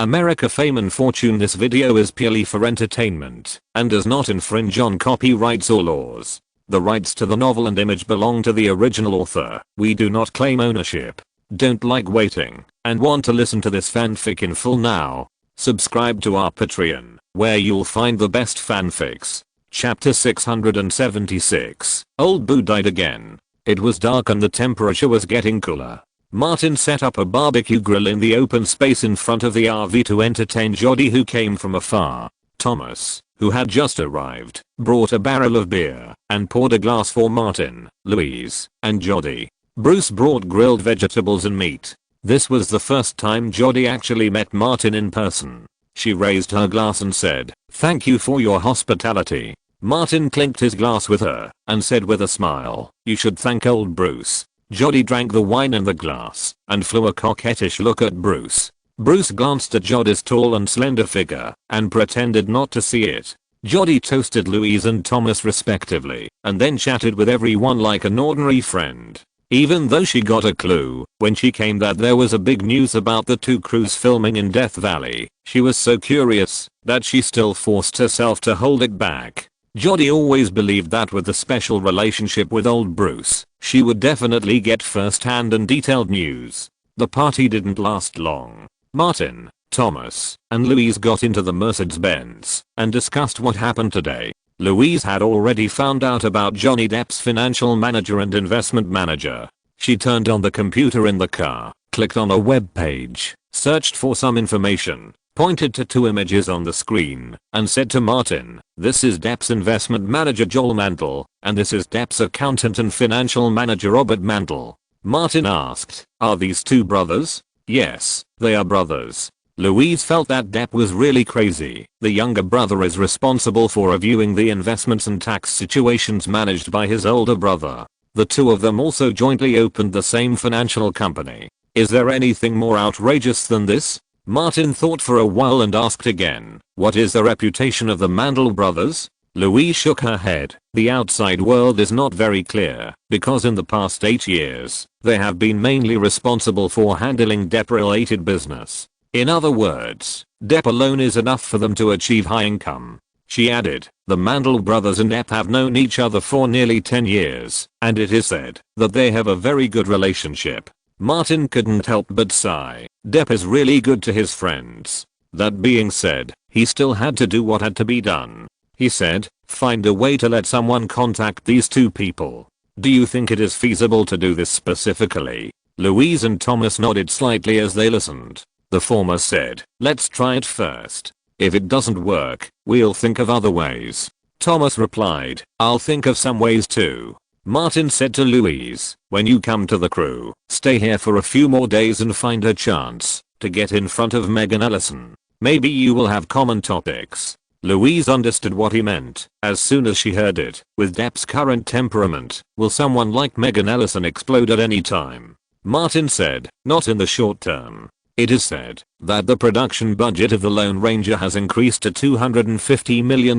America fame and fortune. This video is purely for entertainment and does not infringe on copyrights or laws. The rights to the novel and image belong to the original author. We do not claim ownership. Don't like waiting and want to listen to this fanfic in full now? Subscribe to our Patreon, where you'll find the best fanfics. Chapter 676. Old Boo died again. It was dark and the temperature was getting cooler. Martin set up a barbecue grill in the open space in front of the RV to entertain Jody, who came from afar. Thomas, who had just arrived, brought a barrel of beer and poured a glass for Martin, Louise, and Jody. Bruce brought grilled vegetables and meat. This was the first time Jody actually met Martin in person. She raised her glass and said, "Thank you for your hospitality." Martin clinked his glass with her and said with a smile, "You should thank old Bruce." Jody drank the wine in the glass and flew a coquettish look at Bruce. Bruce glanced at Jody's tall and slender figure and pretended not to see it. Jody toasted Louise and Thomas respectively and then chatted with everyone like an ordinary friend. Even though she got a clue when she came that there was a big news about the two crews filming in Death Valley, she was so curious that she still forced herself to hold it back. Jody always believed that with the special relationship with old Bruce, she would definitely get first-hand and detailed news. The party didn't last long. Martin, Thomas, and Louise got into the Mercedes-Benz and discussed what happened today. Louise had already found out about Johnny Depp's financial manager and investment manager. She turned on the computer in the car, clicked on a web page, searched for some information, pointed to two images on the screen, and said to Martin, "This is Depp's investment manager Joel Mantle, and this is Depp's accountant and financial manager Robert Mantle." Martin asked, "Are these two brothers?" "Yes, they are brothers." Louise felt that Depp was really crazy. The younger brother is responsible for reviewing the investments and tax situations managed by his older brother. The two of them also jointly opened the same financial company. Is there anything more outrageous than this? Martin thought for a while and asked again, "What is the reputation of the Mantle brothers?" Louise shook her head. The outside world is not very clear, because in the past 8 years, they have been mainly responsible for handling Depp-related business. In other words, Depp alone is enough for them to achieve high income. She added, "The Mantle brothers and Depp have known each other for nearly 10 years, and it is said that they have a very good relationship." Martin couldn't help but sigh. Depp is really good to his friends. That being said, he still had to do what had to be done. He said, "Find a way to let someone contact these two people. Do you think it is feasible to do this specifically?" Louise and Thomas nodded slightly as they listened. The former said, "Let's try it first. If it doesn't work, we'll think of other ways." Thomas replied, "I'll think of some ways too." Martin said to Louise, "When you come to the crew, stay here for a few more days and find a chance to get in front of Megan Ellison. Maybe you will have common topics." Louise understood what he meant as soon as she heard it. With Depp's current temperament, will someone like Megan Ellison explode at any time? Martin said, "Not in the short term." It is said that the production budget of The Lone Ranger has increased to $250 million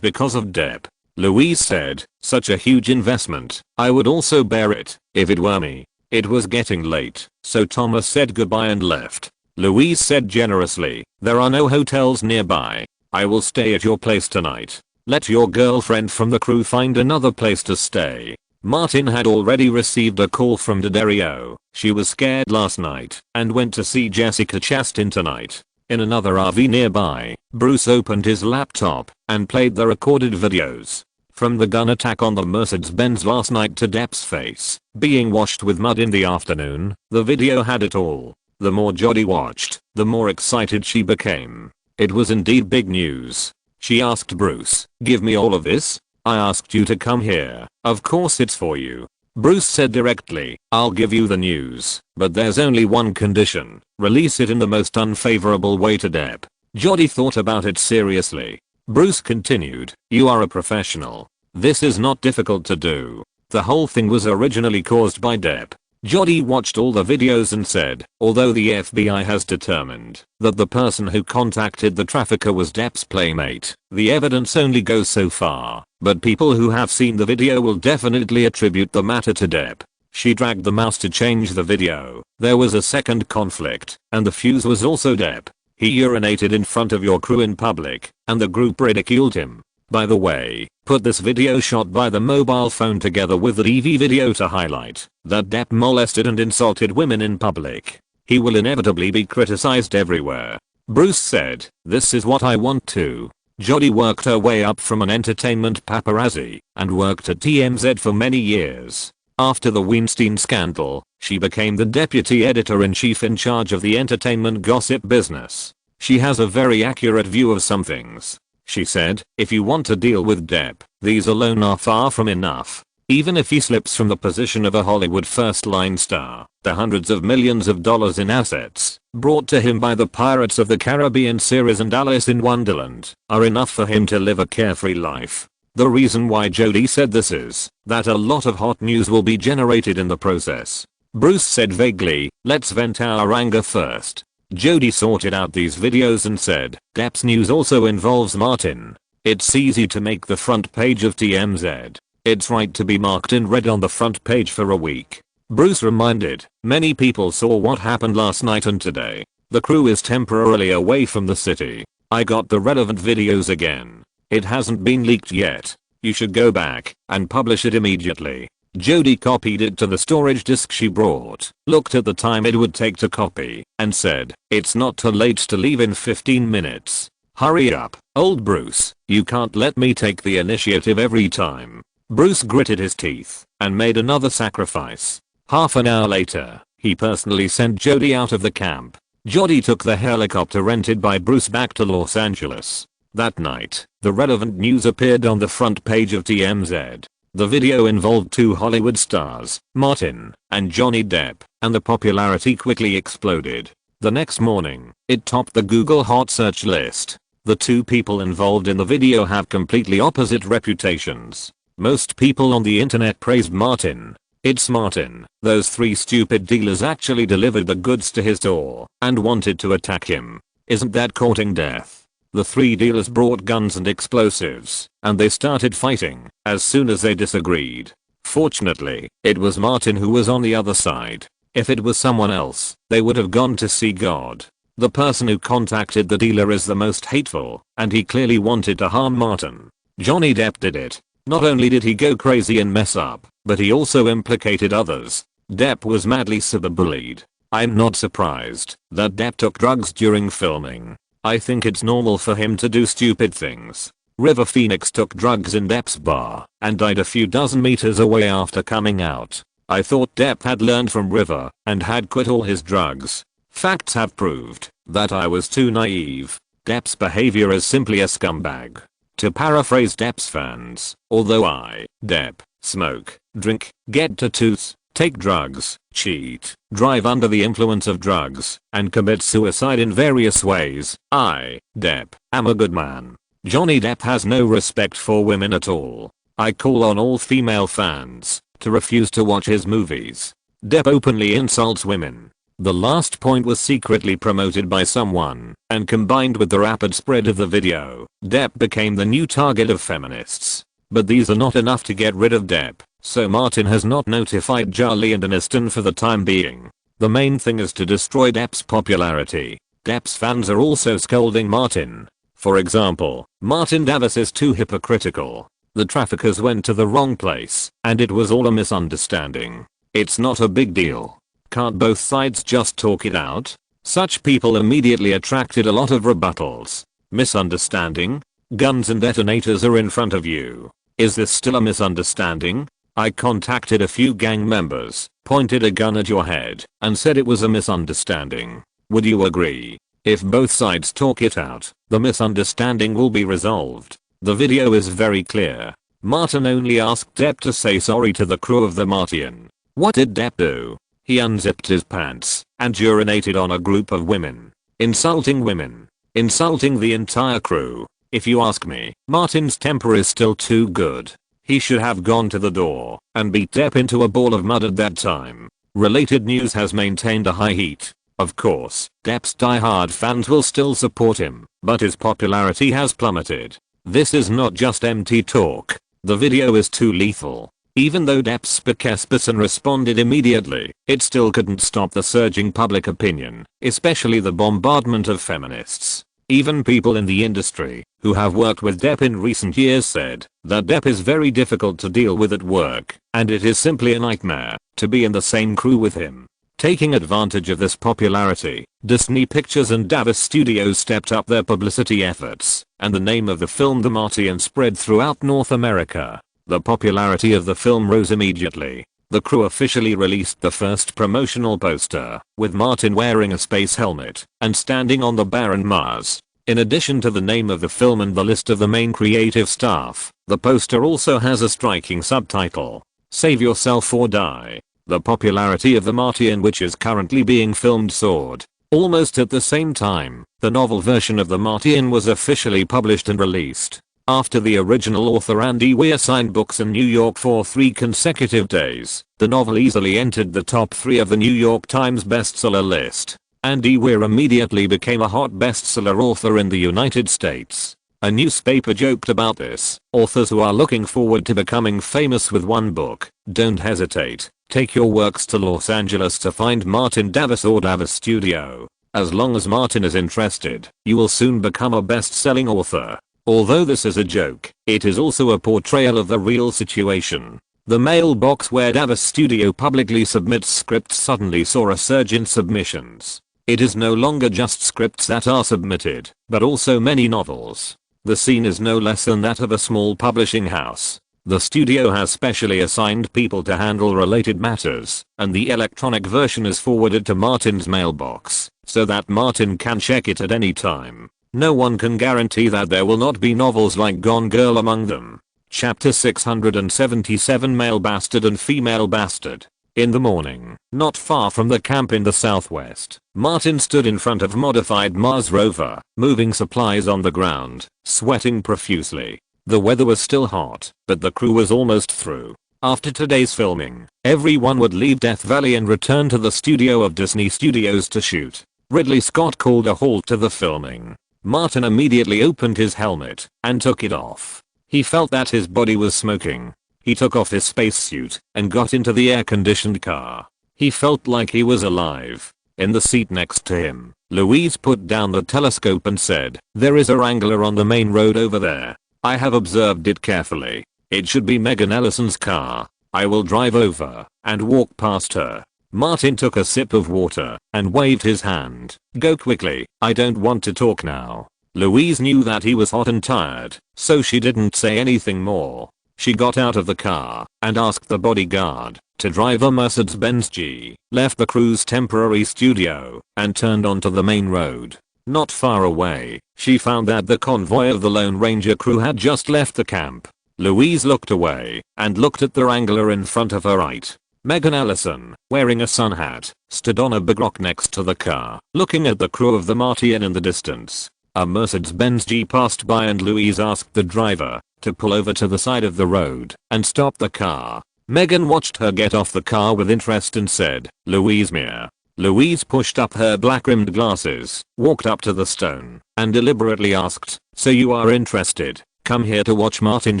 because of Depp. Louise said, "Such a huge investment. I would also bear it, if it were me." It was getting late, so Thomas said goodbye and left. Louise said generously, "There are no hotels nearby. I will stay at your place tonight. Let your girlfriend from the crew find another place to stay." Martin had already received a call from D'Addario. She was scared last night and went to see Jessica Chastain tonight. In another RV nearby, Bruce opened his laptop and played the recorded videos. From the gun attack on the Mercedes-Benz last night to Depp's face being washed with mud in the afternoon, the video had it all. The more Jody watched, the more excited she became. It was indeed big news. She asked Bruce, "Give me all of this? I asked you to come here. Of course it's for you." Bruce said directly, "I'll give you the news, but there's only one condition. Release it in the most unfavorable way to Depp." Jody thought about it seriously. Bruce continued, "You are a professional. This is not difficult to do. The whole thing was originally caused by Depp." Jody watched all the videos and said, although the FBI has determined that the person who contacted the trafficker was Depp's playmate, the evidence only goes so far, but people who have seen the video will definitely attribute the matter to Depp. She dragged the mouse to change the video. There was a second conflict, and the fuse was also Depp. He urinated in front of your crew in public, and the group ridiculed him. By the way, put this video shot by the mobile phone together with the TV video to highlight that Depp molested and insulted women in public. He will inevitably be criticized everywhere. Bruce said, "This is what I want to." Jodie worked her way up from an entertainment paparazzi and worked at TMZ for many years. After the Weinstein scandal, she became the deputy editor-in-chief in charge of the entertainment gossip business. She has a very accurate view of some things. She said, "If you want to deal with Depp, these alone are far from enough. Even if he slips from the position of a Hollywood first-line star, the hundreds of millions of dollars in assets brought to him by the Pirates of the Caribbean series and Alice in Wonderland are enough for him to live a carefree life." The reason why Jodie said this is that a lot of hot news will be generated in the process. Bruce said vaguely, "Let's vent our anger first." Jodie sorted out these videos and said, "Depp's news also involves Martin. It's easy to make the front page of TMZ. It's right to be marked in red on the front page for a week." Bruce reminded, "Many people saw what happened last night and today. The crew is temporarily away from the city. I got the relevant videos again. It hasn't been leaked yet. You should go back and publish it immediately." Jodie copied it to the storage disk she brought, looked at the time it would take to copy, and said, "It's not too late to leave in 15 minutes. Hurry up, old Bruce, you can't let me take the initiative every time." Bruce gritted his teeth and made another sacrifice. Half an hour later, he personally sent Jodie out of the camp. Jodie took the helicopter rented by Bruce back to Los Angeles. That night, the relevant news appeared on the front page of TMZ. The video involved two Hollywood stars, Martin and Johnny Depp, and the popularity quickly exploded. The next morning, it topped the Google hot search list. The two people involved in the video have completely opposite reputations. Most people on the internet praised Martin. "It's Martin. Those three stupid dealers actually delivered the goods to his door and wanted to attack him. Isn't that courting death?" The three dealers brought guns and explosives, and they started fighting as soon as they disagreed. Fortunately, it was Martin who was on the other side. If it was someone else, they would have gone to see God. The person who contacted the dealer is the most hateful, and he clearly wanted to harm Martin. Johnny Depp did it. Not only did he go crazy and mess up, but he also implicated others. Depp was madly cyberbullied. I'm not surprised that Depp took drugs during filming. I think it's normal for him to do stupid things. River Phoenix took drugs in Depp's bar and died a few dozen meters away after coming out. I thought Depp had learned from River and had quit all his drugs. Facts have proved that I was too naive. Depp's behavior is simply a scumbag. To paraphrase Depp's fans, although I, Depp, smoke, drink, get tattoos, take drugs, cheat, drive under the influence of drugs, and commit suicide in various ways, I, Depp, am a good man. Johnny Depp has no respect for women at all. I call on all female fans to refuse to watch his movies. Depp openly insults women. The last point was secretly promoted by someone, and combined with the rapid spread of the video, Depp became the new target of feminists. But these are not enough to get rid of Depp, so Martin has not notified Charlie and Aniston for the time being. The main thing is to destroy Depp's popularity. Depp's fans are also scolding Martin. For example, Martin Davis is too hypocritical. The traffickers went to the wrong place, and it was all a misunderstanding. It's not a big deal. Can't both sides just talk it out? Such people immediately attracted a lot of rebuttals. Misunderstanding? Guns and detonators are in front of you. Is this still a misunderstanding? I contacted a few gang members, pointed a gun at your head, and said it was a misunderstanding. Would you agree? If both sides talk it out, the misunderstanding will be resolved. The video is very clear. Martin only asked Depp to say sorry to the crew of the Martian. What did Depp do? He unzipped his pants and urinated on a group of women. Insulting women. Insulting the entire crew. If you ask me, Martin's temper is still too good. He should have gone to the door and beat Depp into a ball of mud at that time. Related news has maintained a high heat. Of course, Depp's die-hard fans will still support him, but his popularity has plummeted. This is not just empty talk. The video is too lethal. Even though Depp's spokesperson responded immediately, it still couldn't stop the surging public opinion, especially the bombardment of feminists. Even people in the industry, who have worked with Depp in recent years, said that Depp is very difficult to deal with at work, and it is simply a nightmare to be in the same crew with him. Taking advantage of this popularity, Disney Pictures and Davis Studios stepped up their publicity efforts, and the name of the film The Martian spread throughout North America. The popularity of the film rose immediately. The crew officially released the first promotional poster, with Martin wearing a space helmet and standing on the barren Mars. In addition to the name of the film and the list of the main creative staff, the poster also has a striking subtitle: Save Yourself or Die. The popularity of The Martian, which is currently being filmed, soared. Almost at the same time, the novel version of The Martian was officially published and released. After the original author Andy Weir signed books in New York for 3 consecutive days, the novel easily entered the top 3 of the New York Times bestseller list. Andy Weir immediately became a hot bestseller author in the United States. A newspaper joked about this: authors who are looking forward to becoming famous with one book, don't hesitate. Take your works to Los Angeles to find Martin Davis or Davis Studio. As long as Martin is interested, you will soon become a best-selling author. Although this is a joke, it is also a portrayal of the real situation. The mailbox where Davis Studio publicly submits scripts suddenly saw a surge in submissions. It is no longer just scripts that are submitted, but also many novels. The scene is no less than that of a small publishing house. The studio has specially assigned people to handle related matters, and the electronic version is forwarded to Martin's mailbox, so that Martin can check it at any time. No one can guarantee that there will not be novels like Gone Girl among them. Chapter 677, Male Bastard and Female Bastard. In the morning, not far from the camp in the southwest, Martin stood in front of modified Mars rover, moving supplies on the ground, sweating profusely. The weather was still hot, but the crew was almost through. After today's filming, everyone would leave Death Valley and return to the studio of Disney Studios to shoot. Ridley Scott called a halt to the filming. Martin immediately opened his helmet and took it off. He felt that his body was smoking. He took off his spacesuit and got into the air-conditioned car. He felt like he was alive. In the seat next to him, Louise put down the telescope and said, "There is a Wrangler on the main road over there. I have observed it carefully. It should be Megan Ellison's car. I will drive over and walk past her." Martin took a sip of water and waved his hand. "Go quickly, I don't want to talk now." Louise knew that he was hot and tired, so she didn't say anything more. She got out of the car and asked the bodyguard to drive a Mercedes-Benz G, left the crew's temporary studio, and turned onto the main road. Not far away, she found that the convoy of the Lone Ranger crew had just left the camp. Louise looked away and looked at the Wrangler in front of her right. Megan Ellison, wearing a sun hat, stood on a big rock next to the car, looking at the crew of the Martian in the distance. A Mercedes-Benz G passed by and Louise asked the driver to pull over to the side of the road and stop the car. Megan watched her get off the car with interest and said, "Louise Meir." Louise pushed up her black-rimmed glasses, walked up to the stone, and deliberately asked, "So you are interested? Come here to watch Martin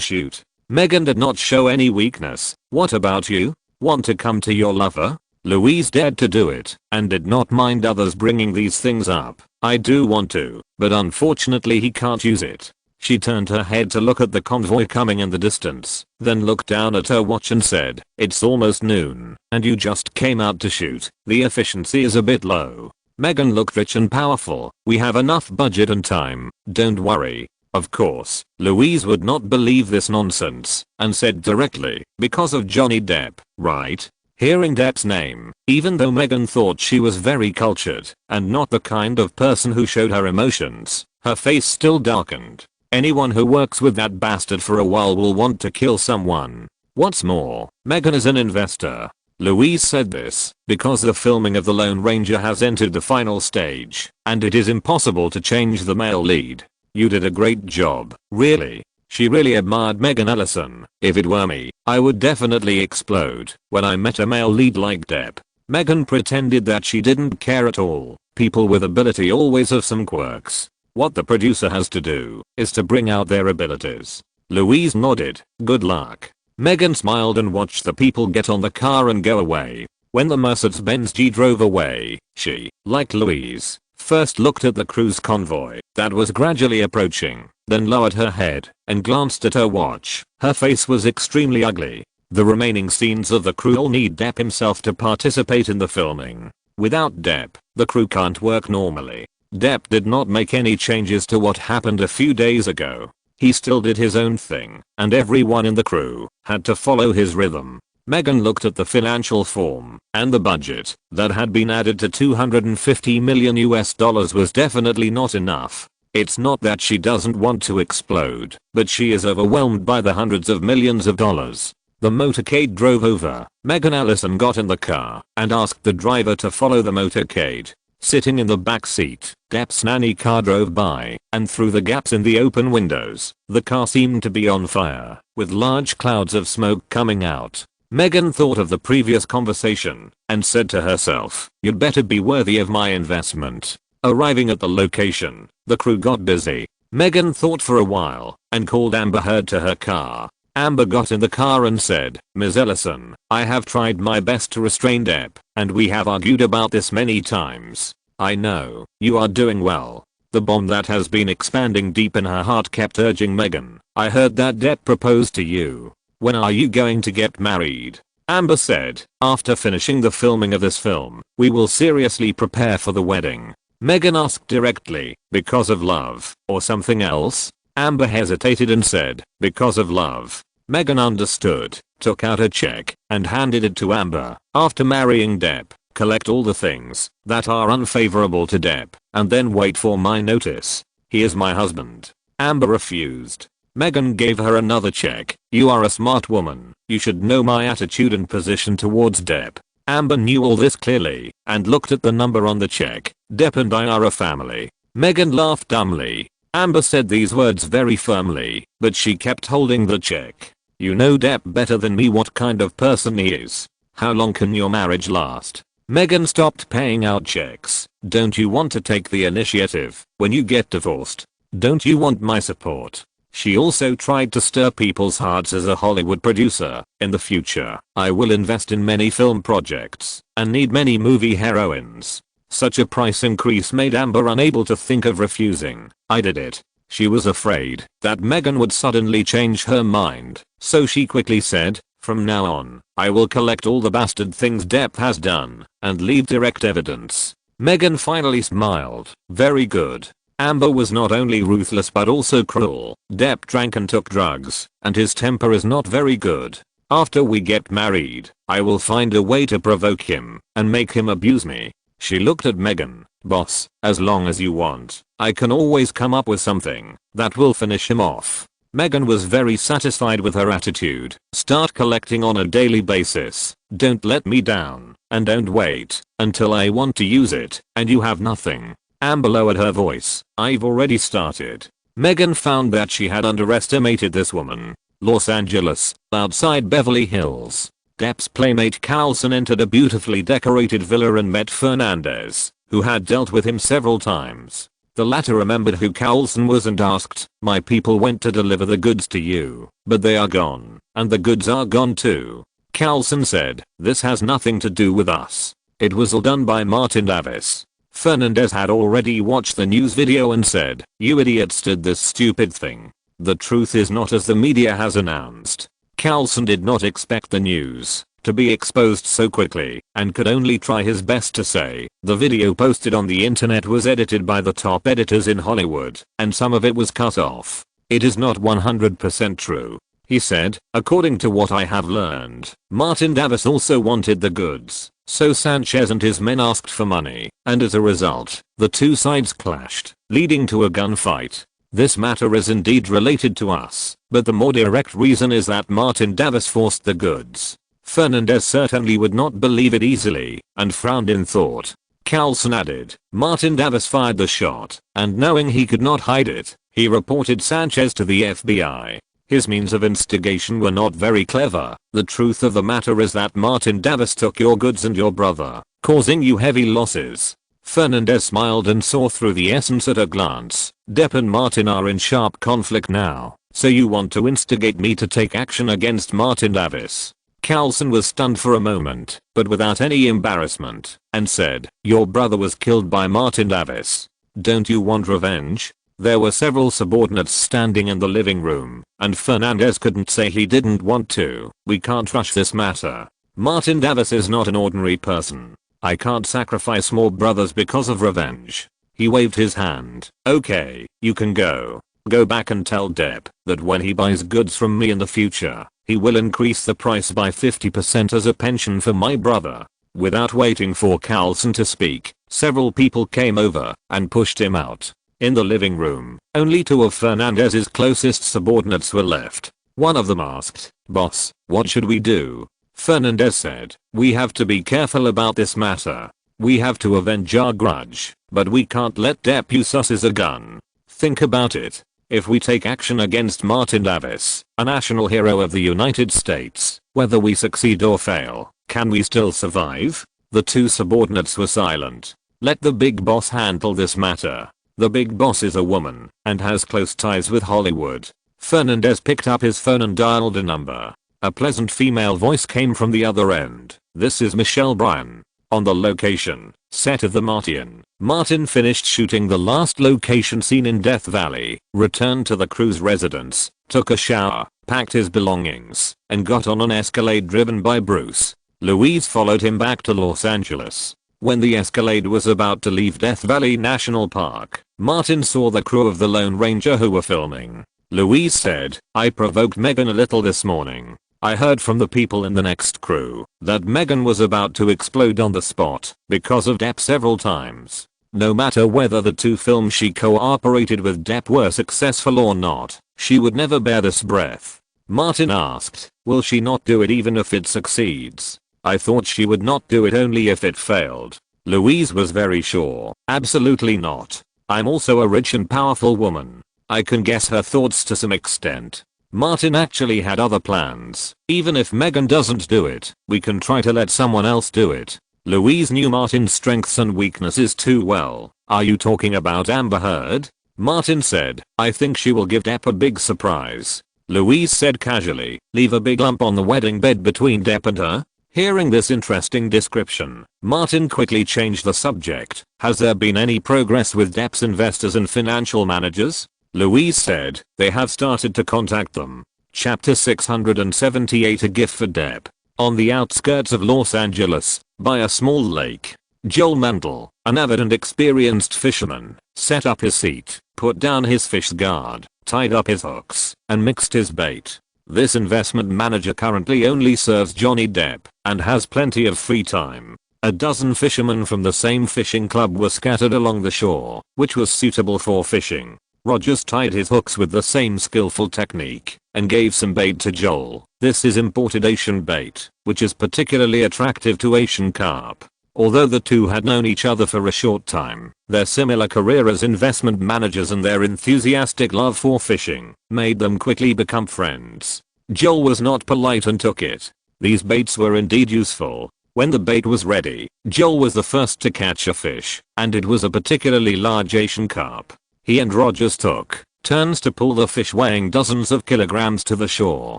shoot?" Megan did not show any weakness. "What about you? Want to come to your lover?" Louise dared to do it, and did not mind others bringing these things up. "I do want to, but unfortunately he can't use it." She turned her head to look at the convoy coming in the distance, then looked down at her watch and said, "It's almost noon, and you just came out to shoot. The efficiency is a bit low." Megan looked rich and powerful. "We have enough budget and time, don't worry." Of course, Louise would not believe this nonsense, and said directly, "Because of Johnny Depp, right?" Hearing Depp's name, even though Megan thought she was very cultured and not the kind of person who showed her emotions, her face still darkened. Anyone who works with that bastard for a while will want to kill someone. What's more, Megan is an investor. Louise said this because the filming of The Lone Ranger has entered the final stage, and it is impossible to change the male lead. "You did a great job, really." She really admired Megan Ellison. "If it were me, I would definitely explode when I met a male lead like Depp." Megan pretended that she didn't care at all. People with ability always have some quirks. What the producer has to do is to bring out their abilities. Louise nodded. "Good luck." Megan smiled and watched the people get on the car and go away. When the Mercedes-Benz G drove away, she, like Louise, first looked at the cruise convoy that was gradually approaching, then lowered her head and glanced at her watch. Her face was extremely ugly. The remaining scenes of the crew all need Depp himself to participate in the filming. Without Depp, the crew can't work normally. Depp did not make any changes to what happened a few days ago. He still did his own thing, and everyone in the crew had to follow his rhythm. Megan looked at the financial form, and the budget that had been added to $250 million was definitely not enough. It's not that she doesn't want to explode, but she is overwhelmed by the hundreds of millions of dollars. The motorcade drove over. Megan Allison got in the car and asked the driver to follow the motorcade. Sitting in the back seat, Depp's nanny car drove by, and through the gaps in the open windows, the car seemed to be on fire, with large clouds of smoke coming out. Megan thought of the previous conversation and said to herself, "You'd better be worthy of my investment." Arriving at the location, the crew got busy. Megan thought for a while and called Amber Heard to her car. Amber got in the car and said, "Ms. Ellison, I have tried my best to restrain Depp, and we have argued about this many times. I know you are doing well." The bomb that has been expanding deep in her heart kept urging Megan, "I heard that Depp proposed to you. When are you going to get married?" Amber said, "After finishing the filming of this film, we will seriously prepare for the wedding." Megan asked directly, "Because of love, or something else?" Amber hesitated and said, "Because of love." Megan understood, took out a check, and handed it to Amber. "After marrying Depp, collect all the things that are unfavorable to Depp, and then wait for my notice. He is my husband." Amber refused. Megan gave her another check. "You are a smart woman. You should know my attitude and position towards Depp." Amber knew all this clearly, and looked at the number on the check. "Depp and I are a family." Megan laughed dumbly. Amber said these words very firmly, but she kept holding the check. "You know Depp better than me what kind of person he is. How long can your marriage last?" Megan stopped paying out checks. "Don't you want to take the initiative when you get divorced? Don't you want my support?" She also tried to stir people's hearts as a Hollywood producer. "In the future, I will invest in many film projects and need many movie heroines." Such a price increase made Amber unable to think of refusing. "I did it." She was afraid that Megan would suddenly change her mind, so she quickly said, "From now on, I will collect all the bastard things Depp has done and leave direct evidence." Megan finally smiled. "Very good." Amber was not only ruthless but also cruel. "Depp drank and took drugs, and his temper is not very good. After we get married, I will find a way to provoke him and make him abuse me." She looked at Megan. "Boss, as long as you want, I can always come up with something that will finish him off." Megan was very satisfied with her attitude. "Start collecting on a daily basis. Don't let me down, and don't wait until I want to use it and you have nothing." Amber lowered her voice. "I've already started." Megan found that she had underestimated this woman. Los Angeles, outside Beverly Hills. Depp's playmate Carlson entered a beautifully decorated villa and met Fernandez, who had dealt with him several times. The latter remembered who Carlson was and asked, "My people went to deliver the goods to you, but they are gone, and the goods are gone too." Carlson said, "This has nothing to do with us. It was all done by Martin Davis." Fernandez had already watched the news video and said, "You idiots did this stupid thing. The truth is not as the media has announced." Carlson did not expect the news to be exposed so quickly and could only try his best to say, "The video posted on the internet was edited by the top editors in Hollywood, and some of it was cut off. It is not 100% true." He said, "According to what I have learned, Martin Davis also wanted the goods, so Sanchez and his men asked for money, and as a result, the two sides clashed, leading to a gunfight. This matter is indeed related to us, but the more direct reason is that Martin Davis forced the goods." Fernandez certainly would not believe it easily, and frowned in thought. Carlson added, "Martin Davis fired the shot, and knowing he could not hide it, he reported Sanchez to the FBI. His means of instigation were not very clever. The truth of the matter is that Martin Davis took your goods and your brother, causing you heavy losses." Fernandez smiled and saw through the essence at a glance. "Depp and Martin are in sharp conflict now, So you want to instigate me to take action against Martin Davis? Carlson was stunned for a moment, but without any embarrassment, and said, your brother was killed by Martin Davis. Don't you want revenge? There were several subordinates standing in the living room, and Fernandez couldn't say he didn't want to. We can't rush this matter. Martin Davis is not an ordinary person. I can't sacrifice more brothers because of revenge. He waved his hand. Okay, you can go. Go back and tell Depp that when he buys goods from me in the future, he will increase the price by 50% as a pension for my brother. Without waiting for Carlson to speak, several people came over and pushed him out. In the living room, only two of Fernandez's closest subordinates were left. One of them asked, boss, what should we do? Fernandez said, we have to be careful about this matter. We have to avenge our grudge, but we can't let Depp use us as a gun. Think about it. If we take action against Martin Davis, a national hero of the United States, whether we succeed or fail, can we still survive? The two subordinates were silent. Let the big boss handle this matter. The big boss is a woman and has close ties with Hollywood. Fernandez picked up his phone and dialed a number. A pleasant female voice came from the other end. This is Michelle Bryan. On the location set of The Martian, Martin finished shooting the last location scene in Death Valley, returned to the crew's residence, took a shower, packed his belongings, and got on an Escalade driven by Bruce. Louise followed him back to Los Angeles. When the Escalade was about to leave Death Valley National Park, Martin saw the crew of the Lone Ranger who were filming. Louise said, I provoked Megan a little this morning. I heard from the people in the next crew that Megan was about to explode on the spot because of Depp several times. No matter whether the two films she cooperated with Depp were successful or not, she would never bear this breath. Martin asked, will she not do it even if it succeeds? I thought she would not do it only if it failed. Louise was very sure, absolutely not. I'm also a rich and powerful woman. I can guess her thoughts to some extent. Martin actually had other plans. Even if Megan doesn't do it, we can try to let someone else do it. Louise knew Martin's strengths and weaknesses too well. Are you talking about Amber Heard? Martin said, I think she will give Depp a big surprise. Louise said casually, leave a big lump on the wedding bed between Depp and her? Hearing this interesting description, Martin quickly changed the subject. Has there been any progress with Depp's investors and financial managers? Louise said, they have started to contact them. Chapter 678 A Gift for Depp. On the outskirts of Los Angeles, by a small lake, Joel Mantle, an avid and experienced fisherman, set up his seat, put down his fish guard, tied up his hooks, and mixed his bait. This investment manager currently only serves Johnny Depp and has plenty of free time. A dozen fishermen from the same fishing club were scattered along the shore, which was suitable for fishing. Rogers tied his hooks with the same skillful technique and gave some bait to Joel. This is imported Asian bait, which is particularly attractive to Asian carp. Although the two had known each other for a short time, their similar career as investment managers and their enthusiastic love for fishing made them quickly become friends. Joel was not polite and took it. These baits were indeed useful. When the bait was ready, Joel was the first to catch a fish, and it was a particularly large Asian carp. He and Rogers took turns to pull the fish weighing dozens of kilograms to the shore.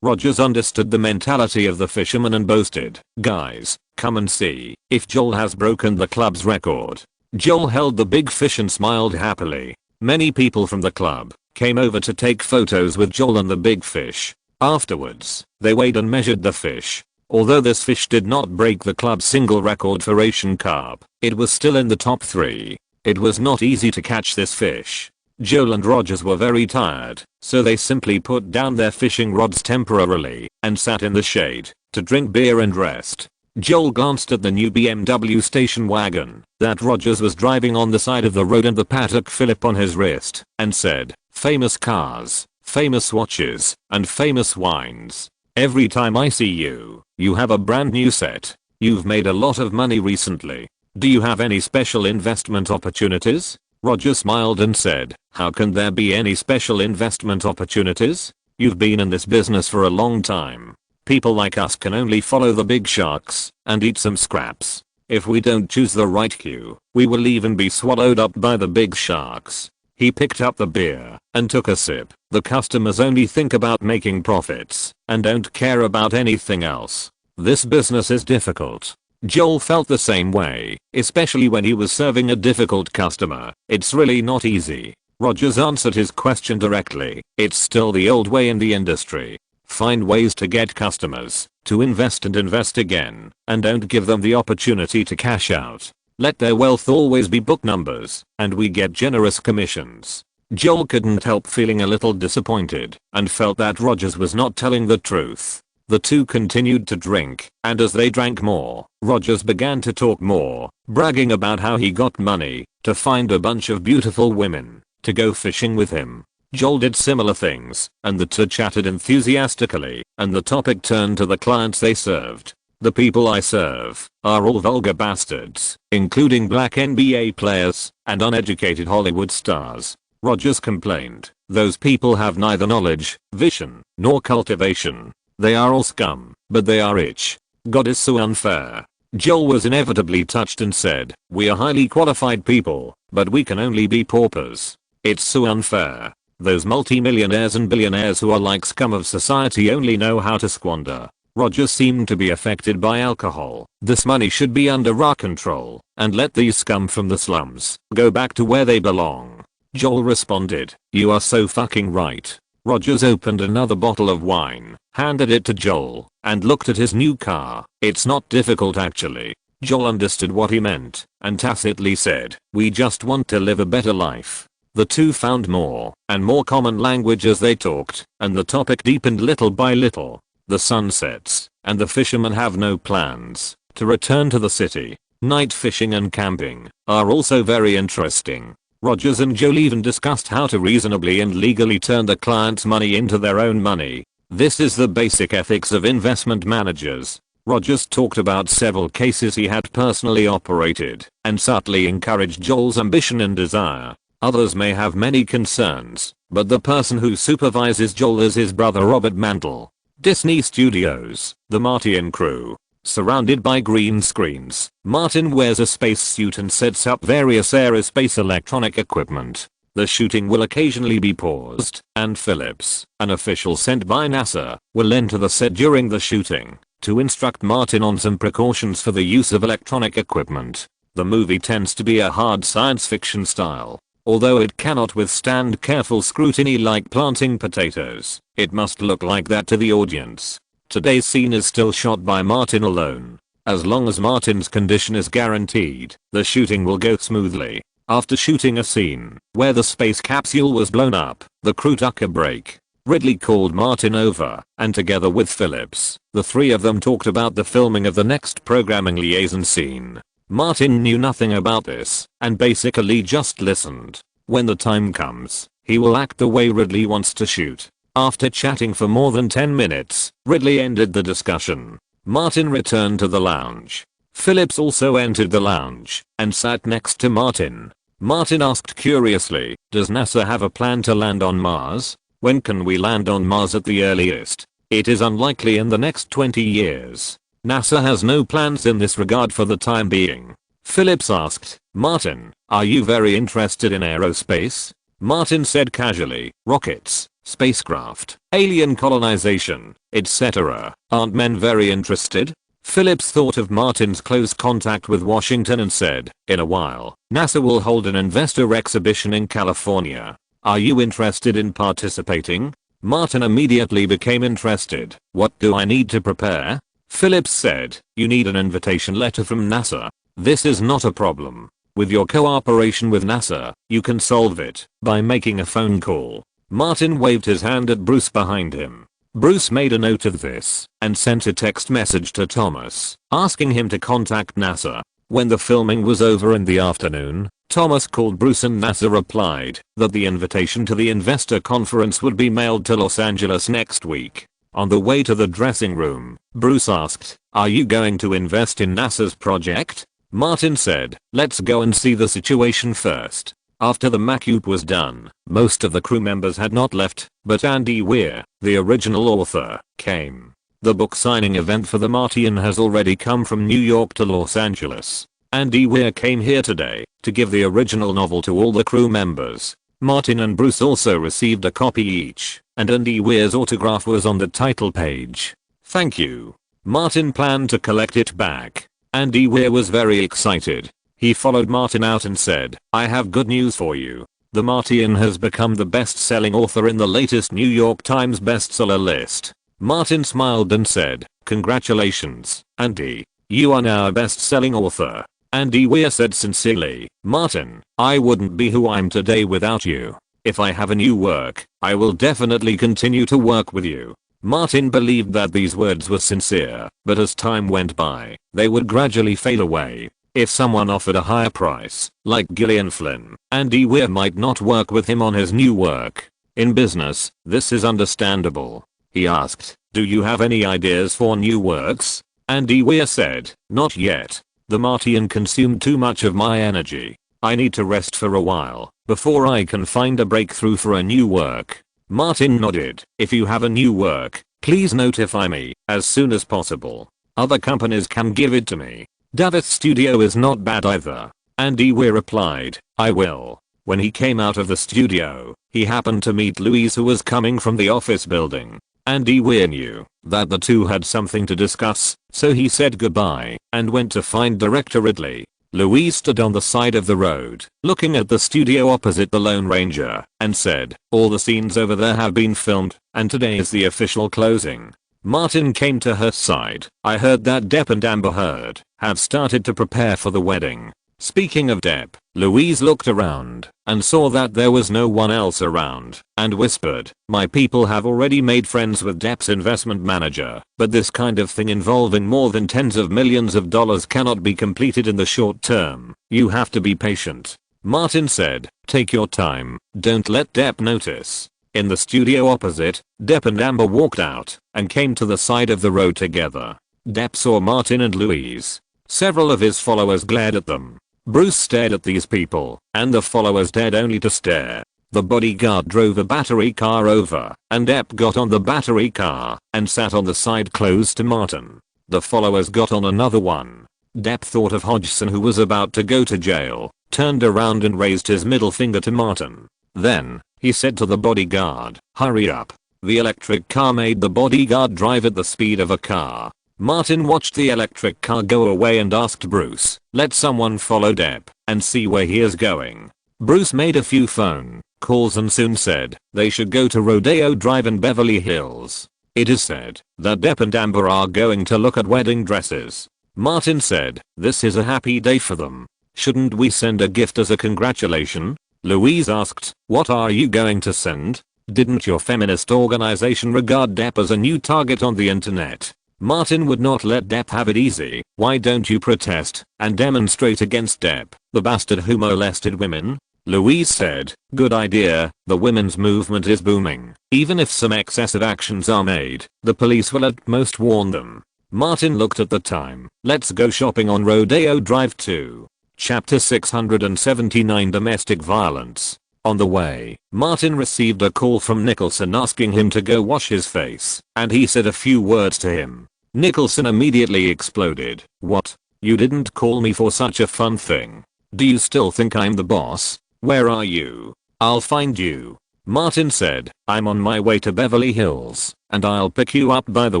Rogers understood the mentality of the fishermen and boasted, guys, come and see if Joel has broken the club's record. Joel held the big fish and smiled happily. Many people from the club came over to take photos with Joel and the big fish. Afterwards, they weighed and measured the fish. Although this fish did not break the club's single record for Asian carp, it was still in the top 3. It was not easy to catch this fish. Joel and Rogers were very tired, so they simply put down their fishing rods temporarily and sat in the shade to drink beer and rest. Joel glanced at the new BMW station wagon that Rogers was driving on the side of the road and the Patek Philippe on his wrist and said, famous cars, famous watches, and famous wines. Every time I see you, you have a brand new set. You've made a lot of money recently. Do you have any special investment opportunities? Roger smiled and said, how can there be any special investment opportunities? You've been in this business for a long time. People like us can only follow the big sharks and eat some scraps. If we don't choose the right cue, we will even be swallowed up by the big sharks. He picked up the beer and took a sip. The customers only think about making profits and don't care about anything else. This business is difficult. Joel felt the same way, especially when he was serving a difficult customer. It's really not easy. Rogers answered his question directly. It's still the old way in the industry. Find ways to get customers to invest and invest again, and don't give them the opportunity to cash out. Let their wealth always be book numbers, and we get generous commissions. Joel couldn't help feeling a little disappointed and felt that Rogers was not telling the truth. The two continued to drink, and as they drank more, Rogers began to talk more, bragging about how he got money to find a bunch of beautiful women to go fishing with him. Joel did similar things, and the two chatted enthusiastically, and the topic turned to the clients they served. The people I serve are all vulgar bastards, including black NBA players and uneducated Hollywood stars. Rogers complained. Those people have neither knowledge, vision, nor cultivation. They are all scum, but they are rich. God is so unfair. Joel was inevitably touched and said, we are highly qualified people, but we can only be paupers. It's so unfair. Those multimillionaires and billionaires who are like scum of society only know how to squander. Rogers seemed to be affected by alcohol. This money should be under our control, and let these scum from the slums go back to where they belong. Joel responded, you are so fucking right. Rogers opened another bottle of wine, handed it to Joel, and looked at his new car. It's not difficult actually. Joel understood what he meant, and tacitly said, we just want to live a better life. The two found more and more common language as they talked, and the topic deepened little by little. The sun sets, and the fishermen have no plans to return to the city. Night fishing and camping are also very interesting. Rogers and Joel even discussed how to reasonably and legally turn the client's money into their own money. This is the basic ethics of investment managers. Rogers talked about several cases he had personally operated and subtly encouraged Joel's ambition and desire. Others may have many concerns, but the person who supervises Joel is his brother Robert Mantle. Disney Studios, the Martian crew. Surrounded by green screens, Martin wears a spacesuit and sets up various aerospace electronic equipment. The shooting will occasionally be paused, and Phillips, an official sent by NASA, will enter the set during the shooting to instruct Martin on some precautions for the use of electronic equipment. The movie tends to be a hard science fiction style. Although it cannot withstand careful scrutiny like planting potatoes, it must look like that to the audience. Today's scene is still shot by Martin alone. As long as Martin's condition is guaranteed, the shooting will go smoothly. After shooting a scene where the space capsule was blown up, the crew took a break. Ridley called Martin over, and together with Phillips, the three of them talked about the filming of the next programming liaison scene. Martin knew nothing about this, and basically just listened. When the time comes, he will act the way Ridley wants to shoot. After chatting for more than 10 minutes, Ridley ended the discussion. Martin returned to the lounge. Phillips also entered the lounge and sat next to Martin. Martin asked curiously, does NASA have a plan to land on Mars? When can we land on Mars at the earliest? It is unlikely in the next 20 years. NASA has no plans in this regard for the time being. Phillips asked, Martin, are you very interested in aerospace? Martin said casually, rockets, spacecraft, alien colonization, etc. Aren't men very interested? Phillips thought of Martin's close contact with Washington and said, in a while, NASA will hold an investor exhibition in California. Are you interested in participating? Martin immediately became interested. What do I need to prepare? Phillips said, you need an invitation letter from NASA. This is not a problem. With your cooperation with NASA, you can solve it by making a phone call. Martin waved his hand at Bruce behind him. Bruce made a note of this and sent a text message to Thomas, asking him to contact NASA. When the filming was over in the afternoon, Thomas called Bruce and NASA replied that the invitation to the investor conference would be mailed to Los Angeles next week. On the way to the dressing room, Bruce asked, are you going to invest in NASA's project? Martin said, let's go and see the situation first. After the makeout was done, most of the crew members had not left, but Andy Weir, the original author, came. The book signing event for The Martian has already come from New York to Los Angeles. Andy Weir came here today to give the original novel to all the crew members. Martin and Bruce also received a copy each, and Andy Weir's autograph was on the title page. Thank you. Martin planned to collect it back. Andy Weir was very excited. He followed Martin out and said, I have good news for you. The Martian has become the best-selling author in the latest New York Times bestseller list. Martin smiled and said, congratulations, Andy. You are now a best-selling author. Andy Weir said sincerely, Martin, I wouldn't be who I'm today without you. If I have a new work, I will definitely continue to work with you. Martin believed that these words were sincere, but as time went by, they would gradually fade away. If someone offered a higher price, like Gillian Flynn, Andy Weir might not work with him on his new work. In business, this is understandable. He asked, do you have any ideas for new works? Andy Weir said, not yet. The Martian consumed too much of my energy. I need to rest for a while, before I can find a breakthrough for a new work. Martin nodded. If you have a new work, please notify me, as soon as possible. Other companies can give it to me. Davis Studio is not bad either. Andy Weir replied, I will. When he came out of the studio, he happened to meet Louise, who was coming from the office building. Andy Weir knew that the two had something to discuss, so he said goodbye and went to find director Ridley. Louise stood on the side of the road, looking at the studio opposite the Lone Ranger, and said, all the scenes over there have been filmed, and today is the official closing. Martin came to her side. I heard that Depp and Amber Heard have started to prepare for the wedding. Speaking of Depp, Louise looked around and saw that there was no one else around and whispered, my people have already made friends with Depp's investment manager, but this kind of thing involving more than tens of millions of dollars cannot be completed in the short term. You have to be patient. Martin said, take your time, don't let Depp notice. In the studio opposite, Depp and Amber walked out and came to the side of the road together. Depp saw Martin and Louise. Several of his followers glared at them. Bruce stared at these people, and the followers dared only to stare. The bodyguard drove a battery car over, and Depp got on the battery car and sat on the side close to Martin. The followers got on another one. Depp thought of Hodgson, who was about to go to jail, turned around and raised his middle finger to Martin. Then, he said to the bodyguard, hurry up. The electric car made the bodyguard drive at the speed of a car. Martin watched the electric car go away and asked Bruce, let someone follow Depp and see where he is going. Bruce made a few phone calls and soon said they should go to Rodeo Drive in Beverly Hills. It is said that Depp and Amber are going to look at wedding dresses. Martin said, this is a happy day for them. Shouldn't we send a gift as a congratulation? Louise asked, what are you going to send? Didn't your feminist organization regard Depp as a new target on the internet? Martin would not let Depp have it easy. Why don't you protest and demonstrate against Depp, the bastard who molested women? Louise said, good idea. The women's movement is booming. Even if some excessive actions are made, the police will at most warn them. Martin looked at the time. Let's go shopping on Rodeo Drive 2. Chapter 679, Domestic Violence. On the way, Martin received a call from Nicholson asking him to go wash his face, and he said a few words to him. Nicholson immediately exploded. What? You didn't call me for such a fun thing. Do you still think I'm the boss? Where are you? I'll find you. Martin said, I'm on my way to Beverly Hills, and I'll pick you up by the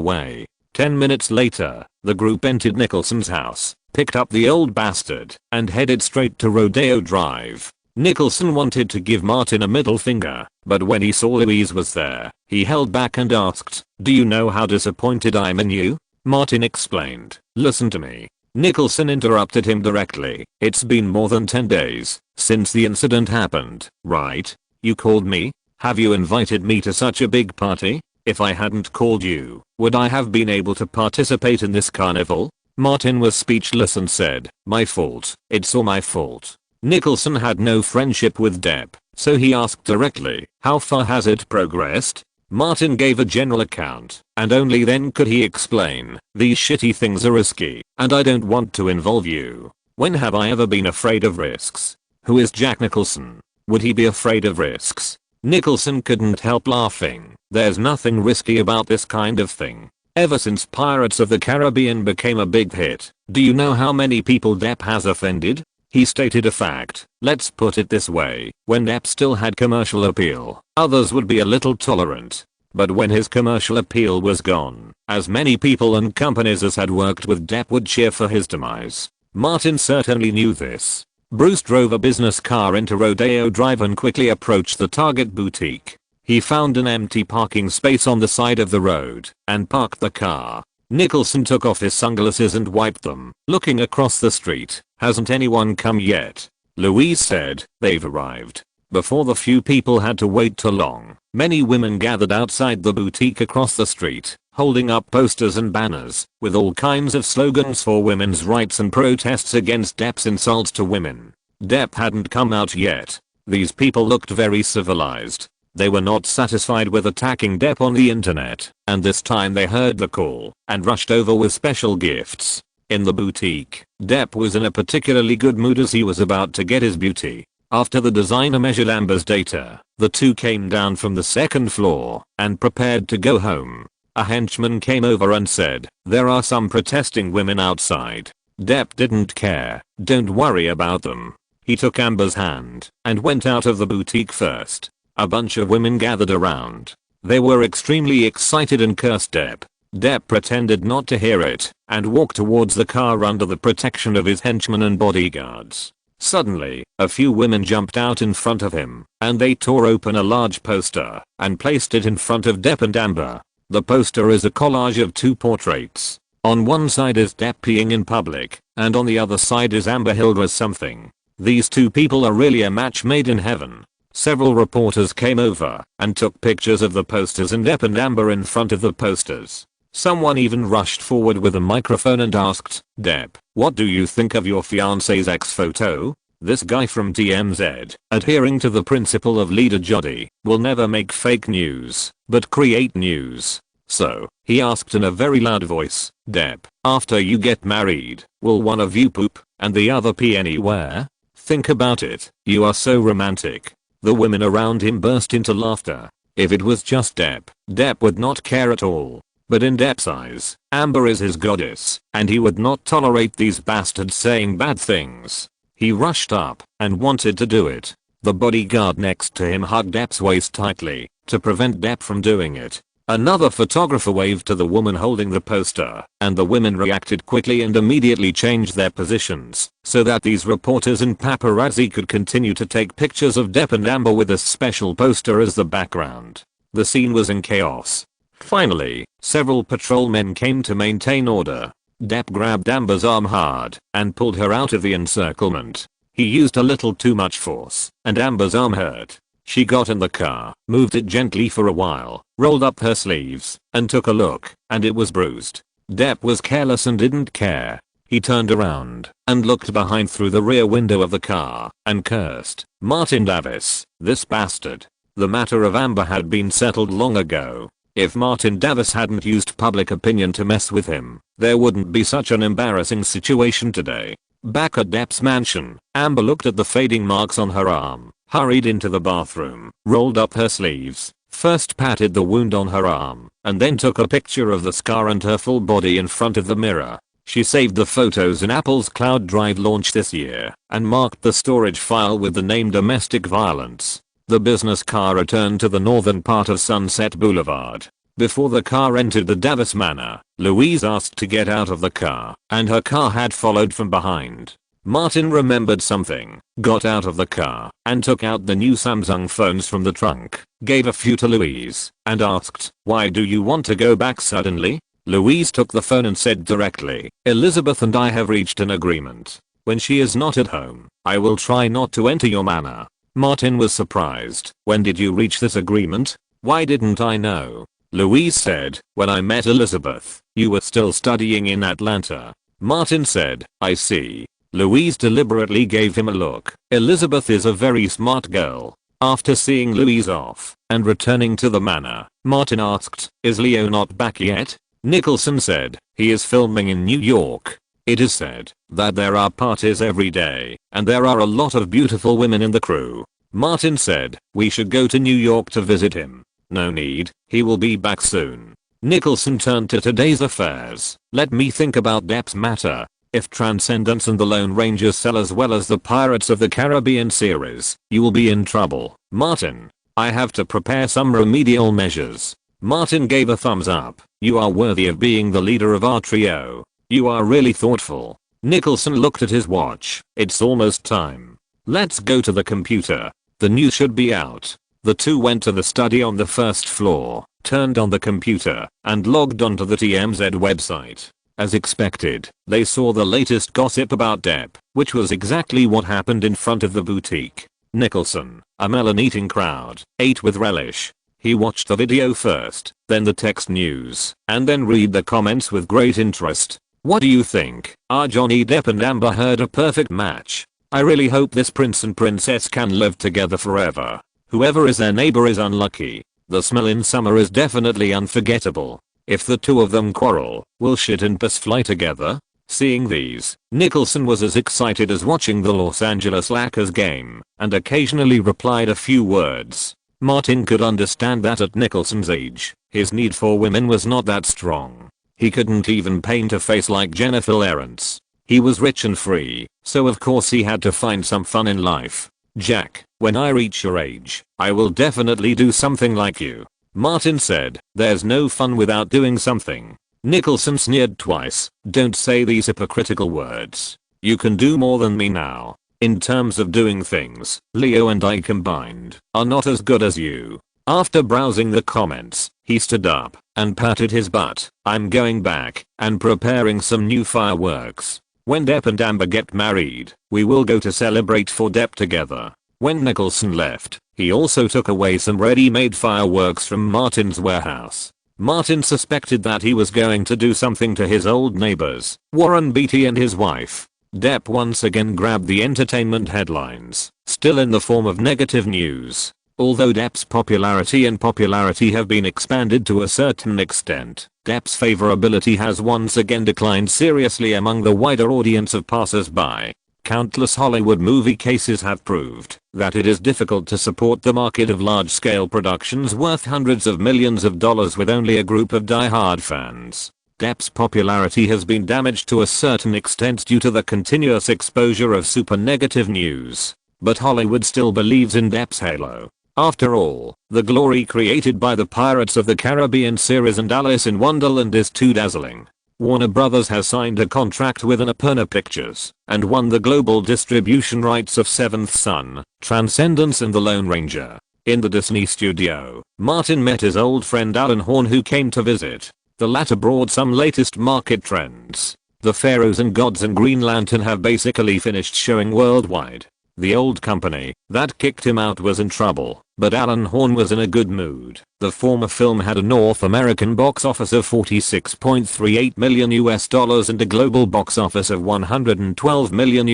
way. 10 minutes later, the group entered Nicholson's house, picked up the old bastard, and headed straight to Rodeo Drive. Nicholson wanted to give Martin a middle finger, but when he saw Louise was there, he held back and asked, do you know how disappointed I'm in you? Martin explained, listen to me. Nicholson interrupted him directly. It's been more than 10 days since the incident happened, right? You called me? Have you invited me to such a big party? If I hadn't called you, would I have been able to participate in this carnival? Martin was speechless and said, my fault. It's all my fault. Nicholson had no friendship with Depp, so he asked directly, how far has it progressed? Martin gave a general account, and only then could he explain, these shitty things are risky, and I don't want to involve you. When have I ever been afraid of risks? Who is Jack Nicholson? Would he be afraid of risks? Nicholson couldn't help laughing. There's nothing risky about this kind of thing. Ever since Pirates of the Caribbean became a big hit, do you know how many people Depp has offended? He stated a fact. Let's put it this way, when Depp still had commercial appeal, others would be a little tolerant. But when his commercial appeal was gone, as many people and companies as had worked with Depp would cheer for his demise. Martin certainly knew this. Bruce drove a business car into Rodeo Drive and quickly approached the Target boutique. He found an empty parking space on the side of the road and parked the car. Nicholson took off his sunglasses and wiped them, looking across the street. Hasn't anyone come yet? Louise said. They've arrived. Before the few people had to wait too long, many women gathered outside the boutique across the street, holding up posters and banners, with all kinds of slogans for women's rights and protests against Depp's insults to women. Depp hadn't come out yet. These people looked very civilized. They were not satisfied with attacking Depp on the internet, and this time they heard the call and rushed over with special gifts. In the boutique, Depp was in a particularly good mood as he was about to get his beauty. After the designer measured Amber's data, the two came down from the second floor and prepared to go home. A henchman came over and said, "There are some protesting women outside." Depp didn't care. "Don't worry about them." He took Amber's hand and went out of the boutique first. A bunch of women gathered around. They were extremely excited and cursed Depp. Depp pretended not to hear it and walked towards the car under the protection of his henchmen and bodyguards. Suddenly, a few women jumped out in front of him and they tore open a large poster and placed it in front of Depp and Amber. The poster is a collage of two portraits. On one side is Depp peeing in public and on the other side is Amber Hilda's something. These two people are really a match made in heaven. Several reporters came over and took pictures of the posters and Depp and Amber in front of the posters. Someone even rushed forward with a microphone and asked, "Depp, what do you think of your fiance's ex photo?" This guy from TMZ, adhering to the principle of leader Jodi, will never make fake news, but create news. So, he asked in a very loud voice, "Depp, after you get married, will one of you poop and the other pee anywhere? Think about it, you are so romantic." The women around him burst into laughter. If it was just Depp, Depp would not care at all. But in Depp's eyes, Amber is his goddess, and he would not tolerate these bastards saying bad things. He rushed up and wanted to do it. The bodyguard next to him hugged Depp's waist tightly to prevent Depp from doing it. Another photographer waved to the woman holding the poster, and the women reacted quickly and immediately changed their positions so that these reporters and paparazzi could continue to take pictures of Depp and Amber with a special poster as the background. The scene was in chaos. Finally, several patrolmen came to maintain order. Depp grabbed Amber's arm hard and pulled her out of the encirclement. He used a little too much force, and Amber's arm hurt. She got in the car, moved it gently for a while, rolled up her sleeves, and took a look, and it was bruised. Depp was careless and didn't care. He turned around and looked behind through the rear window of the car and cursed, "Martin Davis, this bastard." The matter of Amber had been settled long ago. If Martin Davis hadn't used public opinion to mess with him, there wouldn't be such an embarrassing situation today. Back at Depp's mansion, Amber looked at the fading marks on her arm, hurried into the bathroom, rolled up her sleeves, first patted the wound on her arm, and then took a picture of the scar and her full body in front of the mirror. She saved the photos in Apple's Cloud Drive launch this year, and marked the storage file with the name Domestic Violence. The business car returned to the northern part of Sunset Boulevard. Before the car entered the Davis manor, Louise asked to get out of the car, and her car had followed from behind. Martin remembered something, got out of the car, and took out the new Samsung phones from the trunk, gave a few to Louise, and asked, "Why do you want to go back suddenly?" Louise took the phone and said directly, "Elizabeth and I have reached an agreement. When she is not at home, I will try not to enter your manor." Martin was surprised. "When did you reach this agreement? Why didn't I know?" Louise said, "When I met Elizabeth, you were still studying in Atlanta." Martin said, "I see." Louise deliberately gave him a look. Elizabeth is a very smart girl. After seeing Louise off and returning to the manor, Martin asked, "Is Leo not back yet?" Nicholson said, "He is filming in New York. It is said that there are parties every day, and there are a lot of beautiful women in the crew." Martin said, "We should go to New York to visit him." "No need, he will be back soon." Nicholson turned to today's affairs. "Let me think about Depp's matter." If Transcendence and the Lone Ranger sell as well as the Pirates of the Caribbean series, you will be in trouble. Martin, I have to prepare some remedial measures. Martin gave a thumbs up. You are worthy of being the leader of our trio. You are really thoughtful. Nicholson looked at his watch. It's almost time. Let's go to the computer. The news should be out. The two went to the study on the first floor, turned on the computer, and logged onto the TMZ website. As expected, they saw the latest gossip about Depp, which was exactly what happened in front of the boutique. Nicholson, a melon-eating crowd, ate with relish. He watched the video first, then the text news, and then read the comments with great interest. What do you think? Are Johnny Depp and Amber Heard a perfect match? I really hope this prince and princess can live together forever. Whoever is their neighbor is unlucky. The smell in summer is definitely unforgettable. If the two of them quarrel, will shit and piss fly together? Seeing these, Nicholson was as excited as watching the Los Angeles Lakers game, and occasionally replied a few words. Martin could understand that at Nicholson's age, his need for women was not that strong. He couldn't even paint a face like Jennifer Lawrence. He was rich and free, so of course he had to find some fun in life. Jack, when I reach your age, I will definitely do something like you. Martin said, there's no fun without doing something. Nicholson sneered twice, don't say these hypocritical words. You can do more than me now. In terms of doing things, Leo and I combined are not as good as you. After browsing the comments, he stood up and patted his butt. I'm going back and preparing some new fireworks. When Depp and Amber get married, we will go to celebrate for Depp together. When Nicholson left, he also took away some ready-made fireworks from Martin's warehouse. Martin suspected that he was going to do something to his old neighbors, Warren Beatty and his wife. Depp once again grabbed the entertainment headlines, still in the form of negative news. Although Depp's popularity have been expanded to a certain extent, Depp's favorability has once again declined seriously among the wider audience of passers-by. Countless Hollywood movie cases have proved that it is difficult to support the market of large-scale productions worth hundreds of millions of dollars with only a group of die-hard fans. Depp's popularity has been damaged to a certain extent due to the continuous exposure of super negative news. But Hollywood still believes in Depp's halo. After all, the glory created by the Pirates of the Caribbean series and Alice in Wonderland is too dazzling. Warner Bros. Has signed a contract with Annapurna Pictures and won the global distribution rights of Seventh Son, Transcendence and the Lone Ranger. In the Disney studio, Martin met his old friend Alan Horn, who came to visit. The latter brought some latest market trends. The Pharaohs and Gods and Green Lantern have basically finished showing worldwide. The old company that kicked him out was in trouble, but Alan Horn was in a good mood. The former film had a North American box office of $46.38 million and a global box office of $112 million.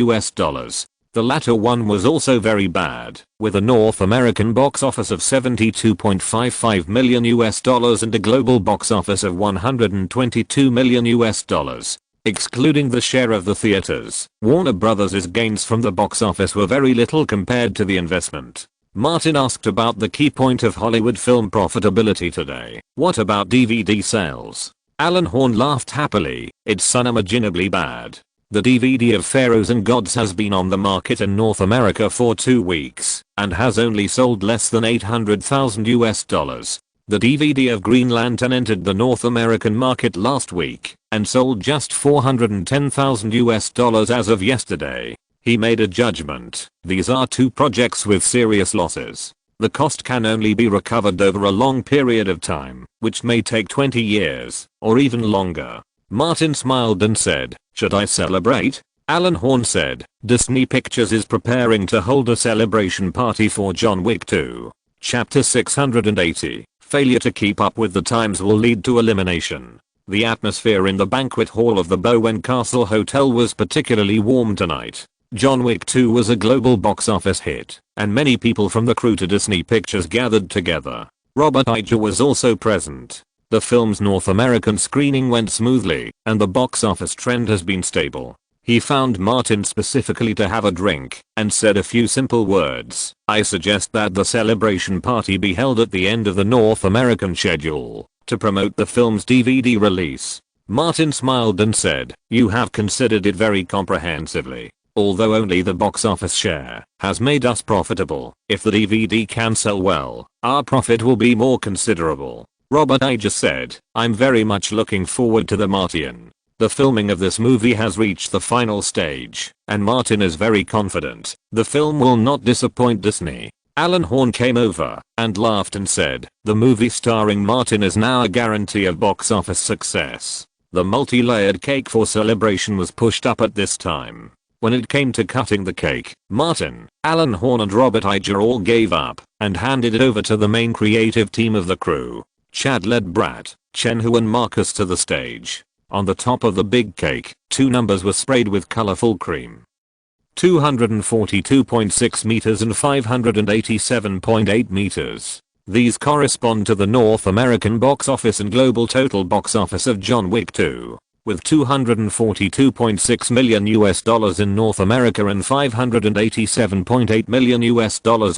The latter one was also very bad, with a North American box office of $72.55 million and a global box office of $122 million. Excluding the share of the theaters, Warner Bros.' gains from the box office were very little compared to the investment. Martin asked about the key point of Hollywood film profitability today. What about DVD sales? Alan Horn laughed happily. It's unimaginably bad. The DVD of Pharaohs and Gods has been on the market in North America for 2 weeks and has only sold less than $800,000. The DVD of Green Lantern entered the North American market last week and sold just $410,000 as of yesterday. He made a judgment. These are two projects with serious losses. The cost can only be recovered over a long period of time, which may take 20 years or even longer. Martin smiled and said, should I celebrate? Alan Horn said, Disney Pictures is preparing to hold a celebration party for John Wick 2. Chapter 680. Failure to keep up with the times will lead to elimination. The atmosphere in the banquet hall of the Bowen Castle Hotel was particularly warm tonight. John Wick 2 was a global box office hit, and many people from the crew to Disney Pictures gathered together. Robert Iger was also present. The film's North American screening went smoothly, and the box office trend has been stable. He found Martin specifically to have a drink and said a few simple words. I suggest that the celebration party be held at the end of the North American schedule to promote the film's DVD release. Martin smiled and said, "You have considered it very comprehensively. Although only the box office share has made us profitable, if the DVD can sell well, our profit will be more considerable." Robert Iger said, "I'm very much looking forward to The Martian. The filming of this movie has reached the final stage, and Martin is very confident the film will not disappoint Disney." Alan Horn came over and laughed and said, "The movie starring Martin is now a guarantee of box office success." The multi-layered cake for celebration was pushed up at this time. When it came to cutting the cake, Martin, Alan Horn and Robert Iger all gave up and handed it over to the main creative team of the crew. Chad led Brad, Chenhu and Marcus to the stage. On the top of the big cake, 2 numbers were sprayed with colorful cream. 242.6 meters and 587.8 meters. These correspond to the North American box office and global total box office of John Wick 2. With $242.6 million in North America and $587.8 million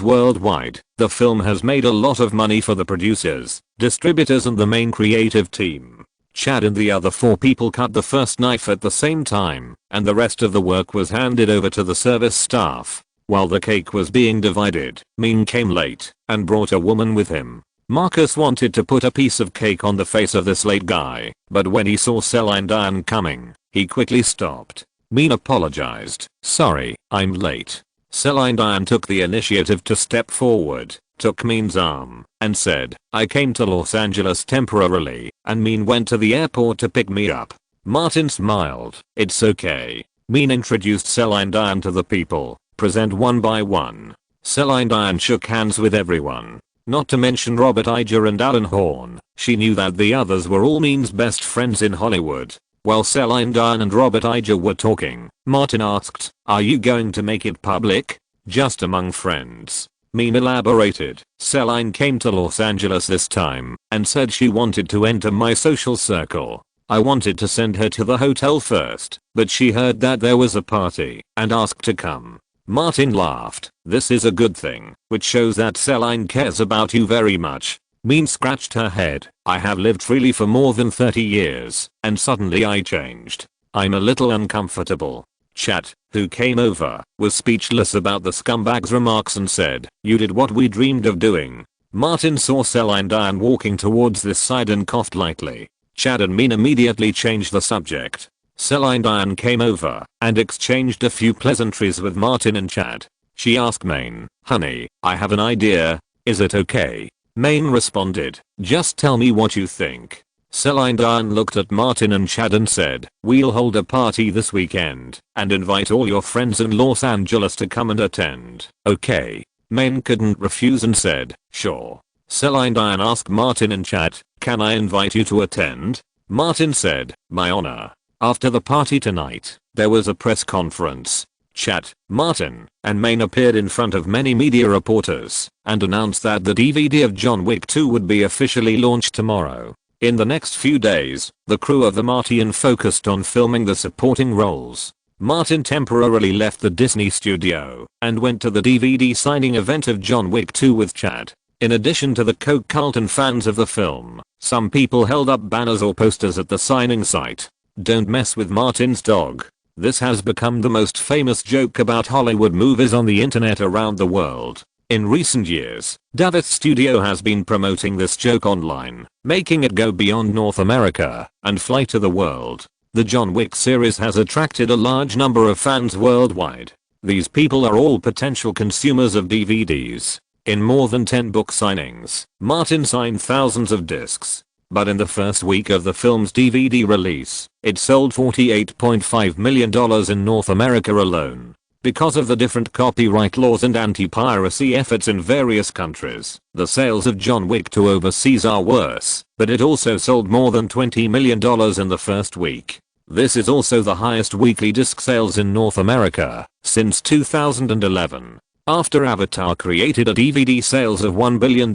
worldwide, the film has made a lot of money for the producers, distributors and the main creative team. Chad and the other 4 people cut the first knife at the same time, and the rest of the work was handed over to the service staff. While the cake was being divided, Min came late and brought a woman with him. Marcus wanted to put a piece of cake on the face of this late guy, but when he saw Celine Dion coming, he quickly stopped. Min apologized. "Sorry, I'm late." Celine Dion took the initiative to step forward, took Min's arm, and said, "I came to Los Angeles temporarily, and Min went to the airport to pick me up." Martin smiled. "It's okay." Min introduced Celine Dion to the people. "Present one by one." Celine Dion shook hands with everyone. Not to mention Robert Iger and Alan Horn. She knew that the others were all Min's best friends in Hollywood. While Celine Dion and Robert Iger were talking, Martin asked, "Are you going to make it public?" "Just among friends." Min elaborated. "Celine came to Los Angeles this time and said she wanted to enter my social circle. I wanted to send her to the hotel first, but she heard that there was a party and asked to come." Martin laughed. "This is a good thing, which shows that Celine cares about you very much." Min scratched her head. "I have lived freely for more than 30 years, and suddenly I changed. I'm a little uncomfortable." Chad, who came over, was speechless about the scumbag's remarks and said, "You did what we dreamed of doing." Martin saw Celine Dion walking towards this side and coughed lightly. Chad and Min immediately changed the subject. Celine Dion came over and exchanged a few pleasantries with Martin and Chad. She asked Maine, "Honey, I have an idea. Is it okay?" Maine responded, "Just tell me what you think." Celine Dion looked at Martin and Chad and said, "We'll hold a party this weekend and invite all your friends in Los Angeles to come and attend. Okay?" Maine couldn't refuse and said, "Sure." Celine Dion asked Martin and Chad, "Can I invite you to attend?" Martin said, "My honor." After the party tonight, there was a press conference. Chad, Martin, and Maine appeared in front of many media reporters and announced that the DVD of John Wick 2 would be officially launched tomorrow. In the next few days, the crew of The Martian focused on filming the supporting roles. Martin temporarily left the Disney studio and went to the DVD signing event of John Wick 2 with Chad. In addition to the Coke cult and fans of the film, some people held up banners or posters at the signing site. "Don't mess with Martin's dog." This has become the most famous joke about Hollywood movies on the internet around the world. In recent years, Davis Studio has been promoting this joke online, making it go beyond North America and fly to the world. The John Wick series has attracted a large number of fans worldwide. These people are all potential consumers of DVDs. In more than 10 book signings, Martin signed thousands of discs. But in the first week of the film's DVD release, it sold $48.5 million in North America alone. Because of the different copyright laws and anti-piracy efforts in various countries, the sales of John Wick 2 overseas are worse, but it also sold more than $20 million in the first week. This is also the highest weekly disc sales in North America since 2011. After Avatar created a DVD sales of $1 billion,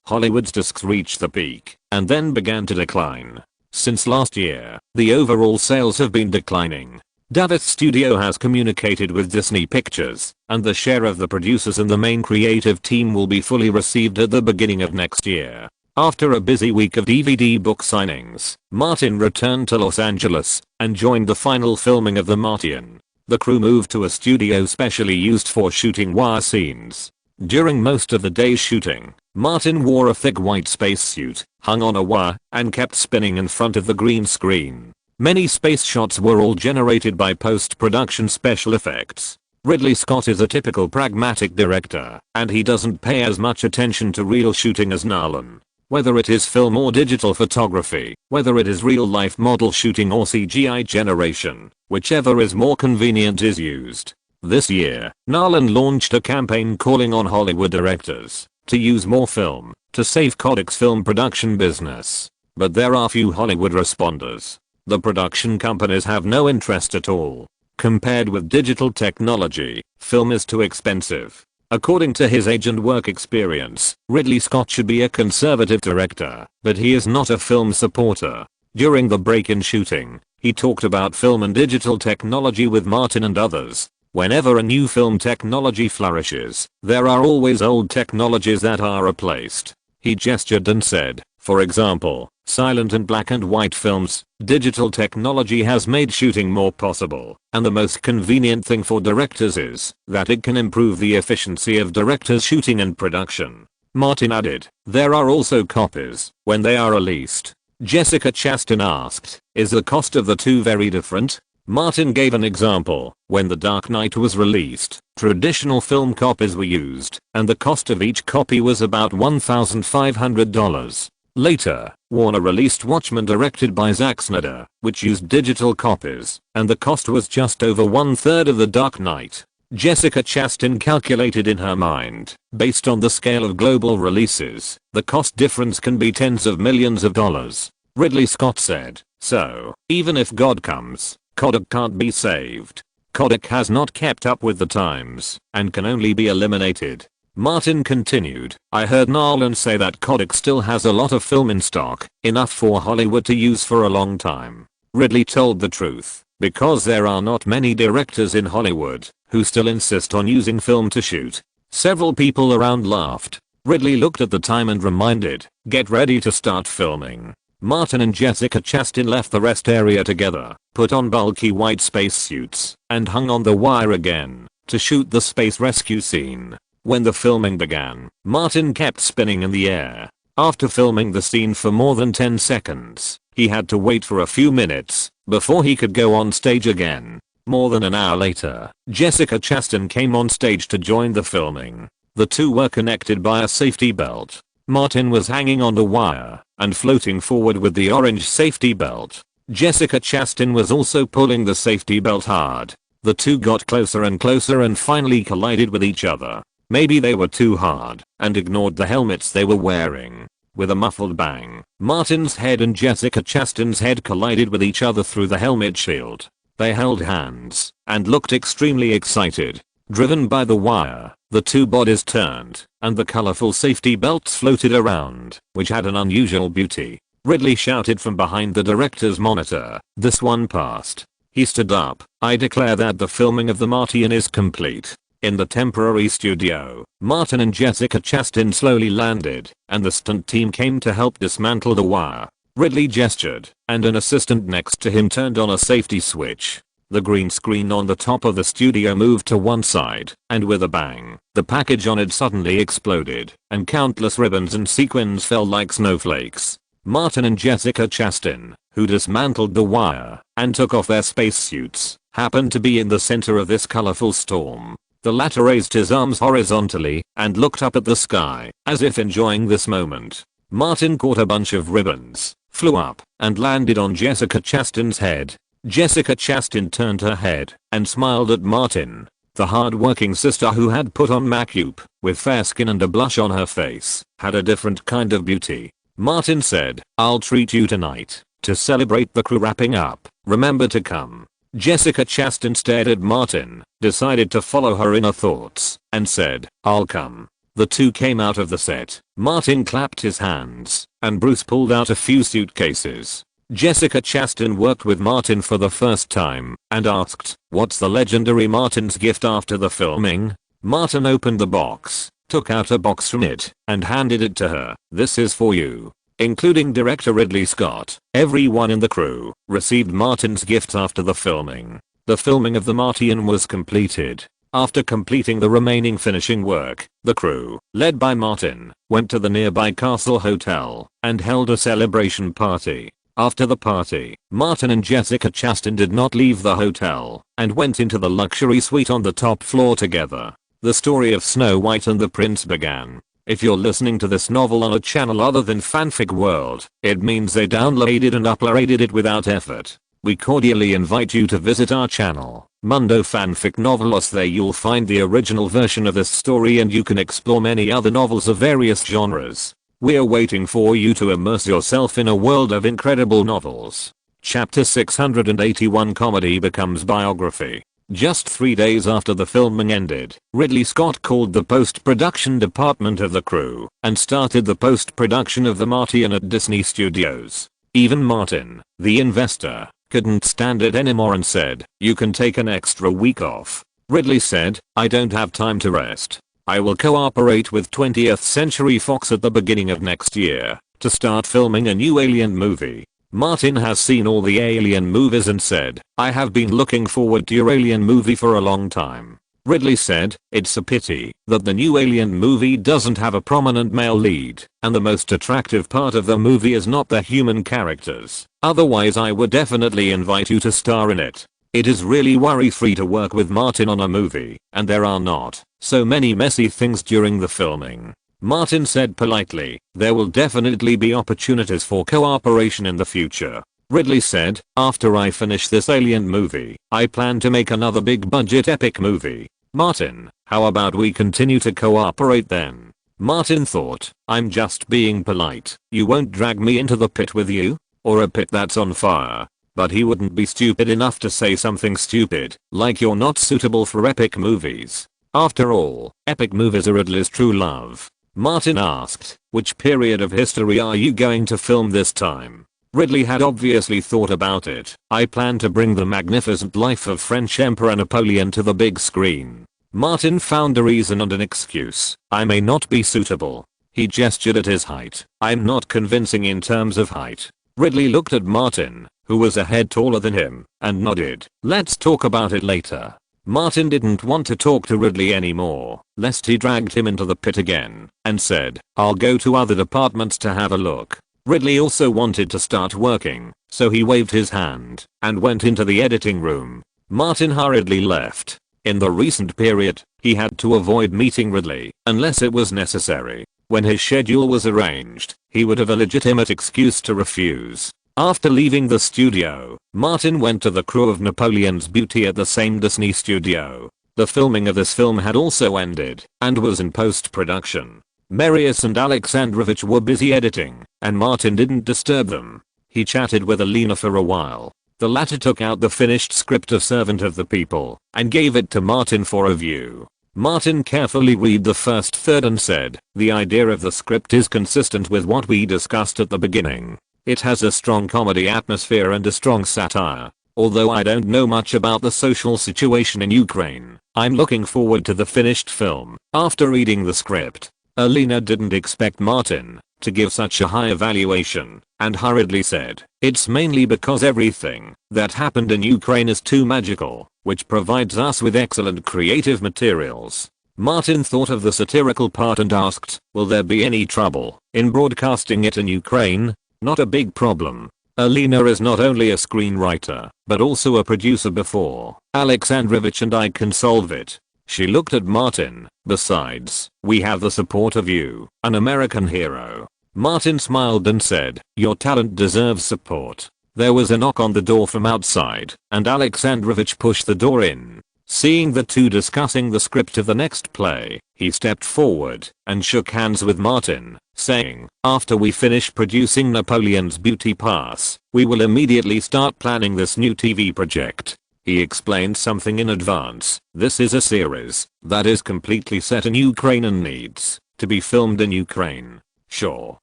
Hollywood's discs reached the peak and then began to decline. Since last year, the overall sales have been declining. Davis Studio has communicated with Disney Pictures, and the share of the producers and the main creative team will be fully received at the beginning of next year. After a busy week of DVD book signings, Martin returned to Los Angeles and joined the final filming of The Martian. The crew moved to a studio specially used for shooting wire scenes. During most of the day's shooting, Martin wore a thick white spacesuit, hung on a wire, and kept spinning in front of the green screen. Many space shots were all generated by post-production special effects. Ridley Scott is a typical pragmatic director, and he doesn't pay as much attention to real shooting as Nolan. Whether it is film or digital photography, whether it is real-life model shooting or CGI generation, whichever is more convenient is used. This year, Nolan launched a campaign calling on Hollywood directors to use more film to save Kodak's film production business. But there are few Hollywood responders. The production companies have no interest at all. Compared with digital technology, film is too expensive. According to his age and work experience, Ridley Scott should be a conservative director, but he is not a film supporter. During the break-in shooting, he talked about film and digital technology with Martin and others. Whenever a new film technology flourishes, there are always old technologies that are replaced. He gestured and said, for example, silent and black and white films, digital technology has made shooting more possible, and the most convenient thing for directors is that it can improve the efficiency of directors' shooting and production. Martin added, there are also copies, when they are released. Jessica Chastain asked, is the cost of the two very different? Martin gave an example. When The Dark Knight was released, traditional film copies were used, and the cost of each copy was about $1,500. Later, Warner released Watchmen directed by Zack Snyder, which used digital copies, and the cost was just over 1/3 of The Dark Knight. Jessica Chastain calculated in her mind, based on the scale of global releases, the cost difference can be tens of millions of dollars. Ridley Scott said, so, even if God comes, Kodak can't be saved. Kodak has not kept up with the times and can only be eliminated. Martin continued, I heard Nolan say that Kodak still has a lot of film in stock, enough for Hollywood to use for a long time. Ridley told the truth, because there are not many directors in Hollywood who still insist on using film to shoot. Several people around laughed. Ridley looked at the time and reminded, get ready to start filming. Martin and Jessica Chastain left the rest area together, put on bulky white spacesuits, and hung on the wire again to shoot the space rescue scene. When the filming began, Martin kept spinning in the air. After filming the scene for more than 10 seconds, he had to wait for a few minutes before he could go on stage again. More than an hour later, Jessica Chastain came on stage to join the filming. The two were connected by a safety belt. Martin was hanging on the wire and floating forward with the orange safety belt. Jessica Chastain was also pulling the safety belt hard. The two got closer and closer and finally collided with each other. Maybe they were too hard and ignored the helmets they were wearing. With a muffled bang, Martin's head and Jessica Chastain's head collided with each other through the helmet shield. They held hands and looked extremely excited. Driven by the wire, the two bodies turned, and the colorful safety belts floated around, which had an unusual beauty. Ridley shouted from behind the director's monitor, this one passed. He stood up, I declare that the filming of The Martian is complete. In the temporary studio, Martin and Jessica Chastain slowly landed, and the stunt team came to help dismantle the wire. Ridley gestured, and an assistant next to him turned on a safety switch. The green screen on the top of the studio moved to one side, and with a bang, the package on it suddenly exploded, and countless ribbons and sequins fell like snowflakes. Martin and Jessica Chastain, who dismantled the wire and took off their spacesuits, happened to be in the center of this colorful storm. The latter raised his arms horizontally and looked up at the sky, as if enjoying this moment. Martin caught a bunch of ribbons, flew up, and landed on Jessica Chastain's head. Jessica Chastain turned her head and smiled at Martin. The hard-working sister who had put on makeup, with fair skin and a blush on her face, had a different kind of beauty. Martin said, I'll treat you tonight. To celebrate the crew wrapping up, remember to come. Jessica Chastain stared at Martin, decided to follow her inner thoughts, and said, I'll come. The two came out of the set. Martin clapped his hands, and Bruce pulled out a few suitcases. Jessica Chastain worked with Martin for the first time, and asked, what's the legendary Martin's gift after the filming? Martin opened the box took out a box from it, and handed it to her. "This is for you." Including director Ridley Scott, everyone in the crew received Martin's gift after the filming. The filming of The Martian was completed. After completing the remaining finishing work, the crew, led by Martin, went to the nearby Castle Hotel and held a celebration party. After the party, Martin and Jessica Chastain did not leave the hotel and went into the luxury suite on the top floor together. The story of Snow White and the Prince began. If you're listening to this novel on a channel other than Fanfic World, it means they downloaded and uploaded it without effort. We cordially invite you to visit our channel, Mundo Fanfic Novelos. There you'll find the original version of this story and you can explore many other novels of various genres. We're waiting for you to immerse yourself in a world of incredible novels. Chapter 681 Comedy becomes biography. Just 3 days after the filming ended, Ridley Scott called the post-production department of the crew and started the post-production of The Martian at Disney Studios. Even Martin, the investor, couldn't stand it anymore and said, "You can take an extra week off." Ridley said, "I don't have time to rest. I will cooperate with 20th Century Fox at the beginning of next year to start filming a new Alien movie." Martin has seen all the Alien movies and said, "I have been looking forward to your Alien movie for a long time." Ridley said, "It's a pity that the new Alien movie doesn't have a prominent male lead, and the most attractive part of the movie is not the human characters. Otherwise I would definitely invite you to star in it. It is really worry-free to work with Martin on a movie, and there are not so many messy things during the filming." Martin said politely, "There will definitely be opportunities for cooperation in the future." Ridley said, "After I finish this Alien movie, I plan to make another big budget epic movie. Martin, how about we continue to cooperate then?" Martin thought, "I'm just being polite. You won't drag me into the pit with you? Or a pit that's on fire?" But he wouldn't be stupid enough to say something stupid, like "You're not suitable for epic movies." After all, epic movies are Ridley's true love. Martin asked, "Which period of history are you going to film this time?" Ridley had obviously thought about it. "I plan to bring the magnificent life of French Emperor Napoleon to the big screen." Martin found a reason and an excuse. "I may not be suitable." He gestured at his height. "I'm not convincing in terms of height." Ridley looked at Martin, who was a head taller than him, and nodded. "Let's talk about it later." Martin didn't want to talk to Ridley anymore, lest he dragged him into the pit again, and said, "I'll go to other departments to have a look." Ridley also wanted to start working, so he waved his hand and went into the editing room. Martin hurriedly left. In the recent period, he had to avoid meeting Ridley unless it was necessary. When his schedule was arranged, he would have a legitimate excuse to refuse. After leaving the studio, Martin went to the crew of Napoleon's Beauty at the same Disney studio. The filming of this film had also ended and was in post-production. Marius and Alexandrovich were busy editing, and Martin didn't disturb them. He chatted with Alina for a while. The latter took out the finished script of Servant of the People and gave it to Martin for review. Martin carefully read the first third and said, "The idea of the script is consistent with what we discussed at the beginning. It has a strong comedy atmosphere and a strong satire. Although I don't know much about the social situation in Ukraine, I'm looking forward to the finished film." After reading the script, Alina didn't expect Martin to give such a high evaluation and hurriedly said, "It's mainly because everything that happened in Ukraine is too magical, which provides us with excellent creative materials." Martin thought of the satirical part and asked, "Will there be any trouble in broadcasting it in Ukraine?" "Not a big problem. Alina is not only a screenwriter, but also a producer before Alexandrovich and I can solve it." She looked at Martin. "Besides, we have the support of you, an American hero." Martin smiled and said, "Your talent deserves support." There was a knock on the door from outside, and Alexandrovich pushed the door in. Seeing the two discussing the script of the next play, he stepped forward and shook hands with Martin, saying, "After we finish producing Napoleon's Beauty Pass, we will immediately start planning this new TV project." He explained something in advance. "This is a series that is completely set in Ukraine and needs to be filmed in Ukraine." Sure.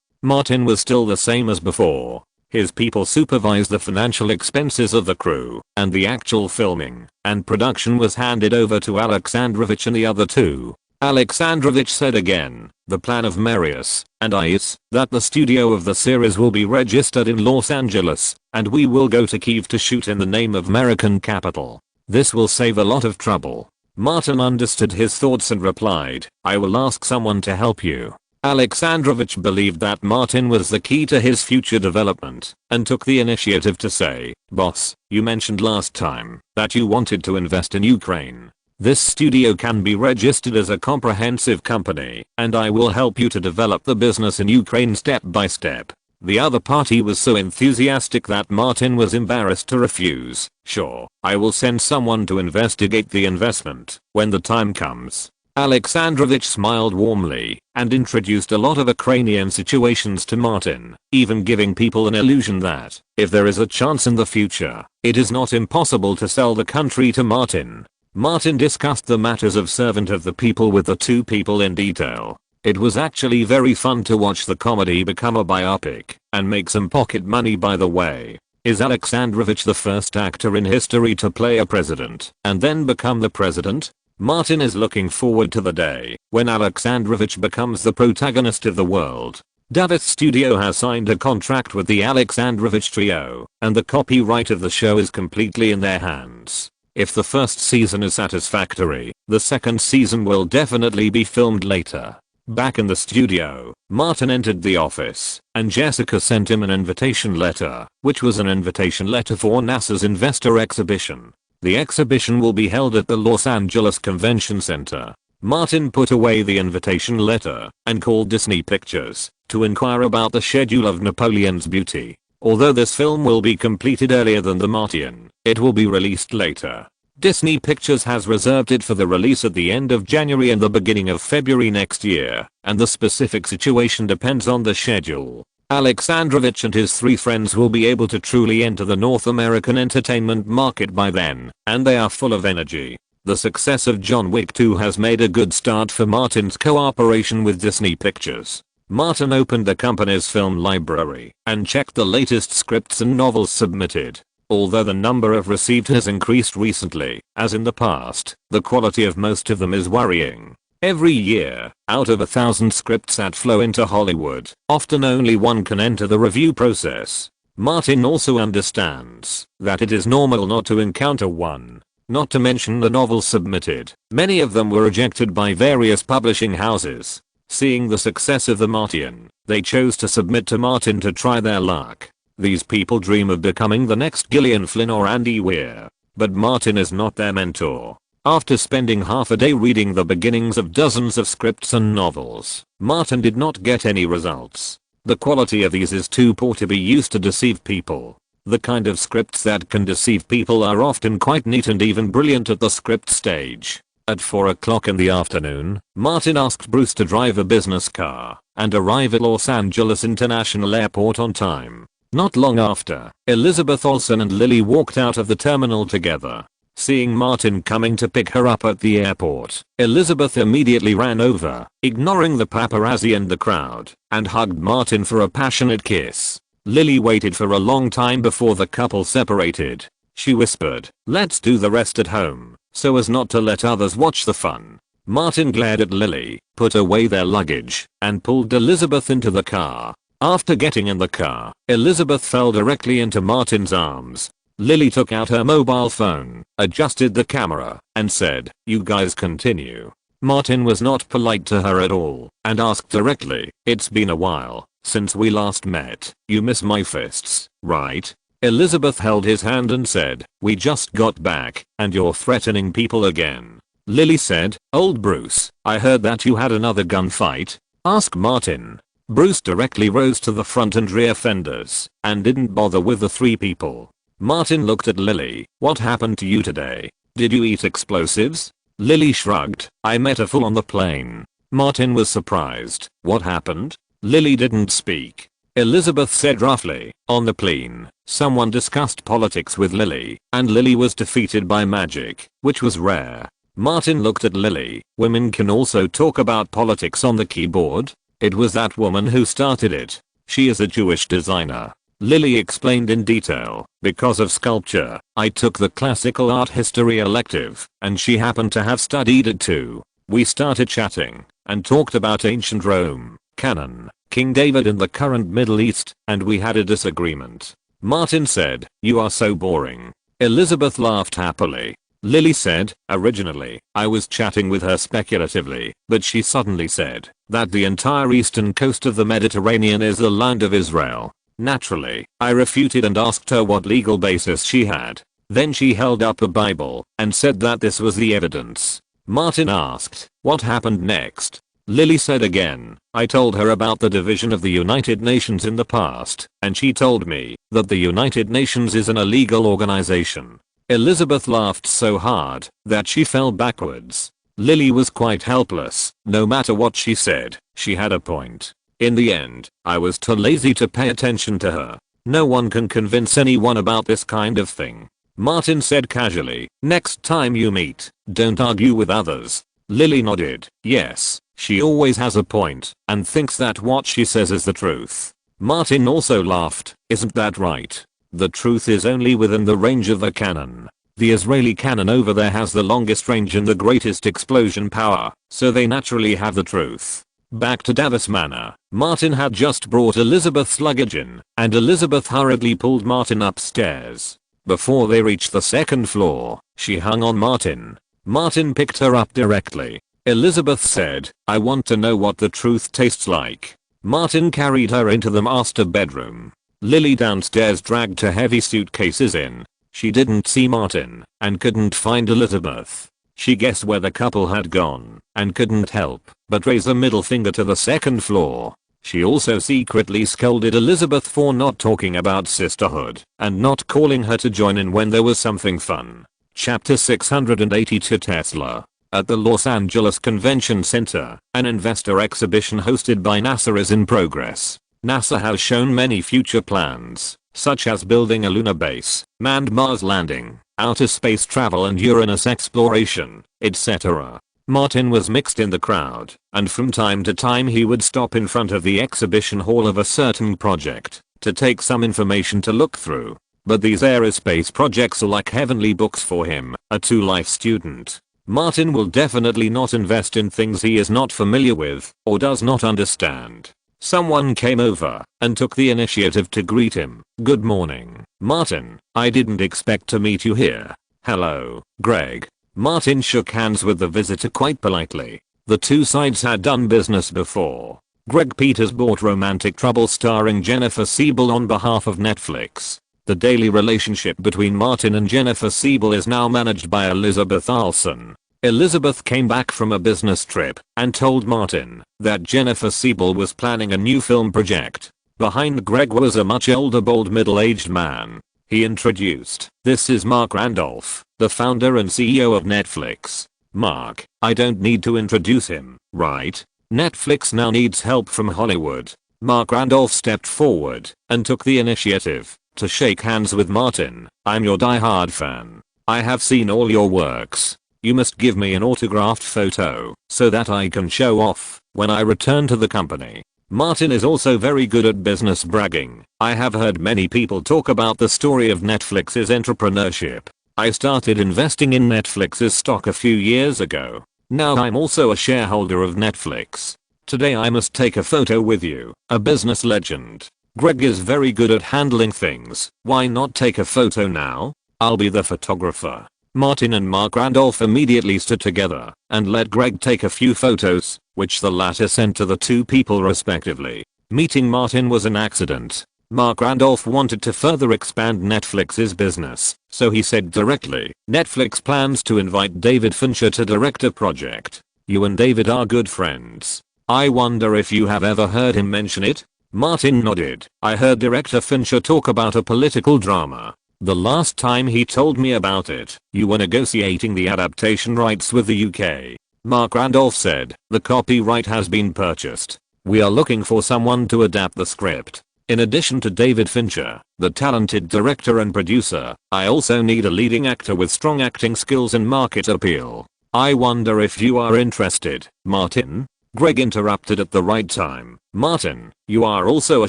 Martin was still the same as before. His people supervised the financial expenses of the crew, and the actual filming and production was handed over to Alexandrovich and the other two. Alexandrovich said again. The plan of Marius and I is that the studio of the series will be registered in Los Angeles, and we will go to Kiev to shoot in the name of American capital. This will save a lot of trouble. Martin understood his thoughts and replied, I will ask someone to help you. Alexandrovich believed that Martin was the key to his future development, and took the initiative to say, boss, you mentioned last time that you wanted to invest in Ukraine. This studio can be registered as a comprehensive company, and I will help you to develop the business in Ukraine step by step. The other party was so enthusiastic that Martin was embarrassed to refuse. Sure, I will send someone to investigate the investment when the time comes. Alexandrovich smiled warmly and introduced a lot of Ukrainian situations to Martin, even giving people an illusion that, if there is a chance in the future, it is not impossible to sell the country to Martin. Martin discussed the matters of servant of the people with the two people in detail. It was actually very fun to watch the comedy become a biopic and make some pocket money. By the way, is Alexandrovich the first actor in history to play a president and then become the president? Martin is looking forward to the day when Alexandrovich becomes the protagonist of the world. David Studio has signed a contract with the Alexandrovich trio, and the copyright of the show is completely in their hands. If the first season is satisfactory, the second season will definitely be filmed later. Back in the studio, Martin entered the office, and Jessica sent him an invitation letter, which was an invitation letter for NASA's investor exhibition. The exhibition will be held at the Los Angeles Convention Center. Martin put away the invitation letter and called Disney Pictures to inquire about the schedule of Napoleon's Beauty. Although this film will be completed earlier than The Martian, it will be released later. Disney Pictures has reserved it for the release at the end of January and the beginning of February next year, and the specific situation depends on the schedule. Alexandrovich and his three friends will be able to truly enter the North American entertainment market by then, and they are full of energy. The success of John Wick 2 has made a good start for Martin's cooperation with Disney Pictures. Martin opened the company's film library and checked the latest scripts and novels submitted. Although the number of received has increased recently, as in the past, the quality of most of them is worrying. Every year, out of 1,000 scripts that flow into Hollywood, often only one can enter the review process. Martin also understands that it is normal not to encounter one. Not to mention the novels submitted, many of them were rejected by various publishing houses. Seeing the success of The Martian, they chose to submit to Martin to try their luck. These people dream of becoming the next Gillian Flynn or Andy Weir, but Martin is not their mentor. After spending half a day reading the beginnings of dozens of scripts and novels, Martin did not get any results. The quality of these is too poor to be used to deceive people. The kind of scripts that can deceive people are often quite neat and even brilliant at the script stage. At 4 o'clock in the afternoon, Martin asked Bruce to drive a business car and arrive at Los Angeles International Airport on time. Not long after, Elizabeth Olsen and Lily walked out of the terminal together. Seeing Martin coming to pick her up at the airport, Elizabeth immediately ran over, ignoring the paparazzi and the crowd, and hugged Martin for a passionate kiss. Lily waited for a long time before the couple separated. She whispered, "Let's do the rest at home," so as not to let others watch the fun. Martin glared at Lily, put away their luggage, and pulled Elizabeth into the car. After getting in the car, Elizabeth fell directly into Martin's arms. Lily took out her mobile phone, adjusted the camera, and said, "You guys continue." Martin was not polite to her at all, and asked directly, "It's been a while since we last met. You miss my fists, right?" Elizabeth held his hand and said, "We just got back, and you're threatening people again." Lily said, "Old Bruce, I heard that you had another gunfight. Ask Martin." Bruce directly rose to the front and rear fenders, and didn't bother with the three people. Martin looked at Lily. "What happened to you today? Did you eat explosives?" Lily shrugged. "I met a fool on the plane." Martin was surprised. "What happened?" Lily didn't speak. Elizabeth said roughly, "On the plane, someone discussed politics with Lily, and Lily was defeated by magic, which was rare." Martin looked at Lily. "Women can also talk about politics on the keyboard? It was that woman who started it. She is a Jewish designer." Lily explained in detail, "Because of sculpture, I took the classical art history elective, and she happened to have studied it too." We started chatting and talked about ancient Rome, canon, King David in the current Middle East, and we had a disagreement. Martin said, "You are so boring." Elizabeth laughed happily. Lily said, "Originally, I was chatting with her speculatively, but she suddenly said that the entire eastern coast of the Mediterranean is the land of Israel." Naturally, I refuted and asked her what legal basis she had. Then she held up a Bible and said that this was the evidence. Martin asked, "What happened next?" Lily said again, "I told her about the division of the United Nations in the past, and she told me that the United Nations is an illegal organization." Elizabeth laughed so hard that she fell backwards. Lily was quite helpless. No matter what she said, she had a point. In the end, I was too lazy to pay attention to her. No one can convince anyone about this kind of thing. Martin said casually, "Next time you meet, don't argue with others." Lily nodded. Yes, she always has a point and thinks that what she says is the truth. Martin also laughed. "Isn't that right? The truth is only within the range of the cannon. The Israeli cannon over there has the longest range and the greatest explosion power, so they naturally have the truth." Back to Davis Manor, Martin had just brought Elizabeth's luggage in, and Elizabeth hurriedly pulled Martin upstairs. Before they reached the second floor, she hung on Martin. Martin picked her up directly. Elizabeth said, "I want to know what the truth tastes like." Martin carried her into the master bedroom. Lily downstairs dragged her heavy suitcases in. She didn't see Martin and couldn't find Elizabeth. She guessed where the couple had gone and couldn't help but raise a middle finger to the second floor. She also secretly scolded Elizabeth for not talking about sisterhood and not calling her to join in when there was something fun. Chapter 682 Tesla. At the Los Angeles Convention Center, an investor exhibition hosted by NASA is in progress. NASA has shown many future plans, such as building a lunar base, manned Mars landing, outer space travel and Uranus exploration, etc. Martin was mixed in the crowd, and from time to time he would stop in front of the exhibition hall of a certain project to take some information to look through. But these aerospace projects are like heavenly books for him, a two-life student. Martin will definitely not invest in things he is not familiar with or does not understand. Someone came over and took the initiative to greet him. "Good morning, Martin. I didn't expect to meet you here." "Hello, Greg." Martin shook hands with the visitor quite politely. The two sides had done business before. Greg Peters bought Romantic Trouble starring Jennifer Siebel on behalf of Netflix. The daily relationship between Martin and Jennifer Siebel is now managed by Elizabeth Olsen. Elizabeth came back from a business trip and told Martin that Jennifer Siebel was planning a new film project. Behind Greg was a much older bald middle-aged man. He introduced, "This is Mark Randolph, the founder and CEO of Netflix." "Mark, I don't need to introduce him, right? Netflix now needs help from Hollywood." Mark Randolph stepped forward and took the initiative to shake hands with Martin. "I'm your die-hard fan. I have seen all your works. You must give me an autographed photo so that I can show off when I return to the company." Martin is also very good at business bragging. "I have heard many people talk about the story of Netflix's entrepreneurship. I started investing in Netflix's stock a few years ago. Now I'm also a shareholder of Netflix. Today I must take a photo with you, a business legend. Greg is very good at handling things. Why not take a photo now? I'll be the photographer." Martin and Mark Randolph immediately stood together and let Greg take a few photos, which the latter sent to the two people respectively. Meeting Martin was an accident. Mark Randolph wanted to further expand Netflix's business, so he said directly, "Netflix plans to invite David Fincher to direct a project. You and David are good friends. I wonder if you have ever heard him mention it?" Martin nodded. "I heard director Fincher talk about a political drama. The last time he told me about it, you were negotiating the adaptation rights with the UK." Mark Randolph said, "The copyright has been purchased. We are looking for someone to adapt the script. In addition to David Fincher, the talented director and producer, I also need a leading actor with strong acting skills and market appeal. I wonder if you are interested, Martin?" Greg interrupted at the right time. "Martin, you are also a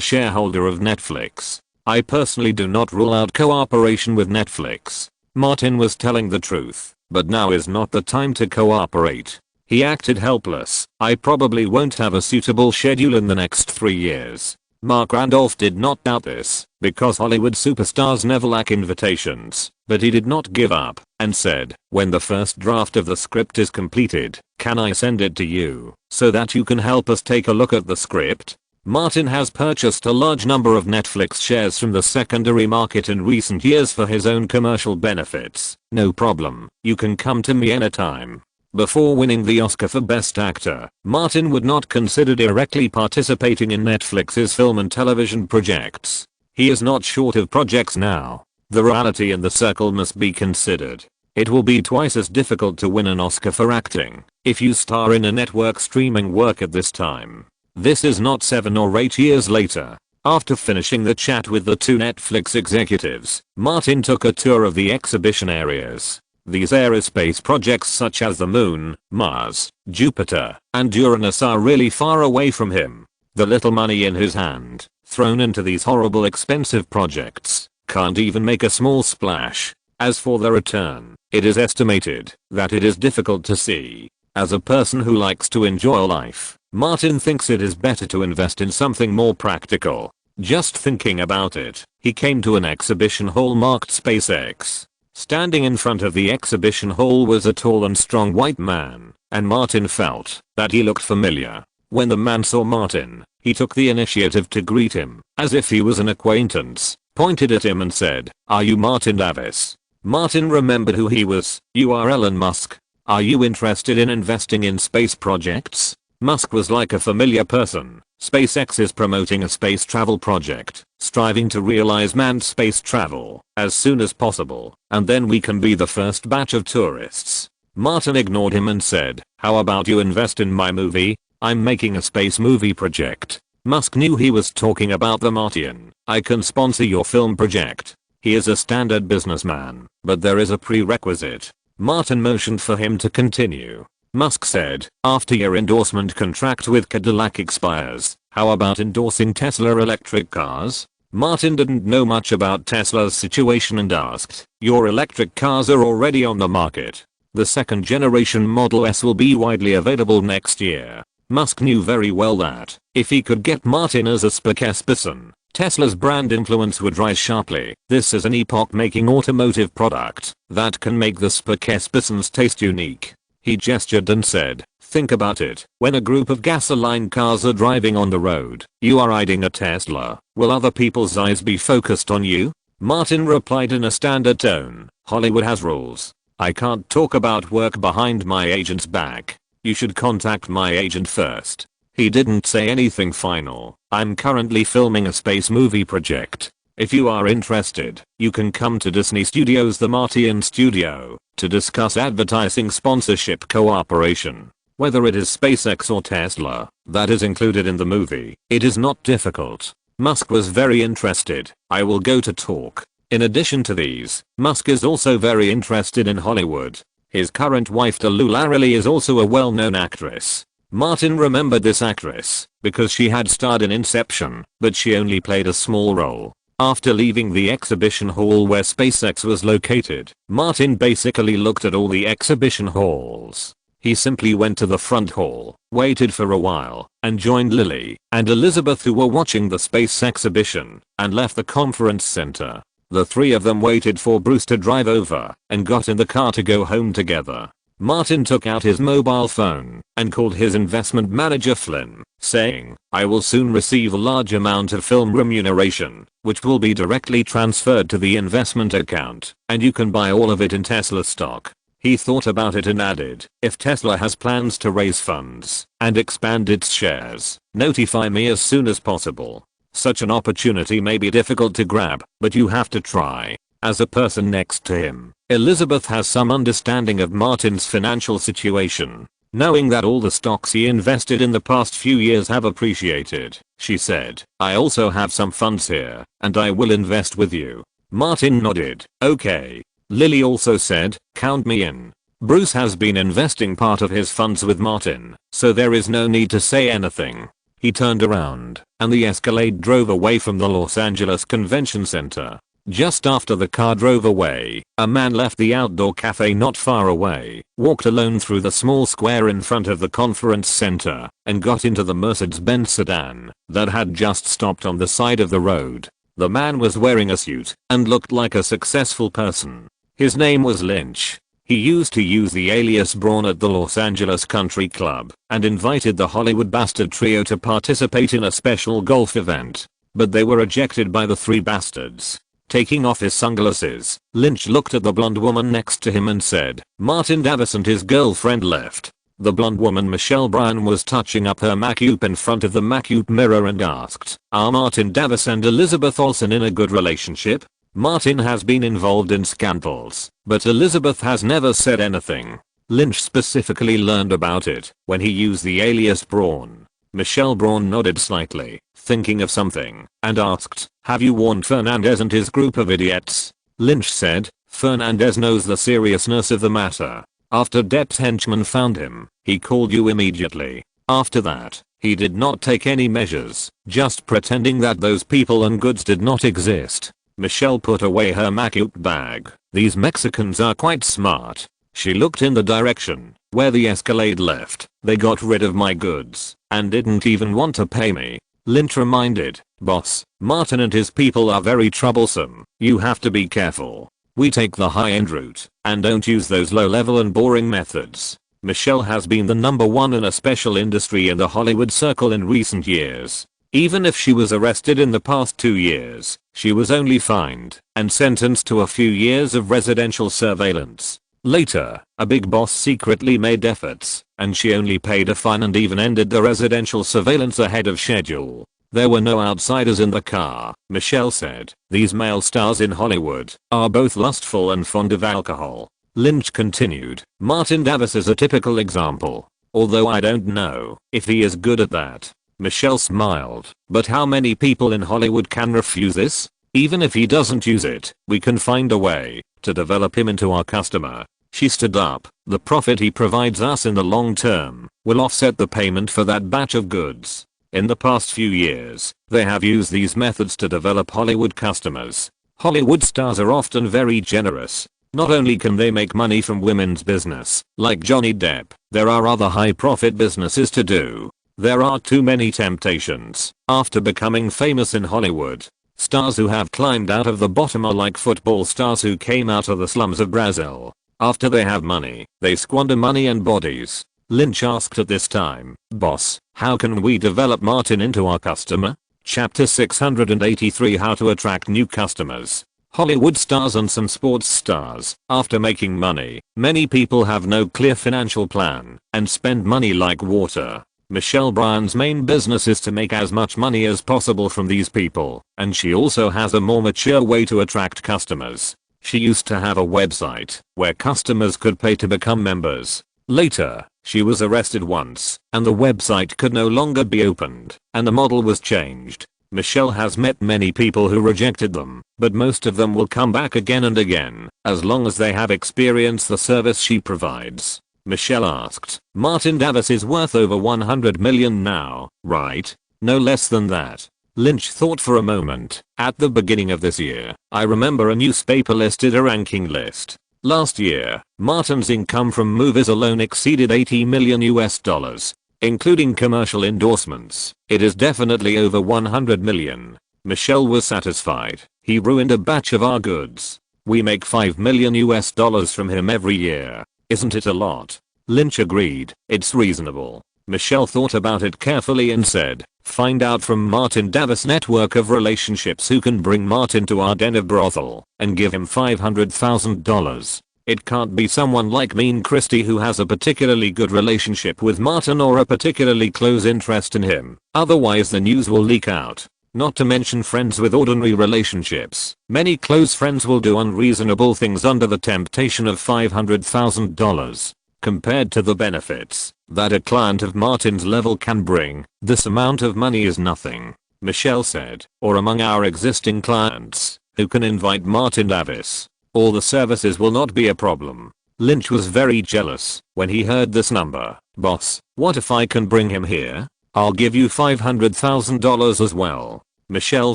shareholder of Netflix. I personally do not rule out cooperation with Netflix." Martin was telling the truth, but now is not the time to cooperate. He acted helpless. I probably won't have a suitable schedule in the next 3 years. Mark Randolph did not doubt this, because Hollywood superstars never lack invitations, but he did not give up, and said, when the first draft of the script is completed, can I send it to you, so that you can help us take a look at the script? Martin has purchased a large number of Netflix shares from the secondary market in recent years for his own commercial benefits. No problem, you can come to me anytime. Before winning the Oscar for Best Actor, Martin would not consider directly participating in Netflix's film and television projects. He is not short of projects now. The reality in the circle must be considered. It will be twice as difficult to win an Oscar for acting if you star in a network streaming work at this time. This is not 7 or 8 years later. After finishing the chat with the 2 Netflix executives, Martin took a tour of the exhibition areas. These aerospace projects such as the Moon, Mars, Jupiter, and Uranus are really far away from him. The little money in his hand, thrown into these horrible expensive projects, can't even make a small splash. As for the return, it is estimated that it is difficult to see. As a person who likes to enjoy life, Martin thinks it is better to invest in something more practical. Just thinking about it, he came to an exhibition hall marked SpaceX. Standing in front of the exhibition hall was a tall and strong white man, and Martin felt that he looked familiar. When the man saw Martin, he took the initiative to greet him, as if he was an acquaintance, pointed at him and said, "Are you Martin Davis?" Martin remembered who he was. "You are Elon Musk. Are you interested in investing in space projects?" Musk was like a familiar person. SpaceX is promoting a space travel project, striving to realize manned space travel as soon as possible, and then we can be the first batch of tourists. Martin ignored him and said, "How about you invest in my movie? I'm making a space movie project." Musk knew he was talking about the Martian. "I can sponsor your film project." He is a standard businessman, but there is a prerequisite. Martin motioned for him to continue. Musk said, "After your endorsement contract with Cadillac expires, how about endorsing Tesla electric cars?" Martin didn't know much about Tesla's situation and asked, "Your electric cars are already on the market. The second generation Model S will be widely available next year." Musk knew very well that, if he could get Martin as a spokesperson, Tesla's brand influence would rise sharply. This is an epoch-making automotive product that can make the spokesperson's taste unique. He gestured and said, "Think about it. When a group of gasoline cars are driving on the road, you are riding a Tesla. Will other people's eyes be focused on you?" Martin replied in a standard tone, "Hollywood has rules. I can't talk about work behind my agent's back. You should contact my agent first." He didn't say anything final. "I'm currently filming a space movie project. If you are interested, you can come to Disney Studios' The Martian Studio to discuss advertising sponsorship cooperation. Whether it is SpaceX or Tesla that is included in the movie, it is not difficult." Musk was very interested. "I will go to talk." In addition to these, Musk is also very interested in Hollywood. His current wife Tallulah Riley is also a well-known actress. Martin remembered this actress because she had starred in Inception, but she only played a small role. After leaving the exhibition hall where SpaceX was located, Martin basically looked at all the exhibition halls. He simply went to the front hall, waited for a while, and joined Lily and Elizabeth, who were watching the space exhibition, and left the conference center. The three of them waited for Bruce to drive over and got in the car to go home together. Martin took out his mobile phone and called his investment manager Flynn, saying, "I will soon receive a large amount of film remuneration, which will be directly transferred to the investment account, and you can buy all of it in Tesla stock." He thought about it and added, "If Tesla has plans to raise funds and expand its shares, notify me as soon as possible. Such an opportunity may be difficult to grab, but you have to try." As a person next to him, Elizabeth has some understanding of Martin's financial situation. Knowing that all the stocks he invested in the past few years have appreciated, she said, "I also have some funds here, and I will invest with you." Martin nodded. "Okay." Lily also said, "Count me in." Bruce has been investing part of his funds with Martin, so there is no need to say anything. He turned around, and the Escalade drove away from the Los Angeles Convention Center. Just after the car drove away, a man left the outdoor cafe not far away, walked alone through the small square in front of the conference center, and got into the Mercedes-Benz sedan that had just stopped on the side of the road. The man was wearing a suit and looked like a successful person. His name was Lynch. He used to use the alias Braun at the Los Angeles Country Club and invited the Hollywood Bastard Trio to participate in a special golf event. But they were ejected by the three bastards. Taking off his sunglasses, Lynch looked at the blonde woman next to him and said, "Martin Davis and his girlfriend left." The blonde woman Michelle Bryan was touching up her makeup in front of the makeup mirror and asked, "Are Martin Davis and Elizabeth Olsen in a good relationship?" Martin has been involved in scandals, but Elizabeth has never said anything. Lynch specifically learned about it when he used the alias Braun. Michelle Braun nodded slightly, thinking of something, and asked, "Have you warned Fernandez and his group of idiots?" Lynch said, "Fernandez knows the seriousness of the matter. After Depp's henchman found him, he called you immediately. After that, he did not take any measures, just pretending that those people and goods did not exist." Michelle put away her makeup bag. "These Mexicans are quite smart." She looked in the direction where the Escalade left. "They got rid of my goods and didn't even want to pay me." Lynch reminded, "Boss, Martin and his people are very troublesome. You have to be careful. We take the high-end route and don't use those low-level and boring methods." Michelle has been the #1 in a special industry in the Hollywood circle in recent years. Even if she was arrested in the past 2 years, she was only fined and sentenced to a few years of residential surveillance. Later, a big boss secretly made efforts, and she only paid a fine and even ended the residential surveillance ahead of schedule. There were no outsiders in the car, Michelle said. "These male stars in Hollywood are both lustful and fond of alcohol." Lynch continued, "Martin Davis is a typical example. Although I don't know if he is good at that." Michelle smiled, "But how many people in Hollywood can refuse this? Even if he doesn't use it, we can find a way to develop him into our customer." She stood up. "The profit he provides us in the long term will offset the payment for that batch of goods. In the past few years, they have used these methods to develop Hollywood customers. Hollywood stars are often very generous. Not only can they make money from women's business, like Johnny Depp, there are other high-profit businesses to do. There are too many temptations after becoming famous in Hollywood. Stars who have climbed out of the bottom are like football stars who came out of the slums of Brazil. After they have money, they squander money and bodies." Lynch asked at this time, "Boss, how can we develop Martin into our customer?" Chapter 683, How to Attract New Customers. Hollywood stars and some sports stars, after making money, many people have no clear financial plan and spend money like water. Michelle Bryan's main business is to make as much money as possible from these people, and she also has a more mature way to attract customers. She used to have a website where customers could pay to become members. Later, she was arrested once, and the website could no longer be opened, and the model was changed. Michelle has met many people who rejected them, but most of them will come back again and again, as long as they have experienced the service she provides. Michelle asked, "Martin Davis is worth over 100 million now, right?" "No less than that." Lynch thought for a moment. "At the beginning of this year, I remember a newspaper listed a ranking list. Last year, Martin's income from movies alone exceeded $80 million US, including commercial endorsements. It is definitely over 100 million. Michelle was satisfied. "He ruined a batch of our goods. We make $5 million US from him every year. Isn't it a lot?" Lynch agreed. "It's reasonable." Michelle thought about it carefully and said, "Find out from Martin Davis' network of relationships who can bring Martin to our den of brothel and give him $500,000. It can't be someone like Mean Christie who has a particularly good relationship with Martin or a particularly close interest in him. Otherwise the news will leak out. Not to mention friends with ordinary relationships. Many close friends will do unreasonable things under the temptation of $500,000. Compared to the benefits that a client of Martin's level can bring, this amount of money is nothing," Michelle said. "Or among our existing clients, who can invite Martin Davis. All the services will not be a problem." Lynch was very jealous when he heard this number. "Boss, what if I can bring him here? I'll give you $500,000 as well." Michelle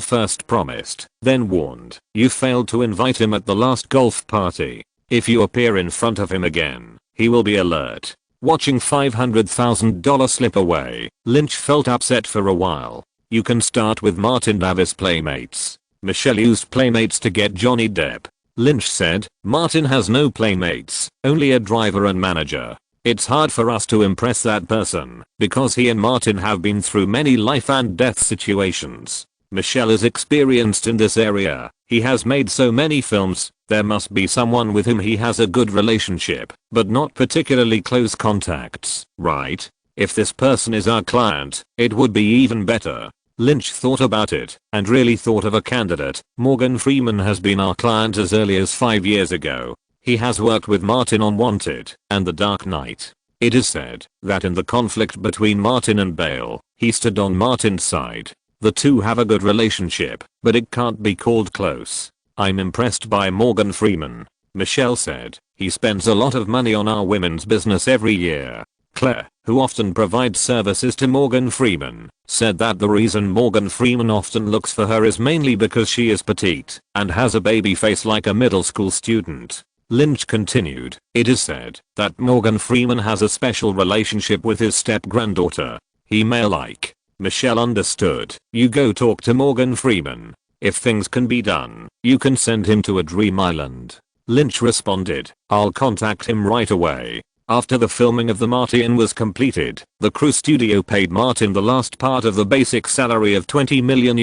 first promised, then warned. You failed to invite him at the last golf party. If you appear in front of him again, he will be alert. Watching $500,000 slip away, Lynch felt upset for a while. You can start with Martin Davis' Playmates. Michelle used Playmates to get Johnny Depp. Lynch said, Martin has no playmates, only a driver and manager. It's hard for us to impress that person, because he and Martin have been through many life and death situations. Michelle is experienced in this area. He has made so many films, there must be someone with whom he has a good relationship, but not particularly close contacts, right? If this person is our client, it would be even better. Lynch thought about it, and really thought of a candidate. Morgan Freeman has been our client as early as 5 years ago. He has worked with Martin on Wanted and The Dark Knight. It is said that in the conflict between Martin and Bale, he stood on Martin's side. The two have a good relationship, but it can't be called close. I'm impressed by Morgan Freeman. Michelle said, he spends a lot of money on our women's business every year. Claire, who often provides services to Morgan Freeman, said that the reason Morgan Freeman often looks for her is mainly because she is petite and has a baby face like a middle school student. Lynch continued, it is said that Morgan Freeman has a special relationship with his step-granddaughter. He may like. Michelle understood. You go talk to Morgan Freeman. If things can be done, you can send him to a dream island. Lynch responded, I'll contact him right away. After the filming of The Martian was completed, the crew studio paid Martin the last part of the basic salary of $20 million.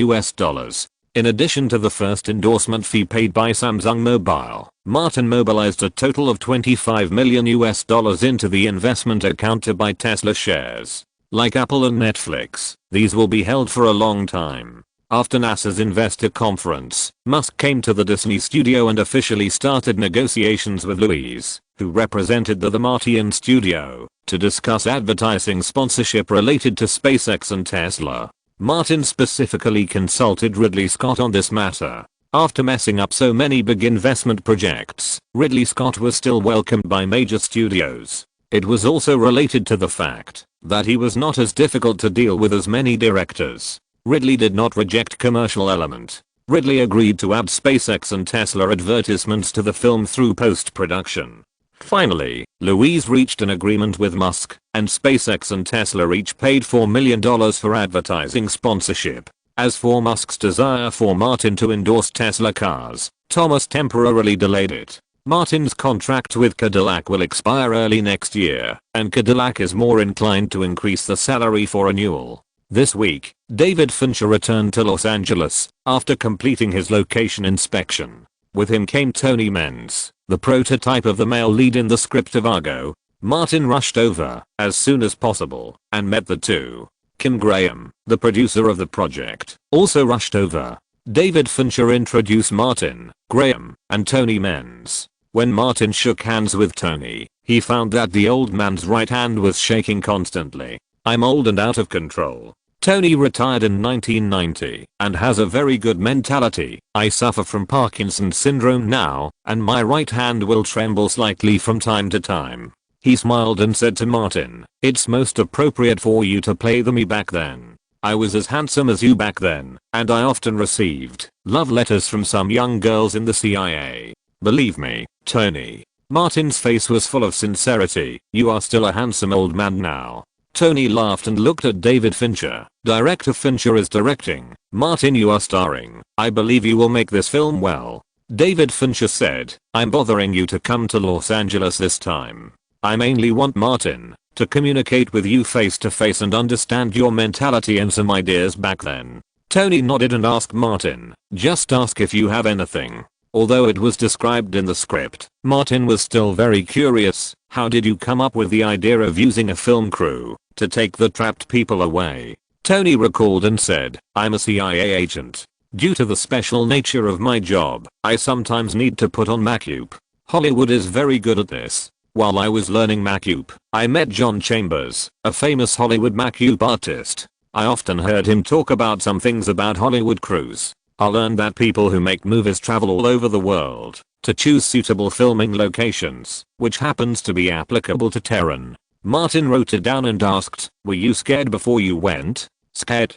In addition to the first endorsement fee paid by Samsung Mobile, Martin mobilized a total of $25 million into the investment account to buy Tesla shares. Like Apple and Netflix, these will be held for a long time. After NASA's investor conference, Musk came to the Disney studio and officially started negotiations with Louise, who represented the Martian studio, to discuss advertising sponsorship related to SpaceX and Tesla. Martin specifically consulted Ridley Scott on this matter. After messing up so many big investment projects, Ridley Scott was still welcomed by major studios. It was also related to the fact that he was not as difficult to deal with as many directors. Ridley did not reject commercial element. Ridley agreed to add SpaceX and Tesla advertisements to the film through post-production. Finally, Louise reached an agreement with Musk, and SpaceX and Tesla each paid $4 million for advertising sponsorship. As for Musk's desire for Martin to endorse Tesla cars, Thomas temporarily delayed it. Martin's contract with Cadillac will expire early next year, and Cadillac is more inclined to increase the salary for renewal. This week, David Fincher returned to Los Angeles after completing his location inspection. With him came Tony Menz, the prototype of the male lead in the script of Argo. Martin rushed over as soon as possible and met the two. Kim Graham, the producer of the project, also rushed over. David Fincher introduced Martin, Graham, and Tony Menz. When Martin shook hands with Tony, he found that the old man's right hand was shaking constantly. I'm old and out of control. Tony retired in 1990 and has a very good mentality. I suffer from Parkinson's syndrome now, and my right hand will tremble slightly from time to time. He smiled and said to Martin, it's most appropriate for you to play the me back then. I was as handsome as you back then, and I often received love letters from some young girls in the CIA. Believe me, Tony. Martin's face was full of sincerity. You are still a handsome old man now. Tony laughed and looked at David Fincher. Director Fincher is directing. Martin, you are starring. I believe you will make this film well. David Fincher said, I'm bothering you to come to Los Angeles this time. I mainly want Martin to communicate with you face to face and understand your mentality and some ideas back then. Tony nodded and asked Martin, just ask if you have anything. Although it was described in the script, Martin was still very curious. How did you come up with the idea of using a film crew to take the trapped people away? Tony recalled and said, I'm a CIA agent. Due to the special nature of my job, I sometimes need to put on makeup. Hollywood is very good at this. While I was learning makeup, I met John Chambers, a famous Hollywood makeup artist. I often heard him talk about some things about Hollywood crews. I learned that people who make movies travel all over the world to choose suitable filming locations, which happens to be applicable to Tehran. Martin wrote it down and asked, were you scared before you went? Scared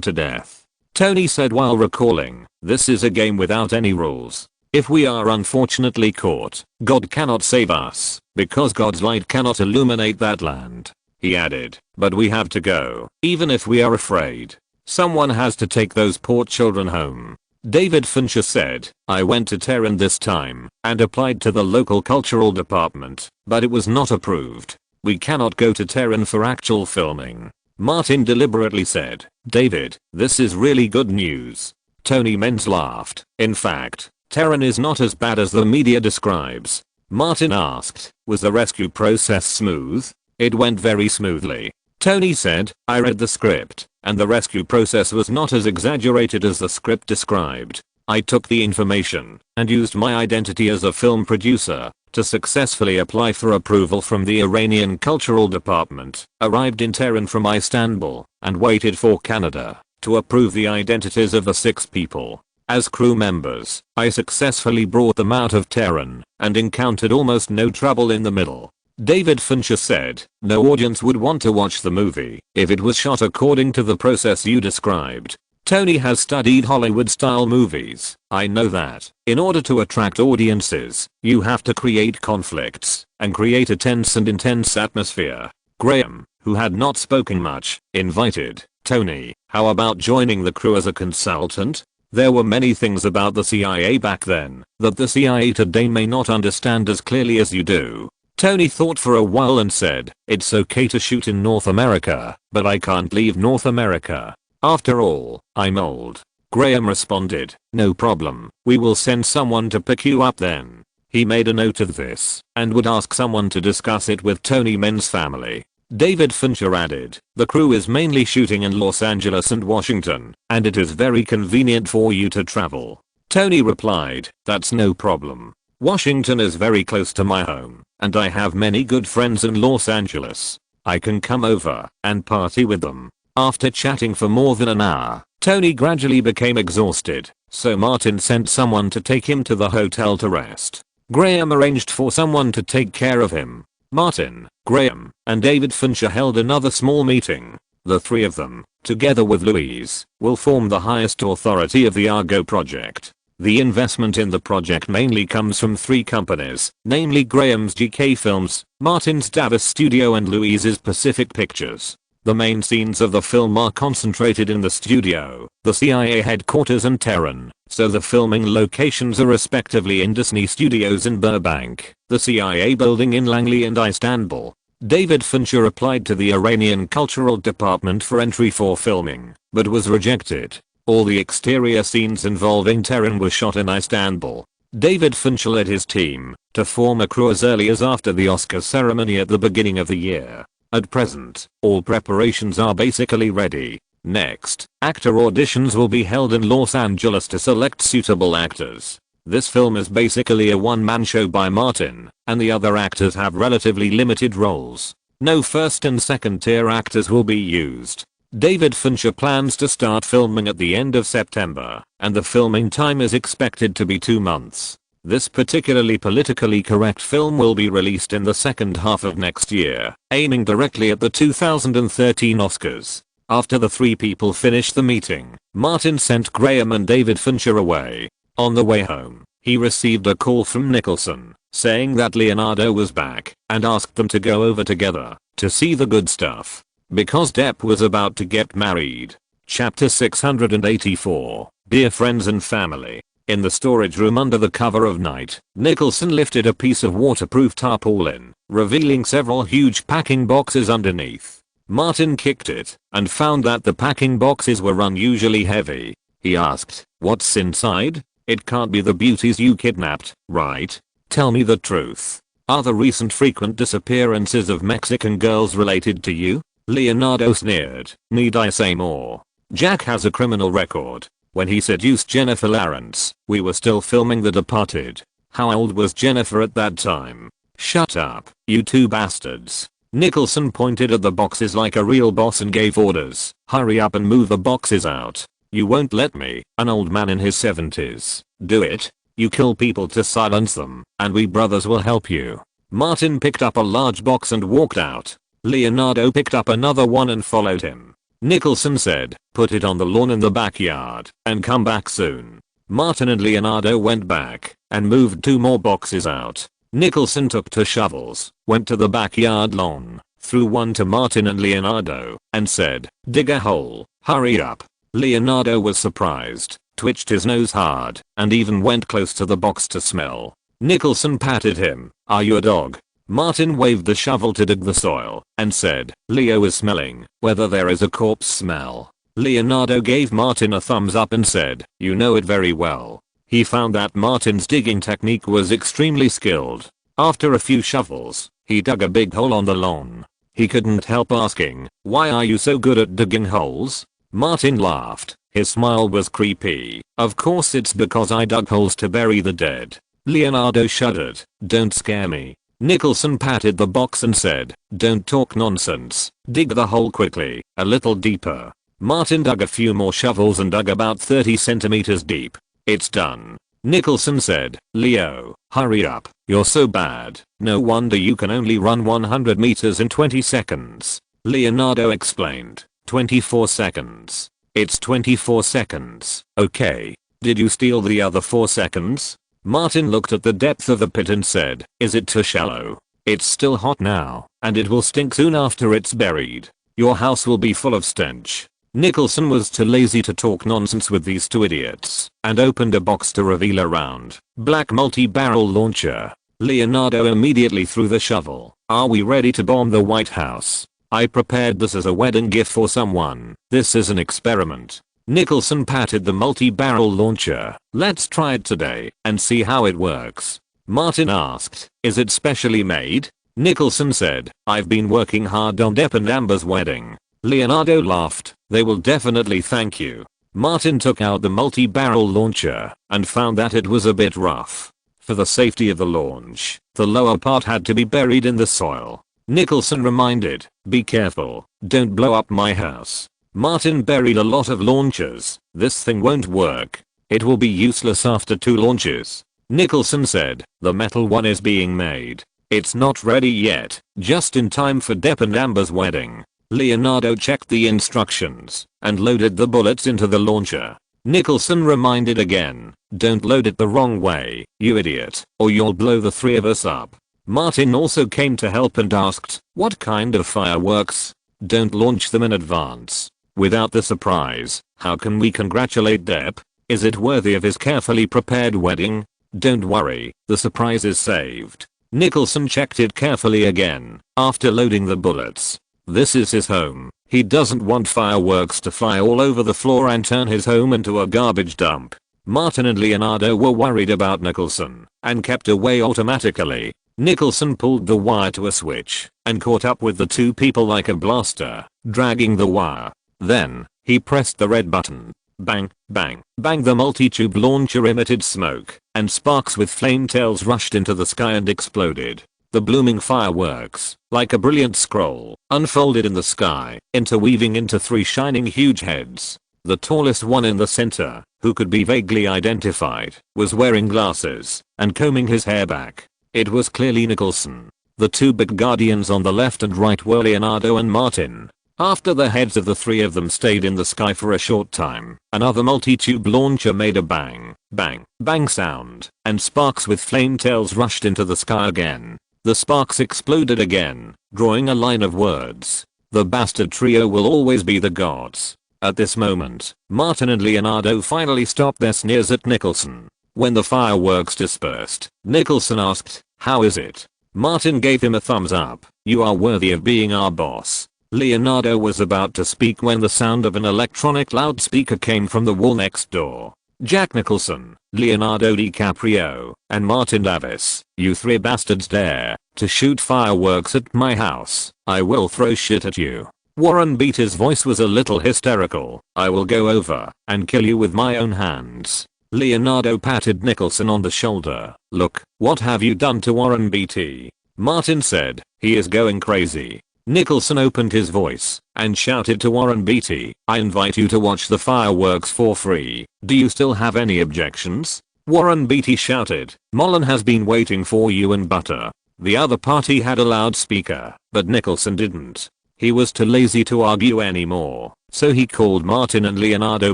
to death. Tony said while recalling, "This is a game without any rules. If we are unfortunately caught, God cannot save us, because God's light cannot illuminate that land." He added, "But we have to go, even if we are afraid. Someone has to take those poor children home." David Fincher said, "I went to Tehran this time and applied to the local cultural department, but it was not approved. We cannot go to Tehran for actual filming." Martin deliberately said, "David, this is really good news." Tony Menz laughed. "In fact, Tehran is not as bad as the media describes." Martin asked, "Was the rescue process smooth?" "It went very smoothly." Tony said, "I read the script, and the rescue process was not as exaggerated as the script described. I took the information and used my identity as a film producer to successfully apply for approval from the Iranian Cultural Department, arrived in Tehran from Istanbul, and waited for Canada to approve the identities of the 6 people. As crew members, I successfully brought them out of Tehran and encountered almost no trouble in the middle." David Fincher said, "No audience would want to watch the movie if it was shot according to the process you described." Tony has studied Hollywood-style movies. "I know that, in order to attract audiences, you have to create conflicts and create a tense and intense atmosphere." Graham, who had not spoken much, invited, "Tony, how about joining the crew as a consultant? There were many things about the CIA back then that the CIA today may not understand as clearly as you do." Tony thought for a while and said, "It's okay to shoot in North America, but I can't leave North America. After all, I'm old." Graham responded, "No problem, we will send someone to pick you up then." He made a note of this and would ask someone to discuss it with Tony Menn's family. David Fincher added, "The crew is mainly shooting in Los Angeles and Washington, and it is very convenient for you to travel." Tony replied, "That's no problem. Washington is very close to my home, and I have many good friends in Los Angeles. I can come over and party with them." After chatting for more than an hour, Tony gradually became exhausted, so Martin sent someone to take him to the hotel to rest. Graham arranged for someone to take care of him. Martin, Graham, and David Fincher held another small meeting. The 3 of them, together with Louise, will form the highest authority of the Argo project. The investment in the project mainly comes from 3 companies, namely Graham's GK Films, Martin's Davis Studio and Louise's Pacific Pictures. The main scenes of the film are concentrated in the studio, the CIA headquarters and Tehran, so the filming locations are respectively in Disney Studios in Burbank, the CIA building in Langley and Istanbul. David Fincher applied to the Iranian Cultural Department for entry for filming, but was rejected. All the exterior scenes involving Tehran were shot in Istanbul. David Fincher led his team to form a crew as early as after the Oscar ceremony at the beginning of the year. At present, all preparations are basically ready. Next, actor auditions will be held in Los Angeles to select suitable actors. This film is basically a one-man show by Martin, and the other actors have relatively limited roles. No first and second tier actors will be used. David Fincher plans to start filming at the end of September, and the filming time is expected to be 2 months. This particularly politically correct film will be released in the second half of next year, aiming directly at the 2013 Oscars. After the 3 people finished the meeting, Martin sent Graham and David Fincher away. On the way home, he received a call from Nicholson, saying that Leonardo was back, and asked them to go over together to see the good stuff, because Depp was about to get married. Chapter 684, Dear Friends and Family. In the storage room under the cover of night, Nicholson lifted a piece of waterproof tarpaulin, revealing several huge packing boxes underneath. Martin kicked it and found that the packing boxes were unusually heavy. He asked, "What's inside? It can't be the beauties you kidnapped, right? Tell me the truth. Are the recent frequent disappearances of Mexican girls related to you?" Leonardo sneered. "Need I say more? Jack has a criminal record. When he seduced Jennifer Lawrence, we were still filming The Departed. How old was Jennifer at that time?" "Shut up, you 2 bastards." Nicholson pointed at the boxes like a real boss and gave orders. "Hurry up and move the boxes out." "You won't let me, an old man in his 70s, do it? You kill people to silence them, and we brothers will help you." Martin picked up a large box and walked out. Leonardo picked up another one and followed him. Nicholson said, put it on the lawn in the backyard and come back soon. Martin and Leonardo went back and moved 2 more boxes out. Nicholson took 2 shovels, went to the backyard lawn, threw one to Martin and Leonardo, and said, dig a hole, hurry up. Leonardo was surprised, twitched his nose hard, and even went close to the box to smell. Nicholson patted him. Are you a dog? Martin waved the shovel to dig the soil, and said, Leo is smelling whether there is a corpse smell. Leonardo gave Martin a thumbs up and said, you know it very well. He found that Martin's digging technique was extremely skilled. After a few shovels, he dug a big hole on the lawn. He couldn't help asking, why are you so good at digging holes? Martin laughed. His smile was creepy. Of course it's because I dug holes to bury the dead. Leonardo shuddered. Don't scare me. Nicholson patted the box and said, don't talk nonsense. Dig the hole quickly, a little deeper. Martin dug a few more shovels and dug about 30 centimeters deep. It's done. Nicholson said, Leo, hurry up. You're so bad. No wonder you can only run 100 meters in 20 seconds. Leonardo explained. 24 seconds. It's 24 seconds. Okay. Did you steal the other 4 seconds? Martin looked at the depth of the pit and said, is it too shallow? It's still hot now, and it will stink soon after it's buried. Your house will be full of stench. Nicholson was too lazy to talk nonsense with these 2 idiots, and opened a box to reveal a round, black multi-barrel launcher. Leonardo immediately threw the shovel. Are we ready to bomb the White House? I prepared this as a wedding gift for someone. This is an experiment. Nicholson patted the multi-barrel launcher. Let's try it today and see how it works. Martin asked, is it specially made? Nicholson said, I've been working hard on Depp and Amber's wedding. Leonardo laughed. They will definitely thank you. Martin took out the multi-barrel launcher and found that it was a bit rough. For the safety of the launch, the lower part had to be buried in the soil. Nicholson reminded, be careful, don't blow up my house. Martin buried a lot of launchers. This thing won't work. It will be useless after 2 launches. Nicholson said, the metal one is being made. It's not ready yet, just in time for Depp and Amber's wedding. Leonardo checked the instructions and loaded the bullets into the launcher. Nicholson reminded again, don't load it the wrong way, you idiot, or you'll blow the 3 of us up. Martin also came to help and asked, what kind of fireworks? Don't launch them in advance. Without the surprise, how can we congratulate Depp? Is it worthy of his carefully prepared wedding? Don't worry, the surprise is saved. Nicholson checked it carefully again, after loading the bullets. This is his home. He doesn't want fireworks to fly all over the floor and turn his home into a garbage dump. Martin and Leonardo were worried about Nicholson, and kept away automatically. Nicholson pulled the wire to a switch, and caught up with the 2 people like a blaster, dragging the wire. Then, he pressed the red button. Bang, bang, bang. The multi-tube launcher emitted smoke, and sparks with flame tails rushed into the sky and exploded. The blooming fireworks, like a brilliant scroll, unfolded in the sky, interweaving into 3 shining huge heads. The tallest one in the center, who could be vaguely identified, was wearing glasses, and combing his hair back. It was clearly Nicholson. The 2 big guardians on the left and right were Leonardo and Martin. After the heads of the 3 of them stayed in the sky for a short time, another multi-tube launcher made a bang, bang, bang sound, and sparks with flame tails rushed into the sky again. The sparks exploded again, drawing a line of words. The bastard trio will always be the gods. At this moment, Martin and Leonardo finally stopped their sneers at Nicholson. When the fireworks dispersed, Nicholson asked, how is it? Martin gave him a thumbs up. You are worthy of being our boss. Leonardo was about to speak when the sound of an electronic loudspeaker came from the wall next door. Jack Nicholson, Leonardo DiCaprio, and Martin Davis, you 3 bastards dare to shoot fireworks at my house. I will throw shit at you. Warren Beatty's voice was a little hysterical. I will go over and kill you with my own hands. Leonardo patted Nicholson on the shoulder. Look, what have you done to Warren Beatty? Martin said, he is going crazy. Nicholson opened his voice and shouted to Warren Beatty, I invite you to watch the fireworks for free. Do you still have any objections? Warren Beatty shouted, Mullen has been waiting for you and butter. The other party had a loudspeaker, but Nicholson didn't. He was too lazy to argue anymore. So he called Martin and Leonardo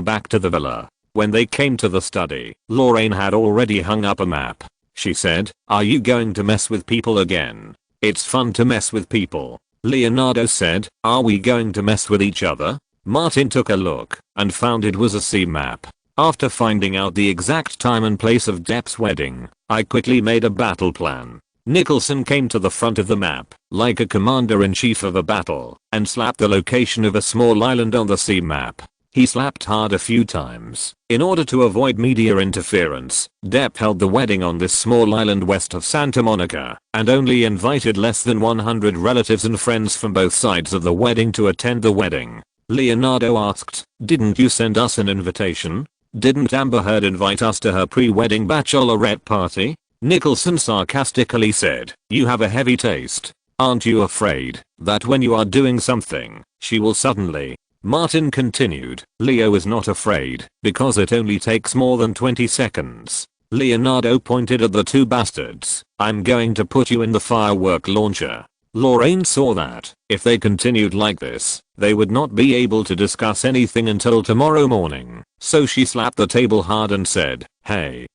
back to the villa. When they came to the study, Lorraine had already hung up a map. She said, "Are you going to mess with people again? It's fun to mess with people." Leonardo said, "Are we going to mess with each other?" Martin took a look and found it was a sea map. After finding out the exact time and place of Depp's wedding, I quickly made a battle plan. Nicholson came to the front of the map, like a commander-in-chief of a battle, and slapped the location of a small island on the sea map. He slapped hard a few times. In order to avoid media interference, Depp held the wedding on this small island west of Santa Monica, and only invited less than 100 relatives and friends from both sides of the wedding to attend the wedding. Leonardo asked, "Didn't you send us an invitation? Didn't Amber Heard invite us to her pre-wedding bachelorette party?" Nicholson sarcastically said, "You have a heavy taste. Aren't you afraid that when you are doing something, she will suddenly..." Martin continued, "Leo is not afraid, because it only takes more than 20 seconds. Leonardo pointed at the two bastards. "I'm going to put you in the firework launcher." Lorraine saw that, if they continued like this, they would not be able to discuss anything until tomorrow morning. So she slapped the table hard and said, Hey,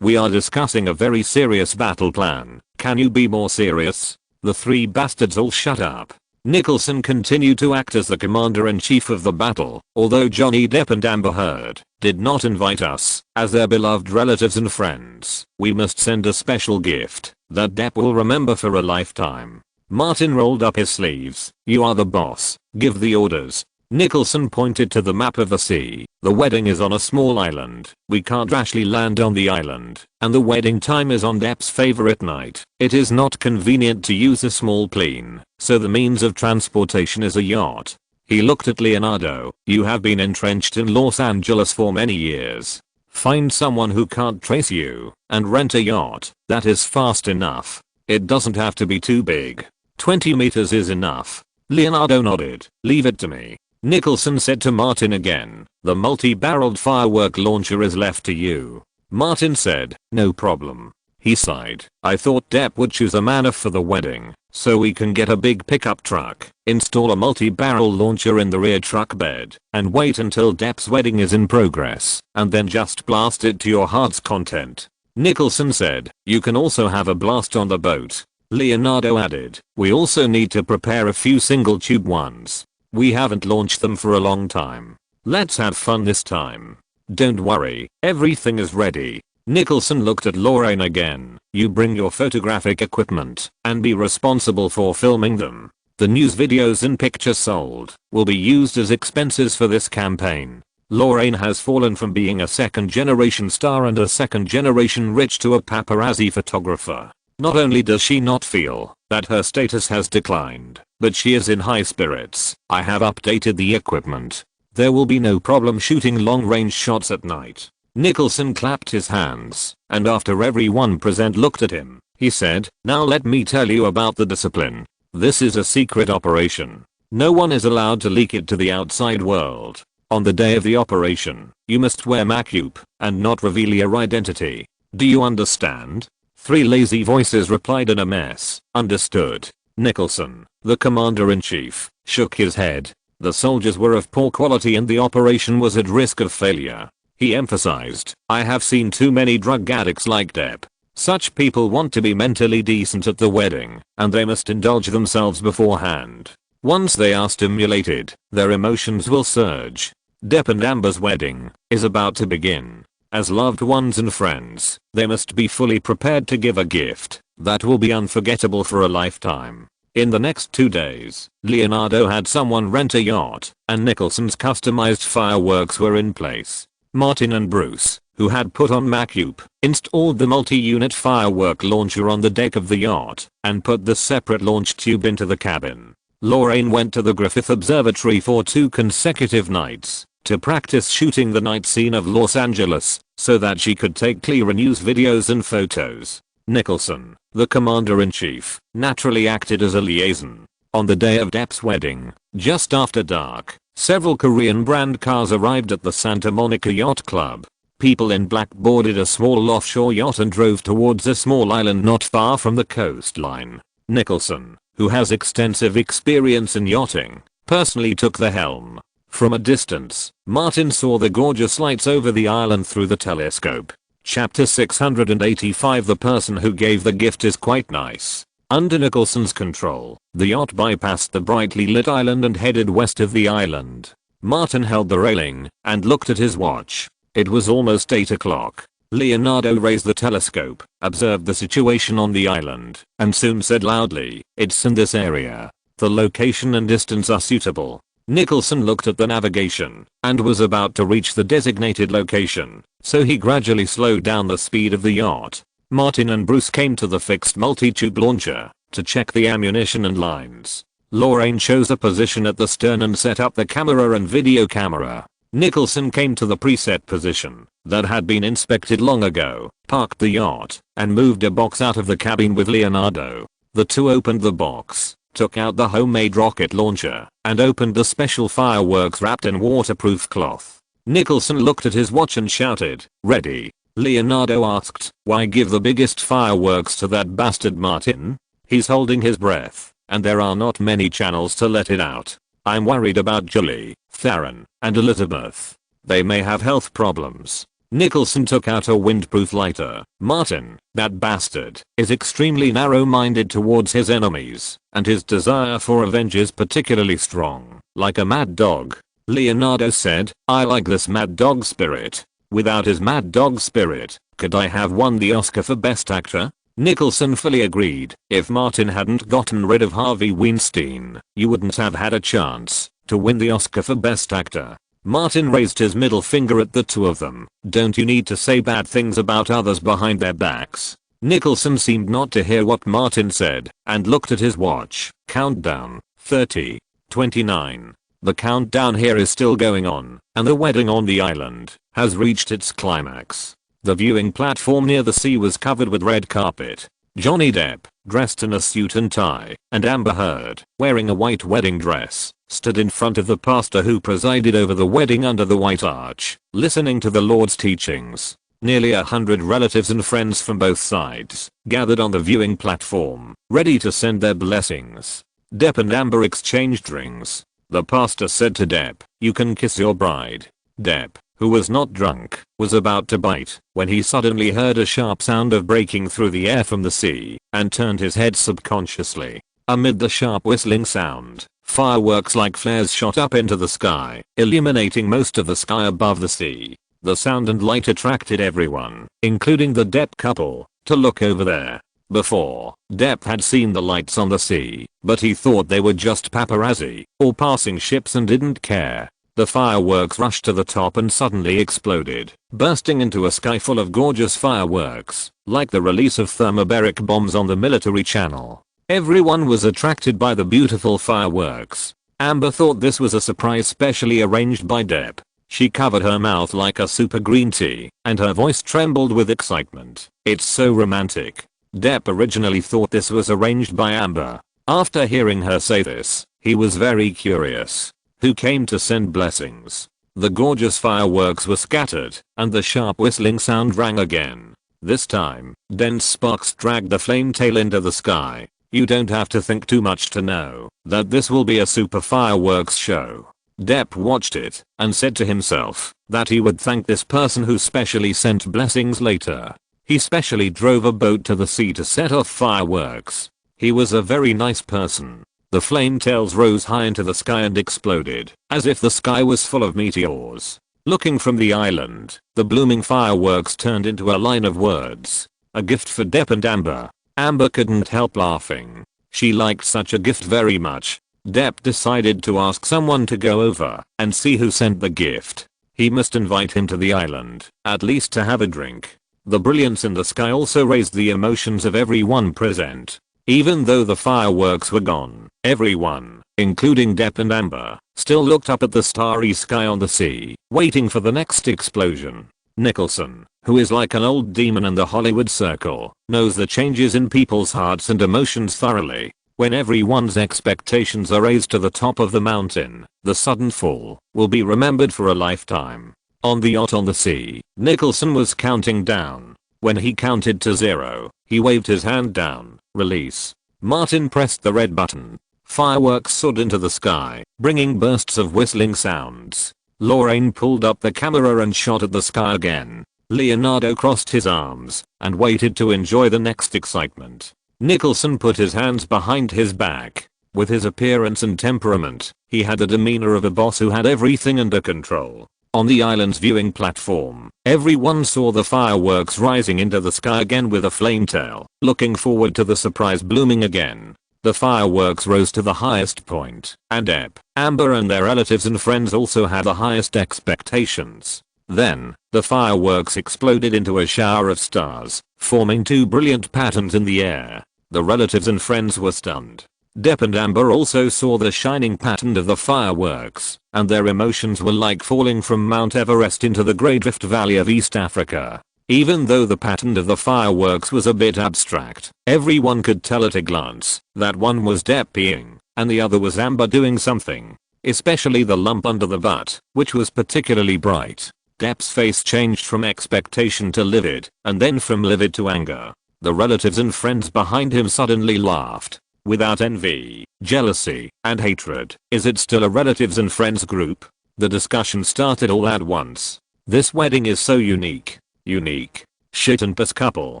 we are discussing a very serious battle plan. Can you be more serious?" The three bastards all shut up. Nicholson continued to act as the commander-in-chief of the battle, although Johnny Depp and Amber Heard did not invite us as their beloved relatives and friends. "We must send a special gift that Depp will remember for a lifetime." Martin rolled up his sleeves. "You are the boss. Give the orders." Nicholson pointed to the map of the sea. "The wedding is on a small island. We can't rashly land on the island, and the wedding time is on Depp's favorite night. It is not convenient to use a small plane, so the means of transportation is a yacht." He looked at Leonardo. "You have been entrenched in Los Angeles for many years. Find someone who can't trace you, and rent a yacht that is fast enough. It doesn't have to be too big. 20 meters is enough." Leonardo nodded. "Leave it to me." Nicholson said to Martin again, "The multi-barreled firework launcher is left to you." Martin said, "No problem." He sighed. "I thought Depp would choose a manor for the wedding, so we can get a big pickup truck, install a multi-barrel launcher in the rear truck bed, and wait until Depp's wedding is in progress, and then just blast it to your heart's content." Nicholson said, "You can also have a blast on the boat." Leonardo added, "We also need to prepare a few single tube ones. We haven't launched them for a long time. Let's have fun this time." "Don't worry, everything is ready." Nicholson looked at Lorraine again. "You bring your photographic equipment and be responsible for filming them. The news videos and pictures sold will be used as expenses for this campaign." Lorraine has fallen from being a second-generation star and a second-generation rich to a paparazzi photographer. Not only does she not feel that her status has declined, but she is in high spirits. "I have updated the equipment. There will be no problem shooting long-range shots at night." Nicholson clapped his hands, and after everyone present looked at him, he said, "Now let me tell you about the discipline. This is a secret operation. No one is allowed to leak it to the outside world. On the day of the operation, you must wear makeup and not reveal your identity. Do you understand?" Three lazy voices replied in a mess. "Understood." Nicholson, the commander-in-chief, shook his head. The soldiers were of poor quality and the operation was at risk of failure. He emphasized, "I have seen too many drug addicts like Depp. Such people want to be mentally decent at the wedding, and they must indulge themselves beforehand. Once they are stimulated, their emotions will surge. Depp and Amber's wedding is about to begin. As loved ones and friends, they must be fully prepared to give a gift that will be unforgettable for a lifetime." In the next 2 days, Leonardo had someone rent a yacht, and Nicholson's customized fireworks were in place. Martin and Bruce, who had put on makeup, installed the multi-unit firework launcher on the deck of the yacht, and put the separate launch tube into the cabin. Lorraine went to the Griffith Observatory for 2 consecutive nights to practice shooting the night scene of Los Angeles, so that she could take clearer news videos and photos. Nicholson, the commander-in-chief, naturally acted as a liaison. On the day of Depp's wedding, just after dark, several Korean brand cars arrived at the Santa Monica Yacht Club. People in black boarded a small offshore yacht and drove towards a small island not far from the coastline. Nicholson, who has extensive experience in yachting, personally took the helm. From a distance, Martin saw the gorgeous lights over the island through the telescope. Chapter 685. The person who gave the gift is quite nice. Under Nicholson's control, the yacht bypassed the brightly lit island and headed west of the island. Martin held the railing and looked at his watch. It was almost 8 o'clock. Leonardo raised the telescope, observed the situation on the island, and soon said loudly, "It's in this area. The location and distance are suitable." Nicholson looked at the navigation and was about to reach the designated location, so he gradually slowed down the speed of the yacht. Martin and Bruce came to the fixed multi-tube launcher to check the ammunition and lines. Lorraine chose a position at the stern and set up the camera and video camera. Nicholson came to the preset position that had been inspected long ago, parked the yacht, and moved a box out of the cabin with Leonardo. The two opened the box, took out the homemade rocket launcher, and opened the special fireworks wrapped in waterproof cloth. Nicholson looked at his watch and shouted, "Ready." Leonardo asked, "Why give the biggest fireworks to that bastard Martin? He's holding his breath, and there are not many channels to let it out. I'm worried about Julie, Theron, and Elizabeth. They may have health problems." Nicholson took out a windproof lighter. "Martin, that bastard, is extremely narrow-minded towards his enemies, and his desire for revenge is particularly strong, like a mad dog." Leonardo said, "I like this mad dog spirit. Without his mad dog spirit, could I have won the Oscar for Best Actor?" Nicholson fully agreed. If Martin hadn't gotten rid of Harvey Weinstein, you wouldn't have had a chance to win the Oscar for Best Actor. Martin raised his middle finger at the two of them. "Don't you need to say bad things about others behind their backs?" Nicholson seemed not to hear what Martin said and looked at his watch. Countdown, 30, 29. The countdown here is still going on, and the wedding on the island has reached its climax. The viewing platform near the sea was covered with red carpet. Johnny Depp, dressed in a suit and tie, and Amber Heard, wearing a white wedding dress, stood in front of the pastor who presided over the wedding under the White Arch, listening to the Lord's teachings. Nearly 100 relatives and friends from both sides gathered on the viewing platform, ready to send their blessings. Depp and Amber exchanged rings. The pastor said to Depp, "You can kiss your bride." Depp, who was not drunk, was about to bite when he suddenly heard a sharp sound of breaking through the air from the sea and turned his head subconsciously. Amid the sharp whistling sound, fireworks like flares shot up into the sky, illuminating most of the sky above the sea. The sound and light attracted everyone, including the Depp couple, to look over there. Before, Depp had seen the lights on the sea, but he thought they were just paparazzi or passing ships and didn't care. The fireworks rushed to the top and suddenly exploded, bursting into a sky full of gorgeous fireworks, like the release of thermobaric bombs on the military channel. Everyone was attracted by the beautiful fireworks. Amber thought this was a surprise specially arranged by Depp. She covered her mouth like a super green tea, and her voice trembled with excitement. "It's so romantic." Depp originally thought this was arranged by Amber. After hearing her say this, he was very curious. Who came to send blessings? The gorgeous fireworks were scattered, and the sharp whistling sound rang again. This time, dense sparks dragged the flame tail into the sky. You don't have to think too much to know that this will be a super fireworks show. Depp watched it and said to himself that he would thank this person who specially sent blessings later. He specially drove a boat to the sea to set off fireworks. He was a very nice person. The flame tails rose high into the sky and exploded, as if the sky was full of meteors. Looking from the island, the blooming fireworks turned into a line of words. A gift for Depp and Amber. Amber couldn't help laughing. She liked such a gift very much. Depp decided to ask someone to go over and see who sent the gift. He must invite him to the island, at least to have a drink. The brilliance in the sky also raised the emotions of everyone present. Even though the fireworks were gone, everyone, including Depp and Amber, still looked up at the starry sky on the sea, waiting for the next explosion. Nicholson, who is like an old demon in the Hollywood circle, knows the changes in people's hearts and emotions thoroughly. When everyone's expectations are raised to the top of the mountain, the sudden fall will be remembered for a lifetime. On the yacht on the sea, Nicholson was counting down. When he counted to 0, he waved his hand down. Release. Martin pressed the red button. Fireworks soared into the sky, bringing bursts of whistling sounds. Lorraine pulled up the camera and shot at the sky again. Leonardo crossed his arms and waited to enjoy the next excitement. Nicholson put his hands behind his back. With his appearance and temperament, he had the demeanor of a boss who had everything under control. On the island's viewing platform, everyone saw the fireworks rising into the sky again with a flame tail, looking forward to the surprise blooming again. The fireworks rose to the highest point, and Depp, Amber and their relatives and friends also had the highest expectations. Then, the fireworks exploded into a shower of stars, forming two brilliant patterns in the air. The relatives and friends were stunned. Depp and Amber also saw the shining pattern of the fireworks, and their emotions were like falling from Mount Everest into the Great Rift Valley of East Africa. Even though the pattern of the fireworks was a bit abstract, everyone could tell at a glance that one was Depp peeing, and the other was Amber doing something. Especially the lump under the butt, which was particularly bright. Depp's face changed from expectation to livid, and then from livid to anger. The relatives and friends behind him suddenly laughed. Without envy, jealousy, and hatred, is it still a relatives and friends group? The discussion started all at once. This wedding is so unique. Unique. Shit and piss couple.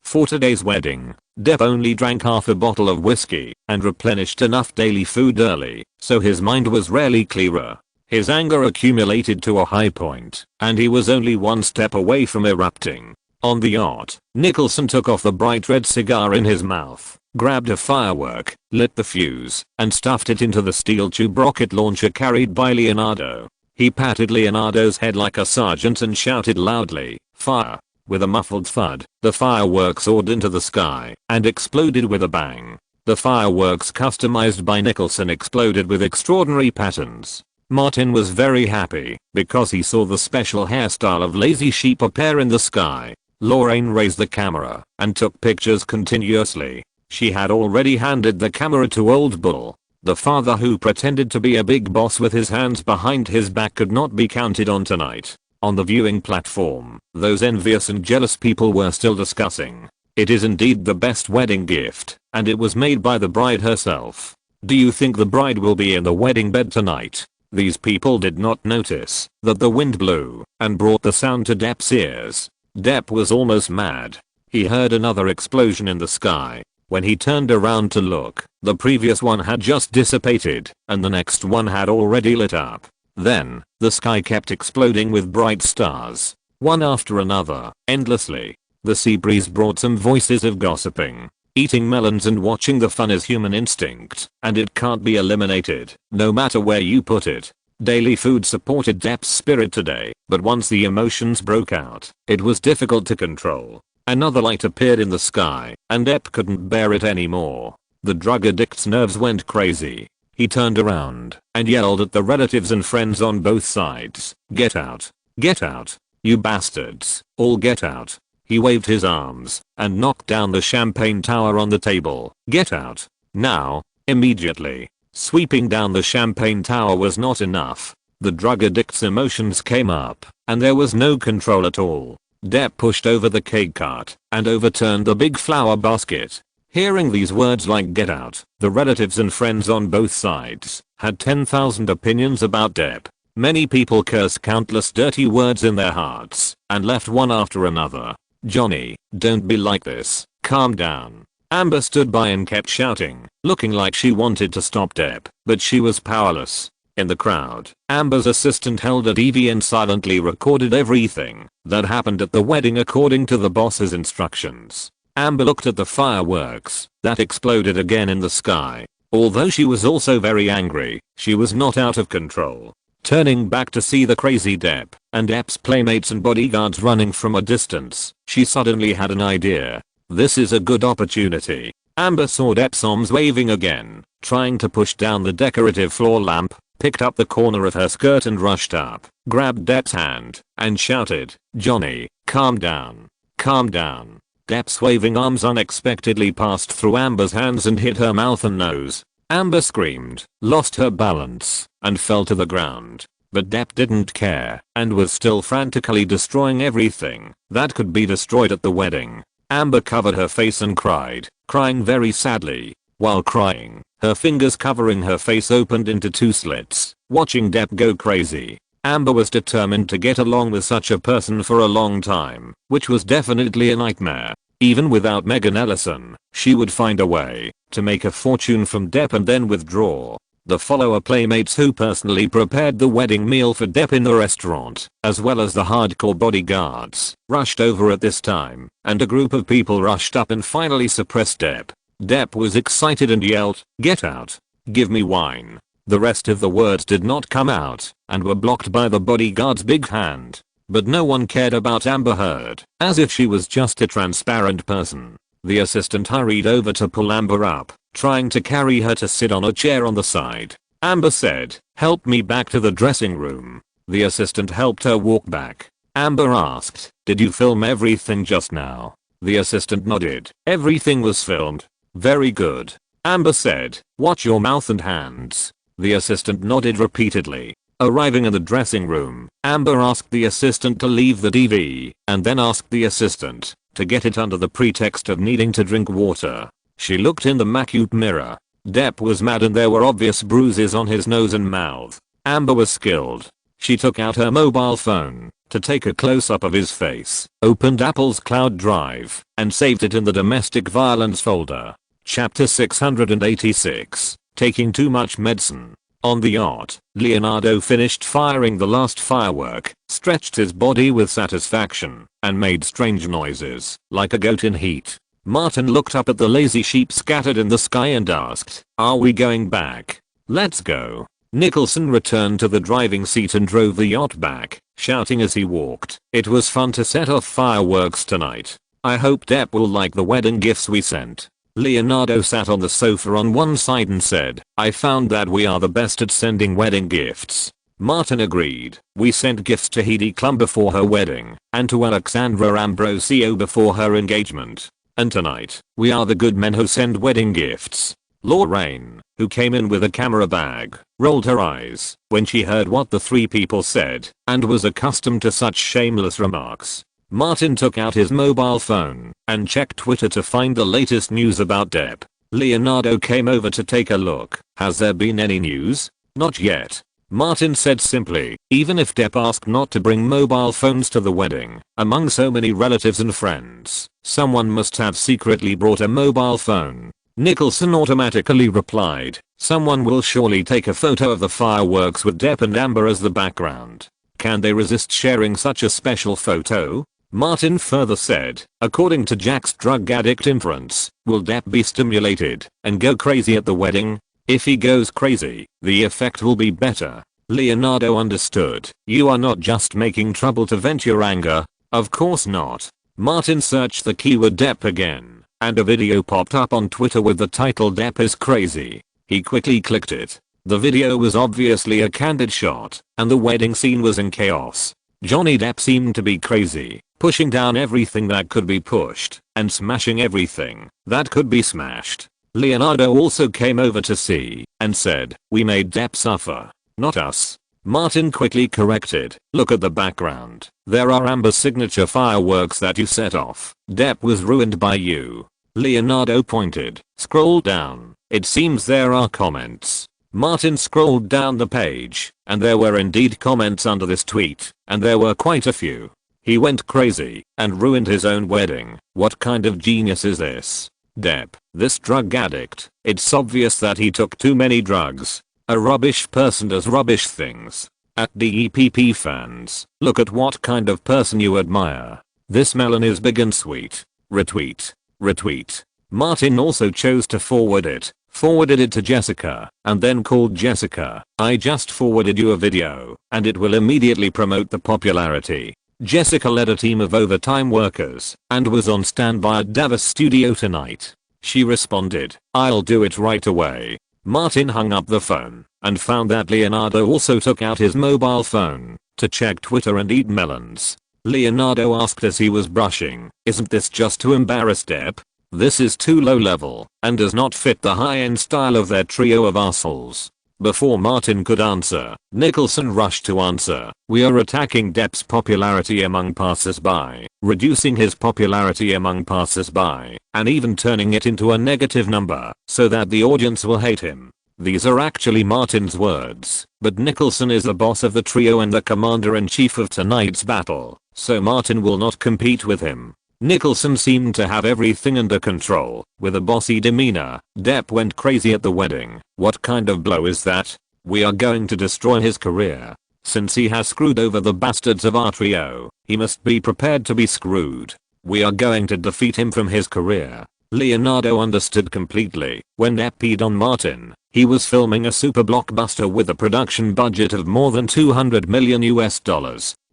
For today's wedding, Depp only drank half a bottle of whiskey and replenished enough daily food early, so his mind was rarely clearer. His anger accumulated to a high point, and he was only one step away from erupting. On the yacht, Nicholson took off the bright red cigar in his mouth, grabbed a firework, lit the fuse, and stuffed it into the steel tube rocket launcher carried by Leonardo. He patted Leonardo's head like a sergeant and shouted loudly, "Fire!" With a muffled thud, the fireworks soared into the sky and exploded with a bang. The fireworks customized by Nicholson exploded with extraordinary patterns. Martin was very happy because he saw the special hairstyle of lazy sheep appear in the sky. Lorraine raised the camera and took pictures continuously. She had already handed the camera to Old Bull. The father who pretended to be a big boss with his hands behind his back could not be counted on tonight. On the viewing platform, those envious and jealous people were still discussing. It is indeed the best wedding gift, and it was made by the bride herself. Do you think the bride will be in the wedding bed tonight? These people did not notice that the wind blew and brought the sound to Depp's ears. Depp was almost mad. He heard another explosion in the sky. When he turned around to look, the previous one had just dissipated, and the next one had already lit up. Then, the sky kept exploding with bright stars, one after another, endlessly. The sea breeze brought some voices of gossiping. Eating melons and watching the fun is human instinct, and it can't be eliminated, no matter where you put it. Daily food supported Depp's spirit today, but once the emotions broke out, it was difficult to control. Another light appeared in the sky, and Depp couldn't bear it anymore. The drug addict's nerves went crazy. He turned around and yelled at the relatives and friends on both sides, "Get out! Get out! You bastards! All get out!" He waved his arms and knocked down the champagne tower on the table. "Get out! Now! Immediately!" Sweeping down the champagne tower was not enough. The drug addict's emotions came up, and there was no control at all. Depp pushed over the cake cart and overturned the big flower basket. Hearing these words like "get out," the relatives and friends on both sides had 10,000 opinions about Depp. Many people cursed countless dirty words in their hearts and left one after another. "Johnny, don't be like this, calm down." Amber stood by and kept shouting, looking like she wanted to stop Depp, but she was powerless. In the crowd, Amber's assistant held a TV and silently recorded everything that happened at the wedding according to the boss's instructions. Amber looked at the fireworks that exploded again in the sky. Although she was also very angry, she was not out of control. Turning back to see the crazy Depp and Depp's playmates and bodyguards running from a distance, she suddenly had an idea. This is a good opportunity. Amber saw Depp's arms waving again, trying to push down the decorative floor lamp, picked up the corner of her skirt and rushed up, grabbed Depp's hand, and shouted, "Johnny, calm down. Calm down." Depp's waving arms unexpectedly passed through Amber's hands and hit her mouth and nose. Amber screamed, lost her balance, and fell to the ground. But Depp didn't care, and was still frantically destroying everything that could be destroyed at the wedding. Amber covered her face and cried, crying very sadly. While crying, her fingers covering her face opened into 2 slits, watching Depp go crazy. Amber was determined to get along with such a person for a long time, which was definitely a nightmare. Even without Megan Ellison, she would find a way to make a fortune from Depp and then withdraw. The follower playmates who personally prepared the wedding meal for Depp in the restaurant, as well as the hardcore bodyguards, rushed over at this time, and a group of people rushed up and finally suppressed Depp. Depp was excited and yelled, "Get out! Give me wine." The rest of the words did not come out, and were blocked by the bodyguard's big hand. But no one cared about Amber Heard, as if she was just a transparent person. The assistant hurried over to pull Amber up, trying to carry her to sit on a chair on the side. Amber said, "Help me back to the dressing room." The assistant helped her walk back. Amber asked, "Did you film everything just now?" The assistant nodded. "Everything was filmed." "Very good." Amber said, "Watch your mouth and hands." The assistant nodded repeatedly. Arriving in the dressing room, Amber asked the assistant to leave the DV, and then asked the assistant to get it under the pretext of needing to drink water. She looked in the macute mirror. Depp was mad and there were obvious bruises on his nose and mouth. Amber was skilled. She took out her mobile phone to take a close-up of his face, opened Apple's cloud drive, and saved it in the domestic violence folder. Chapter 686, Taking Too Much Medicine. On the yacht, Leonardo finished firing the last firework, stretched his body with satisfaction, and made strange noises, like a goat in heat. Martin looked up at the lazy sheep scattered in the sky and asked, "Are we going back?" "Let's go." Nicholson returned to the driving seat and drove the yacht back, shouting as he walked, "It was fun to set off fireworks tonight. I hope Depp will like the wedding gifts we sent." Leonardo sat on the sofa on one side and said, "I found that we are the best at sending wedding gifts." Martin agreed. "We sent gifts to Heidi Klum before her wedding, and to Alexandra Ambrosio before her engagement. And tonight, we are the good men who send wedding gifts." Lorraine, who came in with a camera bag, rolled her eyes when she heard what the 3 people said, and was accustomed to such shameless remarks. Martin took out his mobile phone and checked Twitter to find the latest news about Depp. Leonardo came over to take a look. "Has there been any news?" "Not yet." Martin said simply, even if Depp asked not to bring mobile phones to the wedding, among so many relatives and friends, someone must have secretly brought a mobile phone. Nicholson automatically replied, "Someone will surely take a photo of the fireworks with Depp and Amber as the background. Can they resist sharing such a special photo?" Martin further said, "According to Jack's drug addict inference, will Depp be stimulated and go crazy at the wedding? If he goes crazy, the effect will be better." Leonardo understood. "You are not just making trouble to vent your anger." "Of course not." Martin searched the keyword Depp again, and a video popped up on Twitter with the title "Depp is crazy." He quickly clicked it. The video was obviously a candid shot, and the wedding scene was in chaos. Johnny Depp seemed to be crazy, pushing down everything that could be pushed, and smashing everything that could be smashed. Leonardo also came over to see, and said, "We made Depp suffer, not us." Martin quickly corrected, "Look at the background. There are Amber's signature fireworks that you set off. Depp was ruined by you." Leonardo pointed, "Scroll down. It seems there are comments." Martin scrolled down the page, and there were indeed comments under this tweet, and there were quite a few. "He went crazy and ruined his own wedding. What kind of genius is this? Depp, this drug addict. It's obvious that he took too many drugs. A rubbish person does rubbish things." At DEPP fans, "Look at what kind of person you admire. This melon is big and sweet." Retweet. Retweet. Martin also chose to forwarded it to Jessica, and then called Jessica, "I just forwarded you a video, and it will immediately promote the popularity." Jessica led a team of overtime workers, and was on standby at Davos studio tonight. She responded, "I'll do it right away." Martin hung up the phone, and found that Leonardo also took out his mobile phone to check Twitter and eat melons. Leonardo asked as he was brushing, "Isn't this just to embarrass Depp? This is too low level, and does not fit the high-end style of their trio of assholes." Before Martin could answer, Nicholson rushed to answer. We are attacking Depp's popularity among passers-by, reducing his popularity among passers-by, and even turning it into a negative number, so that the audience will hate him. These are actually Martin's words, but Nicholson is the boss of the trio and the commander-in-chief of tonight's battle, so Martin will not compete with him. Nicholson seemed to have everything under control. With a bossy demeanor, Depp went crazy at the wedding. What kind of blow is that? We are going to destroy his career. Since he has screwed over the bastards of our trio, he must be prepared to be screwed. We are going to defeat him from his career. Leonardo understood completely. When Depp peed on Martin, he was filming a super blockbuster with a production budget of more than $200 million.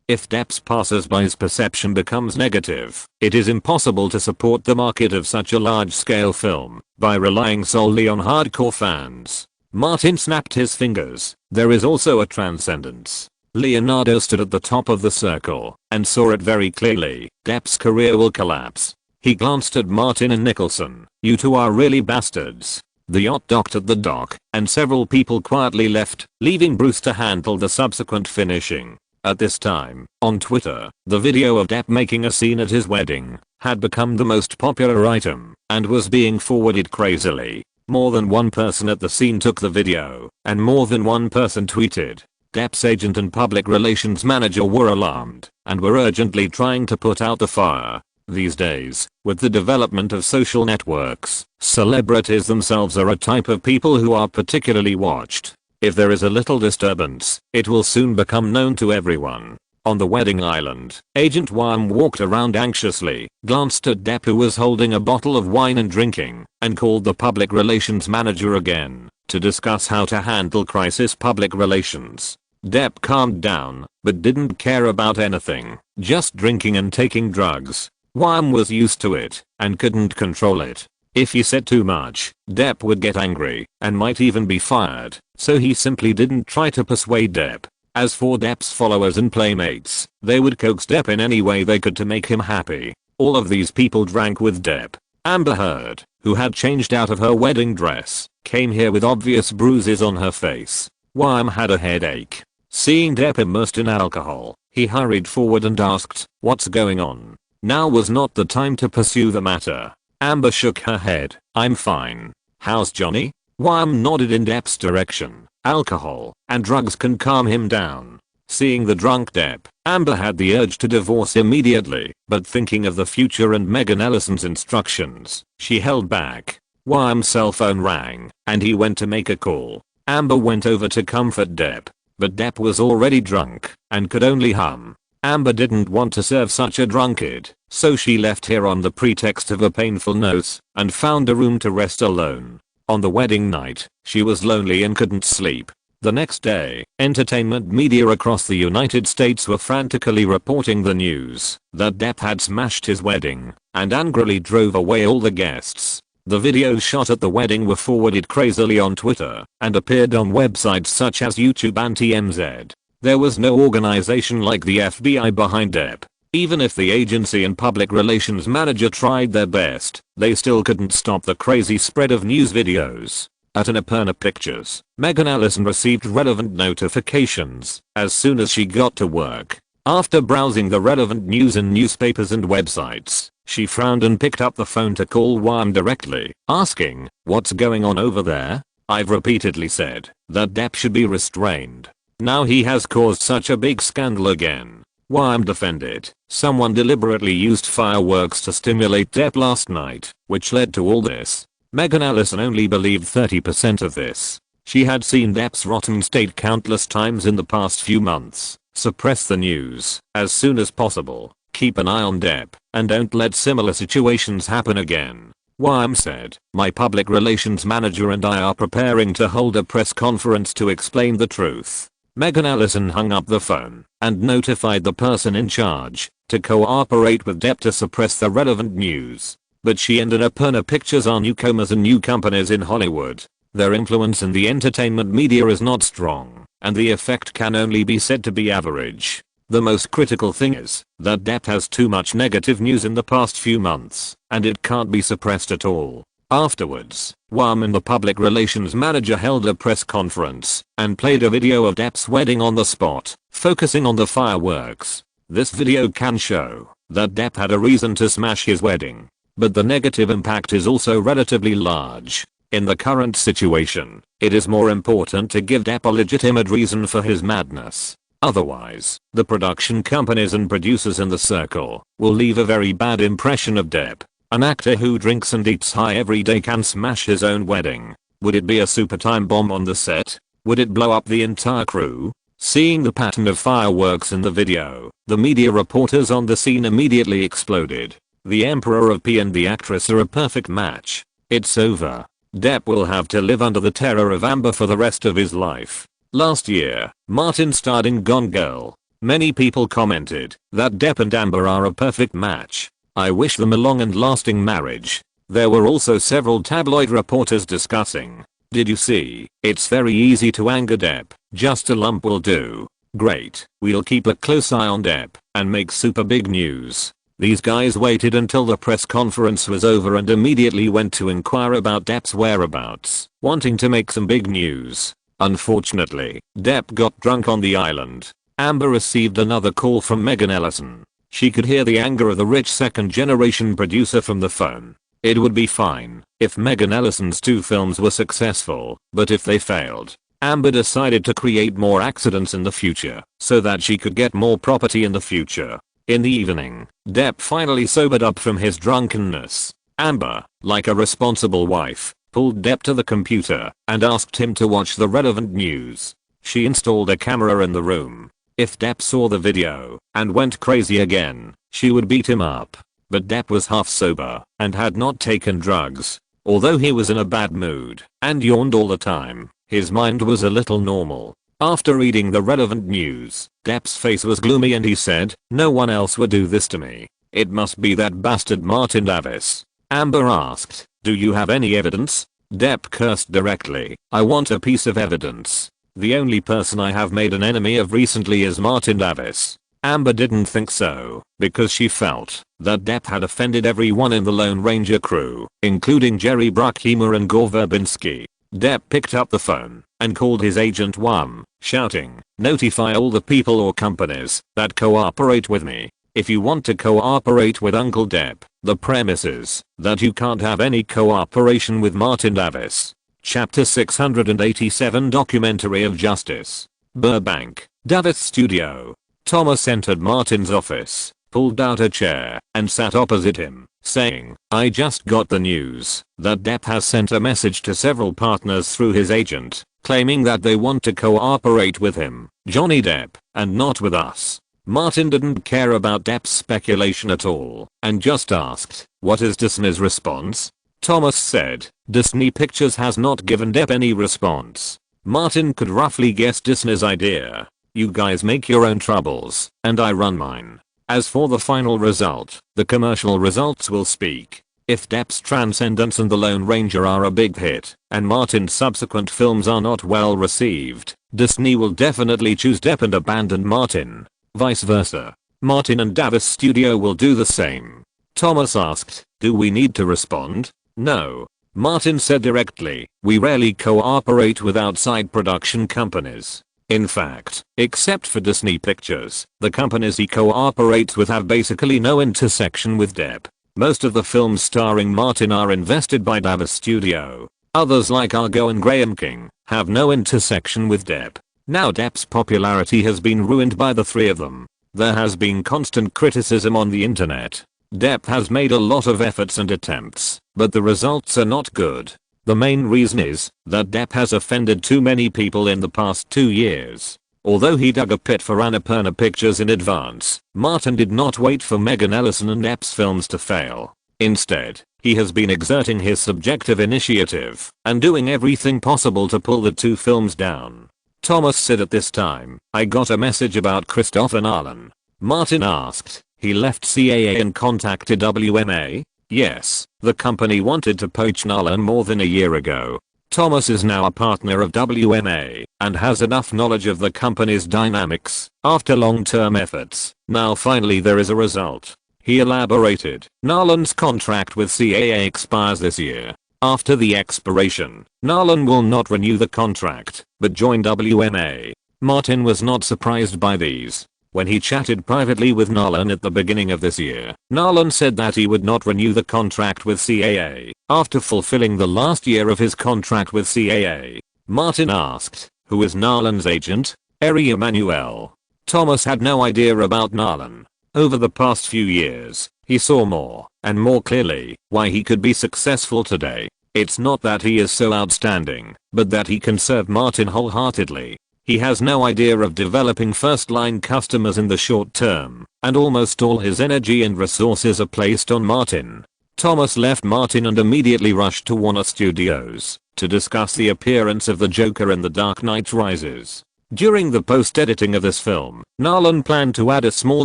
If Depp's passers-by's perception becomes negative, it is impossible to support the market of such a large-scale film by relying solely on hardcore fans. Martin snapped his fingers. There is also a transcendence. Leonardo stood at the top of the circle and saw it very clearly. Depp's career will collapse. He glanced at Martin and Nicholson. You two are really bastards. The yacht docked at the dock, and several people quietly left, leaving Bruce to handle the subsequent finishing. At this time, on Twitter, the video of Depp making a scene at his wedding had become the most popular item and was being forwarded crazily. More than one person at the scene took the video, and more than one person tweeted. Depp's agent and public relations manager were alarmed and were urgently trying to put out the fire. These days, with the development of social networks, celebrities themselves are a type of people who are particularly watched. If there is a little disturbance, it will soon become known to everyone. On the wedding island, Agent Wham walked around anxiously, glanced at Depp who was holding a bottle of wine and drinking, and called the public relations manager again to discuss how to handle crisis public relations. Depp calmed down, but didn't care about anything, just drinking and taking drugs. Wham was used to it and couldn't control it. If he said too much, Depp would get angry and might even be fired, so he simply didn't try to persuade Depp. As for Depp's followers and playmates, they would coax Depp in any way they could to make him happy. All of these people drank with Depp. Amber Heard, who had changed out of her wedding dress, came here with obvious bruises on her face. Wham had a headache. Seeing Depp immersed in alcohol, he hurried forward and asked, "What's going on?" Now was not the time to pursue the matter. Amber shook her head. "I'm fine. How's Johnny?" Wham nodded in Depp's direction. Alcohol and drugs can calm him down. Seeing the drunk Depp, Amber had the urge to divorce immediately, but thinking of the future and Megan Ellison's instructions, she held back. Wham's cell phone rang, and he went to make a call. Amber went over to comfort Depp, but Depp was already drunk and could only hum. Amber didn't want to serve such a drunkard, so she left here on the pretext of a painful nose and found a room to rest alone. On the wedding night, she was lonely and couldn't sleep. The next day, entertainment media across the United States were frantically reporting the news that Depp had smashed his wedding and angrily drove away all the guests. The videos shot at the wedding were forwarded crazily on Twitter and appeared on websites such as YouTube and TMZ. There was no organization like the FBI behind Depp. Even if the agency and public relations manager tried their best, they still couldn't stop the crazy spread of news videos. At Annapurna Pictures, Megan Ellison received relevant notifications as soon as she got to work. After browsing the relevant news in newspapers and websites, she frowned and picked up the phone to call Wham directly, asking, "What's going on over there? I've repeatedly said that Depp should be restrained. Now he has caused such a big scandal again." Wham defended, "Someone deliberately used fireworks to stimulate Depp last night, which led to all this." Megan Ellison only believed 30% of this. She had seen Depp's rotten state countless times in the past few months. Suppress the news as soon as possible. Keep an eye on Depp and don't let similar situations happen again. Wham said, "My public relations manager and I are preparing to hold a press conference to explain the truth." Megan Ellison hung up the phone and notified the person in charge to cooperate with Depp to suppress the relevant news. But she and Annapurna Pictures are newcomers and new companies in Hollywood. Their influence in the entertainment media is not strong, and the effect can only be said to be average. The most critical thing is that Depp has too much negative news in the past few months, and it can't be suppressed at all. Afterwards, Wham and the public relations manager held a press conference and played a video of Depp's wedding on the spot, focusing on the fireworks. This video can show that Depp had a reason to smash his wedding, but the negative impact is also relatively large. In the current situation, it is more important to give Depp a legitimate reason for his madness. Otherwise, the production companies and producers in the circle will leave a very bad impression of Depp. An actor who drinks and eats high every day can smash his own wedding. Would it be a super time bomb on the set? Would it blow up the entire crew? Seeing the pattern of fireworks in the video, the media reporters on the scene immediately exploded. The Emperor of P and the actress are a perfect match. It's over. Depp will have to live under the terror of Amber for the rest of his life. Last year, Martin starred in Gone Girl. Many people commented that Depp and Amber are a perfect match. I wish them a long and lasting marriage. There were also several tabloid reporters discussing. Did you see? It's very easy to anger Depp. Just a lump will do. Great. We'll keep a close eye on Depp and make super big news. These guys waited until the press conference was over and immediately went to inquire about Depp's whereabouts, wanting to make some big news. Unfortunately, Depp got drunk on the island. Amber received another call from Megan Ellison. She could hear the anger of the rich second-generation producer from the phone. It would be fine if Megan Ellison's 2 films were successful, but if they failed, Amber decided to create more accidents in the future so that she could get more property in the future. In the evening, Depp finally sobered up from his drunkenness. Amber, like a responsible wife, pulled Depp to the computer and asked him to watch the relevant news. She installed a camera in the room. If Depp saw the video and went crazy again, she would beat him up. But Depp was half sober and had not taken drugs. Although he was in a bad mood and yawned all the time, his mind was a little normal. After reading the relevant news, Depp's face was gloomy and he said, "No one else would do this to me. It must be that bastard Martin Davis." Amber asked, "Do you have any evidence?" Depp cursed directly, "I want a piece of evidence. The only person I have made an enemy of recently is Martin Davis." Amber didn't think so, because she felt that Depp had offended everyone in the Lone Ranger crew, including Jerry Bruckheimer and Gore Verbinski. Depp picked up the phone and called his agent Wham, shouting, "Notify all the people or companies that cooperate with me. If you want to cooperate with Uncle Depp, the premise is that you can't have any cooperation with Martin Davis." Chapter 687 Documentary of Justice. Burbank, Davis Studio. Thomas entered Martin's office, pulled out a chair, and sat opposite him, saying, "I just got the news that Depp has sent a message to several partners through his agent, claiming that they want to cooperate with him, Johnny Depp, and not with us." Martin didn't care about Depp's speculation at all, and just asked, "What is Disney's response?" Thomas said, "Disney Pictures has not given Depp any response." Martin could roughly guess Disney's idea. "You guys make your own troubles, and I run mine. As for the final result, the commercial results will speak. If Depp's Transcendence and The Lone Ranger are a big hit, and Martin's subsequent films are not well received, Disney will definitely choose Depp and abandon Martin. Vice versa. Martin and Davis Studio will do the same." Thomas asked, "Do we need to respond?" "No." Martin said directly, "We rarely cooperate with outside production companies. In fact, except for Disney Pictures, the companies he cooperates with have basically no intersection with Depp. Most of the films starring Martin are invested by Davis Studio. Others like Argo and Graham King have no intersection with Depp. Now Depp's popularity has been ruined by the 3 of them. There has been constant criticism on the internet. Depp has made a lot of efforts and attempts, but the results are not good. The main reason is that Depp has offended too many people in the past 2 years. Although he dug a pit for Annapurna Pictures in advance, Martin did not wait for Megan Ellison and Depp's films to fail. Instead, he has been exerting his subjective initiative and doing everything possible to pull the 2 films down. Thomas said at this time, "I got a message about Christopher Nolan." Martin asked, "He left CAA and contacted WMA?" "Yes, the company wanted to poach Nolan more than a year ago." Thomas is now a partner of WMA and has enough knowledge of the company's dynamics. After long-term efforts, now finally there is a result. He elaborated, "Nolan's contract with CAA expires this year. After the expiration, Nolan will not renew the contract, but join WMA. Martin was not surprised by these. When he chatted privately with Nolan at the beginning of this year, Nolan said that he would not renew the contract with CAA after fulfilling the last year of his contract with CAA. Martin asked, "Who is Nolan's agent?" Eri Emanuel. Thomas had no idea about Nolan. Over the past few years, he saw more, and more clearly, why he could be successful today. It's not that he is so outstanding, but that he can serve Martin wholeheartedly. He has no idea of developing first-line customers in the short term, and almost all his energy and resources are placed on Martin. Thomas left Martin and immediately rushed to Warner Studios to discuss the appearance of the Joker in The Dark Knight Rises. During the post-editing of this film, Nolan planned to add a small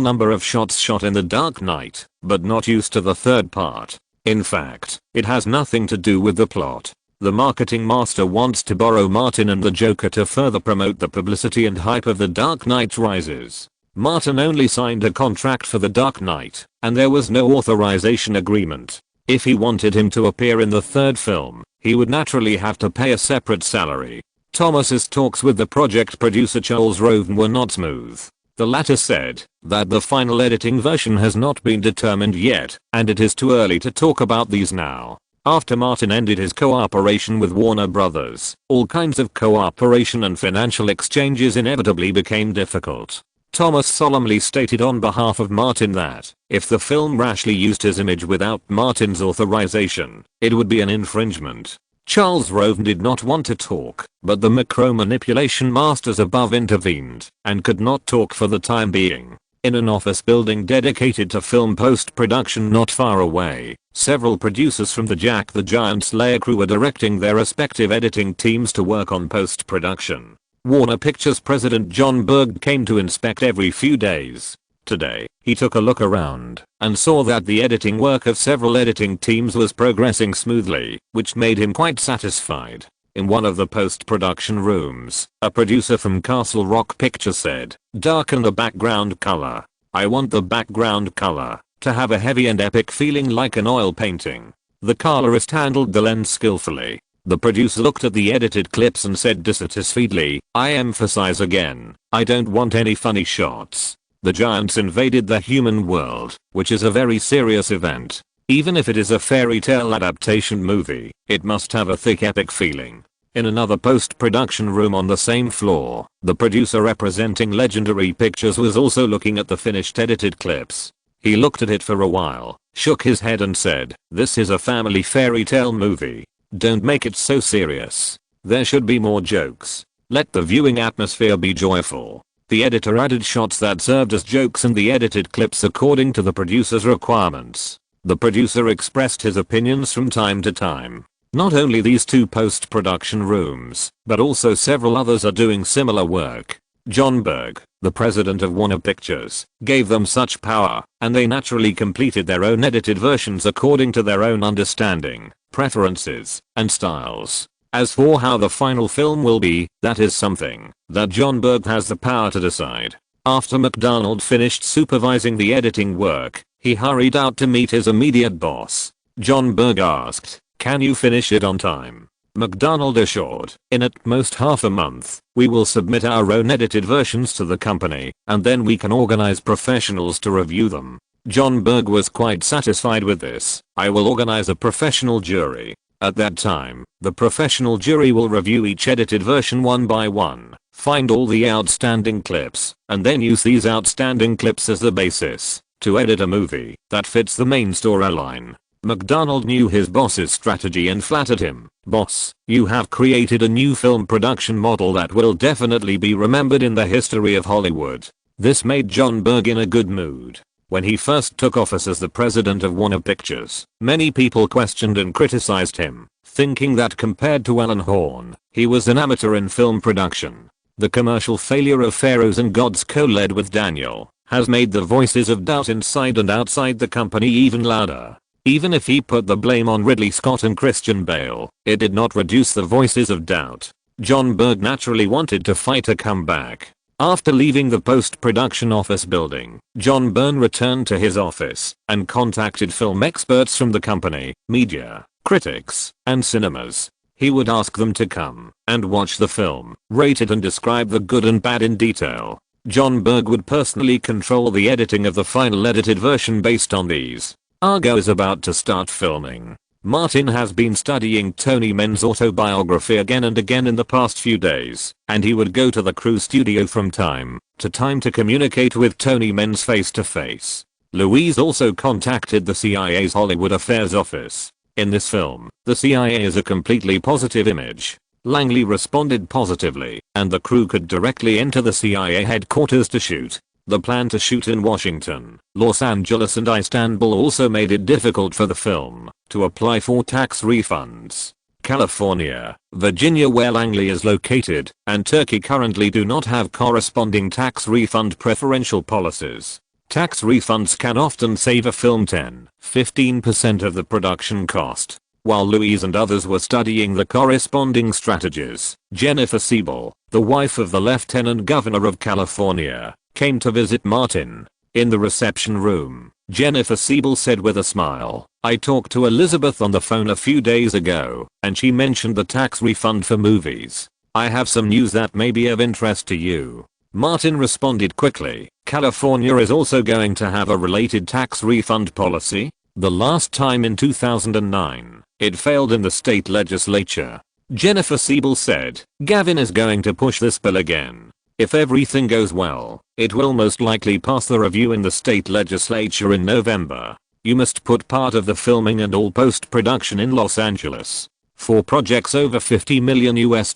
number of shots shot in The Dark Knight, but not used to the third part. In fact, it has nothing to do with the plot. The marketing master wants to borrow Martin and the Joker to further promote the publicity and hype of The Dark Knight Rises. Martin only signed a contract for The Dark Knight, and there was no authorization agreement. If he wanted him to appear in the third film, he would naturally have to pay a separate salary. Thomas's talks with the project producer Charles Roven were not smooth. The latter said that the final editing version has not been determined yet, and it is too early to talk about these now. After Martin ended his cooperation with Warner Brothers, all kinds of cooperation and financial exchanges inevitably became difficult. Thomas solemnly stated on behalf of Martin that, if the film rashly used his image without Martin's authorization, it would be an infringement. Charles Roven did not want to talk, but the macro-manipulation masters above intervened, and could not talk for the time being. In an office building dedicated to film post-production not far away, several producers from the Jack the Giant Slayer crew were directing their respective editing teams to work on post-production. Warner Pictures president John Berg came to inspect every few days. Today, he took a look around and saw that the editing work of several editing teams was progressing smoothly, which made him quite satisfied. In one of the post-production rooms, a producer from Castle Rock Pictures said, "Darken the background color. I want the background color to have a heavy and epic feeling like an oil painting." The colorist handled the lens skillfully. The producer looked at the edited clips and said dissatisfiedly, "I emphasize again, I don't want any funny shots. The giants invaded the human world, which is a very serious event. Even if it is a fairy tale adaptation movie, it must have a thick epic feeling." In another post-production room on the same floor, the producer representing Legendary Pictures was also looking at the finished edited clips. He looked at it for a while, shook his head and said, "This is a family fairy tale movie. Don't make it so serious. There should be more jokes. Let the viewing atmosphere be joyful." The editor added shots that served as jokes in the edited clips according to the producer's requirements. The producer expressed his opinions from time to time. Not only these two post-production rooms, but also several others are doing similar work. John Berg, the president of Warner Pictures, gave them such power, and they naturally completed their own edited versions according to their own understanding, preferences, and styles. As for how the final film will be, that is something that John Berg has the power to decide. After McDonald finished supervising the editing work, he hurried out to meet his immediate boss. John Berg asked, "Can you finish it on time?" McDonald assured, "In at most half a month, we will submit our own edited versions to the company, and then we can organize professionals to review them." John Berg was quite satisfied with this. "I will organize a professional jury. At that time, the professional jury will review each edited version one by one, find all the outstanding clips, and then use these outstanding clips as the basis to edit a movie that fits the main storyline." McDonald knew his boss's strategy and flattered him. "Boss, you have created a new film production model that will definitely be remembered in the history of Hollywood." This made John Berg in a good mood. When he first took office as the president of Warner Pictures, many people questioned and criticized him, thinking that compared to Alan Horn, he was an amateur in film production. The commercial failure of Pharaohs and Gods co-led with Daniel has made the voices of doubt inside and outside the company even louder. Even if he put the blame on Ridley Scott and Christian Bale, it did not reduce the voices of doubt. John Berg naturally wanted to fight a comeback. After leaving the post-production office building, John Byrne returned to his office and contacted film experts from the company, media, critics, and cinemas. He would ask them to come and watch the film, rate it and describe the good and bad in detail. John Berg would personally control the editing of the final edited version based on these. Argo is about to start filming. Martin has been studying Tony Menn's autobiography again and again in the past few days, and he would go to the crew studio from time to time to communicate with Tony Menn's face to face. Louise also contacted the CIA's Hollywood Affairs office. In this film, the CIA is a completely positive image. Langley responded positively, and the crew could directly enter the CIA headquarters to shoot. The plan to shoot in Washington, Los Angeles and Istanbul also made it difficult for the film to apply for tax refunds. California, Virginia where Langley is located, and Turkey currently do not have corresponding tax refund preferential policies. Tax refunds can often save a film 10-15% of the production cost. While Louise and others were studying the corresponding strategies, Jennifer Siebel, the wife of the Lieutenant Governor of California, came to visit Martin. In the reception room, Jennifer Siebel said with a smile, "I talked to Elizabeth on the phone a few days ago, and she mentioned the tax refund for movies. I have some news that may be of interest to you." Martin responded quickly, "California is also going to have a related tax refund policy? The last time in 2009, it failed in the state legislature." Jennifer Siebel said, "Gavin is going to push this bill again. If everything goes well, it will most likely pass the review in the state legislature in November. You must put part of the filming and all post-production in Los Angeles. For projects over $50 million US,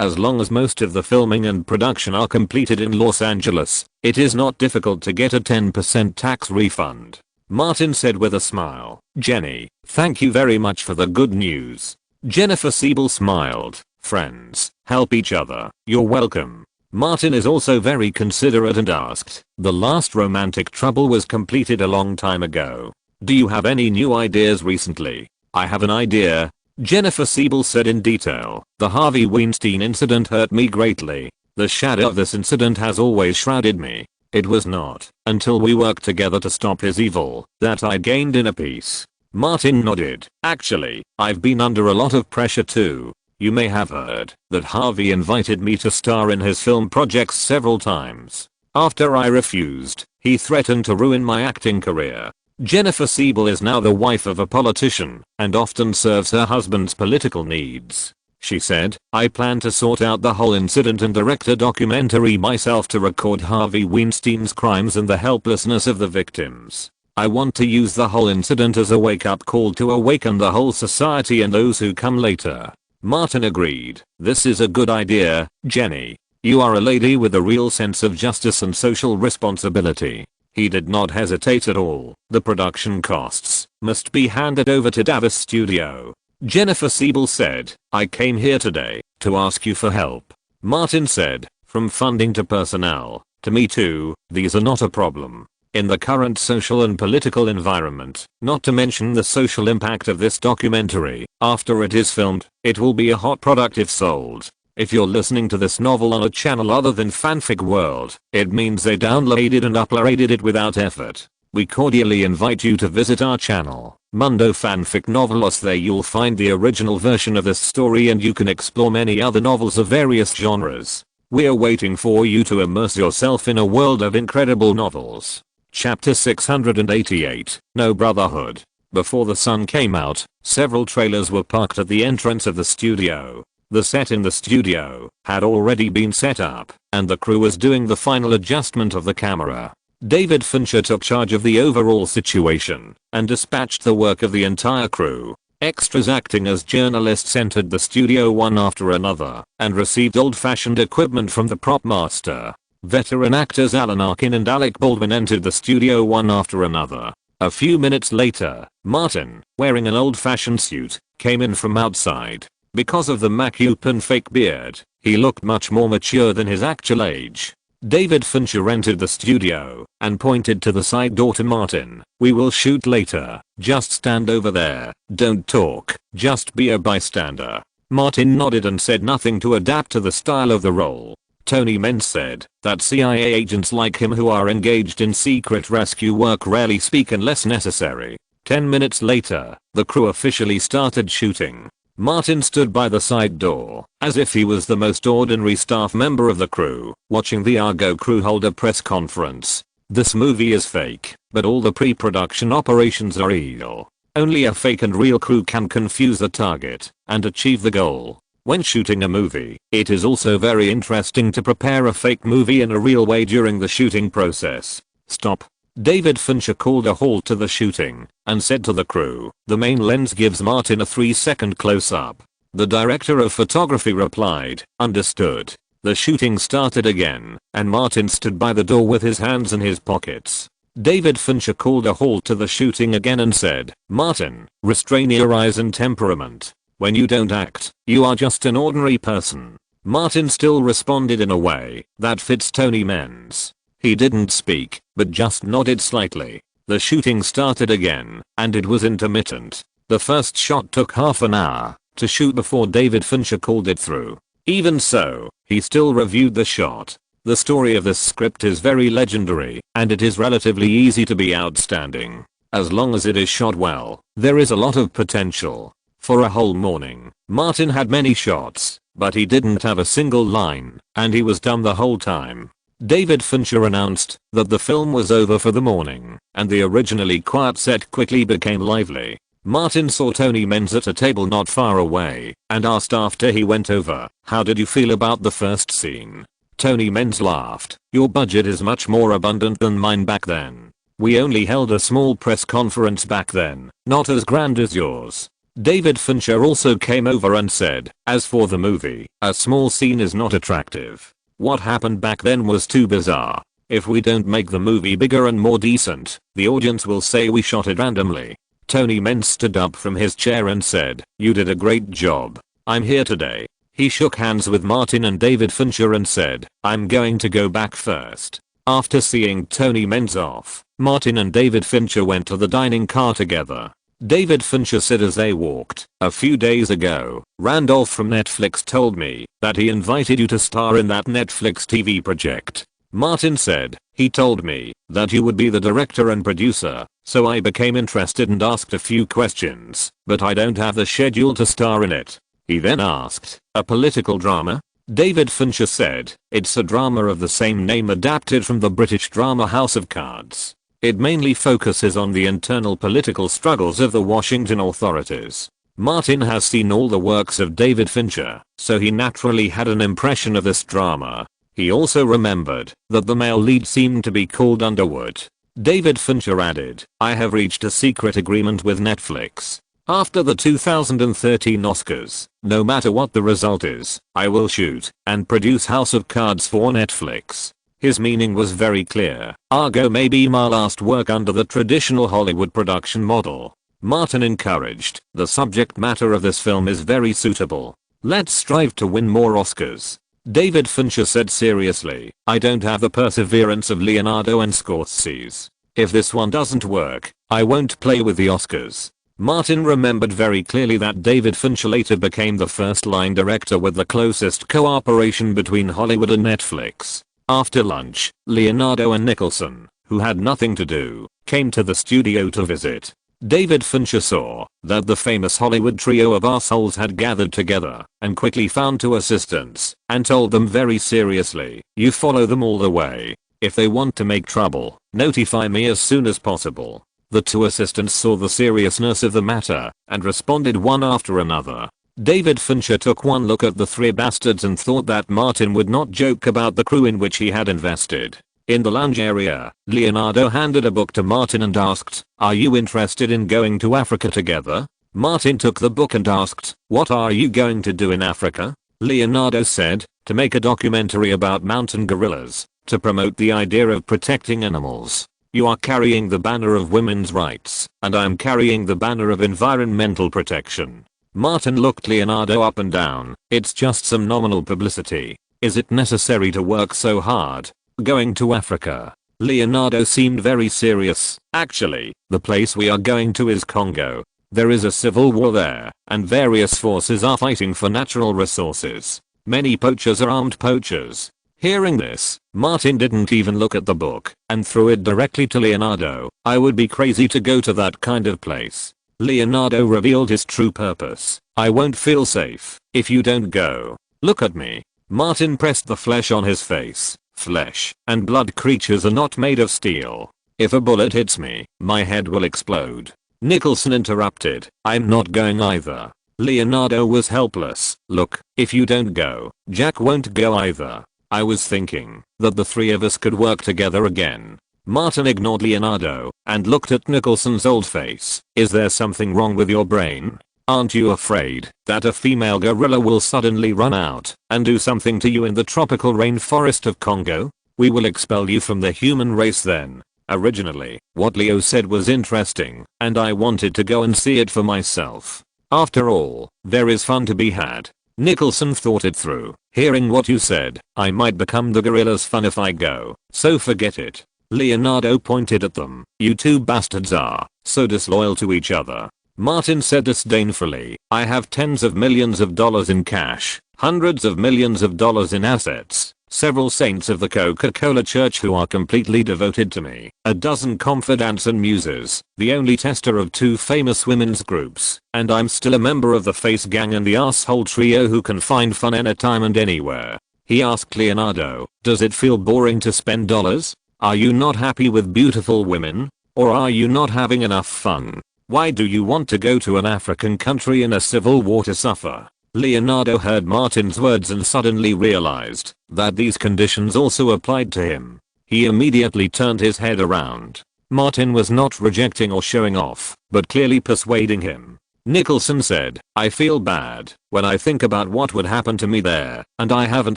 as long as most of the filming and production are completed in Los Angeles, it is not difficult to get a 10% tax refund." Martin said with a smile, "Jenny, thank you very much for the good news." Jennifer Siebel smiled, "Friends, help each other, you're welcome." Martin is also very considerate and asked, "The last romantic trouble was completed a long time ago. Do you have any new ideas recently?" "I have an idea," Jennifer Siebel said in detail. "The Harvey Weinstein incident hurt me greatly. The shadow of this incident has always shrouded me. It was not until we worked together to stop his evil that I gained inner peace." Martin nodded. "Actually, I've been under a lot of pressure too. You may have heard that Harvey invited me to star in his film projects several times. After I refused, he threatened to ruin my acting career." Jennifer Siebel is now the wife of a politician and often serves her husband's political needs. She said, "I plan to sort out the whole incident and direct a documentary myself to record Harvey Weinstein's crimes and the helplessness of the victims. I want to use the whole incident as a wake-up call to awaken the whole society and those who come later." Martin agreed. "This is a good idea, Jenny. You are a lady with a real sense of justice and social responsibility." He did not hesitate at all. "The production costs must be handed over to Davis Studio." Jennifer Siebel said, "I came here today to ask you for help." Martin said, "From funding to personnel, to me too, these are not a problem. In the current social and political environment, not to mention the social impact of this documentary, after it is filmed, it will be a hot product if sold. If you're listening to this novel on a channel other than Fanfic World, it means they downloaded and uploaded it without effort. We cordially invite you to visit our channel, Mundo Fanfic Novelos. There you'll find the original version of this story and you can explore many other novels of various genres. We're waiting for you to immerse yourself in a world of incredible novels." Chapter 688, No Brotherhood. Before the sun came out, several trailers were parked at the entrance of the studio. The set in the studio had already been set up, and the crew was doing the final adjustment of the camera. David Fincher took charge of the overall situation and dispatched the work of the entire crew. Extras acting as journalists entered the studio one after another and received old-fashioned equipment from the prop master. Veteran actors Alan Arkin and Alec Baldwin entered the studio one after another. A few minutes later, Martin, wearing an old-fashioned suit, came in from outside. Because of the make-up and fake beard, he looked much more mature than his actual age. David Fincher entered the studio and pointed to the side door to Martin. "We will shoot later. Just stand over there. Don't talk. Just be a bystander." Martin nodded and said nothing to adapt to the style of the role. Tony Menz said that CIA agents like him who are engaged in secret rescue work rarely speak unless necessary. 10 minutes later, the crew officially started shooting. Martin stood by the side door, as if he was the most ordinary staff member of the crew, watching the Argo crew hold a press conference. This movie is fake, but all the pre-production operations are real. Only a fake and real crew can confuse the target and achieve the goal. When shooting a movie, it is also very interesting to prepare a fake movie in a real way during the shooting process. Stop. David Fincher called a halt to the shooting and said to the crew, "The main lens gives Martin a 3-second close-up." The director of photography replied, "Understood." The shooting started again, and Martin stood by the door with his hands in his pockets. David Fincher called a halt to the shooting again and said, "Martin, restrain your eyes and temperament. When you don't act, you are just an ordinary person." Martin still responded in a way that fits Tony Menz. He didn't speak, but just nodded slightly. The shooting started again, and it was intermittent. The first shot took half an hour to shoot before David Fincher called it through. Even so, he still reviewed the shot. The story of this script is very legendary, and it is relatively easy to be outstanding. As long as it is shot well, there is a lot of potential. For a whole morning, Martin had many shots, but he didn't have a single line, and he was dumb the whole time. David Fincher announced that the film was over for the morning, and the originally quiet set quickly became lively. Martin saw Tony Menz at a table not far away and asked after he went over, "How did you feel about the first scene?" Tony Menz laughed, "Your budget is much more abundant than mine back then. We only held a small press conference back then, not as grand as yours." David Fincher also came over and said, "As for the movie, a small scene is not attractive. What happened back then was too bizarre. If we don't make the movie bigger and more decent, the audience will say we shot it randomly." Tony Menz stood up from his chair and said, "You did a great job. I'm here today." He shook hands with Martin and David Fincher and said, "I'm going to go back first." After seeing Tony Menz off, Martin and David Fincher went to the dining car together. David Fincher said as they walked, "A few days ago, Randolph from Netflix told me that he invited you to star in that Netflix TV project." Martin said, "He told me that you would be the director and producer, so I became interested and asked a few questions, but I don't have the schedule to star in it." He then asked, "A political drama?" David Fincher said, "It's a drama of the same name adapted from the British drama House of Cards. It mainly focuses on the internal political struggles of the Washington authorities." Martin has seen all the works of David Fincher, so he naturally had an impression of this drama. He also remembered that the male lead seemed to be called Underwood. David Fincher added, "I have reached a secret agreement with Netflix. After the 2013 Oscars, no matter what the result is, I will shoot and produce House of Cards for Netflix." His meaning was very clear. Argo may be my last work under the traditional Hollywood production model. Martin encouraged, "The subject matter of this film is very suitable. Let's strive to win more Oscars." David Fincher said seriously, "I don't have the perseverance of Leonardo and Scorsese. If this one doesn't work, I won't play with the Oscars." Martin remembered very clearly that David Fincher later became the first-line director with the closest cooperation between Hollywood and Netflix. After lunch, Leonardo and Nicholson, who had nothing to do, came to the studio to visit. David Fincher saw that the famous Hollywood trio of assholes had gathered together and quickly found two assistants and told them very seriously, "You follow them all the way. If they want to make trouble, notify me as soon as possible." The two assistants saw the seriousness of the matter and responded one after another. David Fincher took one look at the three bastards and thought that Martin would not joke about the crew in which he had invested. In the lounge area, Leonardo handed a book to Martin and asked, "Are you interested in going to Africa together?" Martin took the book and asked, "What are you going to do in Africa?" Leonardo said, "To make a documentary about mountain gorillas, to promote the idea of protecting animals. You are carrying the banner of women's rights, and I am carrying the banner of environmental protection." Martin looked Leonardo up and down. "It's just some nominal publicity. Is it necessary to work so hard? Going to Africa?" Leonardo seemed very serious. "Actually, the place we are going to is Congo. There is a civil war there, and various forces are fighting for natural resources. Many poachers are armed poachers. Hearing this, Martin didn't even look at the book and threw it directly to Leonardo. I would be crazy to go to that kind of place. Leonardo revealed his true purpose. I won't feel safe if you don't go. Look at me. Martin pressed the flesh on his face. Flesh and blood creatures are not made of steel. If a bullet hits me, my head will explode. Nicholson interrupted. I'm not going either. Leonardo was helpless. Look, if you don't go, Jack won't go either. I was thinking that the three of us could work together again. Martin ignored Leonardo and looked at Nicholson's old face. Is there something wrong with your brain? Aren't you afraid that a female gorilla will suddenly run out and do something to you in the tropical rainforest of Congo? We will expel you from the human race then. Originally, what Leo said was interesting, and I wanted to go and see it for myself. After all, there is fun to be had. Nicholson thought it through. Hearing what you said, I might become the gorilla's fun if I go, so forget it. Leonardo pointed at them. You two bastards are so disloyal to each other. Martin said disdainfully, I have tens of millions of dollars in cash, hundreds of millions of dollars in assets, several saints of the Coca-Cola Church who are completely devoted to me, a dozen confidants and muses, the only tester of two famous women's groups, and I'm still a member of the Face Gang and the Asshole Trio who can find fun anytime and anywhere. He asked Leonardo, does it feel boring to spend dollars? Are you not happy with beautiful women? Or are you not having enough fun? Why do you want to go to an African country in a civil war to suffer? Leonardo heard Martin's words and suddenly realized that these conditions also applied to him. He immediately turned his head around. Martin was not rejecting or showing off, but clearly persuading him. Nicholson said, I feel bad when I think about what would happen to me there, and I haven't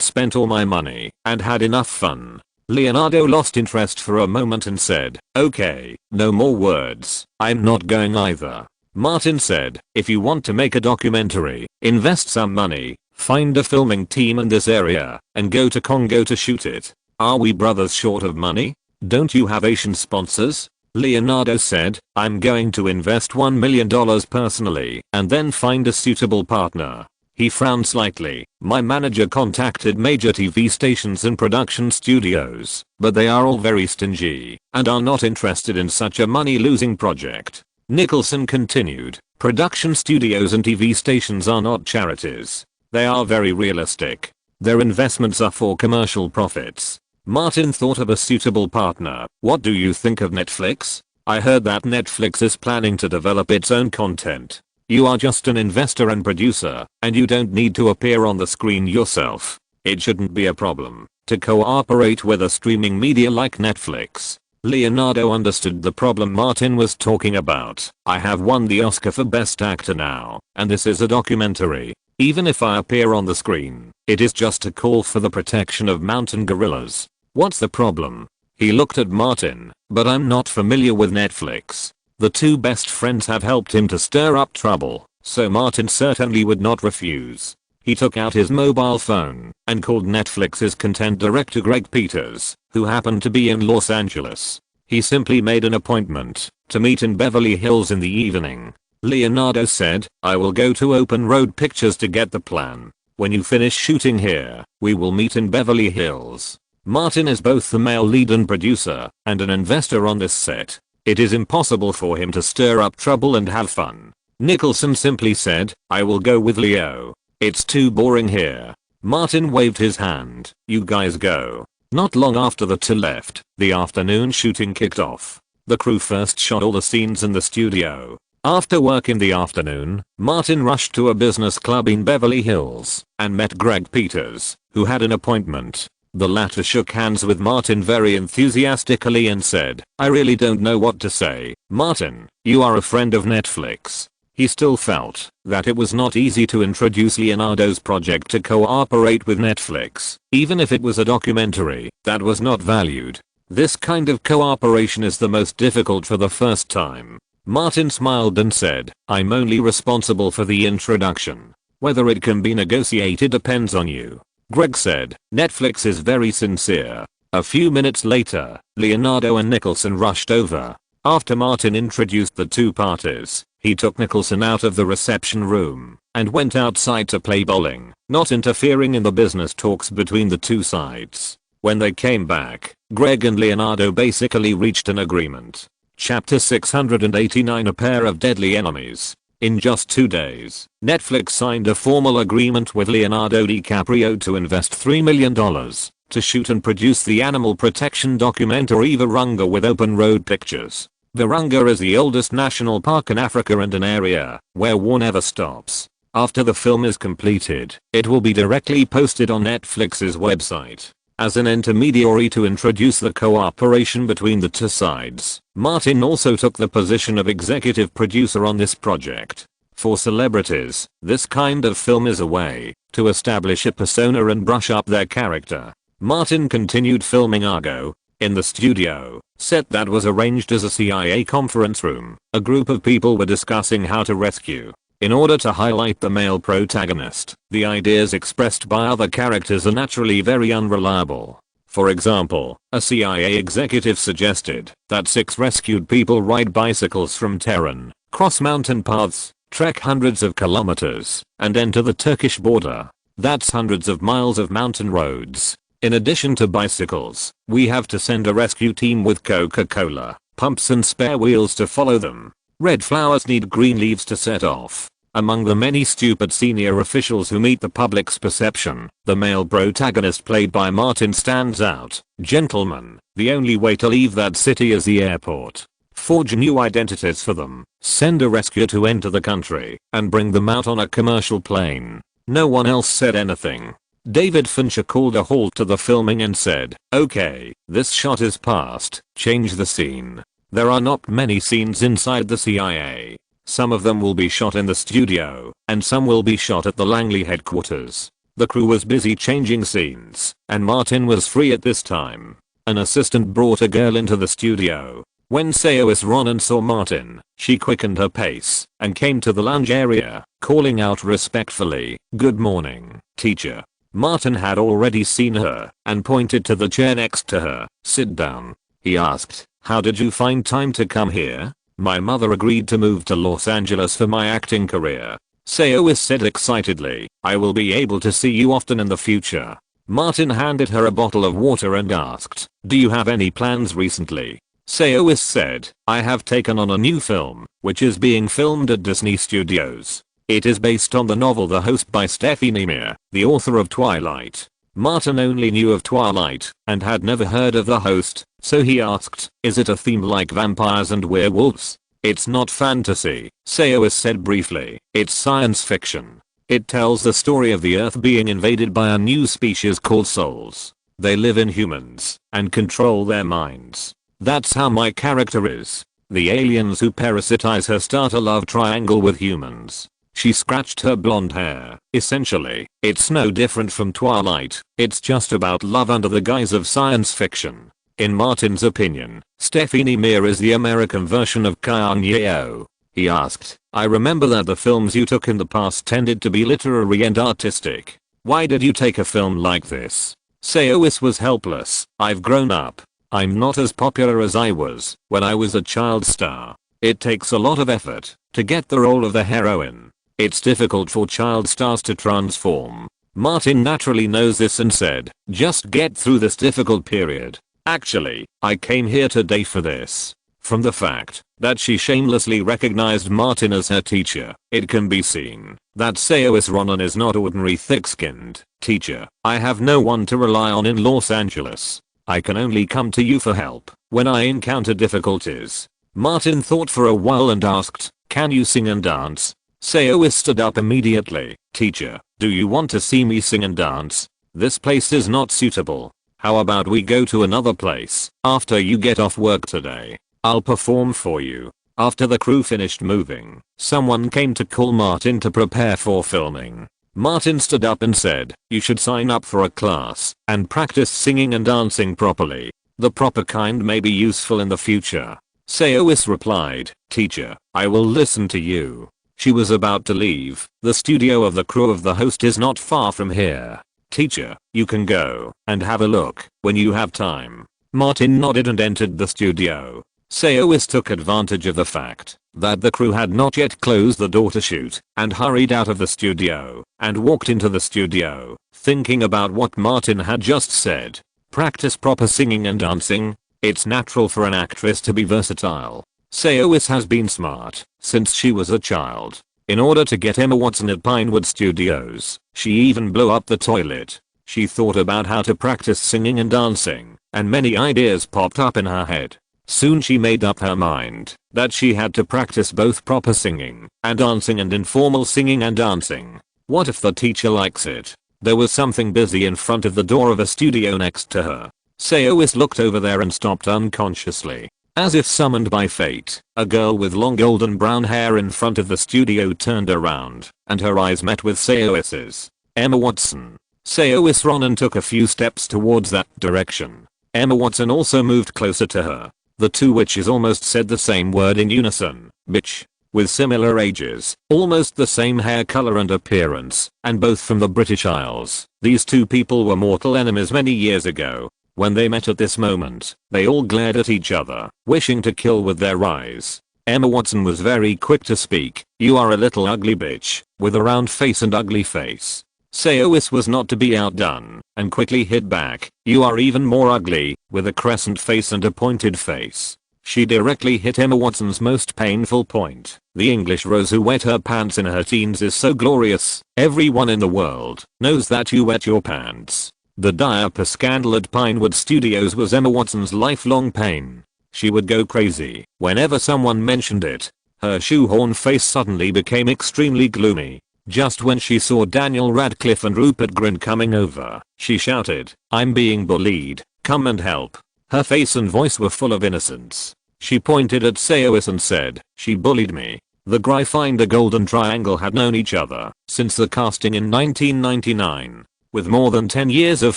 spent all my money and had enough fun. Leonardo lost interest for a moment and said, okay, no more words. I'm not going either. Martin said, if you want to make a documentary, invest some money, find a filming team in this area, and go to Congo to shoot it. Are we brothers short of money? Don't you have Asian sponsors? Leonardo said, I'm going to invest $1 million personally and then find a suitable partner. He frowned slightly. My manager contacted major TV stations and production studios, but they are all very stingy and are not interested in such a money-losing project. Nicholson continued, production studios and TV stations are not charities. They are very realistic. Their investments are for commercial profits. Martin thought of a suitable partner. What do you think of Netflix? I heard that Netflix is planning to develop its own content. You are just an investor and producer, and you don't need to appear on the screen yourself. It shouldn't be a problem to cooperate with a streaming media like Netflix. Leonardo understood the problem Martin was talking about. I have won the Oscar for Best Actor now, and this is a documentary. Even if I appear on the screen, it is just a call for the protection of mountain gorillas. What's the problem? He looked at Martin, but I'm not familiar with Netflix. The two best friends have helped him to stir up trouble, so Martin certainly would not refuse. He took out his mobile phone and called Netflix's content director Greg Peters, who happened to be in Los Angeles. He simply made an appointment to meet in Beverly Hills in the evening. Leonardo said, I will go to Open Road Pictures to get the plan. When you finish shooting here, we will meet in Beverly Hills. Martin is both the male lead and producer, and an investor on this set. It is impossible for him to stir up trouble and have fun. Nicholson simply said, I will go with Leo. It's too boring here. Martin waved his hand. You guys go. Not long after the two left, the afternoon shooting kicked off. The crew first shot all the scenes in the studio. After work in the afternoon, Martin rushed to a business club in Beverly Hills and met Greg Peters, who had an appointment. The latter shook hands with Martin very enthusiastically and said, I really don't know what to say. Martin, you are a friend of Netflix. He still felt that it was not easy to introduce Leonardo's project to cooperate with Netflix, even if it was a documentary that was not valued. This kind of cooperation is the most difficult for the first time. Martin smiled and said, I'm only responsible for the introduction. Whether it can be negotiated depends on you. Greg said, Netflix is very sincere. A few minutes later, Leonardo and Nicholson rushed over. After Martin introduced the two parties, he took Nicholson out of the reception room and went outside to play bowling, not interfering in the business talks between the two sides. When they came back, Greg and Leonardo basically reached an agreement. Chapter 689, A Pair of Deadly Enemies. In just 2 days, Netflix signed a formal agreement with Leonardo DiCaprio to invest $3 million to shoot and produce the animal protection documentary Virunga with Open Road Pictures. Virunga is the oldest national park in Africa and an area where war never stops. After the film is completed, it will be directly posted on Netflix's website. As an intermediary to introduce the cooperation between the two sides, Martin also took the position of executive producer on this project. For celebrities, this kind of film is a way to establish a persona and brush up their character. Martin continued filming Argo in the studio set that was arranged as a CIA conference room. A group of people were discussing how to rescue. In order to highlight the male protagonist, the ideas expressed by other characters are naturally very unreliable. For example, a CIA executive suggested that 6 rescued people ride bicycles from Tehran, cross mountain paths, trek hundreds of kilometers, and enter the Turkish border. That's hundreds of miles of mountain roads. In addition to bicycles, we have to send a rescue team with Coca-Cola, pumps and spare wheels to follow them. Red flowers need green leaves to set off. Among the many stupid senior officials who meet the public's perception, the male protagonist played by Martin stands out. Gentlemen, the only way to leave that city is the airport. Forge new identities for them, send a rescuer to enter the country, and bring them out on a commercial plane. No one else said anything. David Fincher called a halt to the filming and said, "Okay, this shot is past, change the scene." There are not many scenes inside the CIA. Some of them will be shot in the studio, and some will be shot at the Langley headquarters. The crew was busy changing scenes, and Martin was free at this time. An assistant brought a girl into the studio. When Saoirse Ronan saw Martin, she quickened her pace and came to the lounge area, calling out respectfully, "Good morning, teacher." Martin had already seen her and pointed to the chair next to her. "Sit down." He asked, "How did you find time to come here?" "My mother agreed to move to Los Angeles for my acting career," Saoirse said excitedly. "I will be able to see you often in the future." Martin handed her a bottle of water and asked, "Do you have any plans recently?" Saoirse said, "I have taken on a new film, which is being filmed at Disney Studios. It is based on the novel The Host by Stephenie Meyer, the author of Twilight." Martin only knew of Twilight and had never heard of The Host, so he asked, "Is it a theme like vampires and werewolves?" "It's not fantasy," Saoirse said briefly. "It's science fiction. It tells the story of the Earth being invaded by a new species called souls. They live in humans and control their minds. That's how my character is. The aliens who parasitize her start a love triangle with humans." She scratched her blonde hair. "Essentially, it's no different from Twilight. It's just about love under the guise of science fiction." In Martin's opinion, Stephenie Meyer is the American version of Kanye. He asked, "I remember that the films you took in the past tended to be literary and artistic. Why did you take a film like this?" Saoirse was helpless. "I've grown up. I'm not as popular as I was when I was a child star. It takes a lot of effort to get the role of the heroine. It's difficult for child stars to transform." Martin naturally knows this and said, "Just get through this difficult period. Actually, I came here today for this." From the fact that she shamelessly recognized Martin as her teacher, it can be seen that Saoirse Ronan is not ordinary thick-skinned. "Teacher, I have no one to rely on in Los Angeles. I can only come to you for help when I encounter difficulties." Martin thought for a while and asked, "Can you sing and dance?" Saoirse stood up immediately. "Teacher, do you want to see me sing and dance? This place is not suitable. How about we go to another place after you get off work today? I'll perform for you." After the crew finished moving, someone came to call Martin to prepare for filming. Martin stood up and said, "You should sign up for a class and practice singing and dancing properly. The proper kind may be useful in the future." Saoirse replied, "Teacher, I will listen to you." She was about to leave. "The studio of the crew of The Host is not far from here. Teacher, you can go and have a look when you have time." Martin nodded and entered the studio. Saoirse took advantage of the fact that the crew had not yet closed the door to shoot and hurried out of the studio and walked into the studio, thinking about what Martin had just said. Practice proper singing and dancing. It's natural for an actress to be versatile. Sayowis has been smart since she was a child. In order to get Emma Watson at Pinewood Studios, she even blew up the toilet. She thought about how to practice singing and dancing, and many ideas popped up in her head. Soon she made up her mind that she had to practice both proper singing and dancing and informal singing and dancing. What if the teacher likes it? There was something busy in front of the door of a studio next to her. Sayowis looked over there and stopped unconsciously. As if summoned by fate, a girl with long golden brown hair in front of the studio turned around, and her eyes met with Sayowis's. Emma Watson. Sayowis ran and took a few steps towards that direction. Emma Watson also moved closer to her. The two witches almost said the same word in unison, bitch. With similar ages, almost the same hair color and appearance, and both from the British Isles, these two people were mortal enemies many years ago. When they met at this moment, they all glared at each other, wishing to kill with their eyes. Emma Watson was very quick to speak. You are a little ugly bitch, with a round face and ugly face. Sayowis was not to be outdone, and quickly hit back. You are even more ugly, with a crescent face and a pointed face. She directly hit Emma Watson's most painful point. The English Rose who wet her pants in her teens is so glorious. Everyone in the world knows that you wet your pants. The diaper scandal at Pinewood Studios was Emma Watson's lifelong pain. She would go crazy whenever someone mentioned it. Her shoehorn face suddenly became extremely gloomy. Just when she saw Daniel Radcliffe and Rupert Grint coming over, she shouted, "I'm being bullied, come and help." Her face and voice were full of innocence. She pointed at Sayowis and said, "She bullied me." The Gryffindor Golden Triangle had known each other since the casting in 1999. With more than 10 years of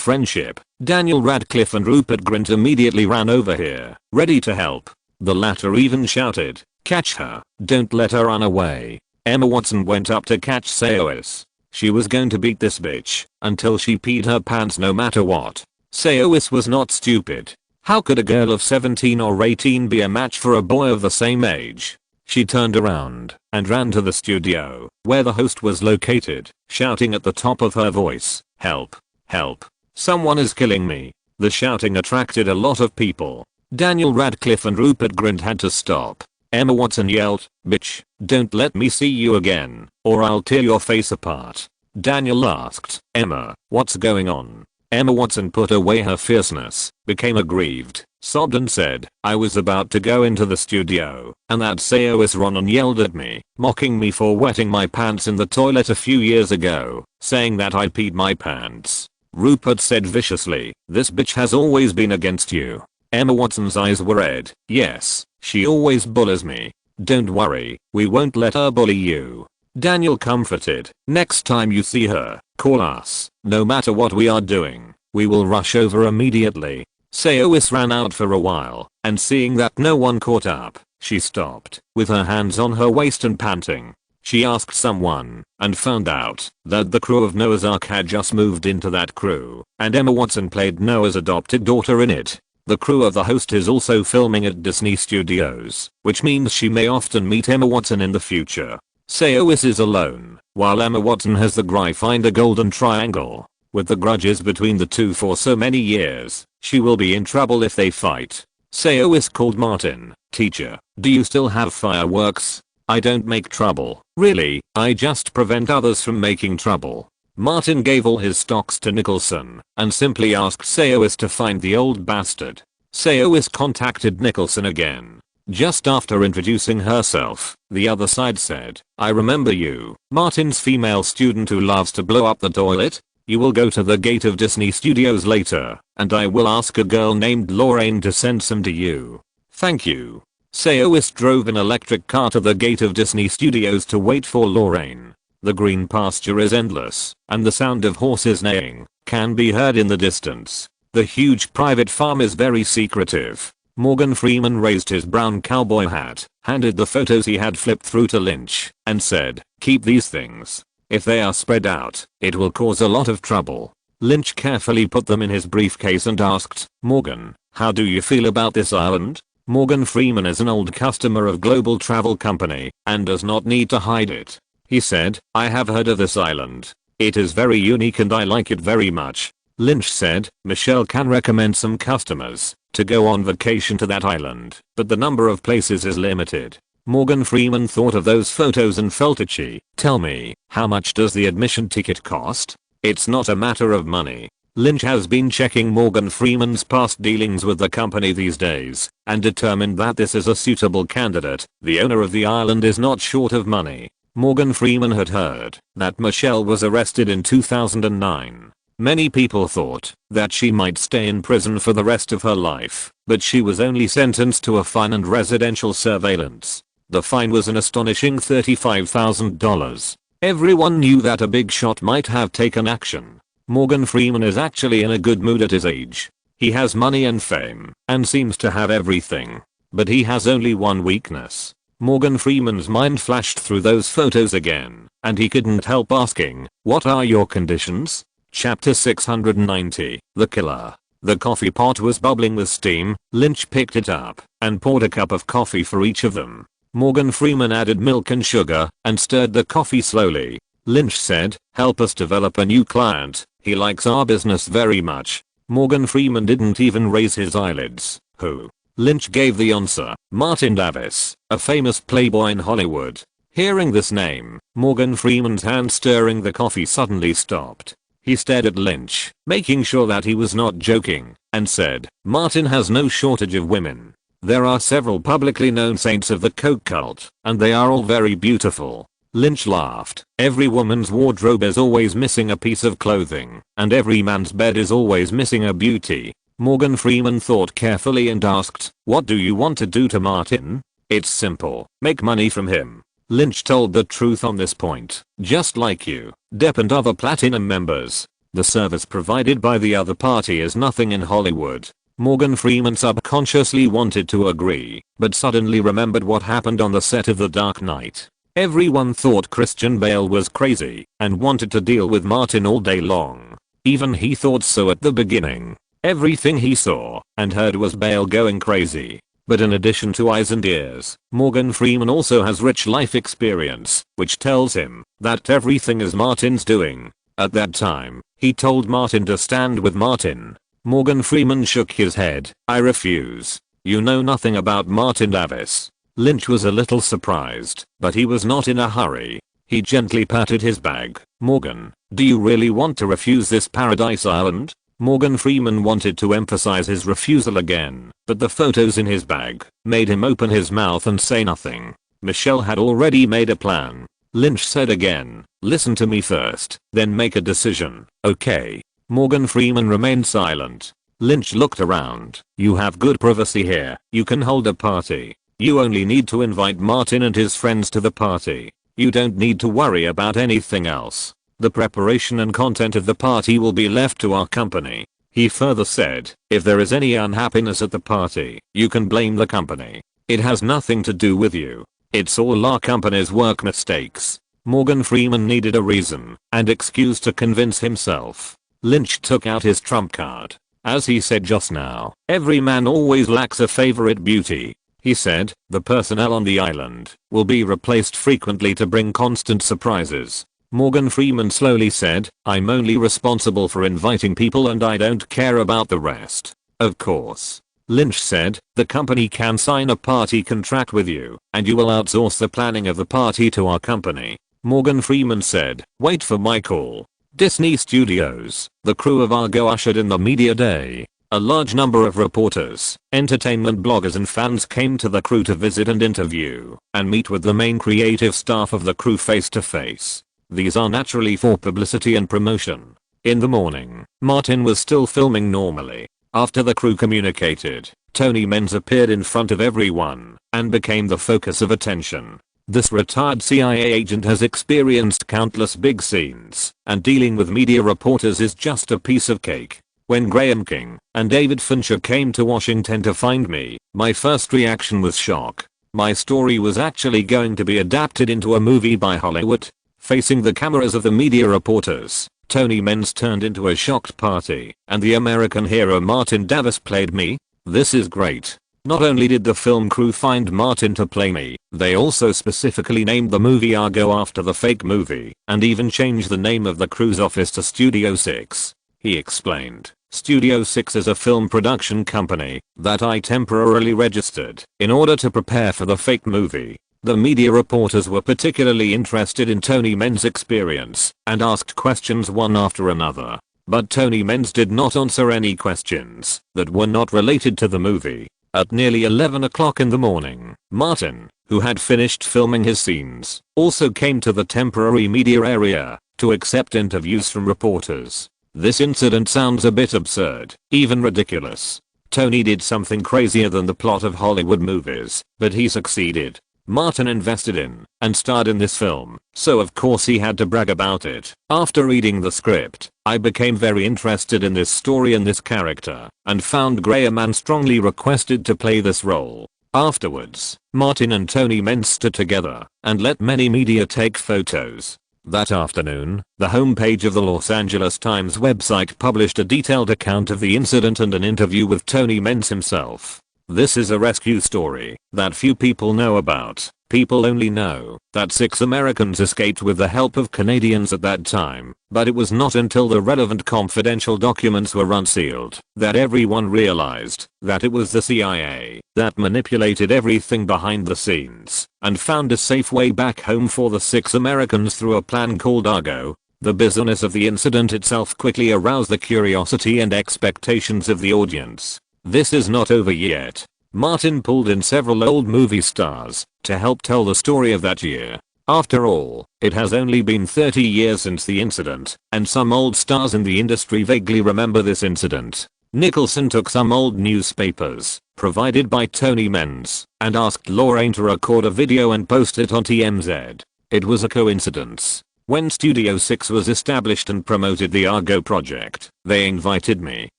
friendship, Daniel Radcliffe and Rupert Grint immediately ran over here, ready to help. The latter even shouted, "Catch her, don't let her run away." Emma Watson went up to catch Sayowis. She was going to beat this bitch until she peed her pants no matter what. Sayowis was not stupid. How could a girl of 17 or 18 be a match for a boy of the same age? She turned around and ran to the studio, where the host was located, shouting at the top of her voice, "Help! Help! Someone is killing me." The shouting attracted a lot of people. Daniel Radcliffe and Rupert Grint had to stop. Emma Watson yelled, "Bitch, don't let me see you again, or I'll tear your face apart." Daniel asked, "Emma, what's going on?" Emma Watson put away her fierceness, became aggrieved, sobbed and said, "I was about to go into the studio, and that Sayowis ran and yelled at me, mocking me for wetting my pants in the toilet a few years ago, saying that I peed my pants." Rupert said viciously, "This bitch has always been against you." Emma Watson's eyes were red. "Yes, she always bullies me. Don't worry, we won't let her bully you." Daniel comforted, "Next time you see her, call us. No matter what we are doing, we will rush over immediately." Sayowis ran out for a while, and seeing that no one caught up, she stopped, with her hands on her waist and panting. She asked someone, and found out that the crew of Noah's Ark had just moved into that crew, and Emma Watson played Noah's adopted daughter in it. The crew of the host is also filming at Disney Studios, which means she may often meet Emma Watson in the future. Sayowis is alone, while Emma Watson has the Gryffindor Golden Triangle. With the grudges between the two for so many years, she will be in trouble if they fight. Sayowis called Martin. "Teacher, do you still have fireworks?" "I don't make trouble, really, I just prevent others from making trouble." Martin gave all his stocks to Nicholson and simply asked Sayowis to find the old bastard. Sayowis contacted Nicholson again. Just after introducing herself, the other side said, "I remember you, Martin's female student who loves to blow up the toilet. You will go to the gate of Disney Studios later, and I will ask a girl named Lorraine to send some to you." "Thank you." Sayowis drove an electric car to the gate of Disney Studios to wait for Lorraine. The green pasture is endless, and the sound of horses neighing can be heard in the distance. The huge private farm is very secretive. Morgan Freeman raised his brown cowboy hat, handed the photos he had flipped through to Lynch, and said, "Keep these things. If they are spread out, it will cause a lot of trouble." Lynch carefully put them in his briefcase and asked, "Morgan, how do you feel about this island?" Morgan Freeman is an old customer of Global Travel Company, and does not need to hide it. He said, "I have heard of this island. It is very unique and I like it very much. Lynch said, Michelle can recommend some customers to go on vacation to that island, but the number of places is limited. Morgan Freeman thought of those photos and felt itchy. Tell me, how much does the admission ticket cost? It's not a matter of money. Lynch has been checking Morgan Freeman's past dealings with the company these days and determined that this is a suitable candidate. The owner of the island is not short of money. Morgan Freeman had heard that Michelle was arrested in 2009. Many people thought that she might stay in prison for the rest of her life, but she was only sentenced to a fine and residential surveillance. The fine was an astonishing $35,000. Everyone knew that a big shot might have taken action. Morgan Freeman is actually in a good mood at his age. He has money and fame, and seems to have everything. But he has only one weakness. Morgan Freeman's mind flashed through those photos again, and he couldn't help asking, what are your conditions? Chapter 690, The Killer. The coffee pot was bubbling with steam. Lynch picked it up and poured a cup of coffee for each of them. Morgan Freeman added milk and sugar and stirred the coffee slowly. Lynch said, help us develop a new client. He likes our business very much. Morgan Freeman didn't even raise his eyelids. Who? Lynch gave the answer. Martin Davis, a famous playboy in Hollywood. Hearing this name, Morgan Freeman's hand stirring the coffee suddenly stopped. He stared at Lynch, making sure that he was not joking, and said, Martin has no shortage of women. There are several publicly known saints of the coke cult, and they are all very beautiful. Lynch laughed. Every woman's wardrobe is always missing a piece of clothing, and every man's bed is always missing a beauty. Morgan Freeman thought carefully and asked, what do you want to do to Martin? It's simple. Make money from him. Lynch told the truth on this point. Just like you, Depp and other platinum members. The service provided by the other party is nothing in Hollywood. Morgan Freeman subconsciously wanted to agree, but suddenly remembered what happened on the set of The Dark Knight. Everyone thought Christian Bale was crazy and wanted to deal with Martin all day long. Even he thought so at the beginning. Everything he saw and heard was Bale going crazy. But in addition to eyes and ears, Morgan Freeman also has rich life experience, which tells him that everything is Martin's doing. At that time, he told Martin to stand with Martin. Morgan Freeman shook his head. I refuse. You know nothing about Martin Davis. Lynch was a little surprised, but he was not in a hurry. He gently patted his bag. Morgan, do you really want to refuse this paradise island? Morgan Freeman wanted to emphasize his refusal again, but the photos in his bag made him open his mouth and say nothing. Michelle had already made a plan. Lynch said again, listen to me first, then make a decision, okay? Morgan Freeman remained silent. Lynch looked around. You have good privacy here. You can hold a party. You only need to invite Martin and his friends to the party. You don't need to worry about anything else. The preparation and content of the party will be left to our company. He further said, if there is any unhappiness at the party, you can blame the company. It has nothing to do with you. It's all our company's work mistakes. Morgan Freeman needed a reason and excuse to convince himself. Lynch took out his trump card. As he said just now, every man always lacks a favorite beauty. He said, the personnel on the island will be replaced frequently to bring constant surprises. Morgan Freeman slowly said, I'm only responsible for inviting people and I don't care about the rest. Of course. Lynch said, the company can sign a party contract with you, and you will outsource the planning of the party to our company. Morgan Freeman said, wait for my call. Disney Studios, the crew of Argo ushered in the media day. A large number of reporters, entertainment bloggers and fans came to the crew to visit and interview, and meet with the main creative staff of the crew face to face. These are naturally for publicity and promotion. In the morning, Martin was still filming normally. After the crew communicated, Tony Menz appeared in front of everyone, and became the focus of attention. This retired CIA agent has experienced countless big scenes, and dealing with media reporters is just a piece of cake. When Graham King and David Fincher came to Washington to find me, my first reaction was shock. My story was actually going to be adapted into a movie by Hollywood. Facing the cameras of the media reporters, Tony Menz turned into a shocked party, and the American hero Martin Davis played me? This is great. Not only did the film crew find Martin to play me, they also specifically named the movie Argo after the fake movie, and even changed the name of the crew's office to Studio 6. he explained. Studio 6 is a film production company that I temporarily registered in order to prepare for the fake movie. The media reporters were particularly interested in Tony Menn's experience and asked questions one after another. But Tony Menz did not answer any questions that were not related to the movie. At nearly 11 o'clock in the morning, Martin, who had finished filming his scenes, also came to the temporary media area to accept interviews from reporters. This incident sounds a bit absurd, even ridiculous. Tony did something crazier than the plot of Hollywood movies, but he succeeded. Martin invested in and starred in this film, so of course he had to brag about it. After reading the script, I became very interested in this story and this character, and found Graham and strongly requested to play this role. Afterwards, Martin and Tony Mentz stood together and let many media take photos. That afternoon, the homepage of the Los Angeles Times website published a detailed account of the incident and an interview with Tony Mentz himself. This is a rescue story that few people know about. People only know that 6 Americans escaped with the help of Canadians at that time, but it was not until the relevant confidential documents were unsealed that everyone realized that it was the CIA that manipulated everything behind the scenes and found a safe way back home for the 6 Americans through a plan called Argo. The bizarreness of the incident itself quickly aroused the curiosity and expectations of the audience. This is not over yet. Martin pulled in several old movie stars to help tell the story of that year. After all, it has only been 30 years since the incident, and some old stars in the industry vaguely remember this incident. Nicholson took some old newspapers, provided by Tony Mentz, and asked Lorraine to record a video and post it on TMZ. It was a coincidence. When Studio 6 was established and promoted the Argo project, they invited me.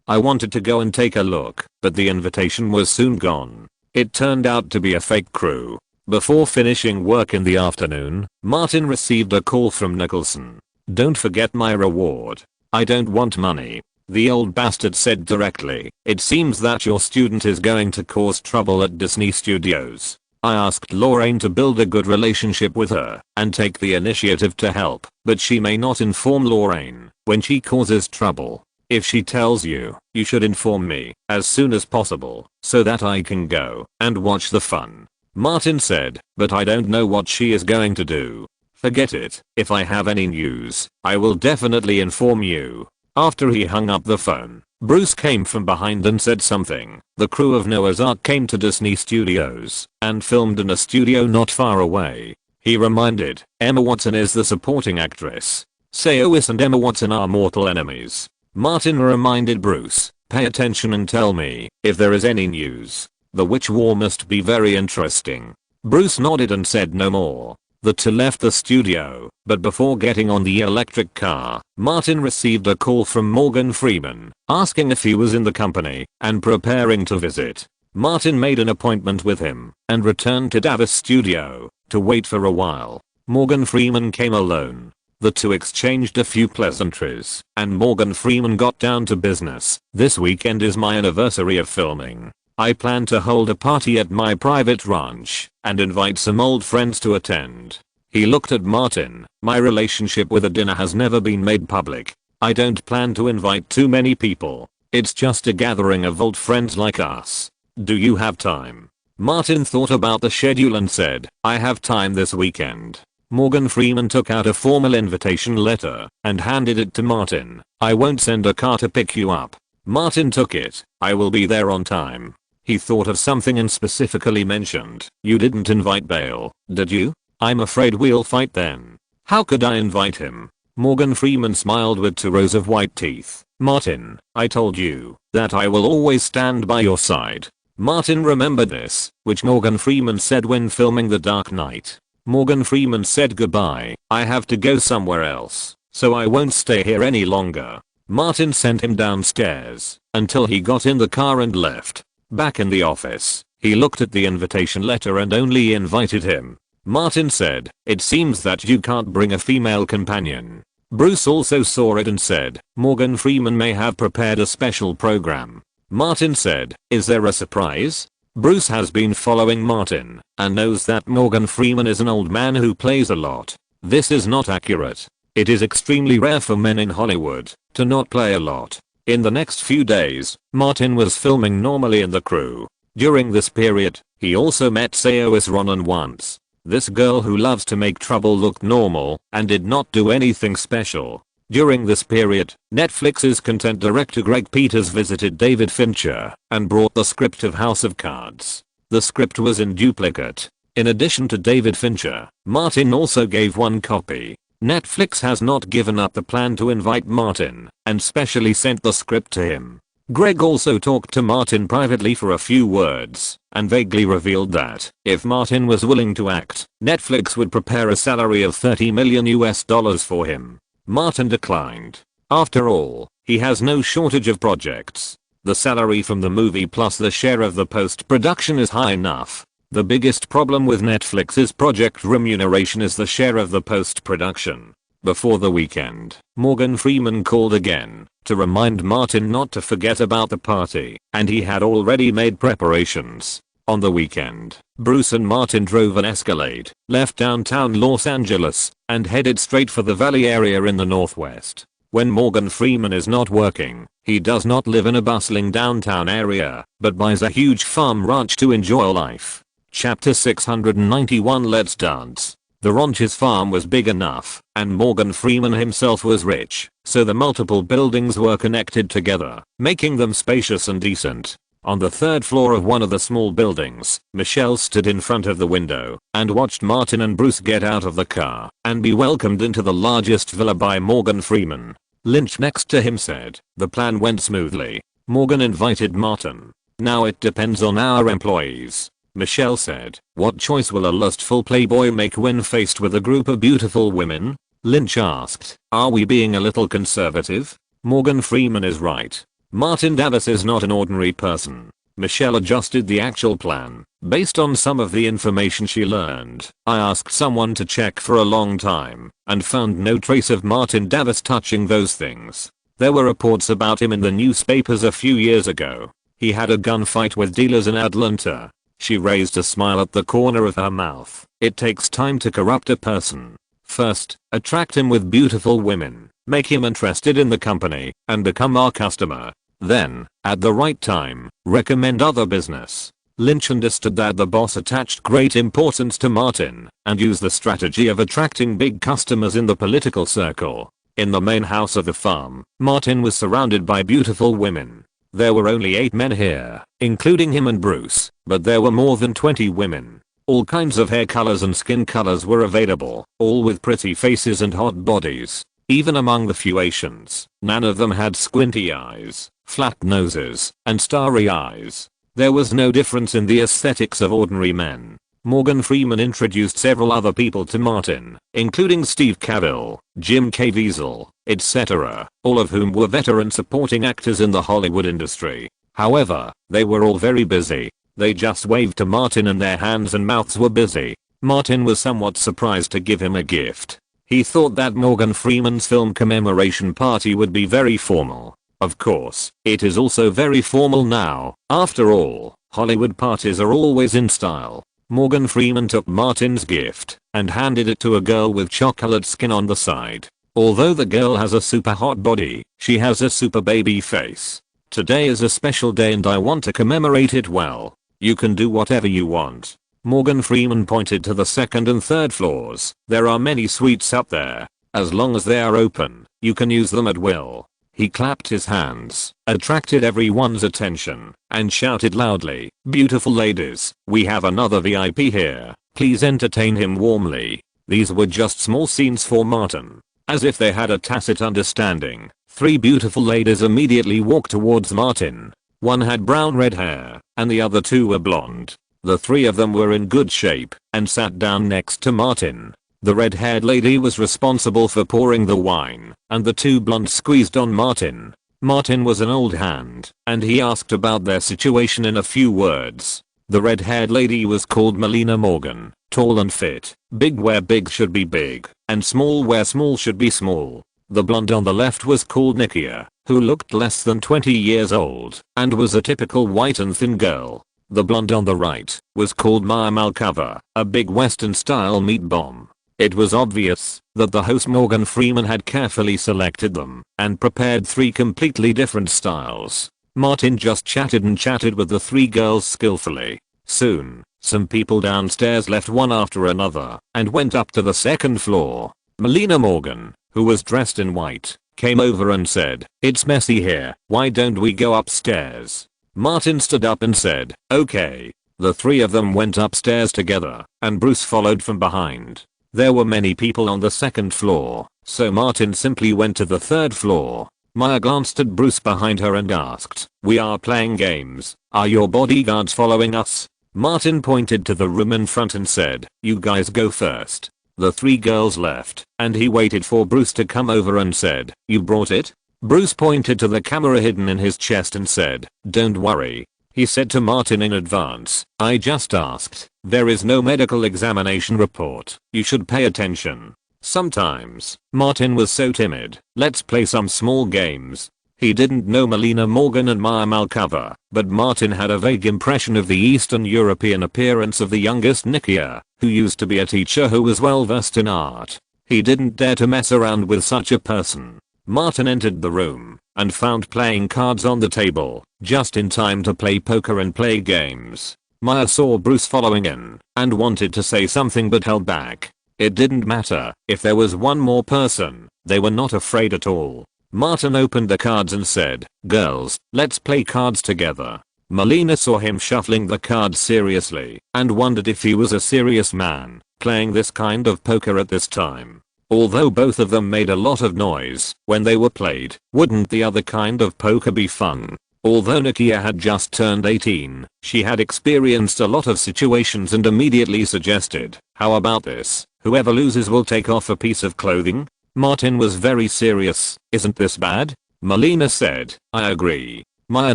I wanted to go and take a look, but the invitation was soon gone. It turned out to be a fake crew. Before finishing work in the afternoon, Martin received a call from Nicholson. "Don't forget my reward. I don't want money," the old bastard said directly. "It seems that your student is going to cause trouble at Disney Studios." I asked Lorraine to build a good relationship with her and take the initiative to help, but she may not inform Lorraine when she causes trouble. If she tells you, you should inform me as soon as possible so that I can go and watch the fun. Martin said, "But I don't know what she is going to do." "Forget it. If I have any news, I will definitely inform you." After he hung up the phone, Bruce came from behind and said something. The crew of Noah's Ark came to Disney Studios and filmed in a studio not far away. He reminded, "Emma Watson is the supporting actress. Sayowis and Emma Watson are mortal enemies." Martin reminded Bruce, "Pay attention and tell me if there is any news. The witch war must be very interesting." Bruce nodded and said no more. The two left the studio, but before getting on the electric car, Martin received a call from Morgan Freeman, asking if he was in the company and preparing to visit. Martin made an appointment with him and returned to Davis Studio to wait for a while. Morgan Freeman came alone. The two exchanged a few pleasantries, and Morgan Freeman got down to business. "This weekend is my anniversary of filming. I plan to hold a party at my private ranch and invite some old friends to attend." He looked at Martin. "My relationship with a dinner has never been made public. I don't plan to invite too many people. It's just a gathering of old friends like us. Do you have time?" Martin thought about the schedule and said, "I have time this weekend." Morgan Freeman took out a formal invitation letter and handed it to Martin. "I won't send a car to pick you up." Martin took it. "I will be there on time." He thought of something and specifically mentioned, "You didn't invite Bale, did you? I'm afraid we'll fight then." "How could I invite him?" Morgan Freeman smiled with 2 rows of white teeth. "Martin, I told you that I will always stand by your side." Martin remembered this, which Morgan Freeman said when filming The Dark Knight. Morgan Freeman said goodbye. "I have to go somewhere else, so I won't stay here any longer." Martin sent him downstairs until he got in the car and left. Back in the office, he looked at the invitation letter and only invited him. Martin said, "It seems that you can't bring a female companion." Bruce also saw it and said, "Morgan Freeman may have prepared a special program." Martin said, "Is there a surprise?" Bruce has been following Martin and knows that Morgan Freeman is an old man who plays a lot. This is not accurate. It is extremely rare for men in Hollywood to not play a lot. In the next few days, Martin was filming normally in the crew. During this period, he also met Saoirse Ronan once. This girl who loves to make trouble looked normal and did not do anything special. During this period, Netflix's content director Greg Peters visited David Fincher and brought the script of House of Cards. The script was in duplicate. In addition to David Fincher, Martin also gave one copy. Netflix has not given up the plan to invite Martin and specially sent the script to him. Greg also talked to Martin privately for a few words and vaguely revealed that if Martin was willing to act, Netflix would prepare a salary of $30 million for him. Martin declined. After all, he has no shortage of projects. The salary from the movie plus the share of the post-production is high enough. The biggest problem with Netflix's project remuneration is the share of the post-production. Before the weekend, Morgan Freeman called again to remind Martin not to forget about the party, and he had already made preparations. On the weekend, Bruce and Martin drove an Escalade, left downtown Los Angeles, and headed straight for the Valley area in the Northwest. When Morgan Freeman is not working, he does not live in a bustling downtown area, but buys a huge farm ranch to enjoy life. Chapter 691 Let's Dance. The ranch's farm was big enough, and Morgan Freeman himself was rich, so the multiple buildings were connected together, making them spacious and decent. On the third floor of one of the small buildings, Michelle stood in front of the window and watched Martin and Bruce get out of the car and be welcomed into the largest villa by Morgan Freeman. Lynch next to him said, "The plan went smoothly." Morgan invited Martin. "Now it depends on our employees." Michelle said, "What choice will a lustful playboy make when faced with a group of beautiful women?" Lynch asked, "Are we being a little conservative?" Morgan Freeman is right. Martin Davis is not an ordinary person. Michelle adjusted the actual plan based on some of the information she learned. "I asked someone to check for a long time and found no trace of Martin Davis touching those things. There were reports about him in the newspapers a few years ago. He had a gunfight with dealers in Atlanta." She raised a smile at the corner of her mouth. "It takes time to corrupt a person. First, attract him with beautiful women, make him interested in the company, and become our customer. Then, at the right time, recommend other business." Lynch understood that the boss attached great importance to Martin and used the strategy of attracting big customers in the political circle. In the main house of the farm, Martin was surrounded by beautiful women. There were only 8 men here, including him and Bruce, but there were more than 20 women. All kinds of hair colors and skin colors were available, all with pretty faces and hot bodies. Even among the few Asians, none of them had squinty eyes, flat noses, and starry eyes. There was no difference in the aesthetics of ordinary men. Morgan Freeman introduced several other people to Martin, including Steve Cavill, Jim Caviezel, etc., all of whom were veteran supporting actors in the Hollywood industry. However, they were all very busy. They just waved to Martin and their hands and mouths were busy. Martin was somewhat surprised to give him a gift. He thought that Morgan Freeman's film commemoration party would be very formal. Of course, it is also very formal now. After all, Hollywood parties are always in style. Morgan Freeman took Martin's gift and handed it to a girl with chocolate skin on the side. Although the girl has a super hot body, she has a super baby face. "Today is a special day and I want to commemorate it well. You can do whatever you want." Morgan Freeman pointed to the second and third floors. "There are many suites up there. As long as they are open, you can use them at will." He clapped his hands, attracted everyone's attention, and shouted loudly, "Beautiful ladies, we have another VIP here. Please entertain him warmly." These were just small scenes for Martin. As if they had a tacit understanding, 3 beautiful ladies immediately walked towards Martin. One had brown red hair, and the other 2 were blonde. The 3 of them were in good shape, and sat down next to Martin. The red-haired lady was responsible for pouring the wine, and the 2 blondes squeezed on Martin. Martin was an old hand, and he asked about their situation in a few words. The red-haired lady was called Melina Morgan, tall and fit, big where big should be big, and small where small should be small. The blonde on the left was called Nikia, who looked less than 20 years old, and was a typical white and thin girl. The blonde on the right was called Maya Malkova, a big western-style meat bomb. It was obvious that the host Morgan Freeman had carefully selected them and prepared 3 completely different styles. Martin just chatted and chatted with the 3 girls skillfully. Soon, some people downstairs left one after another and went up to the 2nd floor. Melina Morgan, who was dressed in white, came over and said, "It's messy here, why don't we go upstairs?" Martin stood up and said, "Okay." The 3 of them went upstairs together, and Bruce followed from behind. There were many people on the 2nd floor, so Martin simply went to the 3rd floor. Maya glanced at Bruce behind her and asked, "We are playing games. Are your bodyguards following us?" Martin pointed to the room in front and said, "You guys go first." The 3 girls left, and he waited for Bruce to come over and said, "You brought it?" Bruce pointed to the camera hidden in his chest and said, "Don't worry." He said to Martin in advance, "I just asked. There is no medical examination report. You should pay attention." Sometimes, Martin was so timid. "Let's play some small games." He didn't know Melina Morgan and Maya Malkova, but Martin had a vague impression of the Eastern European appearance of the youngest Nikia, who used to be a teacher who was well versed in art. He didn't dare to mess around with such a person. Martin entered the room and found playing cards on the table, just in time to play poker and play games. Maya saw Bruce following in and wanted to say something but held back. It didn't matter if there was one more person, they were not afraid at all. Martin opened the cards and said, "Girls, let's play cards together." Melina saw him shuffling the cards seriously and wondered if he was a serious man playing this kind of poker at this time. Although both of them made a lot of noise when they were played, wouldn't the other kind of poker be fun? Although Nikia had just turned 18, she had experienced a lot of situations and immediately suggested, "How about this? Whoever loses will take off a piece of clothing?" Martin was very serious. "Isn't this bad?" Melina said, "I agree." Maya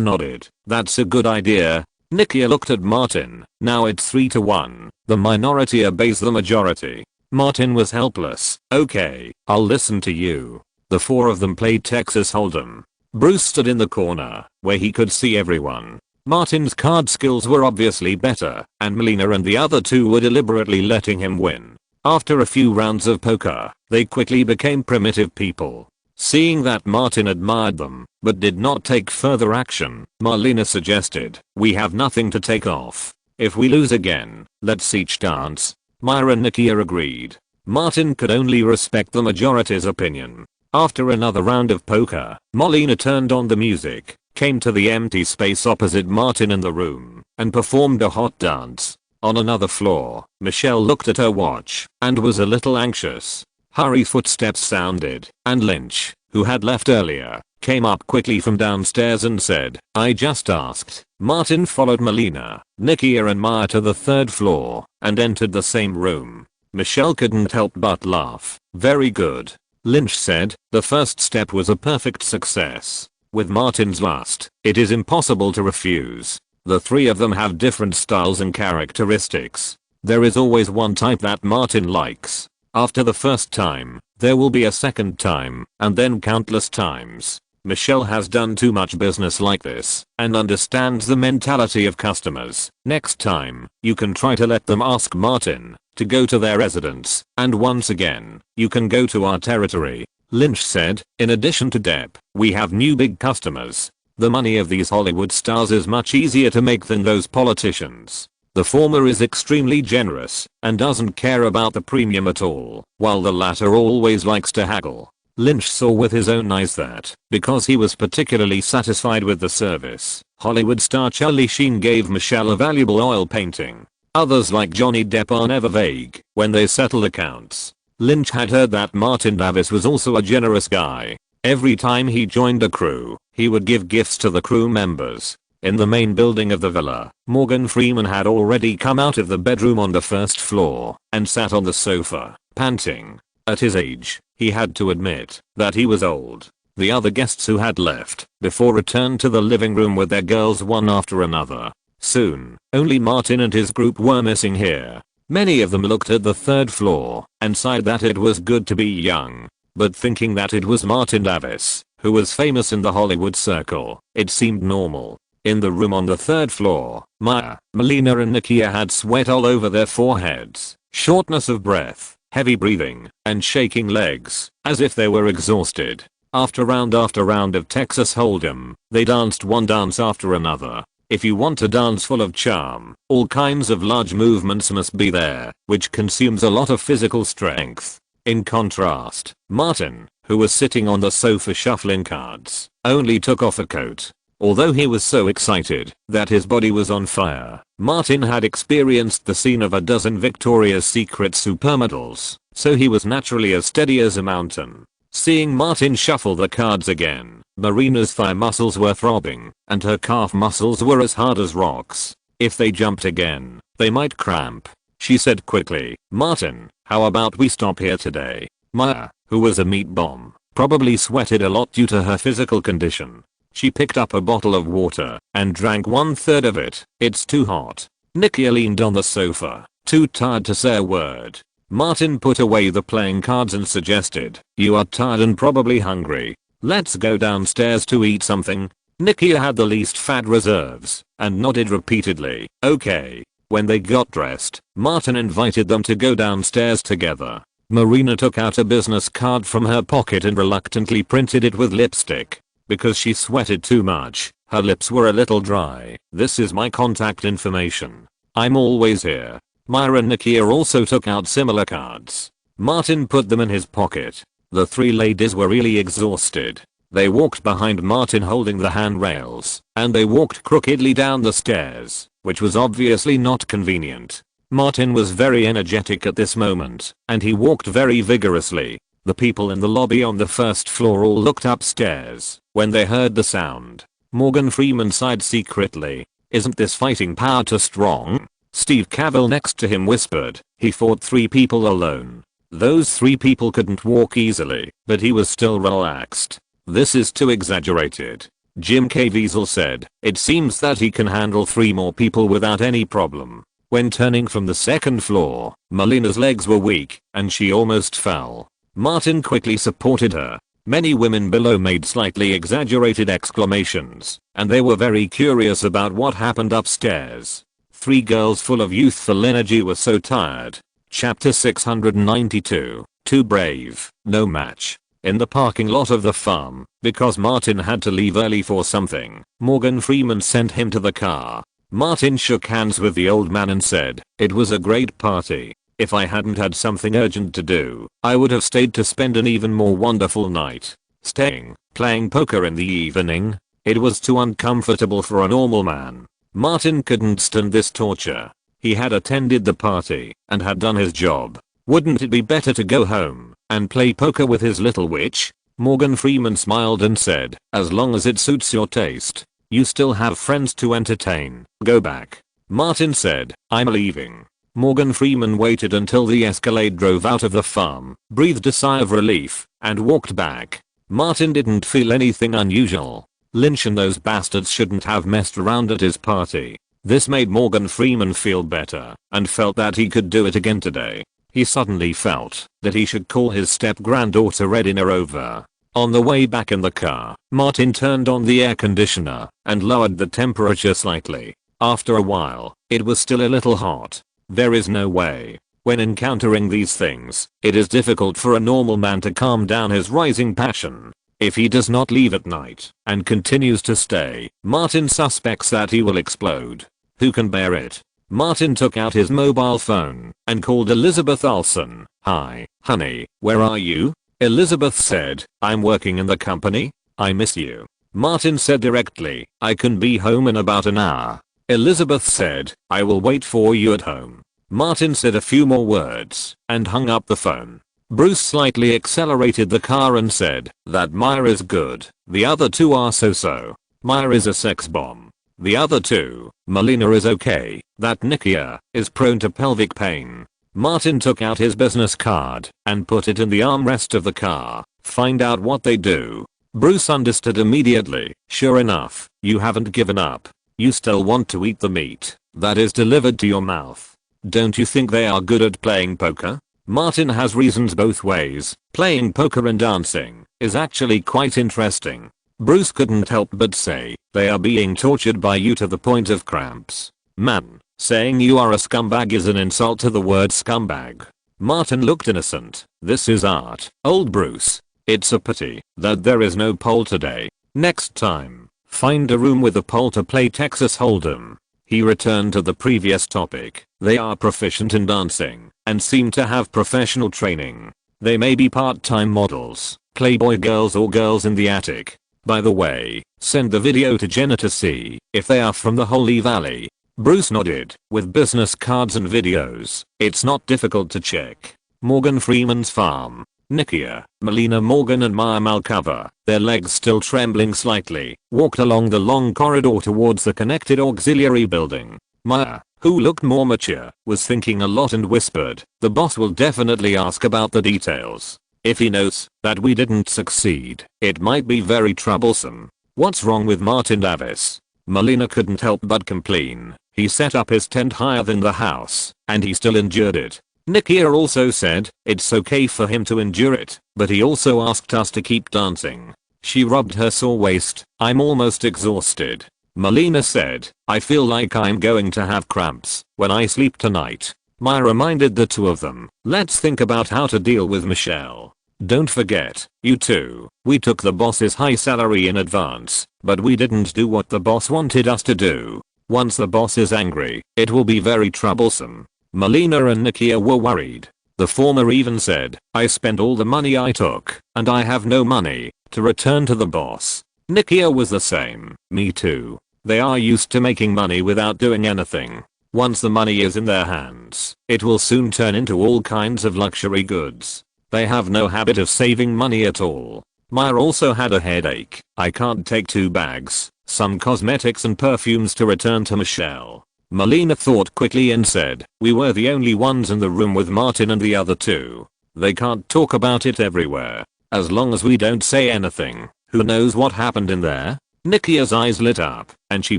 nodded. "That's a good idea." Nikia looked at Martin. "Now it's 3-1. The minority obeys the majority." Martin was helpless. "Okay, I'll listen to you." The 4 of them played Texas Hold'em. Bruce stood in the corner, where he could see everyone. Martin's card skills were obviously better, and Melina and the other 2 were deliberately letting him win. After a few rounds of poker, they quickly became primitive people. Seeing that Martin admired them, but did not take further action, Melina suggested, "We have nothing to take off. If we lose again, let's each dance." Maya and Nikia agreed. Martin could only respect the majority's opinion. After another round of poker, Melina turned on the music, came to the empty space opposite Martin in the room, and performed a hot dance. On another floor, Michelle looked at her watch and was a little anxious. Hurry footsteps sounded, and Lynch, who had left earlier, came up quickly from downstairs and said, "I just asked." Martin followed Melina, Nikia and Maya to the 3rd floor and entered the same room. Michelle couldn't help but laugh. "Very good." Lynch said, "The first step was a perfect success. With Martin's lust, it is impossible to refuse. The 3 of them have different styles and characteristics. There is always one type that Martin likes. After the first time, there will be a second time, and then countless times. Michelle has done too much business like this and understands the mentality of customers. Next time, you can try to let them ask Martin to go to their residence, and once again, you can go to our territory." Lynch said, "In addition to Depp, we have new big customers. The money of these Hollywood stars is much easier to make than those politicians. The former is extremely generous and doesn't care about the premium at all, while the latter always likes to haggle." Lynch saw with his own eyes that, because he was particularly satisfied with the service, Hollywood star Charlie Sheen gave Michelle a valuable oil painting. Others like Johnny Depp are never vague when they settle accounts. Lynch had heard that Martin Davis was also a generous guy. Every time he joined a crew, he would give gifts to the crew members. In the main building of the villa, Morgan Freeman had already come out of the bedroom on the 1st floor and sat on the sofa, panting. At his age, he had to admit that he was old. The other guests who had left before returned to the living room with their girls one after another. Soon, only Martin and his group were missing here. Many of them looked at the 3rd floor and sighed that it was good to be young. But thinking that it was Martin Davis, who was famous in the Hollywood circle, it seemed normal. In the room on the 3rd floor, Maya, Melina and Nikia had sweat all over their foreheads, shortness of breath, heavy breathing, and shaking legs, as if they were exhausted. After round of Texas Hold'em, they danced one dance after another. If you want a dance full of charm, all kinds of large movements must be there, which consumes a lot of physical strength. In contrast, Martin, who was sitting on the sofa shuffling cards, only took off a coat. Although he was so excited that his body was on fire, Martin had experienced the scene of a dozen Victoria's Secret supermodels, so he was naturally as steady as a mountain. Seeing Martin shuffle the cards again, Marina's thigh muscles were throbbing, and her calf muscles were as hard as rocks. If they jumped again, they might cramp. She said quickly, "Martin, how about we stop here today?" Maya, who was a meat bomb, probably sweated a lot due to her physical condition. She picked up a bottle of water and drank 1/3 of it. "It's too hot." Nikia leaned on the sofa, too tired to say a word. Martin put away the playing cards and suggested, "You are tired and probably hungry. Let's go downstairs to eat something." Nikia had the least fat reserves and nodded repeatedly, "Okay." When they got dressed, Martin invited them to go downstairs together. Marina took out a business card from her pocket and reluctantly printed it with lipstick. Because she sweated too much, her lips were a little dry. "This is my contact information. I'm always here." Myra and Nikia also took out similar cards. Martin put them in his pocket. The three ladies were really exhausted. They walked behind Martin holding the handrails, and they walked crookedly down the stairs, which was obviously not convenient. Martin was very energetic at this moment, and he walked very vigorously. The people in the lobby on the first floor all looked upstairs when they heard the sound. Morgan Freeman sighed secretly. "Isn't this fighting power too strong?" Steve Cavill next to him whispered, "He fought 3 people alone. Those 3 people couldn't walk easily, but he was still relaxed. This is too exaggerated." Jim Caviezel said, "It seems that he can handle 3 more people without any problem." When turning from the second floor, Melina's legs were weak, and she almost fell. Martin quickly supported her. Many women below made slightly exaggerated exclamations, and they were very curious about what happened upstairs. 3 girls full of youthful energy were so tired. Chapter 692, Too Brave, No Match. In the parking lot of the farm, because Martin had to leave early for something, Morgan Freeman sent him to the car. Martin shook hands with the old man and said, "It was a great party. If I hadn't had something urgent to do, I would have stayed to spend an even more wonderful night." Staying, playing poker in the evening? It was too uncomfortable for a normal man. Martin couldn't stand this torture. He had attended the party and had done his job. Wouldn't it be better to go home and play poker with his little witch? Morgan Freeman smiled and said, "As long as it suits your taste. You still have friends to entertain. Go back." Martin said, "I'm leaving." Morgan Freeman waited until the Escalade drove out of the farm, breathed a sigh of relief, and walked back. Martin didn't feel anything unusual. Lynch and those bastards shouldn't have messed around at his party. This made Morgan Freeman feel better, and felt that he could do it again today. He suddenly felt that he should call his step-granddaughter Edina over. On the way back in the car, Martin turned on the air conditioner and lowered the temperature slightly. After a while, it was still a little hot. There is no way. When encountering these things, it is difficult for a normal man to calm down his rising passion. If he does not leave at night and continues to stay, Martin suspects that he will explode. Who can bear it? Martin took out his mobile phone and called Elizabeth Olsen. "Hi, honey, where are you?" Elizabeth said, "I'm working in the company. I miss you." Martin said directly, "I can be home in about an hour." Elizabeth said, "I will wait for you at home." Martin said a few more words and hung up the phone. Bruce slightly accelerated the car and said, "That Myra's good. The other 2 are so-so. Myra's a sex bomb. The other 2, Melina is okay. That Nikia is prone to pelvic pain." Martin took out his business card and put it in the armrest of the car. "Find out what they do." Bruce understood immediately. "Sure enough, you haven't given up. You still want to eat the meat that is delivered to your mouth. Don't you think they are good at playing poker?" Martin has reasons both ways. Playing poker and dancing is actually quite interesting. Bruce couldn't help but say, "They are being tortured by you to the point of cramps." "Man, saying you are a scumbag is an insult to the word scumbag." Martin looked innocent. This is art, old Bruce. It's a pity that there is no pole today. Next time, find a room with a pole to play Texas Hold'em. He returned to the previous topic. They are proficient in dancing and seem to have professional training. They may be part-time models, Playboy girls or girls in the attic. By the way, send the video to Jenna to see if they are from the Holy Valley. Bruce nodded. With business cards and videos, it's not difficult to check. Morgan Freeman's farm. Nikia, Melina Morgan and Maya Malcover, their legs still trembling slightly, walked along the long corridor towards the connected auxiliary building. Maya, who looked more mature, was thinking a lot and whispered, "The boss will definitely ask about the details. If he knows that we didn't succeed, it might be very troublesome." What's wrong with Martin Davis? Melina couldn't help but complain. He set up his tent higher than the house, and he still endured it. Nikia also said, it's okay for him to endure it, but he also asked us to keep dancing. She rubbed her sore waist. I'm almost exhausted. Melina said, I feel like I'm going to have cramps when I sleep tonight. Maya reminded the two of them, let's think about how to deal with Michelle. Don't forget, you two, we took the boss's high salary in advance, but we didn't do what the boss wanted us to do. Once the boss is angry, it will be very troublesome. Melina and Nikia were worried. The former even said, I spent all the money I took, and I have no money to return to the boss. Nikia was the same. Me too. They are used to making money without doing anything. Once the money is in their hands, it will soon turn into all kinds of luxury goods. They have no habit of saving money at all. Maya also had a headache. I can't take 2 bags, some cosmetics and perfumes to return to Michelle. Melina thought quickly and said, we were the only ones in the room with Martin and the other two. They can't talk about it everywhere. As long as we don't say anything, who knows what happened in there? Nikia's eyes lit up, and she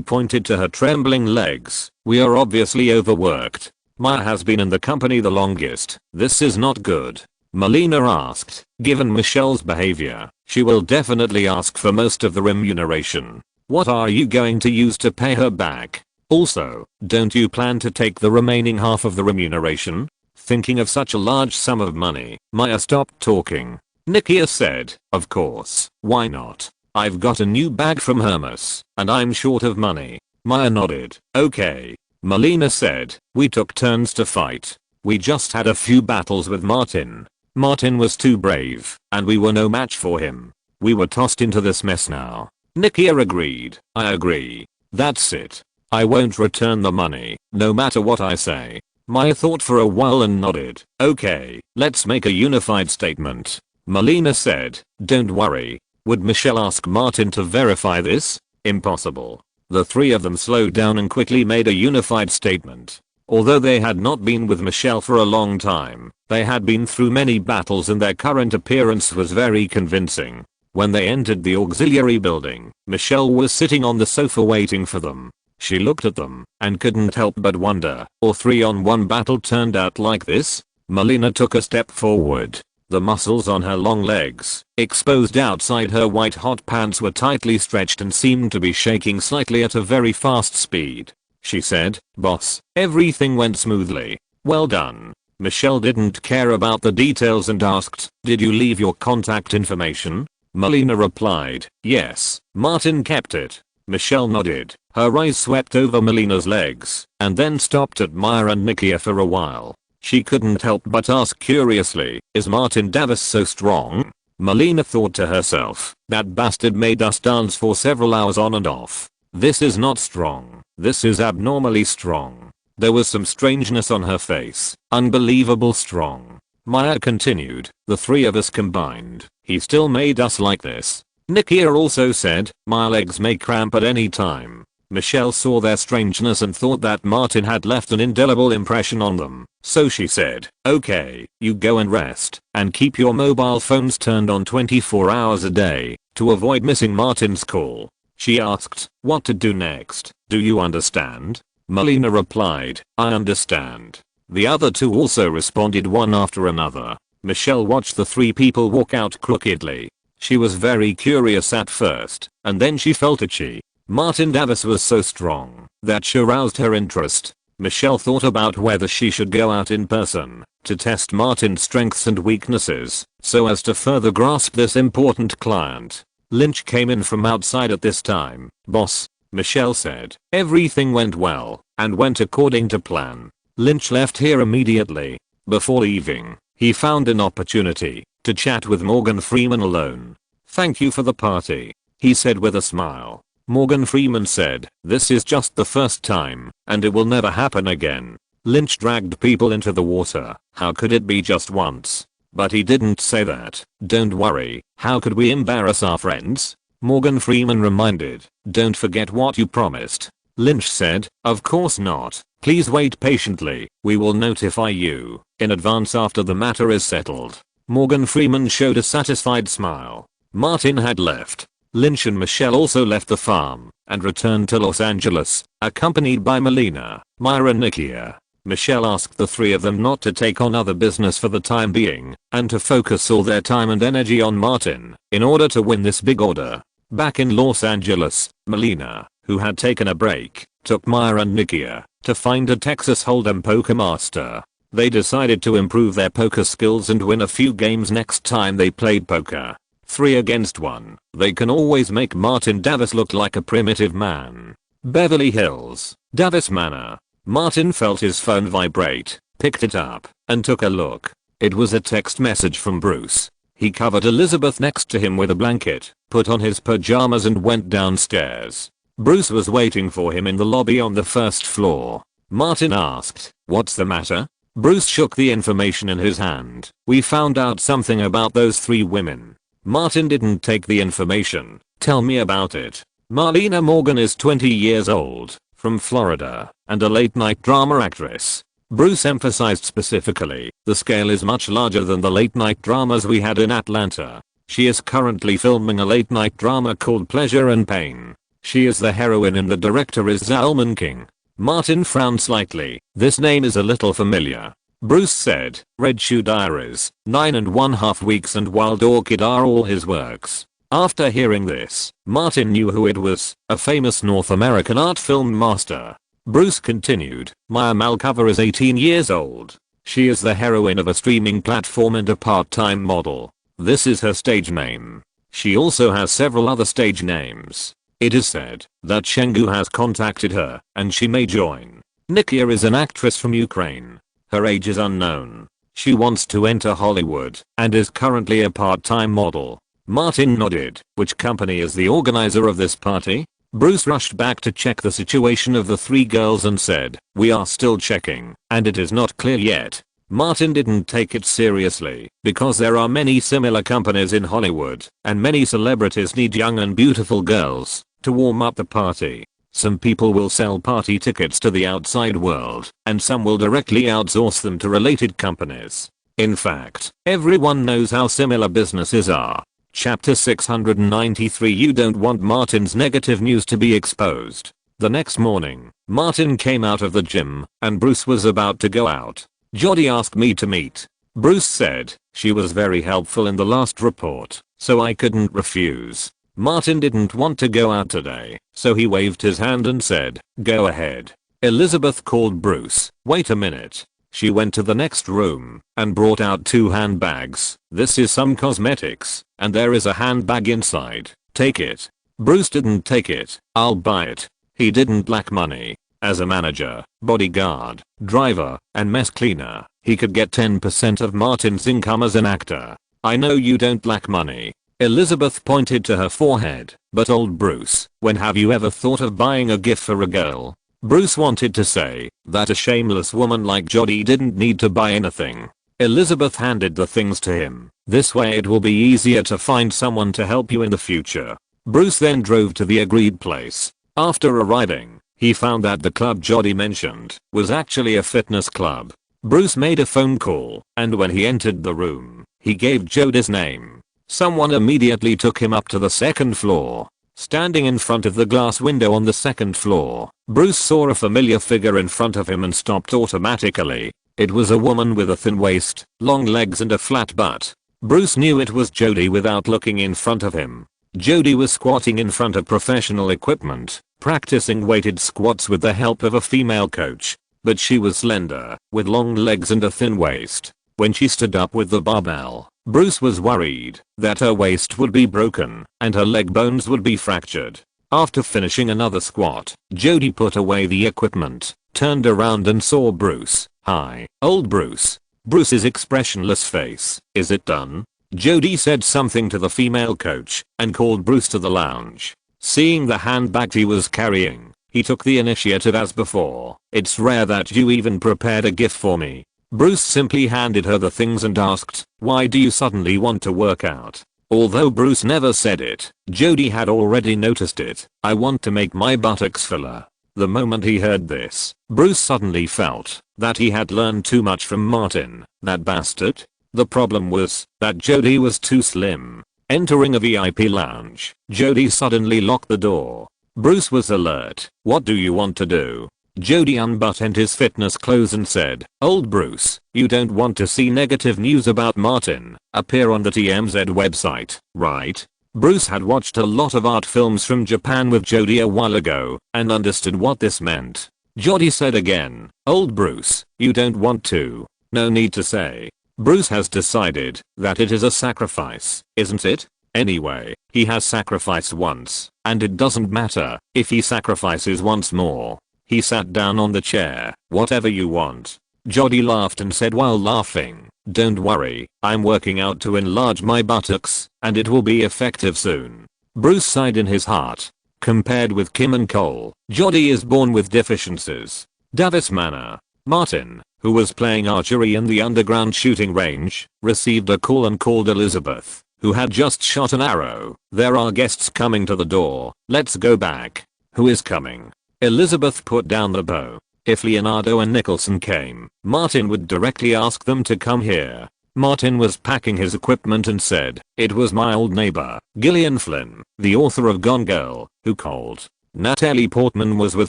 pointed to her trembling legs. We are obviously overworked. Maya has been in the company the longest. This is not good. Melina asked, given Michelle's behavior, she will definitely ask for most of the remuneration. What are you going to use to pay her back? Also, don't you plan to take the remaining half of the remuneration? Thinking of such a large sum of money, Maya stopped talking. Nikia said, of course, why not? I've got a new bag from Hermes, and I'm short of money. Maya nodded. Okay. Melina said, we took turns to fight. We just had a few battles with Martin. Martin was too brave, and we were no match for him. We were tossed into this mess now. Nikia agreed. I agree. That's it. I won't return the money, no matter what I say. Maya thought for a while and nodded. Okay, let's make a unified statement. Melina said, don't worry. Would Michelle ask Martin to verify this? Impossible. The three of them slowed down and quickly made a unified statement. Although they had not been with Michelle for a long time, they had been through many battles and their current appearance was very convincing. When they entered the auxiliary building, Michelle was sitting on the sofa waiting for them. She looked at them and couldn't help but wonder, or 3-on-1 battle turned out like this? Melina took a step forward. The muscles on her long legs, exposed outside her white hot pants, were tightly stretched and seemed to be shaking slightly at a very fast speed. She said, boss, everything went smoothly. Well done. Michelle didn't care about the details and asked, did you leave your contact information? Melina replied, yes, Martin kept it. Michelle nodded. Her eyes swept over Melina's legs, and then stopped at Maya and Nikia for a while. She couldn't help but ask curiously, is Martin Davis so strong? Melina thought to herself, that bastard made us dance for several hours on and off. This is not strong. This is abnormally strong. There was some strangeness on her face. Unbelievable strong. Maya continued, the three of us combined, he still made us like this. Nikia also said, my legs may cramp at any time. Michelle saw their strangeness and thought that Martin had left an indelible impression on them, so she said, okay, you go and rest, and keep your mobile phones turned on 24 hours a day, to avoid missing Martin's call. She asked, what to do next, do you understand? Melina replied, I understand. The other two also responded one after another. Michelle watched the three people walk out crookedly. She was very curious at first, and then she felt itchy. Martin Davis was so strong that she aroused her interest. Michelle thought about whether she should go out in person to test Martin's strengths and weaknesses so as to further grasp this important client. Lynch came in from outside at this time. "Boss," Michelle said. "Everything went well and went according to plan." Lynch left here immediately. Before leaving, he found an opportunity to chat with Morgan Freeman alone. "Thank you for the party," he said with a smile. Morgan Freeman said, "This is just the first time, and it will never happen again." Lynch dragged people into the water. How could it be just once? But he didn't say that. "Don't worry, how could we embarrass our friends?" Morgan Freeman reminded. "Don't forget what you promised." Lynch said, "Of course not. Please wait patiently. We will notify you in advance after the matter is settled." Morgan Freeman showed a satisfied smile. Martin had left. Lynch and Michelle also left the farm and returned to Los Angeles, accompanied by Melina, Myra and Nikia. Michelle asked the three of them not to take on other business for the time being and to focus all their time and energy on Martin in order to win this big order. Back in Los Angeles, Melina, who had taken a break, took Myra and Nikia to find a Texas Hold'em poker master. They decided to improve their poker skills and win a few games next time they played poker. 3 against 1. They can always make Martin Davis look like a primitive man. Beverly Hills, Davis Manor. Martin felt his phone vibrate, picked it up, and took a look. It was a text message from Bruce. He covered Elizabeth next to him with a blanket, put on his pajamas and went downstairs. Bruce was waiting for him in the lobby on the first floor. Martin asked, "What's the matter?" Bruce shook the information in his hand. "We found out something about those 3 women." Martin didn't take the information. "Tell me about it." "Marlena Morgan is 20 years old, from Florida, and a late night drama actress." Bruce emphasized specifically, "The scale is much larger than the late night dramas we had in Atlanta. She is currently filming a late night drama called Pleasure and Pain. She is the heroine and the director is Zalman King." Martin frowned slightly. "This name is a little familiar." Bruce said, "Red Shoe Diaries, 9½ Weeks and Wild Orchid are all his works." After hearing this, Martin knew who it was, a famous North American art film master. Bruce continued, "Maya Malcover is 18 years old. She is the heroine of a streaming platform and a part-time model. This is her stage name. She also has several other stage names. It is said that Shengu has contacted her and she may join." Nikia is an actress from Ukraine. Her age is unknown. She wants to enter Hollywood and is currently a part-time model. Martin nodded. "Which company is the organizer of this party?" Bruce rushed back to check the situation of the 3 girls and said, "We are still checking, and it is not clear yet." Martin didn't take it seriously because there are many similar companies in Hollywood and many celebrities need young and beautiful girls to warm up the party. Some people will sell party tickets to the outside world and some will directly outsource them to related companies. In fact, everyone knows how similar businesses are. Chapter 693. You don't want Martin's negative news to be exposed. The next morning, Martin came out of the gym and Bruce was about to go out. "Jodie asked me to meet." Bruce said, "She was very helpful in the last report, so I couldn't refuse." Martin didn't want to go out today, so he waved his hand and said, "Go ahead." Elizabeth called Bruce. "Wait a minute." She went to the next room and brought out 2 handbags. "This is some cosmetics, and there is a handbag inside. Take it." Bruce didn't take it. "I'll buy it." He didn't lack money. As a manager, bodyguard, driver, and mess cleaner, he could get 10% of Martin's income as an actor. "I know you don't lack money." Elizabeth pointed to her forehead, but old Bruce, when have you ever thought of buying a gift for a girl? Bruce wanted to say that a shameless woman like Jodie didn't need to buy anything. Elizabeth handed the things to him. "This way it will be easier to find someone to help you in the future." Bruce then drove to the agreed place. After arriving, he found that the club Jodie mentioned was actually a fitness club. Bruce made a phone call, and when he entered the room, he gave Jodie's name. Someone immediately took him up to the 2nd floor. Standing in front of the glass window on the 2nd floor, Bruce saw a familiar figure in front of him and stopped automatically. It was a woman with a thin waist, long legs and a flat butt. Bruce knew it was Jodie without looking in front of him. Jodie was squatting in front of professional equipment, practicing weighted squats with the help of a female coach. but she was slender, with long legs and a thin waist. When she stood up with the barbell, Bruce was worried that her waist would be broken and her leg bones would be fractured. After finishing another squat, Jody put away the equipment, turned around and saw Bruce. "Hi, old Bruce." Bruce's expressionless face. "Is it done?" Jody said something to the female coach and called Bruce to the lounge. Seeing the handbag he was carrying, he took the initiative as before. "It's rare that you even prepared a gift for me." Bruce simply handed her the things and asked, "Why do you suddenly want to work out?" Although Bruce never said it, Jody had already noticed it. "I want to make my buttocks fuller." The moment he heard this, Bruce suddenly felt that he had learned too much from Martin, that bastard. The problem was that Jody was too slim. Entering a VIP lounge, Jody suddenly locked the door. Bruce was alert. "What do you want to do?" Jody unbuttoned his fitness clothes and said, "Old Bruce, you don't want to see negative news about Martin appear on the TMZ website, right?" Bruce had watched a lot of art films from Japan with Jody a while ago and understood what this meant. Jody said again, "Old Bruce, you don't want to." No need to say. Bruce has decided that it is a sacrifice, isn't it? Anyway, he has sacrificed once, and it doesn't matter if he sacrifices once more. He sat down on the chair. "Whatever you want." Jody laughed and said while laughing, "Don't worry, I'm working out to enlarge my buttocks, and it will be effective soon." Bruce sighed in his heart. Compared with Kim and Cole, Jody is born with deficiencies. Davis Manor. Martin, who was playing archery in the underground shooting range, received a call and called Elizabeth, who had just shot an arrow. "There are guests coming to the door, let's go back." "Who is coming?" Elizabeth put down the bow. If Leonardo and Nicholson came, Martin would directly ask them to come here. Martin was packing his equipment and said, "It was my old neighbor, Gillian Flynn, the author of Gone Girl, who called." Natalie Portman was with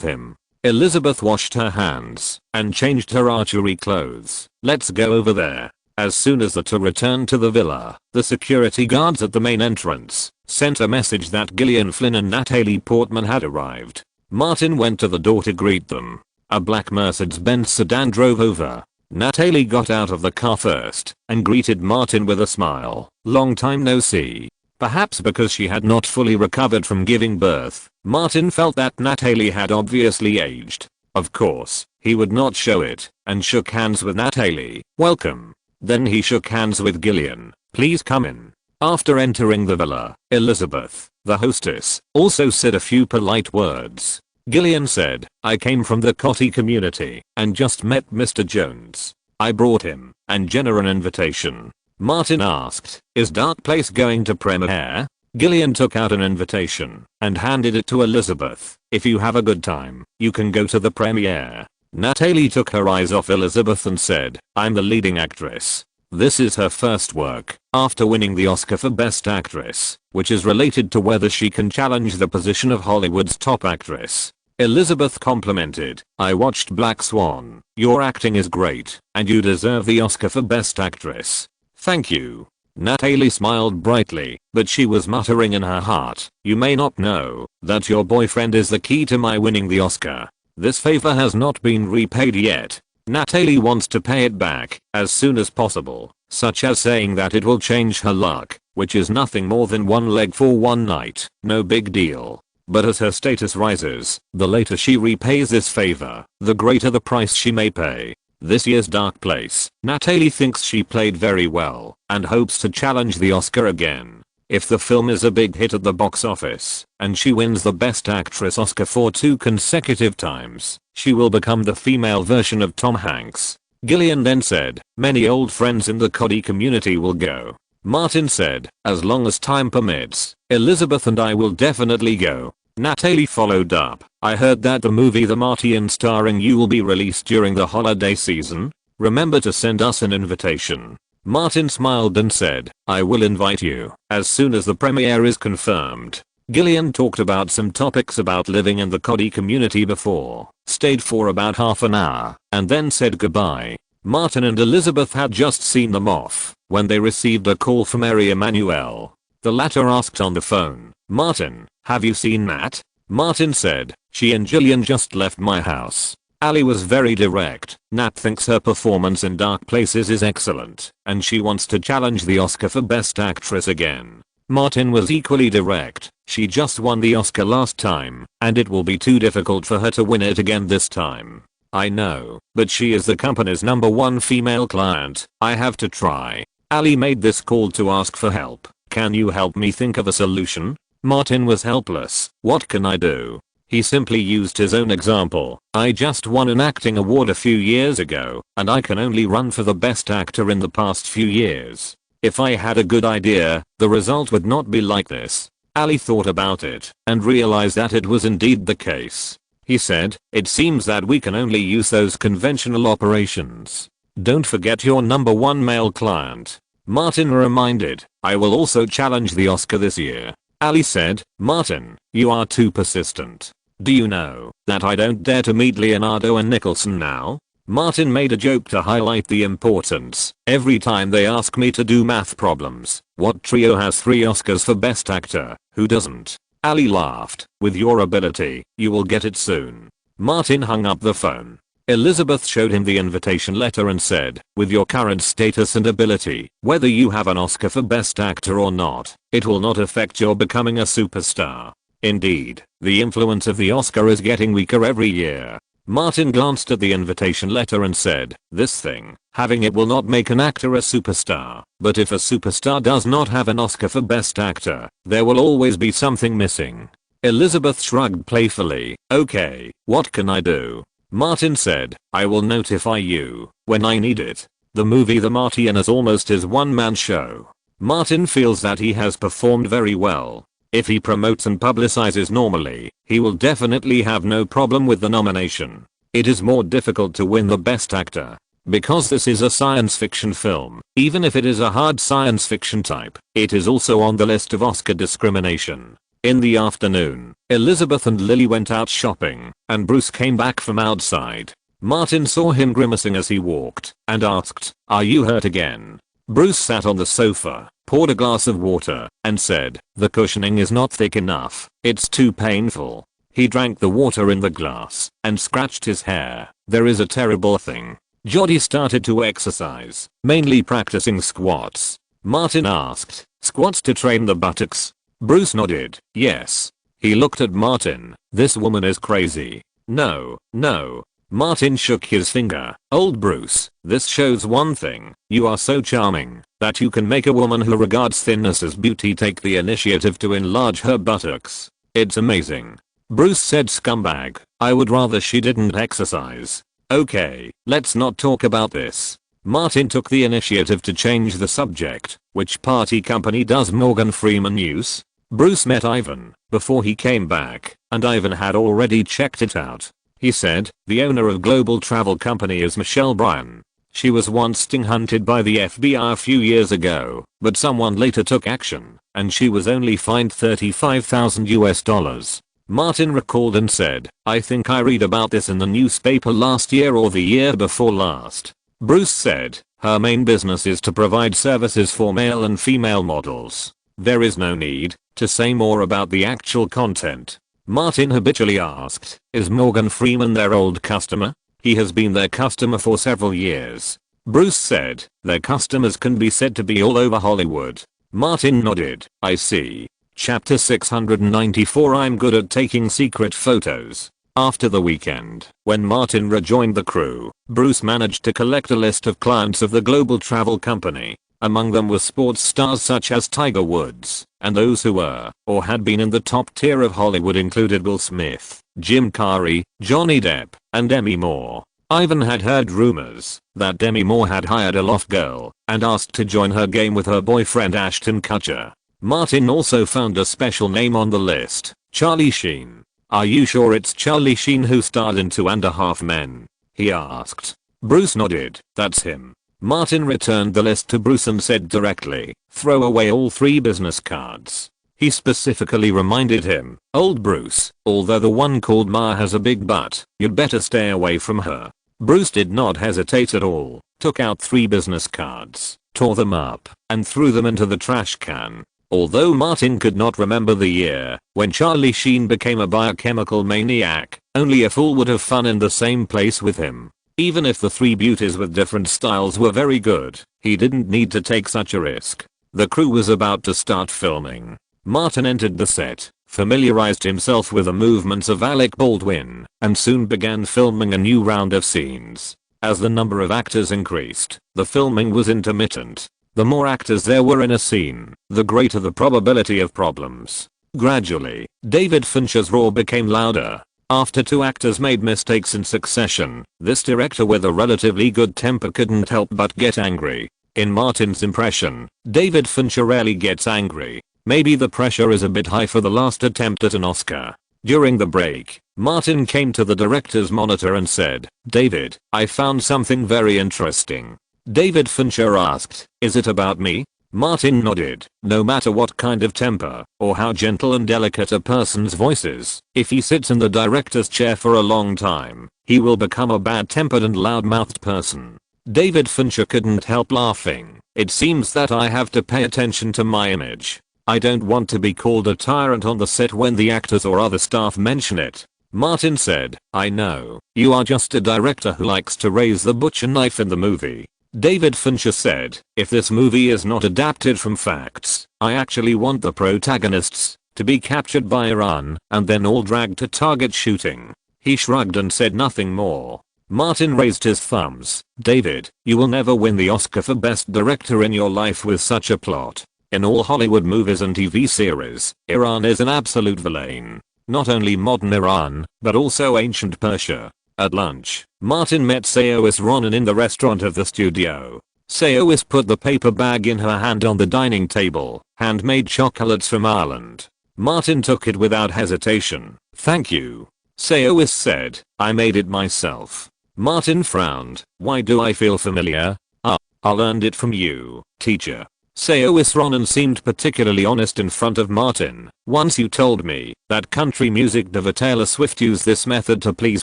him. Elizabeth washed her hands and changed her archery clothes. "Let's go over there." As soon as the two returned to the villa, the security guards at the main entrance sent a message that Gillian Flynn and Natalie Portman had arrived. Martin went to the door to greet them. A black Mercedes-Benz sedan drove over. Natalie got out of the car first and greeted Martin with a smile. "Long time no see." Perhaps because she had not fully recovered from giving birth, Martin felt that Natalie had obviously aged. Of course, he would not show it, and shook hands with Natalie. "Welcome." Then he shook hands with Gillian. "Please come in." After entering the villa, Elizabeth, the hostess, also said a few polite words. Gillian said, "I came from the Cotty community and just met Mr. Jones. I brought him and Jenna an invitation." Martin asked, "Is Dark Place going to premiere?" Gillian took out an invitation and handed it to Elizabeth. "If you have a good time, you can go to the premiere." Natalie took her eyes off Elizabeth and said, "I'm the leading actress." This is her first work after winning the Oscar for Best Actress, which is related to whether she can challenge the position of Hollywood's top actress. Elizabeth complimented, "I watched Black Swan. Your acting is great, and you deserve the Oscar for Best Actress." "Thank you." Natalie smiled brightly, but she was muttering in her heart, "You may not know that your boyfriend is the key to my winning the Oscar. This favor has not been repaid yet." Natalie wants to pay it back as soon as possible, such as saying that it will change her luck, which is nothing more than one leg for one night, no big deal. But as her status rises, the later she repays this favor, the greater the price she may pay. This year's Dark Place, Natalie thinks she played very well and hopes to challenge the Oscar again. If the film is a big hit at the box office and she wins the Best Actress Oscar for 2 consecutive times, she will become the female version of Tom Hanks. Gillian then said, "Many old friends in the Coddy community will go." Martin said, "As long as time permits, Elizabeth and I will definitely go." Natalie followed up, "I heard that the movie The Martian starring you will be released during the holiday season. Remember to send us an invitation." Martin smiled and said, "I will invite you as soon as the premiere is confirmed." Gillian talked about some topics about living in the Coddy community before, stayed for about half an hour, and then said goodbye. Martin and Elizabeth had just seen them off when they received a call from Mary Emanuel. The latter asked on the phone, "Martin, have you seen Nat?" Martin said, "She and Gillian just left my house." Ali was very direct. Nat thinks her performance in Dark Places is excellent, and she wants to challenge the Oscar for Best Actress again. Martin was equally direct. She just won the Oscar last time, and it will be too difficult for her to win it again this time. I know, but she is the company's #1 female client. I have to try. Ali made this call to ask for help. Can you help me think of a solution? Martin was helpless. What can I do? He simply used his own example. I just won an acting award a few years ago, and I can only run for the best actor in the past few years. If I had a good idea, the result would not be like this. Ali thought about it and realized that it was indeed the case. He said, it seems that we can only use those conventional operations. Don't forget your #1 male client. Martin reminded, I will also challenge the Oscar this year. Ali said, Martin, you are too persistent. Do you know that I don't dare to meet Leonardo and Nicholson now? Martin made a joke to highlight the importance. Every time they ask me to do math problems, what trio has 3 Oscars for Best Actor? Who doesn't? Ali laughed. With your ability, you will get it soon. Martin hung up the phone. Elizabeth showed him the invitation letter and said, with your current status and ability, whether you have an Oscar for Best Actor or not, it will not affect your becoming a superstar. Indeed, the influence of the Oscar is getting weaker every year. Martin glanced at the invitation letter and said, this thing, having it will not make an actor a superstar, but if a superstar does not have an Oscar for Best Actor, there will always be something missing. Elizabeth shrugged playfully. Okay, what can I do? Martin said, I will notify you when I need it. The movie The Martian is almost his one-man show. Martin feels that he has performed very well. If he promotes and publicizes normally, he will definitely have no problem with the nomination. It is more difficult to win the Best Actor. Because this is a science fiction film, even if it is a hard science fiction type, it is also on the list of Oscar discrimination. In the afternoon, Elizabeth and Lily went out shopping, and Bruce came back from outside. Martin saw him grimacing as he walked, and asked, are you hurt again? Bruce sat on the sofa, poured a glass of water, and said, the cushioning is not thick enough, it's too painful. He drank the water in the glass, and scratched his hair. There is a terrible thing. Jodie started to exercise, mainly practicing squats. Martin asked, squats to train the buttocks? Bruce nodded, yes. He looked at Martin, this woman is crazy. No, no. Martin shook his finger. Old Bruce, this shows one thing. You are so charming that you can make a woman who regards thinness as beauty take the initiative to enlarge her buttocks. It's amazing. Bruce said, scumbag. I would rather she didn't exercise. Okay, let's not talk about this. Martin took the initiative to change the subject. Which party company does Morgan Freeman use? Bruce met Ivan before he came back, and Ivan had already checked it out. He said, the owner of global travel company is Michelle Bryan. She was once sting hunted by the FBI a few years ago, but someone later took action, and she was only fined $35,000. Martin recalled and said, I think I read about this in the newspaper last year or the year before last. Bruce said, her main business is to provide services for male and female models. There is no need to say more about the actual content. Martin habitually asked, is Morgan Freeman their old customer? He has been their customer for several years. Bruce said, their customers can be said to be all over Hollywood. Martin nodded, I see. Chapter 694 I'm good at taking secret photos. After the weekend, when Martin rejoined the crew, Bruce managed to collect a list of clients of the global travel company. Among them were sports stars such as Tiger Woods, and those who were, or had been in the top tier of Hollywood included Will Smith, Jim Carrey, Johnny Depp, and Demi Moore. Ivan had heard rumors that Demi Moore had hired a loft girl and asked to join her game with her boyfriend Ashton Kutcher. Martin also found a special name on the list, Charlie Sheen. Are you sure it's Charlie Sheen who starred in 2.5 Men? He asked. Bruce nodded, that's him. Martin returned the list to Bruce and said directly, throw away all 3 business cards. He specifically reminded him, old Bruce, although the one called Ma has a big butt, you'd better stay away from her. Bruce did not hesitate at all, took out 3 business cards, tore them up, and threw them into the trash can. Although Martin could not remember the year when Charlie Sheen became a biochemical maniac, Only a fool would have fun in the same place with him. Even if the three beauties with different styles were very good, he didn't need to take such a risk. The crew was about to start filming. Martin entered the set, familiarized himself with the movements of Alec Baldwin, and soon began filming a new round of scenes. As the number of actors increased, the filming was intermittent. The more actors there were in a scene, the greater the probability of problems. Gradually, David Fincher's roar became louder. After two actors made mistakes in succession, this director with a relatively good temper couldn't help but get angry. In Martin's impression, David Fincher rarely gets angry. Maybe the pressure is a bit high for the last attempt at an Oscar. During the break, Martin came to the director's monitor and said, "David, I found something very interesting." David Fincher asked, "Is it about me?" Martin nodded. No matter what kind of temper, or how gentle and delicate a person's voice is, if he sits in the director's chair for a long time, he will become a bad-tempered and loud-mouthed person. David Fincher couldn't help laughing. "It seems that I have to pay attention to my image. I don't want to be called a tyrant on the set when the actors or other staff mention it." Martin said, "I know, you are just a director who likes to raise the butcher knife in the movie." David Fincher said, "If this movie is not adapted from facts, I actually want the protagonists to be captured by Iran and then all dragged to target shooting." He shrugged and said nothing more. Martin raised his thumbs. "David, you will never win the Oscar for Best Director in your life with such a plot. In all Hollywood movies and TV series, Iran is an absolute villain. Not only modern Iran, but also ancient Persia." At lunch, Martin met Saoirse Ronan in the restaurant of the studio. Saoirse put the paper bag in her hand on the dining table. "Handmade chocolates from Ireland." Martin took it without hesitation. "Thank you." Saoirse said, "I made it myself." Martin frowned. "Why do I feel familiar?" I learned it from you, teacher." Saoirse Ronan seemed particularly honest in front of Martin. "Once you told me that country music diva Taylor Swift used this method to please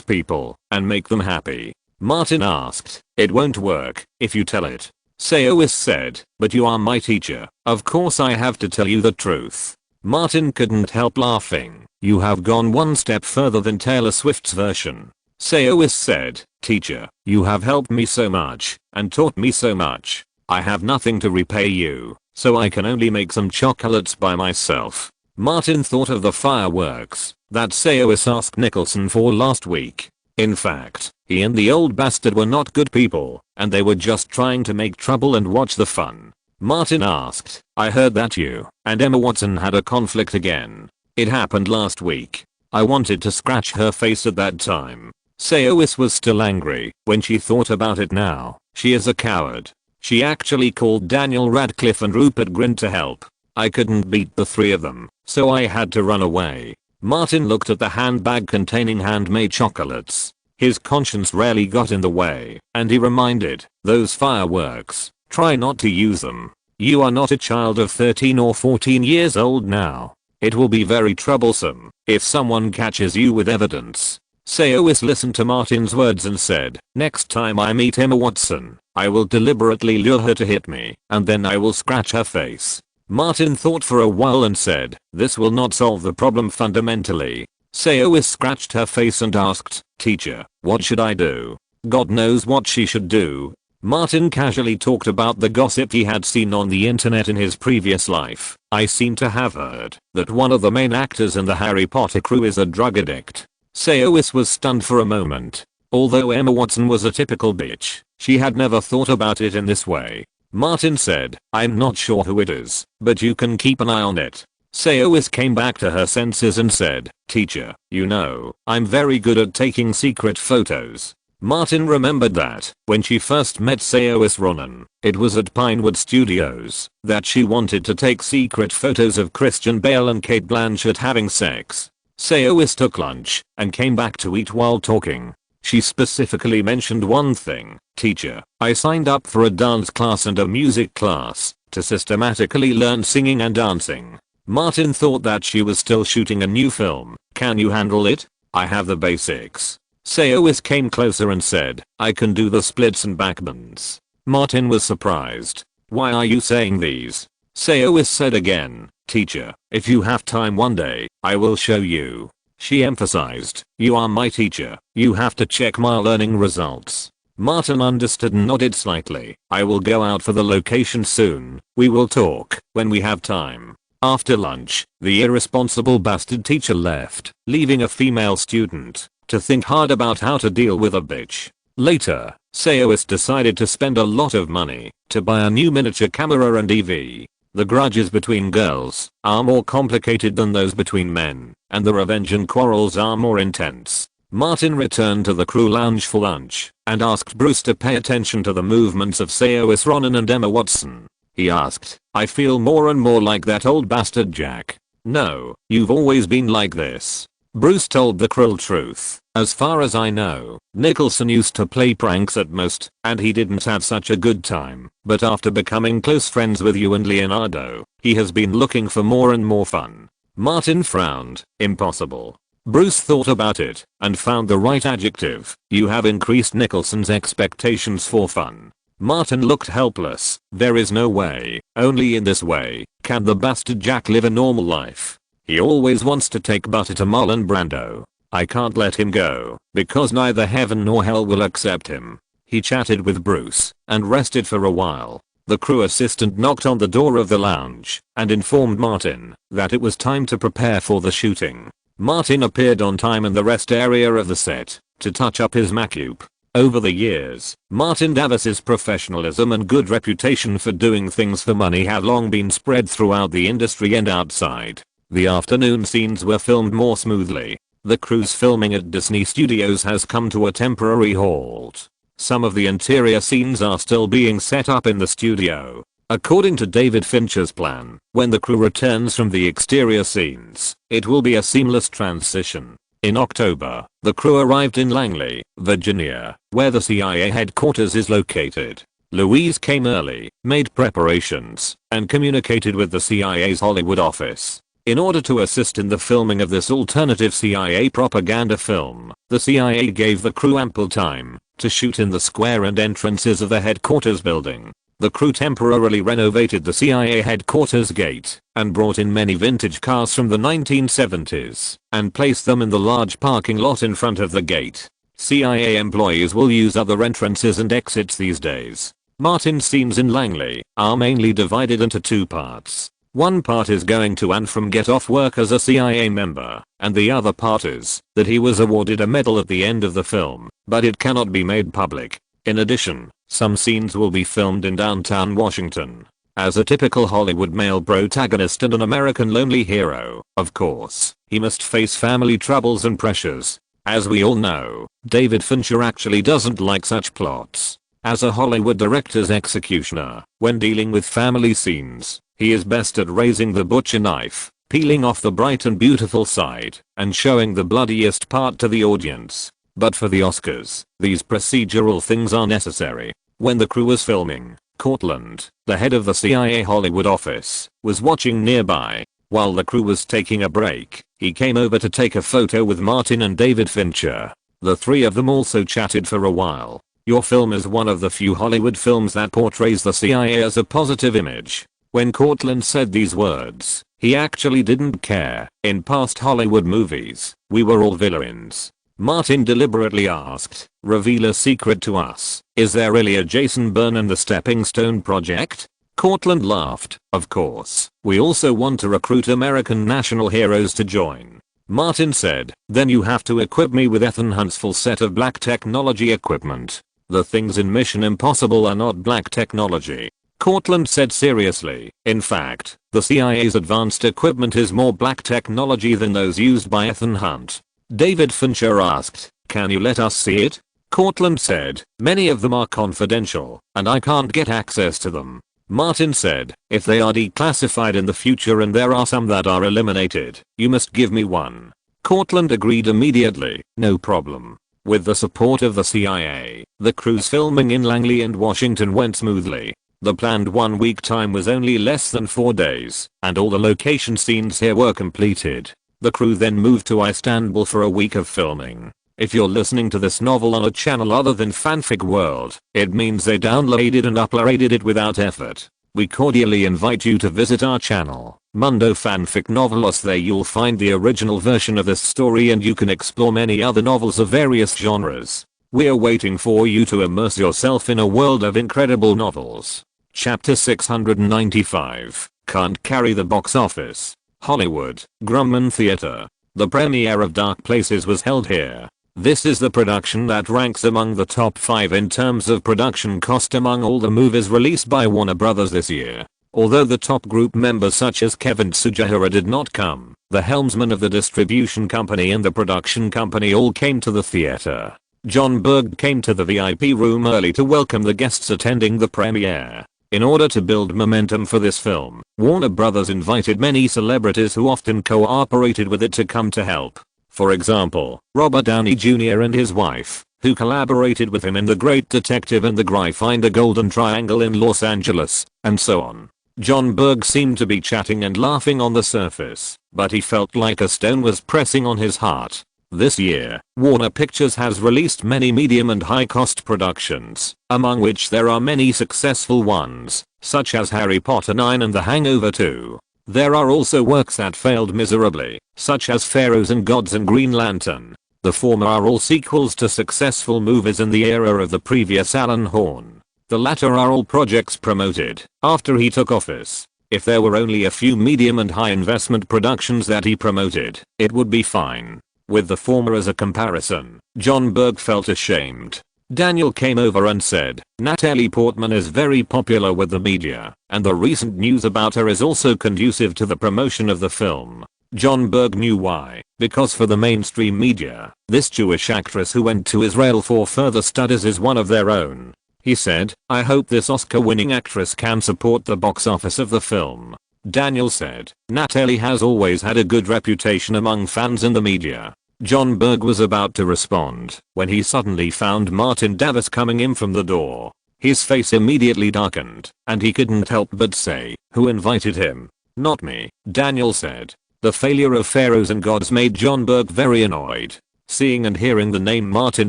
people and make them happy." Martin asked, "It won't work if you tell it." Saoirse said, "But you are my teacher. Of course I have to tell you the truth." Martin couldn't help laughing. "You have gone one step further than Taylor Swift's version." Saoirse said, "Teacher, you have helped me so much and taught me so much. I have nothing to repay you, so I can only make some chocolates by myself." Martin thought of the fireworks that Saoirse asked Nicholson for last week. In fact, he and the old bastard were not good people, and they were just trying to make trouble and watch the fun. Martin asked, "I heard that you and Emma Watson had a conflict again." "It happened last week. I wanted to scratch her face at that time." Saoirse was still angry when she thought about it now. "She is a coward. She actually called Daniel Radcliffe and Rupert Grint to help. I couldn't beat the three of them, so I had to run away." Martin looked at the handbag containing handmade chocolates. His conscience rarely got in the way, and he reminded, "Those fireworks, try not to use them. You are not a child of 13 or 14 years old now. It will be very troublesome if someone catches you with evidence." Saoirse listened to Martin's words and said, "Next time I meet Emma Watson, I will deliberately lure her to hit me, and then I will scratch her face." Martin thought for a while and said, "This will not solve the problem fundamentally." Saoirse scratched her face and asked, "Teacher, what should I do?" God knows what she should do. Martin casually talked about the gossip he had seen on the internet in his previous life. "I seem to have heard that one of the main actors in the Harry Potter crew is a drug addict." Saoirse was stunned for a moment. Although Emma Watson was a typical bitch, she had never thought about it in this way. Martin said, "I'm not sure who it is, but you can keep an eye on it." Saoirse came back to her senses and said, "Teacher, you know, I'm very good at taking secret photos." Martin remembered that when she first met Saoirse Ronan, it was at Pinewood Studios that she wanted to take secret photos of Christian Bale and Cate Blanchett having sex. Saoirse took lunch and came back to eat while talking. She specifically mentioned one thing, "Teacher, I signed up for a dance class and a music class to systematically learn singing and dancing." Martin thought that she was still shooting a new film. "Can you handle it?" "I have the basics." Saoirse came closer and said, "I can do the splits and backbends." Martin was surprised. "Why are you saying these?" Saoirse said again, "Teacher, if you have time one day, I will show you." She emphasized, "You are my teacher. You have to check my learning results." Martin understood and nodded slightly. "I will go out for the location soon. We will talk when we have time." After lunch, the irresponsible bastard teacher left, leaving a female student to think hard about how to deal with a bitch. Later, SYNOPSIS decided to spend a lot of money to buy a new miniature camera and EV. The grudges between girls are more complicated than those between men, and the revenge and quarrels are more intense. Martin returned to the crew lounge for lunch and asked Bruce to pay attention to the movements of SYNOPSIS Ronan and Emma Watson. He asked, "I feel more and more like that old bastard Jack." "No, you've always been like this." Bruce told the cruel truth. "As far as I know, Nicholson used to play pranks at most, and he didn't have such a good time. But after becoming close friends with you and Leonardo, he has been looking for more and more fun." Martin frowned. "Impossible." Bruce thought about it and found the right adjective. "You have increased Nicholson's expectations for fun." Martin looked helpless. "There is no way, only in this way, can the bastard Jack live a normal life. He always wants to take butter to Marlon Brando. I can't let him go, because neither heaven nor hell will accept him." He chatted with Bruce and rested for a while. The crew assistant knocked on the door of the lounge and informed Martin that it was time to prepare for the shooting. Martin appeared on time in the rest area of the set to touch up his make-up. Over the years, Martin Davis's professionalism and good reputation for doing things for money have long been spread throughout the industry and outside. The afternoon scenes were filmed more smoothly. The crew's filming at Disney Studios has come to a temporary halt. Some of the interior scenes are still being set up in the studio. According to David Fincher's plan, when the crew returns from the exterior scenes, it will be a seamless transition. In October, the crew arrived in Langley, Virginia, where the CIA headquarters is located. Louise came early, made preparations, and communicated with the CIA's Hollywood office. In order to assist in the filming of this alternative CIA propaganda film, the CIA gave the crew ample time to shoot in the square and entrances of the headquarters building. The crew temporarily renovated the CIA headquarters gate and brought in many vintage cars from the 1970s and placed them in the large parking lot in front of the gate. CIA employees will use other entrances and exits these days. Martin's scenes in Langley are mainly divided into two parts. One part is going to and from get off work as a CIA member, and the other part is that he was awarded a medal at the end of the film, but it cannot be made public. In addition, some scenes will be filmed in downtown Washington. As a typical Hollywood male protagonist and an American lonely hero, of course, he must face family troubles and pressures. As we all know, David Fincher actually doesn't like such plots. As a Hollywood director's executioner, when dealing with family scenes, he is best at raising the butcher knife, peeling off the bright and beautiful side, and showing the bloodiest part to the audience. But for the Oscars, these procedural things are necessary. When the crew was filming, Cortlandt, the head of the CIA Hollywood office, was watching nearby. While the crew was taking a break, he came over to take a photo with Martin and David Fincher. The three of them also chatted for a while. "Your film is one of the few Hollywood films that portrays the CIA as a positive image." When Cortlandt said these words, he actually didn't care. "In past Hollywood movies, we were all villains." Martin deliberately asked, "Reveal a secret to us. Is there really a Jason Bourne in the Stepping Stone project?" Cortlandt laughed. "Of course. We also want to recruit American national heroes to join." Martin said, "Then you have to equip me with Ethan Hunt's full set of black technology equipment. The things in Mission Impossible are not black technology." Cortlandt said seriously, "In fact, the CIA's advanced equipment is more black technology than those used by Ethan Hunt." David Fincher asked, "Can you let us see it?" Cortlandt said, "Many of them are confidential, and I can't get access to them." Martin said, "If they are declassified in the future and there are some that are eliminated, you must give me one." Cortlandt agreed immediately, "No problem." With the support of the CIA, the crew's filming in Langley and Washington went smoothly. The planned 1-week time was only less than 4 days, and all the location scenes here were completed. The crew then moved to Istanbul for a week of filming. If you're listening to this novel on a channel other than Fanfic World, it means they downloaded and uploaded it without effort. We cordially invite you to visit our channel. Mundo fanfic novelos. There you'll find the original version of this story and you can explore many other novels of various genres. We're waiting for you to immerse yourself in a world of incredible novels. Chapter 695. Can't carry the box office. Hollywood, Grumman Theater. The premiere of Dark Places was held here. This is the production that ranks among the top 5 in terms of production cost among all the movies released by Warner Bros. This year. Although the top group members such as Kevin Tsujihara did not come, the helmsman of the distribution company and the production company all came to the theater. John Berg came to the VIP room early to welcome the guests attending the premiere. In order to build momentum for this film, Warner Bros. Invited many celebrities who often cooperated with it to come to help. For example, Robert Downey Jr. and his wife, who collaborated with him in The Great Detective and The Guy Finder Golden Triangle in Los Angeles, and so on. John Berg seemed to be chatting and laughing on the surface, but he felt like a stone was pressing on his heart. This year, Warner Pictures has released many medium and high-cost productions, among which there are many successful ones, such as Harry Potter 9 and The Hangover 2. There are also works that failed miserably, such as Pharaohs and Gods and Green Lantern. The former are all sequels to successful movies in the era of the previous Alan Horn. The latter are all projects promoted after he took office. If there were only a few medium and high investment productions that he promoted, it would be fine. With the former as a comparison, John Berg felt ashamed. Daniel came over and said, Natalie Portman is very popular with the media, and the recent news about her is also conducive to the promotion of the film. John Berg knew why, because for the mainstream media, this Jewish actress who went to Israel for further studies is one of their own. He said, I hope this Oscar-winning actress can support the box office of the film. Daniel said, Natalie has always had a good reputation among fans and the media. John Berg was about to respond when he suddenly found Martin Davis coming in from the door. His face immediately darkened, and he couldn't help but say, who invited him? Not me, Daniel said. The failure of Pharaohs and Gods made John Berg very annoyed. Seeing and hearing the name Martin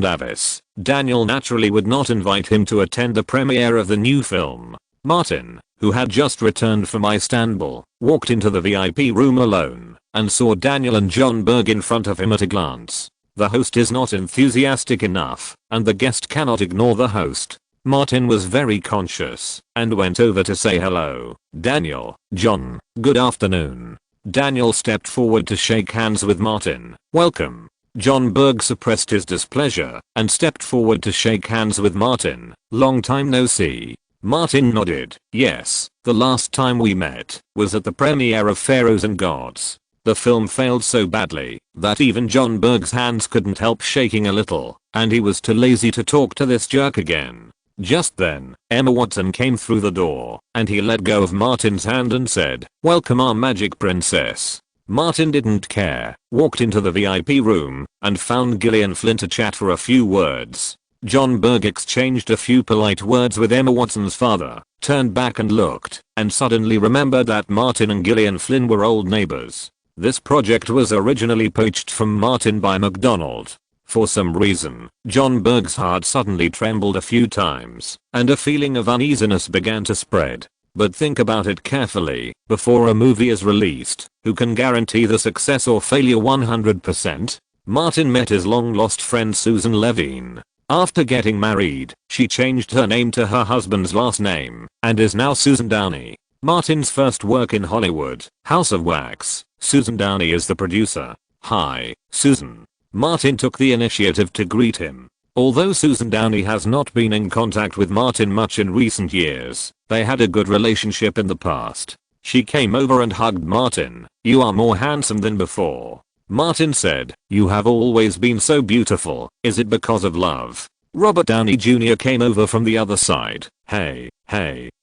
Davis, Daniel naturally would not invite him to attend the premiere of the new film. Martin, who had just returned from Istanbul, walked into the VIP room alone and saw Daniel and John Berg in front of him at a glance. The host is not enthusiastic enough, and the guest cannot ignore the host. Martin was very conscious and went over to say hello. Daniel, John, good afternoon. Daniel stepped forward to shake hands with Martin. Welcome. John Berg suppressed his displeasure and stepped forward to shake hands with Martin. Long time no see. Martin nodded. Yes, the last time we met was at the premiere of Pharaohs and Gods. The film failed so badly that even John Berg's hands couldn't help shaking a little, and he was too lazy to talk to this jerk again. Just then, Emma Watson came through the door, and he let go of Martin's hand and said, Welcome our magic princess. Martin didn't care, walked into the VIP room, and found Gillian Flynn to chat for a few words. John Berg exchanged a few polite words with Emma Watson's father, turned back and looked, and suddenly remembered that Martin and Gillian Flynn were old neighbors. This project was originally poached from Martin by McDonald. For some reason, John Berg's heart suddenly trembled a few times, and a feeling of uneasiness began to spread. But think about it carefully, before a movie is released, who can guarantee the success or failure 100%? Martin met his long-lost friend Susan Levine. After getting married, she changed her name to her husband's last name, and is now Susan Downey. Martin's first work in Hollywood, House of Wax. Susan Downey is the producer. Hi, Susan. Martin took the initiative to greet him. Although Susan Downey has not been in contact with Martin much in recent years, they had a good relationship in the past. She came over and hugged Martin. You are more handsome than before. Martin said, you have always been so beautiful. Is it because of love? Robert Downey Jr. came over from the other side. Hey,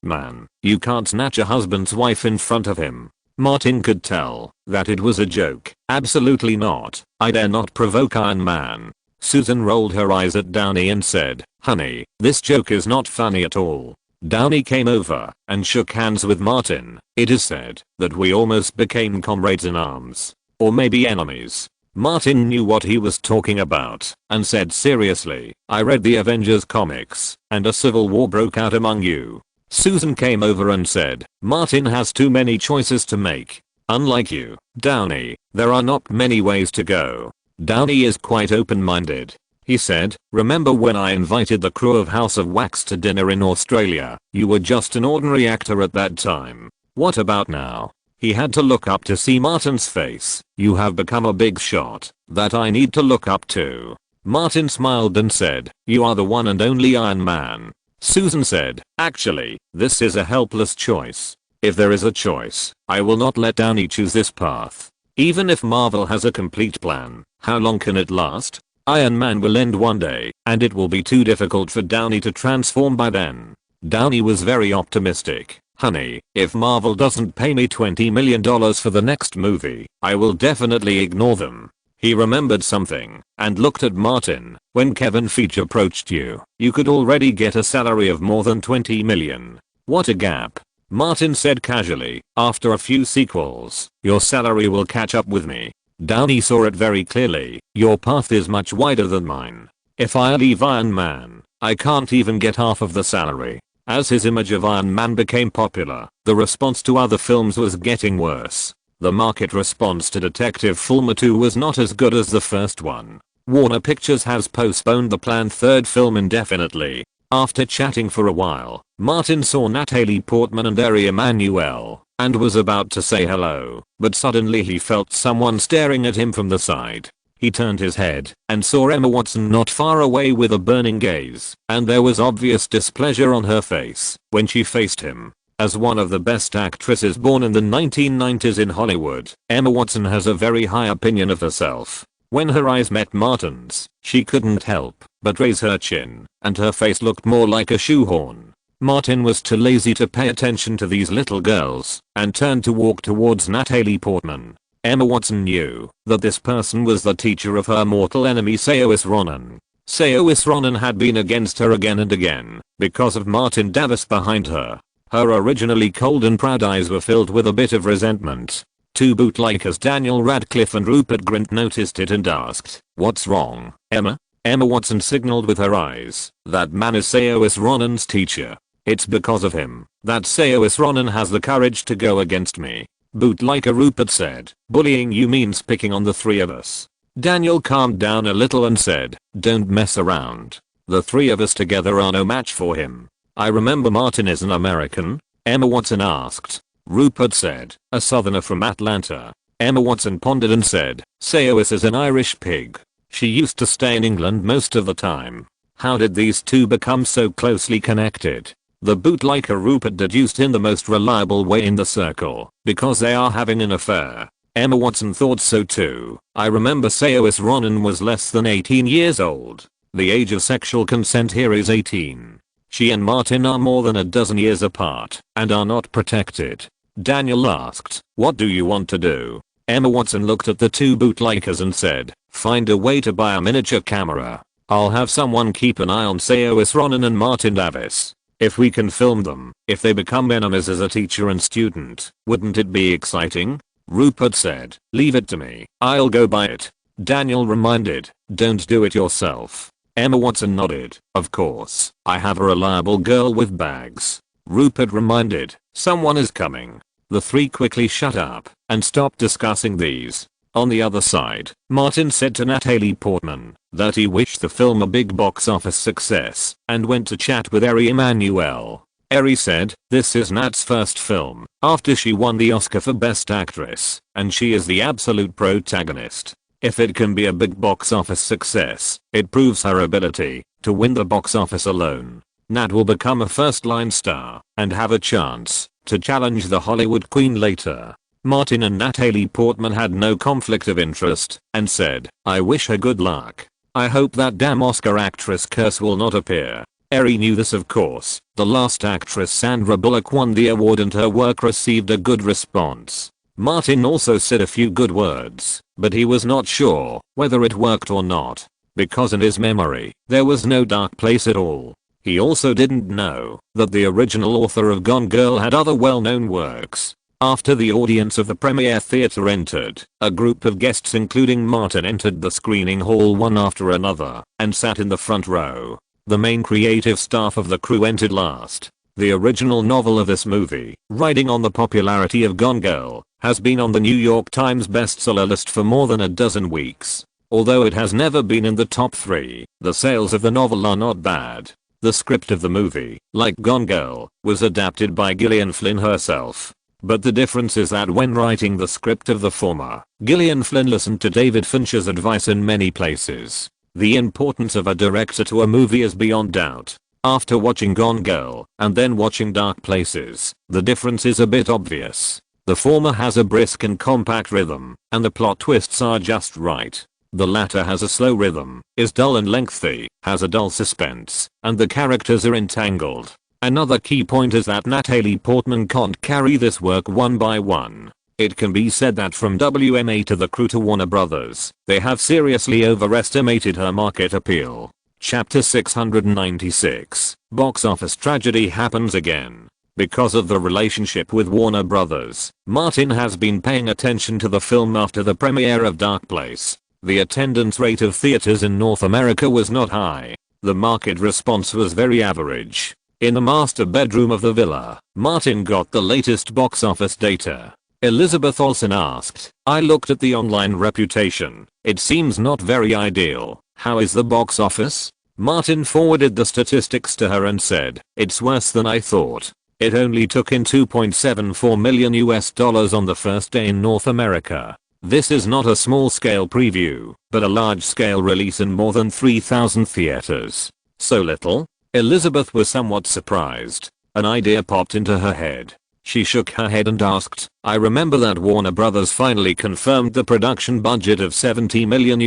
man, you can't snatch a husband's wife in front of him. Martin could tell that it was a joke. Absolutely not. I dare not provoke Iron Man. Susan rolled her eyes at Downey and said, honey, this joke is not funny at all. Downey came over and shook hands with Martin. It is said that we almost became comrades in arms. Or maybe enemies. Martin knew what he was talking about and said seriously, I read the Avengers comics and a civil war broke out among you. Susan came over and said, Martin has too many choices to make. Unlike you, Downey, there are not many ways to go. Downey is quite open-minded. He said, remember when I invited the crew of House of Wax to dinner in Australia? You were just an ordinary actor at that time. What about now? He had to look up to see Martin's face. You have become a big shot that I need to look up to. Martin smiled and said, you are the one and only Iron Man. Susan said, actually, this is a helpless choice. If there is a choice, I will not let Downey choose this path. Even if Marvel has a complete plan, how long can it last? Iron Man will end one day, and it will be too difficult for Downey to transform by then. Downey was very optimistic. Honey, if Marvel doesn't pay me $20 million for the next movie, I will definitely ignore them. He remembered something, and looked at Martin. When Kevin Feige approached you, you could already get a salary of more than $20 million. What a gap. Martin said casually, after a few sequels, your salary will catch up with me. Downey saw it very clearly, your path is much wider than mine. If I leave Iron Man, I can't even get half of the salary. As his image of Iron Man became popular, the response to other films was getting worse. The market response to Detective Fulmer 2 was not as good as the first one. Warner Pictures has postponed the planned third film indefinitely. After chatting for a while, Martin saw Natalie Portman and Ari Emanuel, and was about to say hello, but suddenly he felt someone staring at him from the side. He turned his head and saw Emma Watson not far away with a burning gaze, and there was obvious displeasure on her face when she faced him. As one of the best actresses born in the 1990s in Hollywood, Emma Watson has a very high opinion of herself. When her eyes met Martin's, she couldn't help but raise her chin, and her face looked more like a shoehorn. Martin was too lazy to pay attention to these little girls, and turned to walk towards Natalie Portman. Emma Watson knew that this person was the teacher of her mortal enemy Saoirse Ronan. Saoirse Ronan had been against her again and again, because of Martin Davis behind her. Her originally cold and proud eyes were filled with a bit of resentment. Two bootleggers Daniel Radcliffe and Rupert Grint noticed it and asked, what's wrong, Emma? Emma Watson signaled with her eyes, that man is Saoirse Ronan's teacher. It's because of him that Saoirse Ronan has the courage to go against me. Bootlegger Rupert said, bullying you means picking on the three of us. Daniel calmed down a little and said, don't mess around. The three of us together are no match for him. I remember Martin is an American? Emma Watson asked. Rupert said, a southerner from Atlanta. Emma Watson pondered and said, Saoirse is an Irish pig. She used to stay in England most of the time. How did these two become so closely connected? The bootlegger Rupert deduced in the most reliable way in the circle, because they are having an affair. Emma Watson thought so too. I remember Saoirse Ronan was less than 18 years old. The age of sexual consent here is 18. She and Martin are more than a dozen years apart, and are not protected. Daniel asked, what do you want to do? Emma Watson looked at the two bootleggers and said, find a way to buy a miniature camera. I'll have someone keep an eye on Saoirse Ronan and Martin Davis. If we can film them, if they become enemies as a teacher and student, wouldn't it be exciting? Rupert said, leave it to me, I'll go buy it. Daniel reminded, don't do it yourself. Emma Watson nodded, of course, I have a reliable girl with bags. Rupert reminded, someone is coming. The three quickly shut up and stopped discussing these. On the other side, Martin said to Natalie Portman that he wished the film a big box office success and went to chat with Ari Emanuel. Ari said, this is Nat's first film after she won the Oscar for Best Actress, and she is the absolute protagonist. If it can be a big box office success, it proves her ability to win the box office alone. Nat will become a first-line star and have a chance to challenge the Hollywood queen later. Martin and Natalie Portman had no conflict of interest and said, I wish her good luck. I hope that damn Oscar actress curse will not appear. Ari knew this of course. The last actress Sandra Bullock won the award and her work received a good response. Martin also said a few good words, but he was not sure whether it worked or not, because in his memory, there was no dark place at all. He also didn't know that the original author of Gone Girl had other well-known works. After the audience of the premiere theater entered, a group of guests including Martin entered the screening hall one after another and sat in the front row. The main creative staff of the crew entered last. The original novel of this movie, riding on the popularity of Gone Girl, has been on the New York Times bestseller list for more than a dozen weeks. Although it has never been in the top 3, the sales of the novel are not bad. The script of the movie, like Gone Girl, was adapted by Gillian Flynn herself. But the difference is that when writing the script of the former, Gillian Flynn listened to David Fincher's advice in many places. The importance of a director to a movie is beyond doubt. After watching Gone Girl, and then watching Dark Places, the difference is a bit obvious. The former has a brisk and compact rhythm, and the plot twists are just right. The latter has a slow rhythm, is dull and lengthy, has a dull suspense, and the characters are entangled. Another key point is that Natalie Portman can't carry this work one by one. It can be said that from WMA to the crew to Warner Brothers, they have seriously overestimated her market appeal. Chapter 696, Box Office Tragedy Happens Again. Because of the relationship with Warner Brothers, Martin has been paying attention to the film after the premiere of Dark Place. The attendance rate of theaters in North America was not high. The market response was very average. In the master bedroom of the villa, Martin got the latest box office data. Elizabeth Olsen asked, "I looked at the online reputation. It seems not very ideal. How is the box office?" Martin forwarded the statistics to her and said, "It's worse than I thought. It only took in $2.74 million on the first day in North America. This is not a small-scale preview, but a large-scale release in more than 3,000 theaters. So little?" Elizabeth was somewhat surprised. An idea popped into her head. She shook her head and asked, "I remember that Warner Brothers finally confirmed the production budget of $70 million,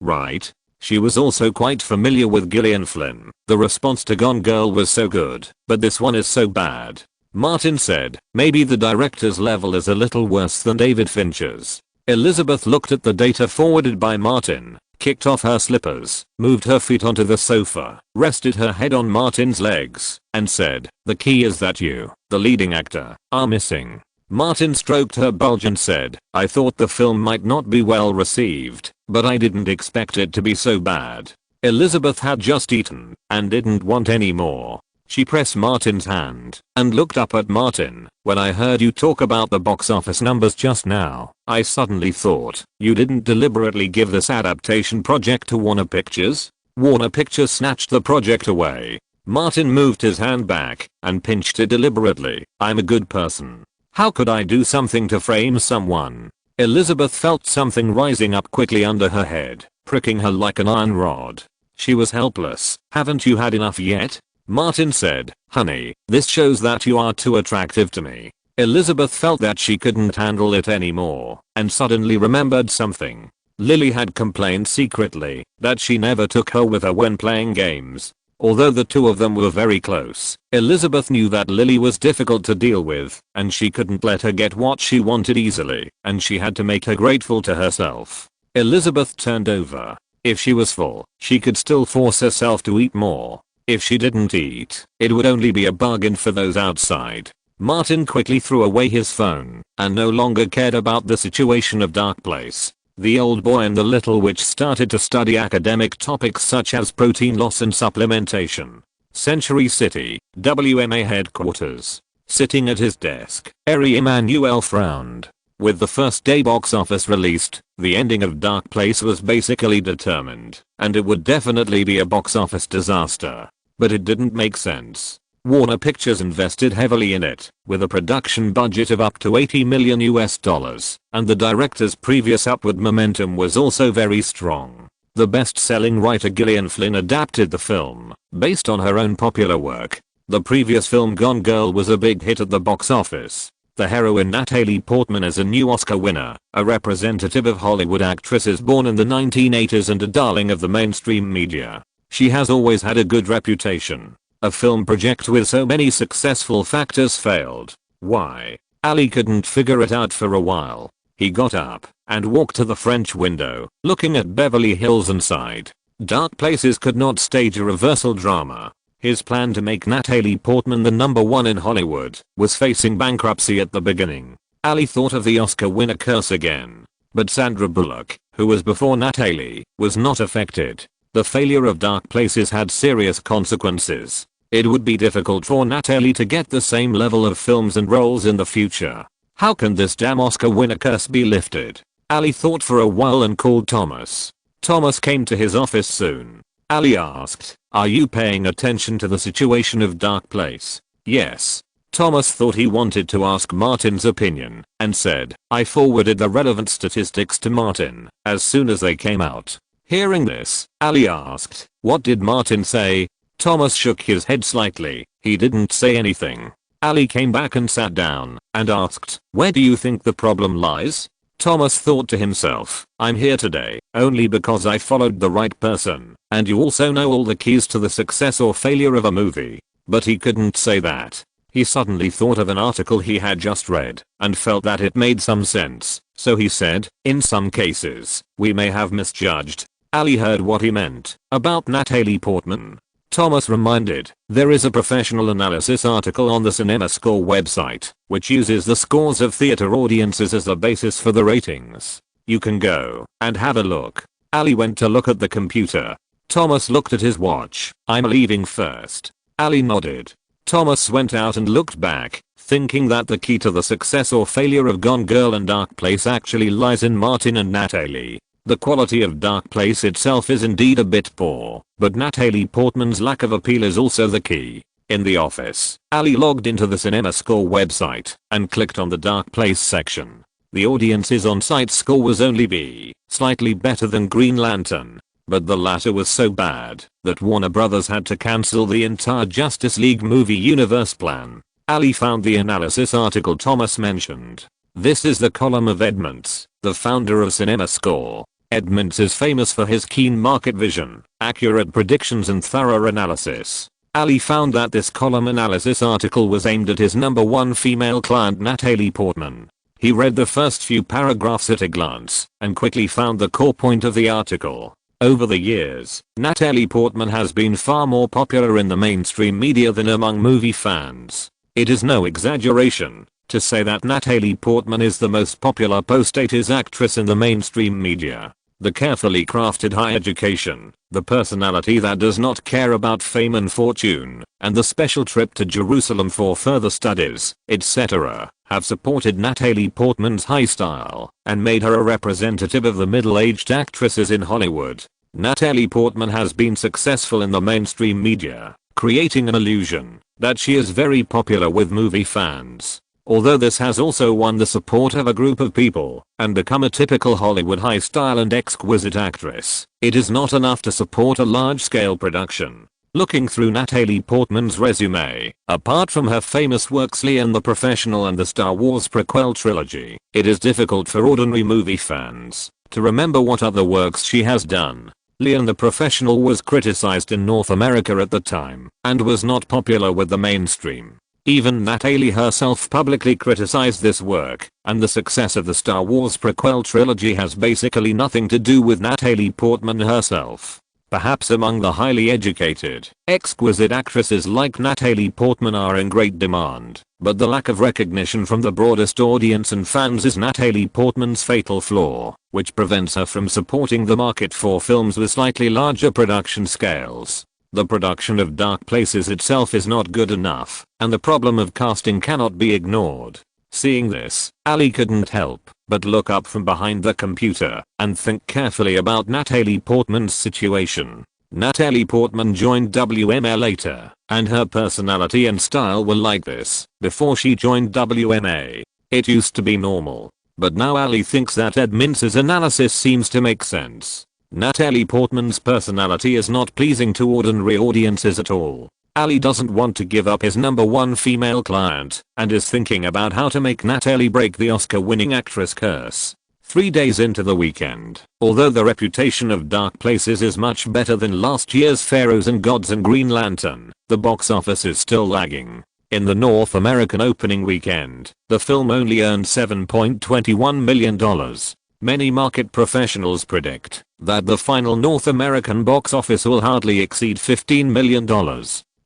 right?" She was also quite familiar with Gillian Flynn. The response to Gone Girl was so good, but this one is so bad. Martin said, "Maybe the director's level is a little worse than David Fincher's." Elizabeth looked at the data forwarded by Martin, kicked off her slippers, moved her feet onto the sofa, rested her head on Martin's legs, and said, "The key is that you, the leading actor, are missing." Martin stroked her bulge and said, "I thought the film might not be well received, but I didn't expect it to be so bad." Elizabeth had just eaten, and didn't want any more. She pressed Martin's hand, and looked up at Martin. "When I heard you talk about the box office numbers just now, I suddenly thought, you didn't deliberately give this adaptation project to Warner Pictures?" Warner Pictures snatched the project away. Martin moved his hand back, and pinched it deliberately. "I'm a good person. How could I do something to frame someone?" Elizabeth felt something rising up quickly under her head, pricking her like an iron rod. She was helpless. "Haven't you had enough yet?" Martin said, "Honey, this shows that you are too attractive to me." Elizabeth felt that she couldn't handle it anymore, and suddenly remembered something. Lily had complained secretly that she never took her with her when playing games. Although the two of them were very close, Elizabeth knew that Lily was difficult to deal with, and she couldn't let her get what she wanted easily, and she had to make her grateful to herself. Elizabeth turned over. If she was full, she could still force herself to eat more. If she didn't eat, it would only be a bargain for those outside. Martin quickly threw away his phone, and no longer cared about the situation of Dark Place. The old boy and the little witch started to study academic topics such as protein loss and supplementation. Century City, WMA headquarters. Sitting at his desk, Ari Emanuel frowned. With the first day box office released, the ending of Dark Place was basically determined, and it would definitely be a box office disaster. But it didn't make sense. Warner Pictures invested heavily in it, with a production budget of up to $80 million, and the director's previous upward momentum was also very strong. The best-selling writer Gillian Flynn adapted the film, based on her own popular work. The previous film Gone Girl was a big hit at the box office. The heroine Natalie Portman is a new Oscar winner, a representative of Hollywood actresses born in the 1980s and a darling of the mainstream media. She has always had a good reputation. A film project with so many successful factors failed. Why? Ali couldn't figure it out for a while. He got up and walked to the French window, looking at Beverly Hills and sighed. Dark Places could not stage a reversal drama. His plan to make Natalie Portman the #1 in Hollywood was facing bankruptcy at the beginning. Ali thought of the Oscar winner curse again. But Sandra Bullock, who was before Natalie, was not affected. The failure of Dark Places had serious consequences. it would be difficult for Natalie to get the same level of films and roles in the future. How can this damn Oscar winner curse be lifted? Ali thought for a while and called Thomas. Thomas came to his office soon. Ali asked, "Are you paying attention to the situation of Dark Place?" "Yes." Thomas thought he wanted to ask Martin's opinion and said, "I forwarded the relevant statistics to Martin as soon as they came out." Hearing this, Ali asked, "What did Martin say?" Thomas shook his head slightly. He didn't say anything. Ali came back and sat down and asked, "Where do you think the problem lies?" Thomas thought to himself, "I'm here today only because I followed the right person, and you also know all the keys to the success or failure of a movie." But he couldn't say that. He suddenly thought of an article he had just read and felt that it made some sense, so he said, "In some cases, we may have misjudged." Ali heard what he meant about Natalie Portman. Thomas reminded, there is a professional analysis article on the Cinema Score website, which uses the scores of theater audiences as the basis for the ratings. You can go and have a look. Ali went to look at the computer. Thomas looked at his watch. "I'm leaving first." Ali nodded. Thomas went out and looked back, thinking that the key to the success or failure of Gone Girl and Dark Place actually lies in Martin and Natalie. The quality of Dark Place itself is indeed a bit poor, but Natalie Portman's lack of appeal is also the key. In the office, Ali logged into the Cinema Score website and clicked on the Dark Place section. The audience's on-site score was only B, slightly better than Green Lantern, but the latter was so bad that Warner Brothers had to cancel the entire Justice League movie universe plan. Ali found the analysis article Thomas mentioned. This is the column of Edmonds, the founder of Cinema Score. Edmonds is famous for his keen market vision, accurate predictions and thorough analysis. Ali found that this column analysis article was aimed at his number one female client Natalie Portman. He read the first few paragraphs at a glance and quickly found the core point of the article. Over the years, Natalie Portman has been far more popular in the mainstream media than among movie fans. It is no exaggeration to say that Natalie Portman is the most popular post-80s actress in the mainstream media. The carefully crafted high education, the personality that does not care about fame and fortune, and the special trip to Jerusalem for further studies, etc., have supported Natalie Portman's high style and made her a representative of the middle-aged actresses in Hollywood. Natalie Portman has been successful in the mainstream media, creating an illusion that she is very popular with movie fans. Although this has also won the support of a group of people and become a typical Hollywood high-style and exquisite actress, it is not enough to support a large-scale production. Looking through Natalie Portman's resume, apart from her famous works Leon the Professional and the Star Wars prequel trilogy, it is difficult for ordinary movie fans to remember what other works she has done. Leon the Professional was criticized in North America at the time and was not popular with the mainstream. Even Natalie herself publicly criticized this work, and the success of the Star Wars prequel trilogy has basically nothing to do with Natalie Portman herself. Perhaps among the highly educated, exquisite actresses like Natalie Portman are in great demand, but the lack of recognition from the broadest audience and fans is Natalie Portman's fatal flaw, which prevents her from supporting the market for films with slightly larger production scales. The production of Dark Places itself is not good enough, and the problem of casting cannot be ignored. Seeing this, Ali couldn't help but look up from behind the computer and think carefully about Natalie Portman's situation. Natalie Portman joined WMA later, and her personality and style were like this before she joined WMA. It used to be normal, but now Ali thinks that Edmonds' analysis seems to make sense. Natalie Portman's personality is not pleasing to ordinary audiences at all. Ali doesn't want to give up his number one female client and is thinking about how to make Natalie break the Oscar-winning actress curse. 3 days into the weekend, although the reputation of Dark Places is much better than last year's Pharaohs and Gods and Green Lantern, the box office is still lagging. In the North American opening weekend, the film only earned $7.21 million. Many market professionals predict that the final North American box office will hardly exceed $15 million.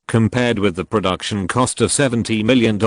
Compared with the production cost of $70 million,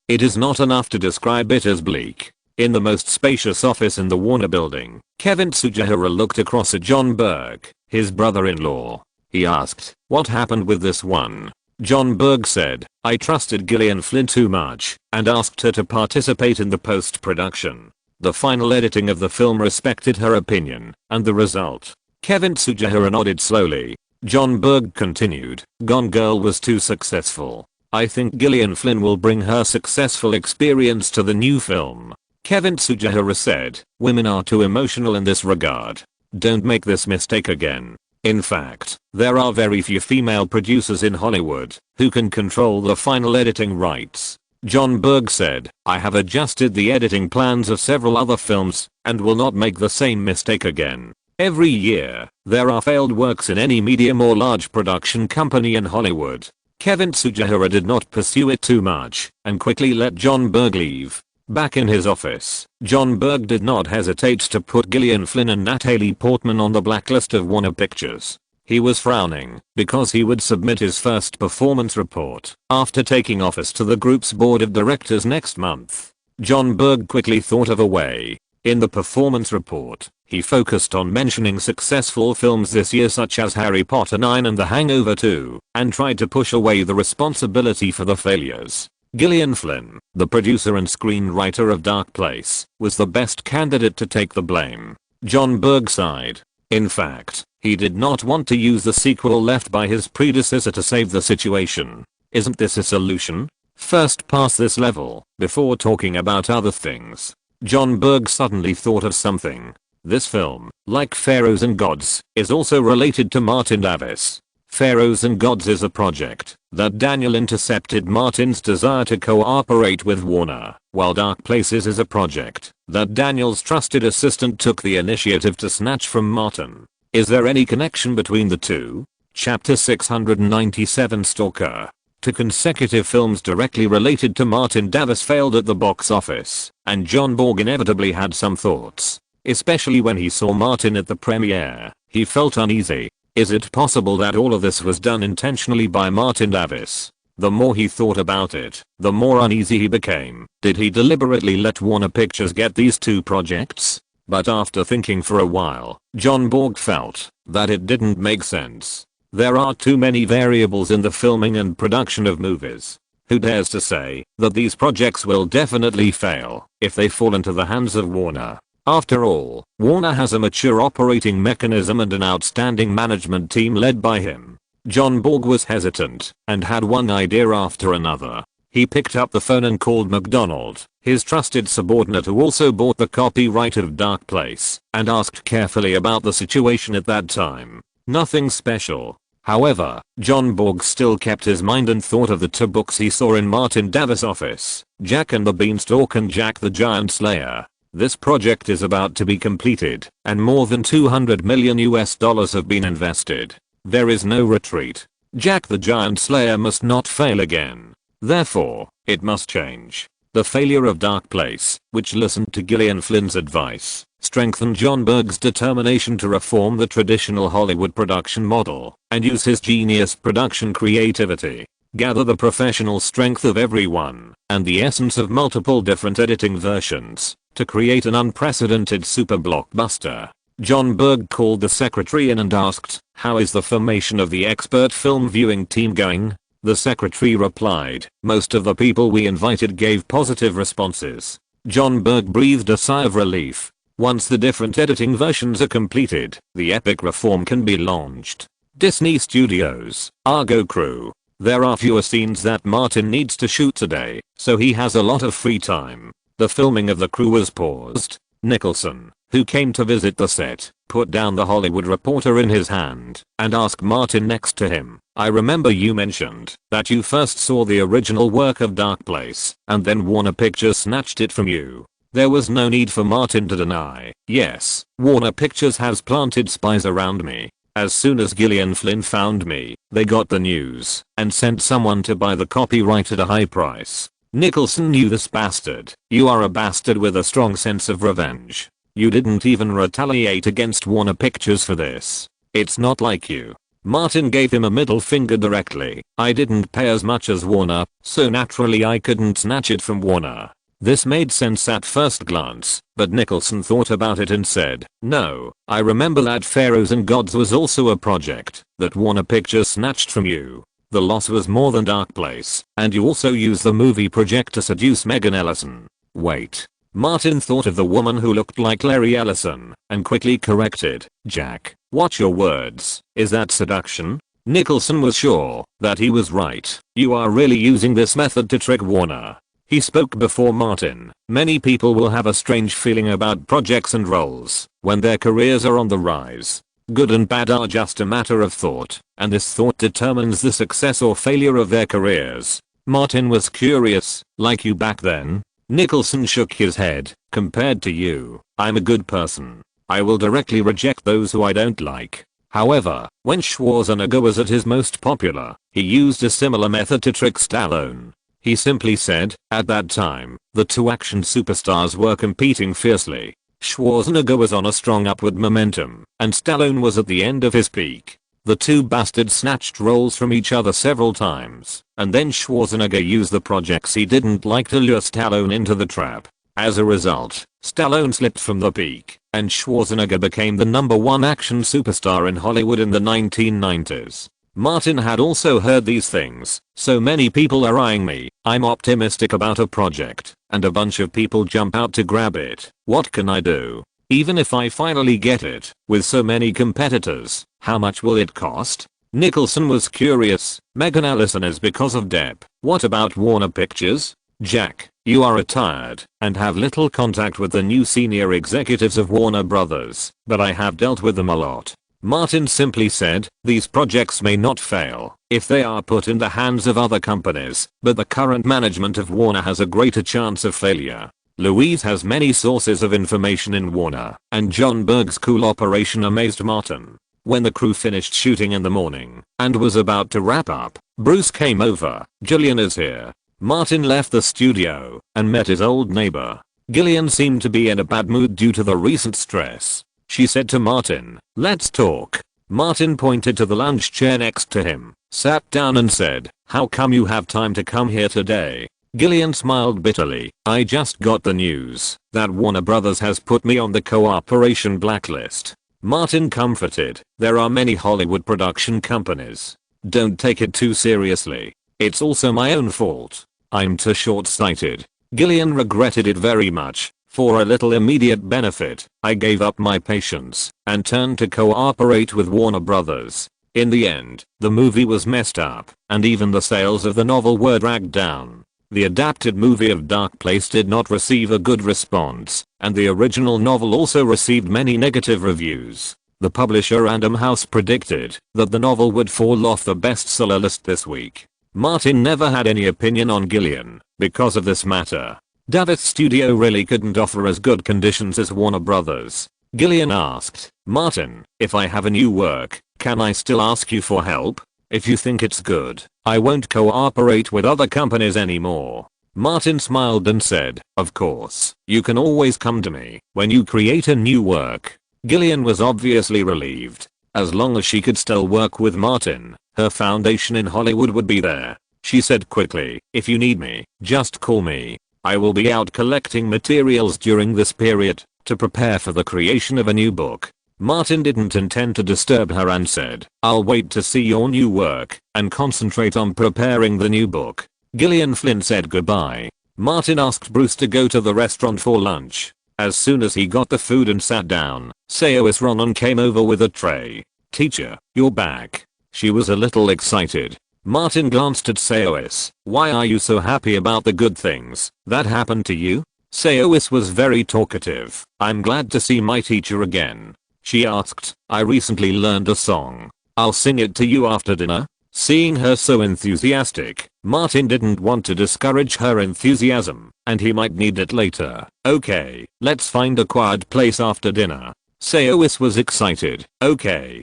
it is not enough to describe it as bleak. In the most spacious office in the Warner building, Kevin Tsujihara looked across at John Burke, his brother-in-law. He asked, "What happened with this one?" John Berg said, I trusted Gillian Flynn too much and asked her to participate in the post-production. The final editing of the film respected her opinion, and the result. Kevin Tsujihara nodded slowly. John Berg continued, Gone Girl was too successful. I think Gillian Flynn will bring her successful experience to the new film. Kevin Tsujihara said, women are too emotional in this regard. Don't make this mistake again. In fact, there are very few female producers in Hollywood who can control the final editing rights. John Berg said, I have adjusted the editing plans of several other films and will not make the same mistake again. Every year, there are failed works in any medium or large production company in Hollywood. Kevin Tsujihara did not pursue it too much and quickly let John Berg leave. Back in his office, John Berg did not hesitate to put Gillian Flynn and Natalie Portman on the blacklist of Warner Pictures. He was frowning because he would submit his first performance report after taking office to the group's board of directors next month. John Berg quickly thought of a way. In the performance report, he focused on mentioning successful films this year such as Harry Potter 9 and The Hangover 2, and tried to push away the responsibility for the failures. Gillian Flynn, the producer and screenwriter of Dark Place, was the best candidate to take the blame. John Berg sighed. In fact, he did not want to use the sequel left by his predecessor to save the situation. Isn't this a solution? First pass this level, before talking about other things. John Berg suddenly thought of something. This film, like Pharaohs and Gods, is also related to Martin Davis. Pharaohs and Gods is a project that Daniel intercepted Martin's desire to cooperate with Warner, while Dark Places is a project that Daniel's trusted assistant took the initiative to snatch from Martin. Is there any connection between the two? Chapter 697 Stalker. Two consecutive films directly related to Martin Davis failed at the box office, and John Berg inevitably had some thoughts. Especially when he saw Martin at the premiere, he felt uneasy. Is it possible that all of this was done intentionally by Martin Davis? The more he thought about it, the more uneasy he became. Did he deliberately let Warner Pictures get these two projects? But after thinking for a while, John Berg felt that it didn't make sense. There are too many variables in the filming and production of movies. Who dares to say that these projects will definitely fail if they fall into the hands of Warner? After all, Warner has a mature operating mechanism and an outstanding management team led by him. John Berg was hesitant and had one idea after another. He picked up the phone and called McDonald, his trusted subordinate who also bought the copyright of Dark Place, and asked carefully about the situation at that time. Nothing special. However, John Berg still kept his mind and thought of the two books he saw in Martin Davis' office, Jack and the Beanstalk and Jack the Giant Slayer. This project is about to be completed, and more than $200 million have been invested. There is no retreat. Jack the Giant Slayer must not fail again. Therefore, it must change. The failure of Dark Place, which listened to Gillian Flynn's advice, strengthened John Berg's determination to reform the traditional Hollywood production model and use his genius production creativity. Gather the professional strength of everyone and the essence of multiple different editing versions to create an unprecedented super blockbuster. John Berg called the secretary in and asked, how is the formation of the expert film viewing team going? The secretary replied, most of the people we invited gave positive responses. John Berg breathed a sigh of relief. Once the different editing versions are completed, the epic reform can be launched. Disney Studios, Argo crew. There are fewer scenes that Martin needs to shoot today, so he has a lot of free time. The filming of The Crew was paused. Nicholson, who came to visit the set, put down the Hollywood Reporter in his hand and asked Martin next to him, I remember you mentioned that you first saw the original work of Dark Place and then Warner Pictures snatched it from you. There was no need for Martin to deny, yes, Warner Pictures has planted spies around me. As soon as Gillian Flynn found me, they got the news and sent someone to buy the copyright at a high price. Nicholson knew this bastard. You are a bastard with a strong sense of revenge. You didn't even retaliate against Warner Pictures for this. It's not like you. Martin gave him a middle finger directly. I didn't pay as much as Warner, so naturally I couldn't snatch it from Warner. This made sense at first glance, but Nicholson thought about it and said, no, I remember that Pharaohs and Gods was also a project that Warner Pictures snatched from you. The loss was more than Dark Place, and you also use the movie project to seduce Megan Ellison. Wait. Martin thought of the woman who looked like Larry Ellison, and quickly corrected, Jack, watch your words, is that seduction? Nicholson was sure that he was right. You are really using this method to trick Warner. He spoke before Martin. Many people will have a strange feeling about projects and roles when their careers are on the rise. Good and bad are just a matter of thought, and this thought determines the success or failure of their careers. Martin was curious, like you back then? Nicholson shook his head. Compared to you, I'm a good person. I will directly reject those who I don't like. However, when Schwarzenegger was at his most popular, he used a similar method to trick Stallone. He simply said, at that time, the two action superstars were competing fiercely. Schwarzenegger was on a strong upward momentum, and Stallone was at the end of his peak. The two bastards snatched roles from each other several times, and then Schwarzenegger used the projects he didn't like to lure Stallone into the trap. As a result, Stallone slipped from the peak, and Schwarzenegger became the #1 action superstar in Hollywood in the 1990s. Martin had also heard these things. So many people are eyeing me, I'm optimistic about a project, and a bunch of people jump out to grab it. What can I do? Even if I finally get it, with so many competitors, how much will it cost? Nicholson was curious. Megan Ellison is because of Depp. What about Warner Pictures? Jack, you are retired and have little contact with the new senior executives of Warner Brothers, but I have dealt with them a lot. Martin simply said, these projects may not fail if they are put in the hands of other companies, but the current management of Warner has a greater chance of failure. Louise has many sources of information in Warner, and John Berg's cool operation amazed Martin. When the crew finished shooting in the morning and was about to wrap up, Bruce came over. Gillian is here. Martin left the studio and met his old neighbor. Gillian seemed to be in a bad mood due to the recent stress. She said to Martin, let's talk. Martin pointed to the lounge chair next to him, sat down and said, how come you have time to come here today? Gillian smiled bitterly. I just got the news that Warner Brothers has put me on the cooperation blacklist. Martin comforted, there are many Hollywood production companies. Don't take it too seriously. It's also my own fault. I'm too short-sighted. Gillian regretted it very much. For a little immediate benefit, I gave up my patience and turned to cooperate with Warner Brothers. In the end, the movie was messed up, and even the sales of the novel were dragged down. The adapted movie of Dark Place did not receive a good response, and the original novel also received many negative reviews. The publisher Random House predicted that the novel would fall off the bestseller list this week. Martin never had any opinion on Gillian because of this matter. Davis Studio really couldn't offer as good conditions as Warner Brothers. Gillian asked, Martin, if I have a new work, can I still ask you for help? If you think it's good, I won't cooperate with other companies anymore. Martin smiled and said, of course, you can always come to me when you create a new work. Gillian was obviously relieved. As long as she could still work with Martin, her foundation in Hollywood would be there. She said quickly, if you need me, just call me. I will be out collecting materials during this period to prepare for the creation of a new book. Martin didn't intend to disturb her and said, I'll wait to see your new work and concentrate on preparing the new book. Gillian Flynn said goodbye. Martin asked Bruce to go to the restaurant for lunch. As soon as he got the food and sat down, Saoirse Ronan came over with a tray. Teacher, you're back. She was a little excited. Martin glanced at Saoirse. Why are you so happy about the good things that happened to you? Saoirse was very talkative. I'm glad to see my teacher again. She asked, I recently learned a song. I'll sing it to you after dinner. Seeing her so enthusiastic, Martin didn't want to discourage her enthusiasm, and he might need it later. Okay, let's find a quiet place after dinner. Saoirse was excited. Okay.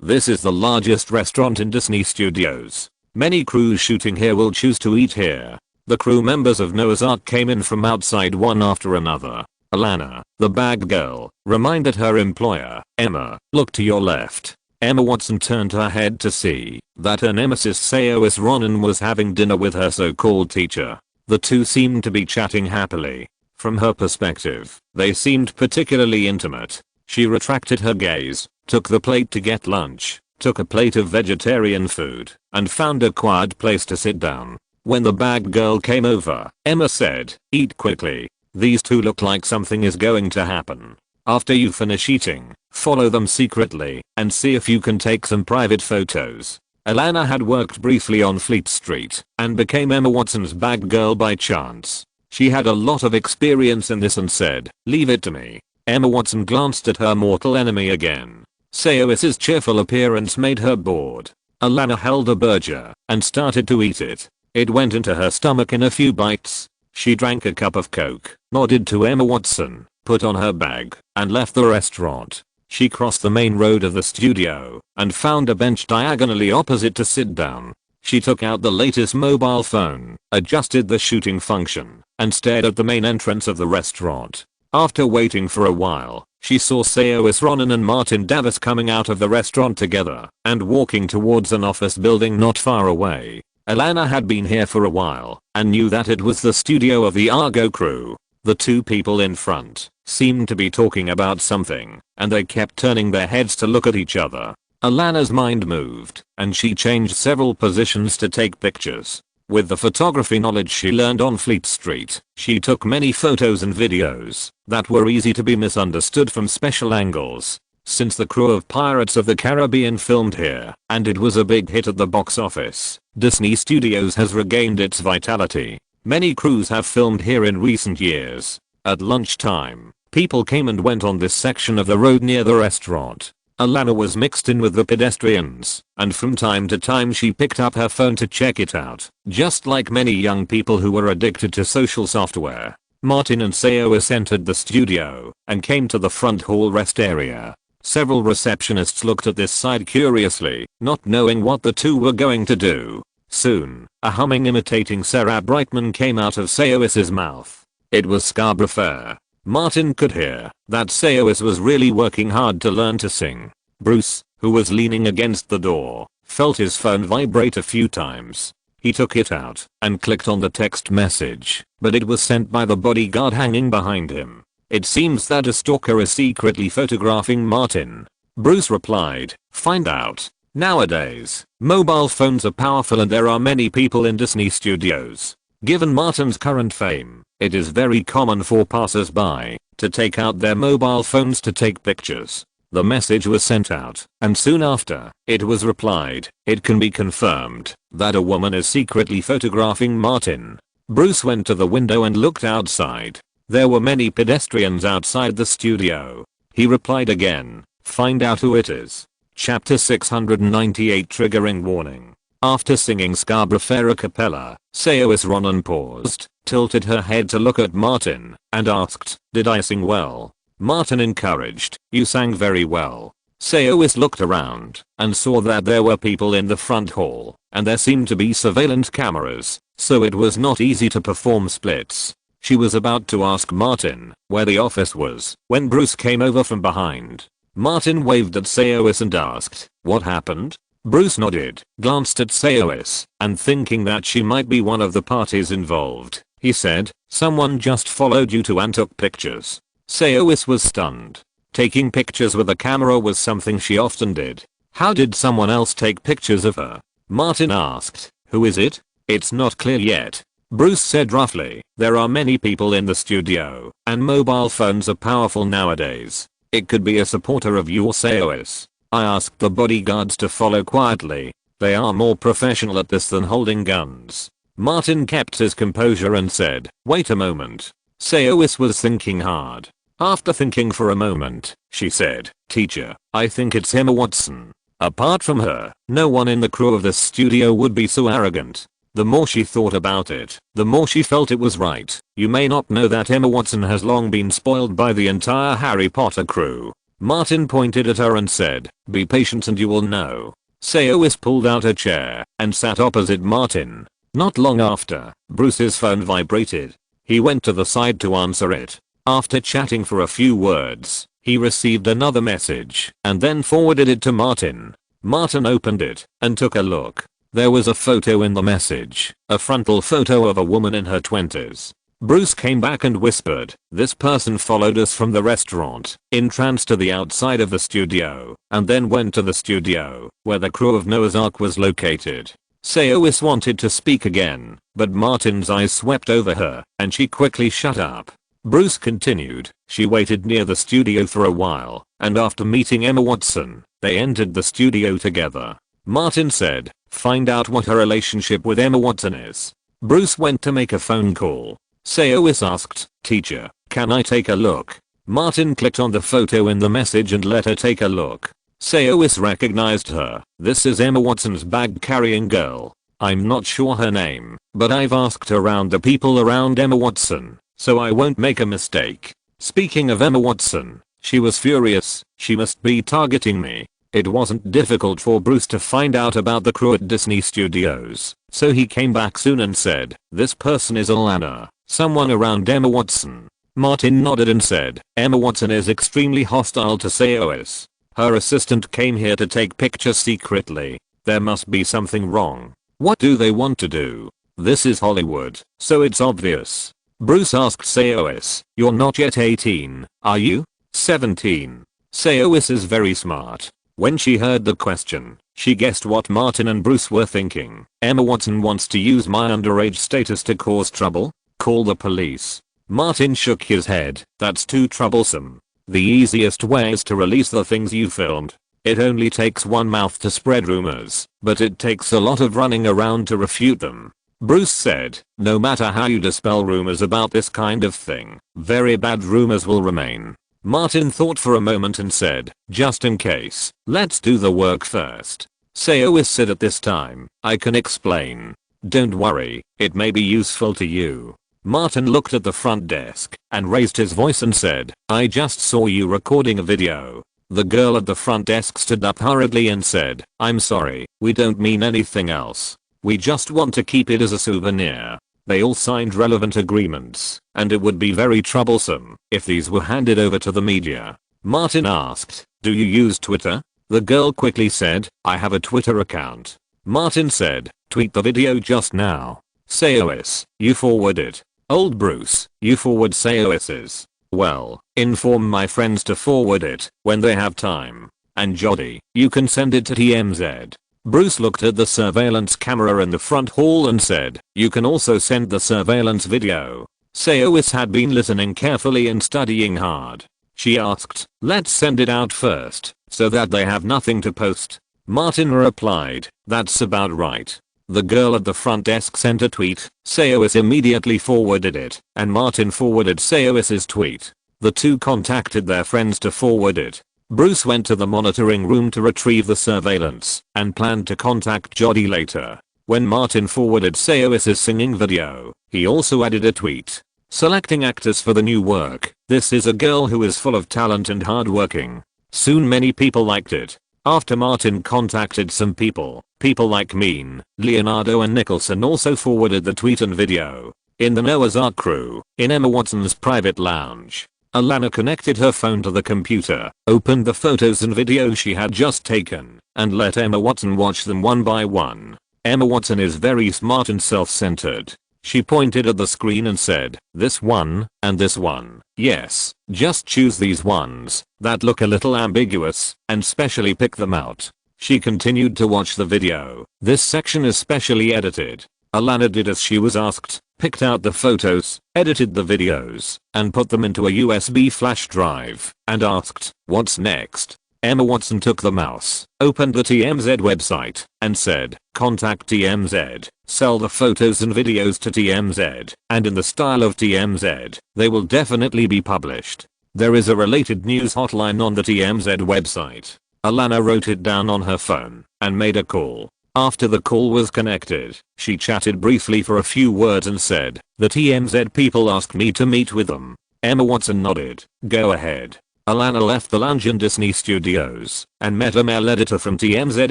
This is the largest restaurant in Disney Studios. Many crews shooting here will choose to eat here. The crew members of Noah's Ark came in from outside one after another. Alana, the bag girl, reminded her employer, Emma, look to your left. Emma Watson turned her head to see that her nemesis Saoirse Ronan was having dinner with her so-called teacher. The two seemed to be chatting happily. From her perspective, they seemed particularly intimate. She retracted her gaze, took the plate to get lunch, took a plate of vegetarian food, and found a quiet place to sit down. When the bag girl came over, Emma said, "Eat quickly. These two look like something is going to happen. After you finish eating, follow them secretly and see if you can take some private photos." Alana had worked briefly on Fleet Street and became Emma Watson's bag girl by chance. She had a lot of experience in this and said, "Leave it to me." Emma Watson glanced at her mortal enemy again. Sayois's cheerful appearance made her bored. Alana held a burger and started to eat it. It went into her stomach in a few bites. She drank a cup of Coke, nodded to Emma Watson, put on her bag, and left the restaurant. She crossed the main road of the studio and found a bench diagonally opposite to sit down. She took out the latest mobile phone, adjusted the shooting function, and stared at the main entrance of the restaurant. After waiting for a while, she saw Sayois Ronan and Martin Davis coming out of the restaurant together and walking towards an office building not far away. Alana had been here for a while and knew that it was the studio of the Argo crew. The two people in front seemed to be talking about something, and they kept turning their heads to look at each other. Alana's mind moved, and she changed several positions to take pictures. With the photography knowledge she learned on Fleet Street, she took many photos and videos that were easy to be misunderstood from special angles. Since the crew of Pirates of the Caribbean filmed here, and it was a big hit at the box office, Disney Studios has regained its vitality. Many crews have filmed here in recent years. At lunchtime, people came and went on this section of the road near the restaurant. Alana was mixed in with the pedestrians, and from time to time she picked up her phone to check it out, just like many young people who were addicted to social software. Martin and Sayois entered the studio and came to the front hall rest area. Several receptionists looked at this side curiously, not knowing what the two were going to do. Soon, a humming imitating Sarah Brightman came out of Sayois's mouth. It was Scarborough Fair. Martin could hear that Sayois was really working hard to learn to sing. Bruce, who was leaning against the door, felt his phone vibrate a few times. He took it out and clicked on the text message, but it was sent by the bodyguard hanging behind him. "It seems that a stalker is secretly photographing Martin." Bruce replied, "Find out." Nowadays, mobile phones are powerful and there are many people in Disney Studios. Given Martin's current fame, it is very common for passers-by to take out their mobile phones to take pictures. The message was sent out, and soon after, it was replied, "It can be confirmed that a woman is secretly photographing Martin." Bruce went to the window and looked outside. There were many pedestrians outside the studio. He replied again, "Find out who it is." Chapter 698 Triggering Warning. After singing Scarborough Fair a cappella, Sayois Ronan paused, tilted her head to look at Martin, and asked, "Did I sing well?" Martin encouraged, "You sang very well." Sayois looked around and saw that there were people in the front hall, and there seemed to be surveillance cameras, so it was not easy to perform splits. She was about to ask Martin where the office was when Bruce came over from behind. Martin waved at Sayois and asked, "What happened?" Bruce nodded, glanced at Sayois, and thinking that she might be one of the parties involved, he said, "Someone just followed you to and took pictures." Sayois was stunned. Taking pictures with a camera was something she often did. How did someone else take pictures of her? Martin asked, "Who is it?" "It's not clear yet." Bruce said roughly, "There are many people in the studio, and mobile phones are powerful nowadays. It could be a supporter of you or Sayois. I asked the bodyguards to follow quietly. They are more professional at this than holding guns." Martin kept his composure and said, "Wait a moment." Sayois was thinking hard. After thinking for a moment, she said, "Teacher, I think it's Emma Watson. Apart from her, no one in the crew of this studio would be so arrogant." The more she thought about it, the more she felt it was right. "You may not know that Emma Watson has long been spoiled by the entire Harry Potter crew." Martin pointed at her and said, "Be patient and you will know." Sayois pulled out a chair and sat opposite Martin. Not long after, Bruce's phone vibrated. He went to the side to answer it. After chatting for a few words, he received another message and then forwarded it to Martin. Martin opened it and took a look. There was a photo in the message, a frontal photo of a woman in her 20s. Bruce came back and whispered, "This person followed us from the restaurant, entranced to the outside of the studio, and then went to the studio, where the crew of Noah's Ark was located." Sayowis wanted to speak again, but Martin's eyes swept over her, and she quickly shut up. Bruce continued, "She waited near the studio for a while, and after meeting Emma Watson, they entered the studio together." Martin said, "Find out what her relationship with Emma Watson is." Bruce went to make a phone call. Sayowis asked, "Teacher, can I take a look?" Martin clicked on the photo in the message and let her take a look. Sayowis recognized her. "This is Emma Watson's bag-carrying girl. I'm not sure her name, but I've asked around the people around Emma Watson, so I won't make a mistake." Speaking of Emma Watson, she was furious. "She must be targeting me." It wasn't difficult for Bruce to find out about the crew at Disney Studios, so he came back soon and said, "This person is Alana, someone around Emma Watson." Martin nodded and said, "Emma Watson is extremely hostile to Sayowis. Her assistant came here to take pictures secretly. There must be something wrong. What do they want to do? This is Hollywood, so it's obvious." Bruce asked Sayowis, "You're not yet 18, are you?" 17. Sayowis is very smart. When she heard the question, she guessed what Martin and Bruce were thinking. "Emma Watson wants to use my underage status to cause trouble? Call the police." Martin shook his head. "That's too troublesome. The easiest way is to release the things you filmed. It only takes one mouth to spread rumors, but it takes a lot of running around to refute them." Bruce said, "No matter how you dispel rumors about this kind of thing, very bad rumors will remain." Martin thought for a moment and said, "Just in case, let's do the work first." Sayowis said, "At this time, I can explain. Don't worry, it may be useful to you." Martin looked at the front desk and raised his voice and said, "I just saw you recording a video." The girl at the front desk stood up hurriedly and said, "I'm sorry, we don't mean anything else. We just want to keep it as a souvenir." They all signed relevant agreements, and it would be very troublesome if these were handed over to the media. Martin asked, "Do you use Twitter?" The girl quickly said, "I have a Twitter account." Martin said, "Tweet the video just now." Sayowis, "You forward it." Old Bruce, "You forward Sayowis's." "Well, inform my friends to forward it when they have time." And Jody, "You can send it to TMZ." Bruce looked at the surveillance camera in the front hall and said, "You can also send the surveillance video." Sayowis had been listening carefully and studying hard. She asked, "Let's send it out first, so that they have nothing to post." Martin replied, "That's about right." The girl at the front desk sent a tweet. Sayowis immediately forwarded it, and Martin forwarded Sayowis's tweet. The two contacted their friends to forward it. Bruce went to the monitoring room to retrieve the surveillance and planned to contact Jody later. When Martin forwarded Sayowis's singing video, he also added a tweet. "Selecting actors for the new work. This is a girl who is full of talent and hardworking." Soon many people liked it. After Martin contacted some people like Mean, Leonardo and Nicholson also forwarded the tweet and video. In the Noah's Ark crew, in Emma Watson's private lounge, Alana connected her phone to the computer, opened the photos and videos she had just taken, and let Emma Watson watch them one by one. Emma Watson is very smart and self-centered. She pointed at the screen and said, "This one, and this one. Yes, just choose these ones that look a little ambiguous, and specially pick them out." She continued to watch the video. "This section is specially edited." Alana did as she was asked, picked out the photos, edited the videos, and put them into a USB flash drive, and asked, "What's next?" Emma Watson took the mouse, opened the TMZ website, and said, "Contact TMZ, sell the photos and videos to TMZ, and in the style of TMZ, they will definitely be published." There is a related news hotline on the TMZ website. Alana wrote it down on her phone, and made a call. After the call was connected, she chatted briefly for a few words and said, "The TMZ people asked me to meet with them." Emma Watson nodded. "Go ahead." Alana left the lounge in Disney Studios and met a male editor from TMZ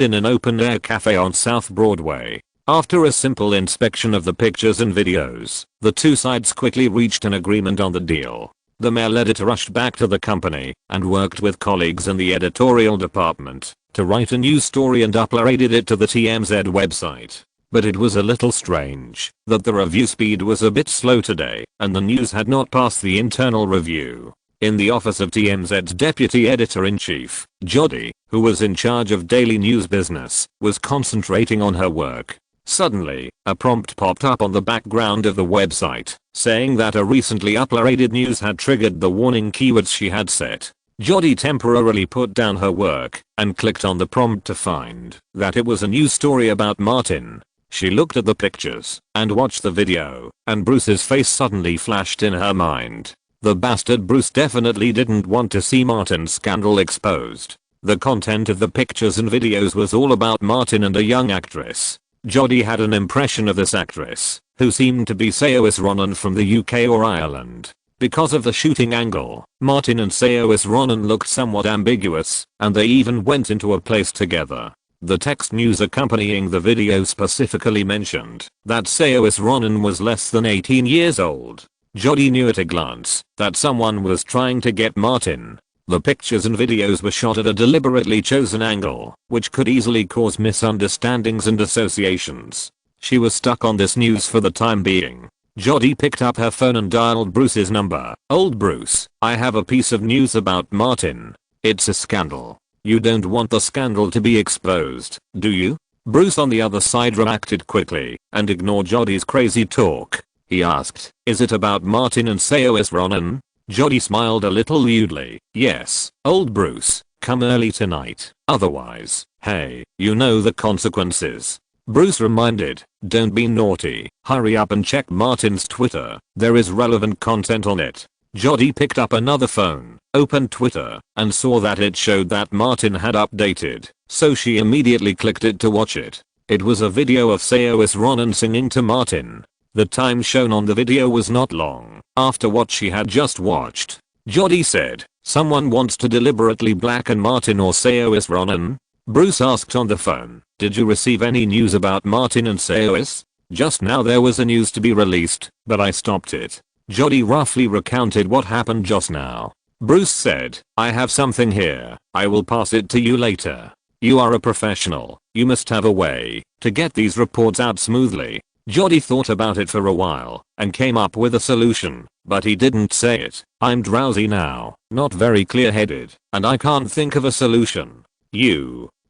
in an open-air cafe on South Broadway. After a simple inspection of the pictures and videos, the two sides quickly reached an agreement on the deal. The male editor rushed back to the company and worked with colleagues in the editorial department to write a new story and uploaded it to the TMZ website. but it was a little strange that the review speed was a bit slow today and the news had not passed the internal review. In the office of TMZ's deputy editor-in-chief, Jodie, who was in charge of daily news business, was concentrating on her work. Suddenly, a prompt popped up on the background of the website, saying that a recently uploaded news had triggered the warning keywords she had set. Jodie temporarily put down her work and clicked on the prompt to find that it was a news story about Martin. She looked at the pictures and watched the video, and Bruce's face suddenly flashed in her mind. The bastard Bruce definitely didn't want to see Martin's scandal exposed. The content of the pictures and videos was all about Martin and a young actress. Jodie had an impression of this actress, who seemed to be Saoirse Ronan from the UK or Ireland. Because of the shooting angle, Martin and Saoirse Ronan looked somewhat ambiguous, and they even went into a place together. The text news accompanying the video specifically mentioned that Saoirse Ronan was less than 18 years old. Jodie knew at a glance that someone was trying to get Martin. The pictures and videos were shot at a deliberately chosen angle, which could easily cause misunderstandings and associations. She was stuck on this news for the time being. Jodie picked up her phone and dialed Bruce's number. "Old Bruce, I have a piece of news about Martin. It's a scandal. You don't want the scandal to be exposed, do you?" Bruce on the other side reacted quickly and ignored Jodie's crazy talk. He asked, "Is it about Martin and Saoirse Ronan?" Jodie smiled a little lewdly. "Yes, old Bruce, come early tonight. Otherwise, hey, you know the consequences." Bruce reminded, "Don't be naughty. Hurry up and check Martin's Twitter. There is relevant content on it." Jodie picked up another phone, opened Twitter, and saw that it showed that Martin had updated, so she immediately clicked it to watch it. It was a video of Saoirse Ronan singing to Martin. The time shown on the video was not long after what she had just watched. Jodie said, "Someone wants to deliberately blacken Martin or Saoirse Ronan?" Bruce asked on the phone, "Did you receive any news about Martin and Saoirse? Just now there was a news to be released, but I stopped it." Jodie roughly recounted what happened just now. Bruce said, "I have something here. I will pass it to you later. You are a professional. You must have a way to get these reports out smoothly." Jodie thought about it for a while and came up with a solution, but he didn't say it. "I'm drowsy now, not very clear-headed, and I can't think of a solution."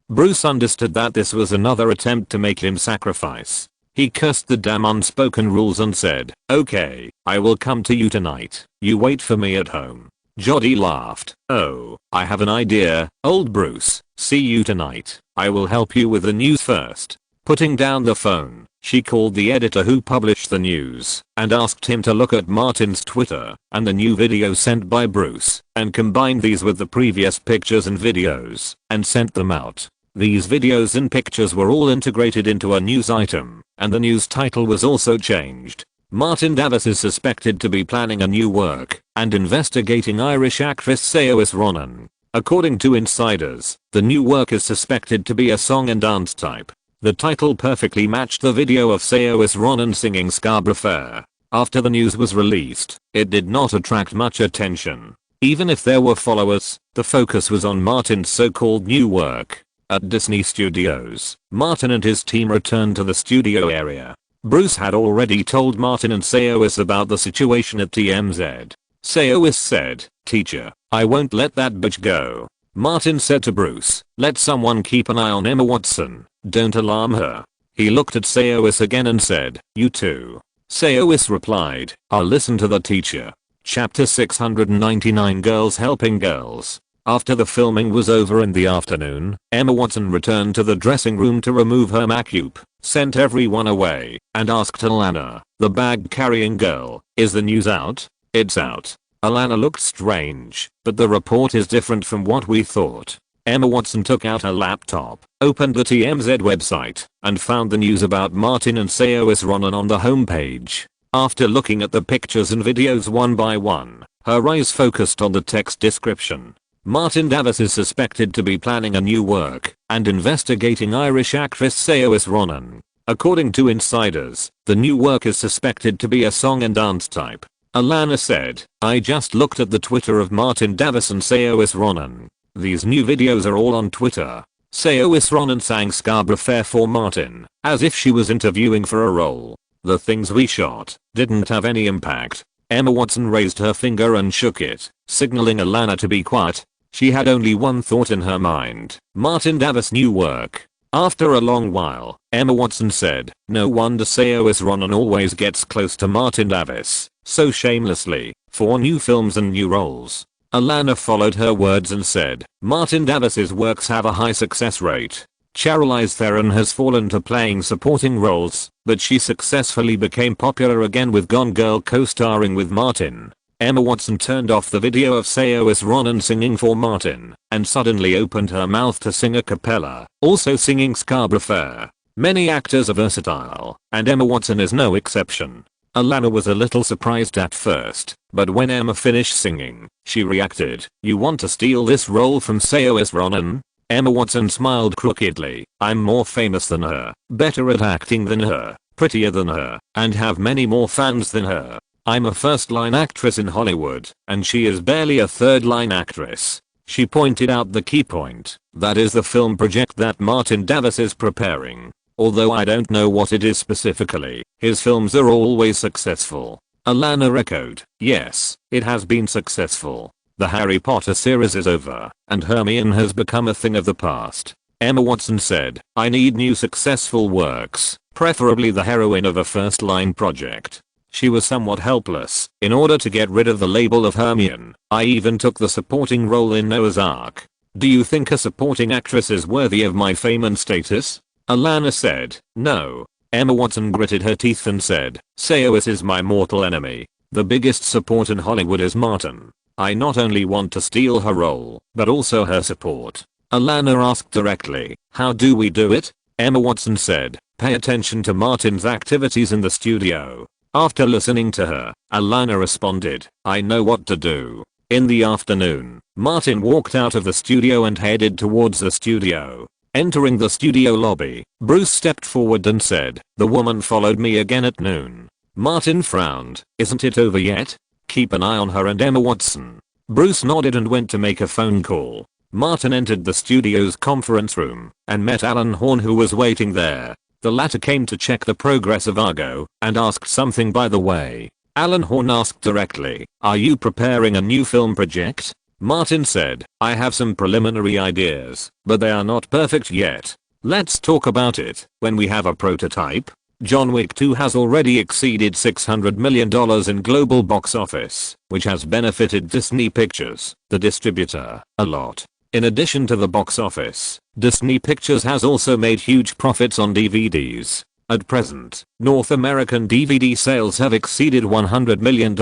Bruce understood that this was another attempt to make him sacrifice. He cursed the damn unspoken rules and said, "Okay, I will come to you tonight. You wait for me at home." Jodie laughed. "Oh, I have an idea, old Bruce. See you tonight. I will help you with the news first." Putting down the phone, she called the editor who published the news and asked him to look at Martin's Twitter and the new video sent by Bruce and combined these with the previous pictures and videos and sent them out. These videos and pictures were all integrated into a news item, and the news title was also changed. Martin Davis is suspected to be planning a new work and investigating Irish actress Saoirse Ronan. According to insiders, the new work is suspected to be a song and dance type. The title perfectly matched the video of Saoirse Ronan singing Scarborough Fair. After the news was released, it did not attract much attention. Even if there were followers, the focus was on Martin's so-called new work. At Disney Studios, Martin and his team returned to the studio area. Bruce had already told Martin and Saoirse about the situation at TMZ. Saoirse said, "Teacher, I won't let that bitch go." Martin said to Bruce, "Let someone keep an eye on Emma Watson. Don't alarm her." He looked at Saoirse again and said, "You too." Saoirse replied, "I'll listen to the teacher." Chapter 699 Girls Helping Girls. After the filming was over in the afternoon, Emma Watson returned to the dressing room to remove her makeup, sent everyone away, and asked Alana, the bag-carrying girl, "Is the news out?" "It's out." Alana looked strange, "But the report is different from what we thought." Emma Watson took out her laptop, opened the TMZ website, and found the news about Martin and Saoirse Ronan on the homepage. After looking at the pictures and videos one by one, her eyes focused on the text description. Martin Davis is suspected to be planning a new work and investigating Irish actress Saoirse Ronan. According to insiders, the new work is suspected to be a song and dance type. Alana said, "I just looked at the Twitter of Martin Davis and Saoirse Ronan. These new videos are all on Twitter. Saoirse Ronan sang Scarborough Fair for Martin, as if she was interviewing for a role. The things we shot didn't have any impact. Emma Watson raised her finger and shook it, signaling Alana to be quiet. She had only one thought in her mind: Martin Davis' new work. After a long while, Emma Watson said, "No wonder Saoirse Ronan always gets close to Martin Davis, so shamelessly, for new films and new roles." Alana followed her words and said, "Martin Davis's works have a high success rate. Charlize Theron has fallen to playing supporting roles, but she successfully became popular again with Gone Girl co-starring with Martin." Emma Watson turned off the video of Saoirse Ronan singing for Martin and suddenly opened her mouth to sing a cappella, also singing Scarborough Fair. Many actors are versatile, and Emma Watson is no exception. Alana was a little surprised at first, but when Emma finished singing, she reacted, "You want to steal this role from Saoirse Ronan?" Emma Watson smiled crookedly. "I'm more famous than her, better at acting than her, prettier than her, and have many more fans than her. I'm a first-line actress in Hollywood, and she is barely a third-line actress." She pointed out the key point, that is the film project that Martin Davis is preparing. Although I don't know what it is specifically, his films are always successful. Alana echoed, "Yes, it has been successful. The Harry Potter series is over, and Hermione has become a thing of the past." Emma Watson said, "I need new successful works, preferably the heroine of a first-line project." She was somewhat helpless. In order to get rid of the label of Hermione, I even took the supporting role in Noah's Ark. Do you think a supporting actress is worthy of my fame and status? Alana said, "No." Emma Watson gritted her teeth and said, "Saoirse is my mortal enemy. The biggest support in Hollywood is Martin. I not only want to steal her role, but also her support." Alana asked directly, "How do we do it?" Emma Watson said, "Pay attention to Martin's activities in the studio." After listening to her, Alana responded, "I know what to do." In the afternoon, Martin walked out of the studio and headed towards the studio. Entering the studio lobby, Bruce stepped forward and said, "The woman followed me again at noon." Martin frowned. "Isn't it over yet? Keep an eye on her and Emma Watson." Bruce nodded and went to make a phone call. Martin entered the studio's conference room and met Alan Horn, who was waiting there. The latter came to check the progress of Argo and asked something by the way. Alan Horn asked directly, "Are you preparing a new film project?" Martin said, "I have some preliminary ideas, but they are not perfect yet. Let's talk about it when we have a prototype." John Wick 2 has already exceeded $600 million in global box office, which has benefited Disney Pictures, the distributor, a lot. In addition to the box office, Disney Pictures has also made huge profits on DVDs. At present, North American DVD sales have exceeded $100 million,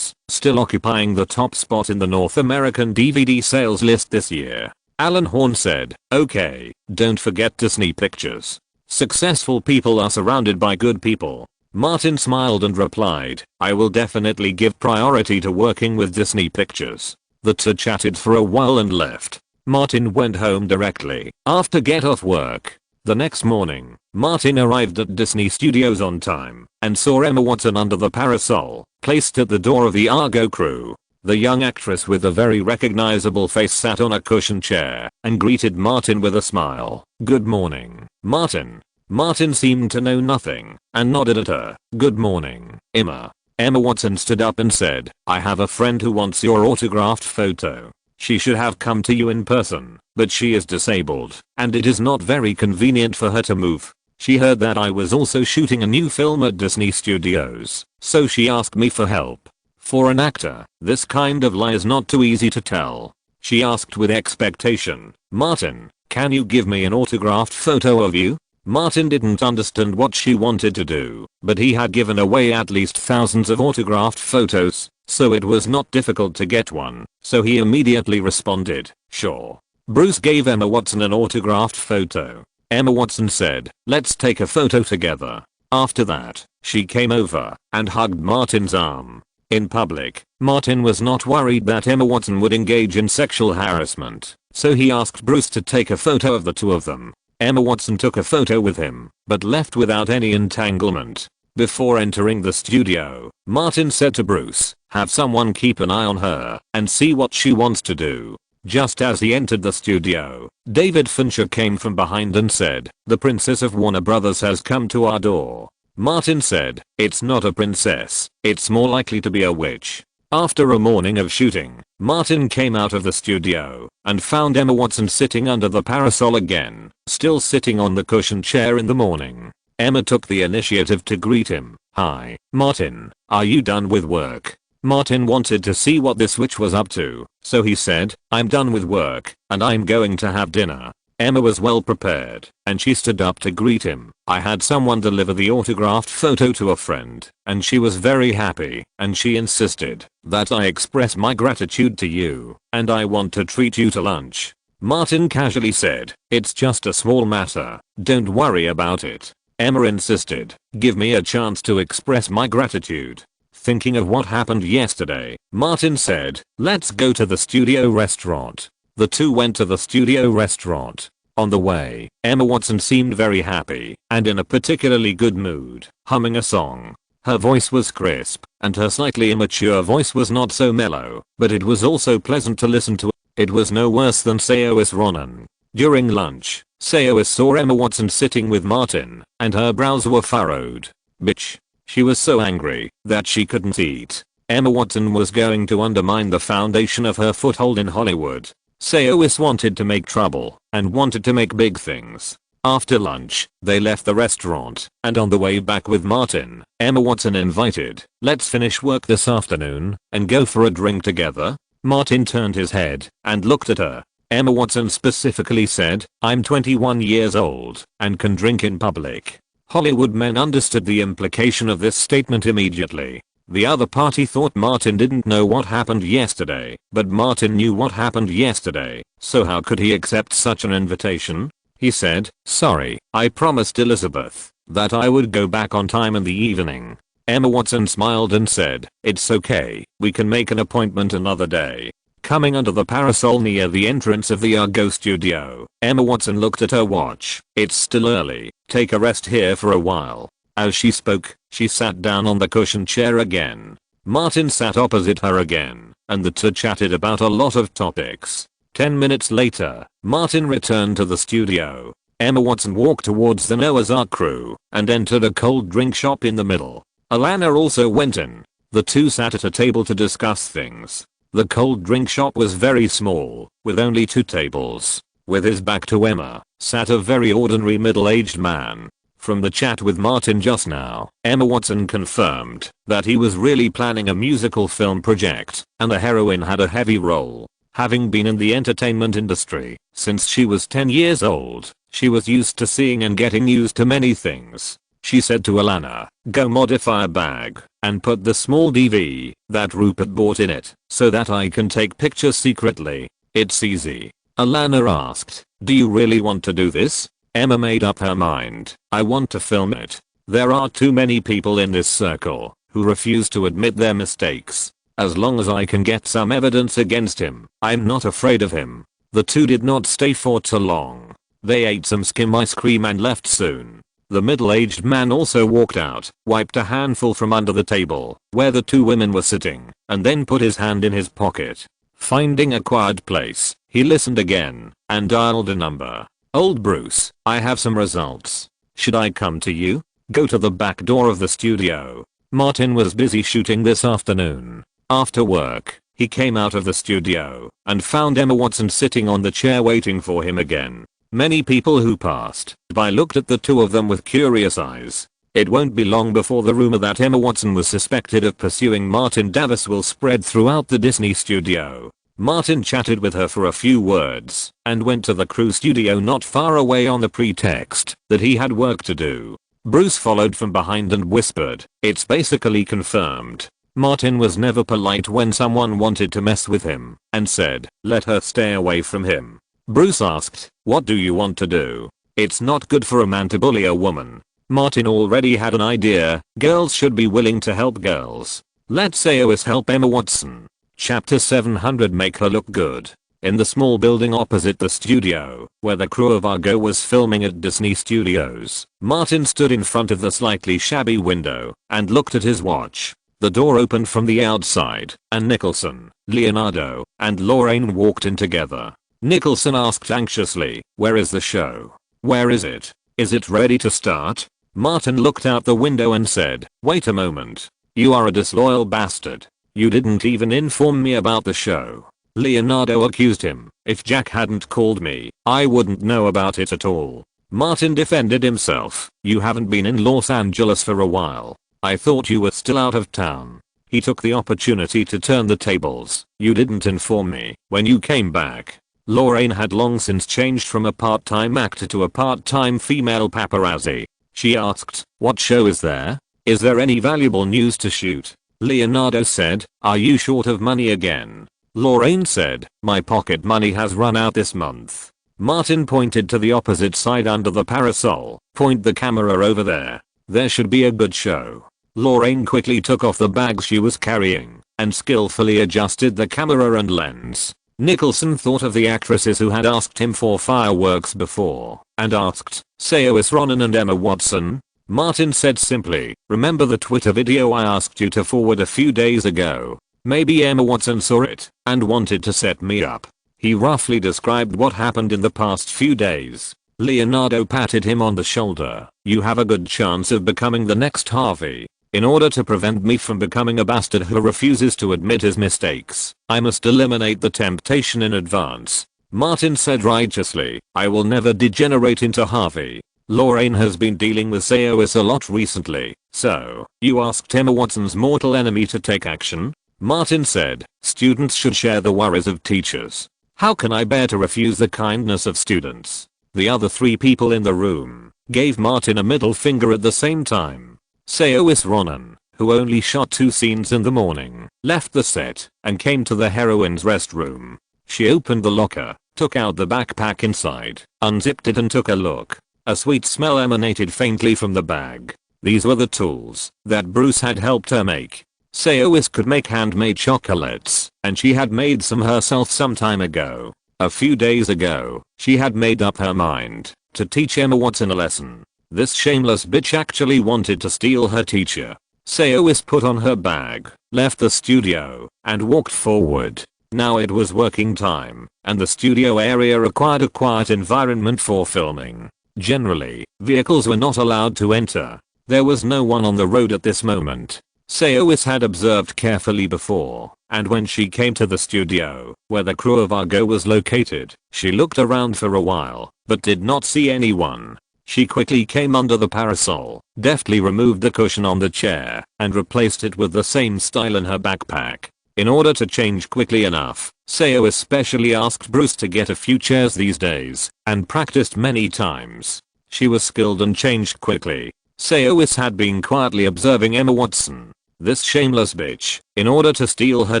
still occupying the top spot in the North American DVD sales list this year. Alan Horn said, "Okay, don't forget Disney Pictures. Successful people are surrounded by good people." Martin smiled and replied, "I will definitely give priority to working with Disney Pictures." The two chatted for a while and left. Martin went home directly after get off work. The next morning, Martin arrived at Disney Studios on time and saw Emma Watson under the parasol placed at the door of the Argo crew. The young actress with a very recognizable face sat on a cushioned chair and greeted Martin with a smile. "Good morning, Martin." Martin seemed to know nothing and nodded at her. "Good morning, Emma." Emma Watson stood up and said, "I have a friend who wants your autographed photo. She should have come to you in person, but she is disabled, and it is not very convenient for her to move. She heard that I was also shooting a new film at Disney Studios, so she asked me for help." For an actor, this kind of lie is not too easy to tell. She asked with expectation, "Martin, can you give me an autographed photo of you?" Martin didn't understand what she wanted to do, but he had given away at least thousands of autographed photos, so it was not difficult to get one, so he immediately responded, "Sure." Bruce gave Emma Watson an autographed photo. Emma Watson said, "Let's take a photo together." After that, she came over and hugged Martin's arm. In public, Martin was not worried that Emma Watson would engage in sexual harassment, so he asked Bruce to take a photo of the two of them. Emma Watson took a photo with him, but left without any entanglement. Before entering the studio, Martin said to Bruce, "Have someone keep an eye on her and see what she wants to do." Just as he entered the studio, David Fincher came from behind and said, "The princess of Warner Brothers has come to our door." Martin said, "It's not a princess, it's more likely to be a witch." After a morning of shooting, Martin came out of the studio and found Emma Watson sitting under the parasol again, still sitting on the cushioned chair in the morning. Emma took the initiative to greet him. "Hi, Martin, are you done with work?" Martin wanted to see what this witch was up to, so he said, "I'm done with work, and I'm going to have dinner." Emma was well prepared, and she stood up to greet him. "I had someone deliver the autographed photo to a friend, and she was very happy, and she insisted that I express my gratitude to you, and I want to treat you to lunch." Martin casually said, "It's just a small matter, don't worry about it." Emma insisted, "Give me a chance to express my gratitude." Thinking of what happened yesterday, Martin said, "Let's go to the studio restaurant." The two went to the studio restaurant. On the way, Emma Watson seemed very happy and in a particularly good mood, humming a song. Her voice was crisp, and her slightly immature voice was not so mellow, but it was also pleasant to listen to. It was no worse than Saoirse Ronan. During lunch, Saoirse saw Emma Watson sitting with Martin, and her brows were furrowed. Bitch. She was so angry that she couldn't eat. Emma Watson was going to undermine the foundation of her foothold in Hollywood. Saoirse wanted to make trouble and wanted to make big things. After lunch, they left the restaurant, and on the way back with Martin, Emma Watson invited, "Let's finish work this afternoon and go for a drink together." Martin turned his head and looked at her. Emma Watson specifically said, "I'm 21 years old and can drink in public." Hollywood men understood the implication of this statement immediately. The other party thought Martin didn't know what happened yesterday, but Martin knew what happened yesterday, so how could he accept such an invitation? He said, "Sorry, I promised Elizabeth that I would go back on time in the evening." Emma Watson smiled and said, "It's okay, we can make an appointment another day." Coming under the parasol near the entrance of the Argo studio, Emma Watson looked at her watch. "It's still early, take a rest here for a while." As she spoke, she sat down on the cushioned chair again. Martin sat opposite her again, and the two chatted about a lot of topics. 10 minutes later, Martin returned to the studio. Emma Watson walked towards the Noah's Ark crew and entered a cold drink shop in the middle. Alana also went in. The two sat at a table to discuss things. The cold drink shop was very small, with only 2 tables. With his back to Emma, sat a very ordinary middle-aged man. From the chat with Martin just now, Emma Watson confirmed that he was really planning a musical film project, and the heroine had a heavy role. Having been in the entertainment industry since she was 10 years old, she was used to seeing and getting used to many things. She said to Alana, "Go modify a bag and put the small DV that Rupert bought in it so that I can take pictures secretly. It's easy." Alana asked, "Do you really want to do this?" Emma made up her mind. "I want to film it. There are too many people in this circle who refuse to admit their mistakes. As long as I can get some evidence against him, I'm not afraid of him." The two did not stay for too long. They ate some skim ice cream and left soon. The middle-aged man also walked out, wiped a handful from under the table where the two women were sitting, and then put his hand in his pocket. Finding a quiet place, he listened again and dialed a number. "Old Bruce, I have some results. Should I come to you?" "Go to the back door of the studio." Martin was busy shooting this afternoon. After work, he came out of the studio and found Emma Watson sitting on the chair waiting for him again. Many people who passed by looked at the two of them with curious eyes. It won't be long before the rumor that Emma Watson was suspected of pursuing Martin Davis will spread throughout the Disney studio. Martin chatted with her for a few words and went to the crew studio not far away on the pretext that he had work to do. Bruce followed from behind and whispered, "It's basically confirmed." Martin was never polite when someone wanted to mess with him and said, "Let her stay away from him." Bruce asked, "What do you want to do?" "It's not good for a man to bully a woman." Martin already had an idea. Girls should be willing to help girls. Let Saoirse help Emma Watson. Chapter 700 Make her look good. In the small building opposite the studio, where the crew of Argo was filming at Disney Studios, Martin stood in front of the slightly shabby window and looked at his watch. The door opened from the outside, and Nicholson, Leonardo, and Lorraine walked in together. Nicholson asked anxiously. Where is the show? Where is it? Is it ready to start? Martin looked out the window and said, wait a moment. You are a disloyal bastard. You didn't even inform me about the show. Leonardo accused him. If Jack hadn't called me, I wouldn't know about it at all. Martin defended himself. You haven't been in Los Angeles for a while. I thought you were still out of town. He took the opportunity to turn the tables. You didn't inform me when you came back. Lorraine had long since changed from a part-time actor to a part-time female paparazzi. She asked, what show is there? Is there any valuable news to shoot? Leonardo said, are you short of money again? Lorraine said, my pocket money has run out this month. Martin pointed to the opposite side under the parasol. Point the camera over there. There should be a good show. Lorraine quickly took off the bags she was carrying and skillfully adjusted the camera and lens. Nicholson thought of the actresses who had asked him for fireworks before and asked, Saoirse Ronan and Emma Watson? Martin said simply, remember the Twitter video I asked you to forward a few days ago? Maybe Emma Watson saw it and wanted to set me up. He roughly described what happened in the past few days. Leonardo patted him on the shoulder. You have a good chance of becoming the next Harvey. In order to prevent me from becoming a bastard who refuses to admit his mistakes, I must eliminate the temptation in advance. Martin said righteously, I will never degenerate into Harvey. Lorraine has been dealing with Saoirse a lot recently, so, you asked Emma Watson's mortal enemy to take action? Martin said, students should share the worries of teachers. How can I bear to refuse the kindness of students? The other 3 people in the room gave Martin a middle finger at the same time. Saoirse Ronan, who only shot 2 scenes in the morning, left the set and came to the heroine's restroom. She opened the locker, took out the backpack inside, unzipped it and took a look. A sweet smell emanated faintly from the bag. These were the tools that Bruce had helped her make. Saoirse could make handmade chocolates, and she had made some herself some time ago. A few days ago, she had made up her mind to teach Emma Watson a lesson. This shameless bitch actually wanted to steal her teacher. Saoirse put on her bag, left the studio, and walked forward. Now it was working time, and the studio area required a quiet environment for filming. Generally, vehicles were not allowed to enter. There was no one on the road at this moment. Saoirse had observed carefully before, and when she came to the studio, where the crew of Argo was located, she looked around for a while, but did not see anyone. She quickly came under the parasol, deftly removed the cushion on the chair, and replaced it with the same style in her backpack. In order to change quickly enough, Saoirse specially asked Bruce to get a few chairs these days, and practiced many times. She was skilled and changed quickly. Saoirse had been quietly observing Emma Watson. This shameless bitch, in order to steal her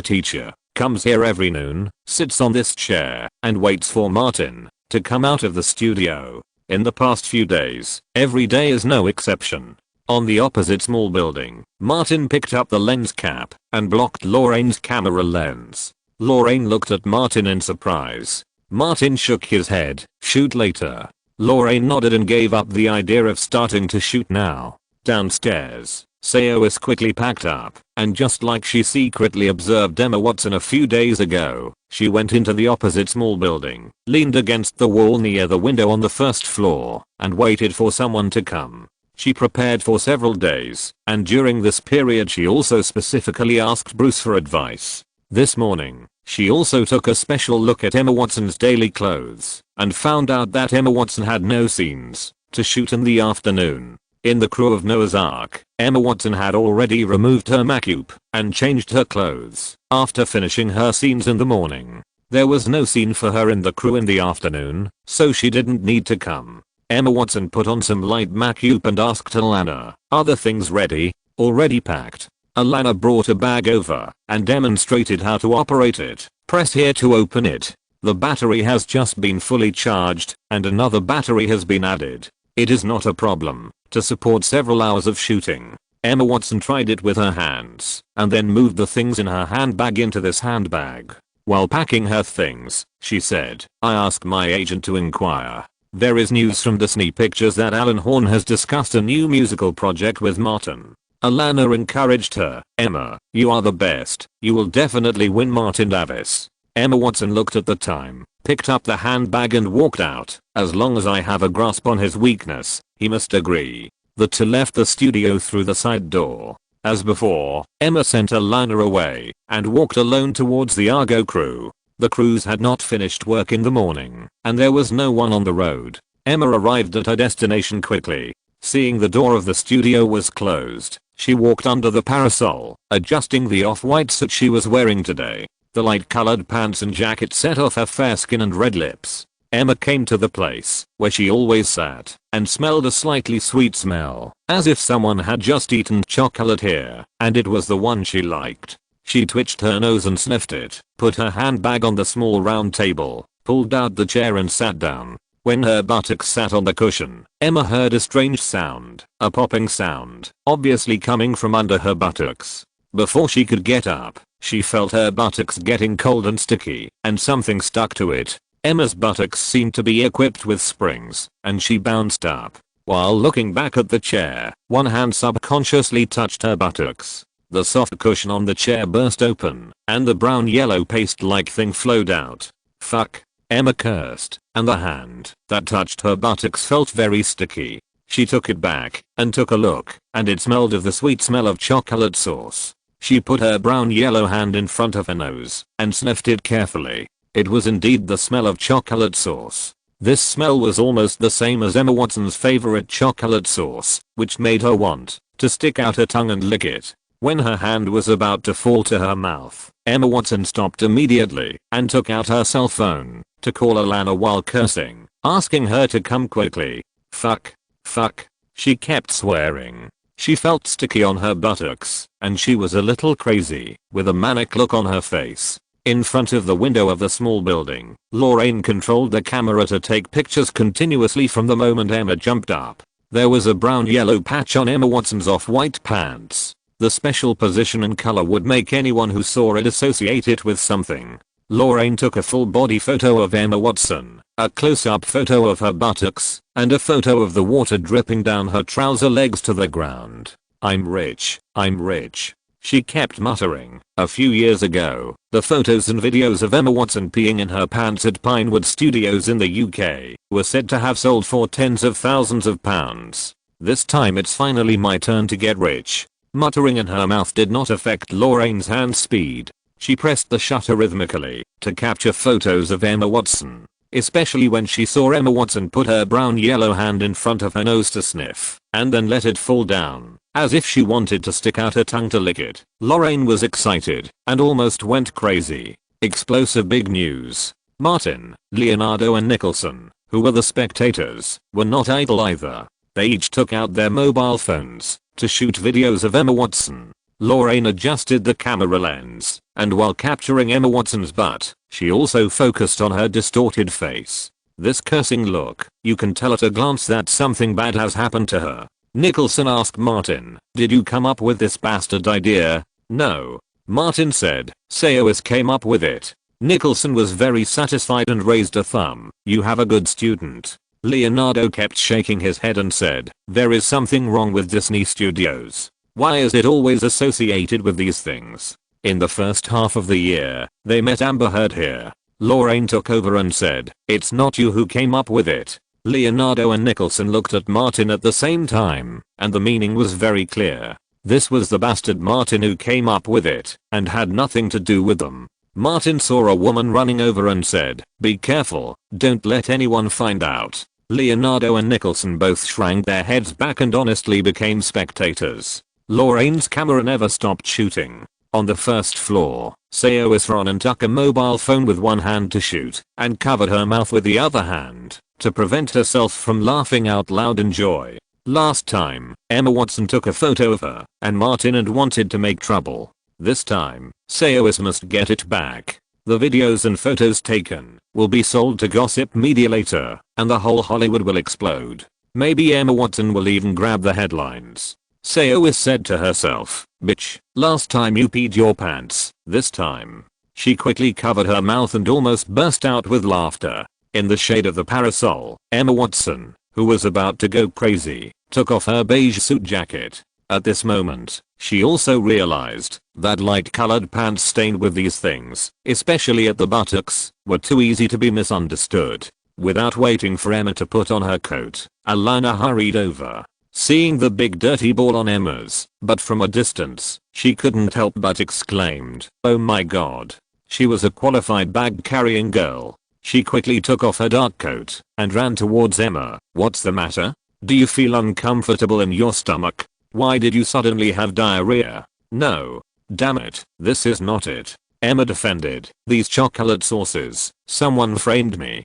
teacher, comes here every noon, sits on this chair, and waits for Martin to come out of the studio. In the past few days, every day is no exception. On the opposite small building, Martin picked up the lens cap and blocked Lorraine's camera lens. Lorraine looked at Martin in surprise. Martin shook his head. Shoot later. Lorraine nodded and gave up the idea of starting to shoot now. Downstairs, Saoirse quickly packed up, and just like she secretly observed Emma Watson a few days ago, she went into the opposite small building, leaned against the wall near the window on the first floor, and waited for someone to come. She prepared for several days, and during this period she also specifically asked Bruce for advice. This morning, she also took a special look at Emma Watson's daily clothes, and found out that Emma Watson had no scenes to shoot in the afternoon. In the crew of Noah's Ark, Emma Watson had already removed her makeup and changed her clothes after finishing her scenes in the morning. There was no scene for her in the crew in the afternoon, so she didn't need to come. Emma Watson put on some light makeup and asked Alana, "Are the things ready?" "Already packed." Alana brought a bag over and demonstrated how to operate it. "Press here to open it. The battery has just been fully charged and another battery has been added. It is not a problem to support several hours of shooting." Emma Watson tried it with her hands and then moved the things in her handbag into this handbag. While packing her things, she said, "I asked my agent to inquire. There is news from Disney Pictures that Alan Horn has discussed a new musical project with Martin." Alana encouraged her. "Emma, you are the best. You will definitely win Martin Davis." Emma Watson looked at the time, picked up the handbag and walked out. As long as I have a grasp on his weakness, he must agree. The two left the studio through the side door. As before, Emma sent a liner away and walked alone towards the Argo crew. The crews had not finished work in the morning, and there was no one on the road. Emma arrived at her destination quickly. Seeing the door of the studio was closed, she walked under the parasol, adjusting the off-white suit she was wearing today. The light-colored pants and jacket set off her fair skin and red lips. Emma came to the place where she always sat and smelled a slightly sweet smell, as if someone had just eaten chocolate here, and it was the one she liked. She twitched her nose and sniffed it, put her handbag on the small round table, pulled out the chair and sat down. When her buttocks sat on the cushion, Emma heard a strange sound, a popping sound, obviously coming from under her buttocks. Before she could get up, she felt her buttocks getting cold and sticky, and something stuck to it. Emma's buttocks seemed to be equipped with springs, and she bounced up. While looking back at the chair, one hand subconsciously touched her buttocks. The soft cushion on the chair burst open, and the brown yellow paste-like thing flowed out. Fuck, Emma cursed, and the hand that touched her buttocks felt very sticky. She took it back and took a look, and it smelled of the sweet smell of chocolate sauce. She put her brown yellow hand in front of her nose and sniffed it carefully. It was indeed the smell of chocolate sauce. This smell was almost the same as Emma Watson's favorite chocolate sauce, which made her want to stick out her tongue and lick it. When her hand was about to fall to her mouth, Emma Watson stopped immediately and took out her cell phone to call Alana while cursing, asking her to come quickly. Fuck. Fuck. She kept swearing. She felt sticky on her buttocks, and she was a little crazy, with a manic look on her face. In front of the window of the small building, Lorraine controlled the camera to take pictures continuously from the moment Emma jumped up. There was a brown-yellow patch on Emma Watson's off-white pants. The special position and color would make anyone who saw it associate it with something. Lorraine took a full-body photo of Emma Watson, a close-up photo of her buttocks, and a photo of the water dripping down her trouser legs to the ground. I'm rich, I'm rich. She kept muttering. A few years ago, the photos and videos of Emma Watson peeing in her pants at Pinewood Studios in the UK were said to have sold for tens of thousands of pounds. This time it's finally my turn to get rich. Muttering in her mouth did not affect Lorraine's hand speed. She pressed the shutter rhythmically to capture photos of Emma Watson, especially when she saw Emma Watson put her brown yellow hand in front of her nose to sniff, and then let it fall down, as if she wanted to stick out her tongue to lick it. Lorraine was excited and almost went crazy. Explosive big news. Martin, Leonardo and Nicholson, who were the spectators, were not idle either. They each took out their mobile phones to shoot videos of Emma Watson. Lorraine adjusted the camera lens, and while capturing Emma Watson's butt, she also focused on her distorted face. This cursing look, you can tell at a glance that something bad has happened to her. Nicholson asked Martin, did you come up with this bastard idea? No. Martin said, Sayowis came up with it. Nicholson was very satisfied and raised a thumb. You have a good student. Leonardo kept shaking his head and said, there is something wrong with Disney Studios. Why is it always associated with these things? In the first half of the year, they met Amber Heard here. Lorraine took over and said, it's not you who came up with it. Leonardo and Nicholson looked at Martin at the same time, and the meaning was very clear. This was the bastard Martin who came up with it, and had nothing to do with them. Martin saw a woman running over and said, be careful, don't let anyone find out. Leonardo and Nicholson both shrank their heads back and honestly became spectators. Lorraine's camera never stopped shooting. On the first floor, Sayowis ran and took a mobile phone with one hand to shoot, and covered her mouth with the other hand, to prevent herself from laughing out loud in joy. Last time, Emma Watson took a photo of her and Martin and wanted to make trouble. This time, Sayowis must get it back. The videos and photos taken will be sold to gossip media later, and the whole Hollywood will explode. Maybe Emma Watson will even grab the headlines. Sayowis said to herself, bitch, last time you peed your pants, this time. She quickly covered her mouth and almost burst out with laughter. In the shade of the parasol, Emma Watson, who was about to go crazy, took off her beige suit jacket. At this moment, she also realized that light-colored pants stained with these things, especially at the buttocks, were too easy to be misunderstood. Without waiting for Emma to put on her coat, Alana hurried over, seeing the big dirty ball on Emma's, but from a distance, she couldn't help but exclaimed, "Oh my god." She was a qualified bag-carrying girl. She quickly took off her dark coat and ran towards Emma. "What's the matter? Do you feel uncomfortable in your stomach? Why did you suddenly have diarrhea?" "No. Damn it, this is not it," Emma defended. "These chocolate sauces, someone framed me."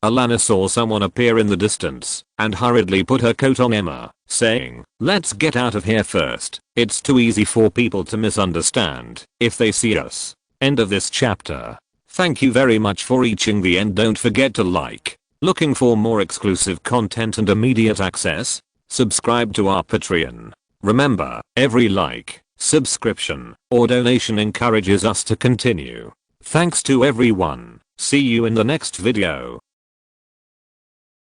Alana saw someone appear in the distance and hurriedly put her coat on Emma, saying, "Let's get out of here first. It's too easy for people to misunderstand if they see us." End of this chapter. Thank you very much for reaching the end. Don't forget to like. Looking for more exclusive content and immediate access? Subscribe to our Patreon. Remember, every like, subscription, or donation encourages us to continue. Thanks to everyone. See you in the next video.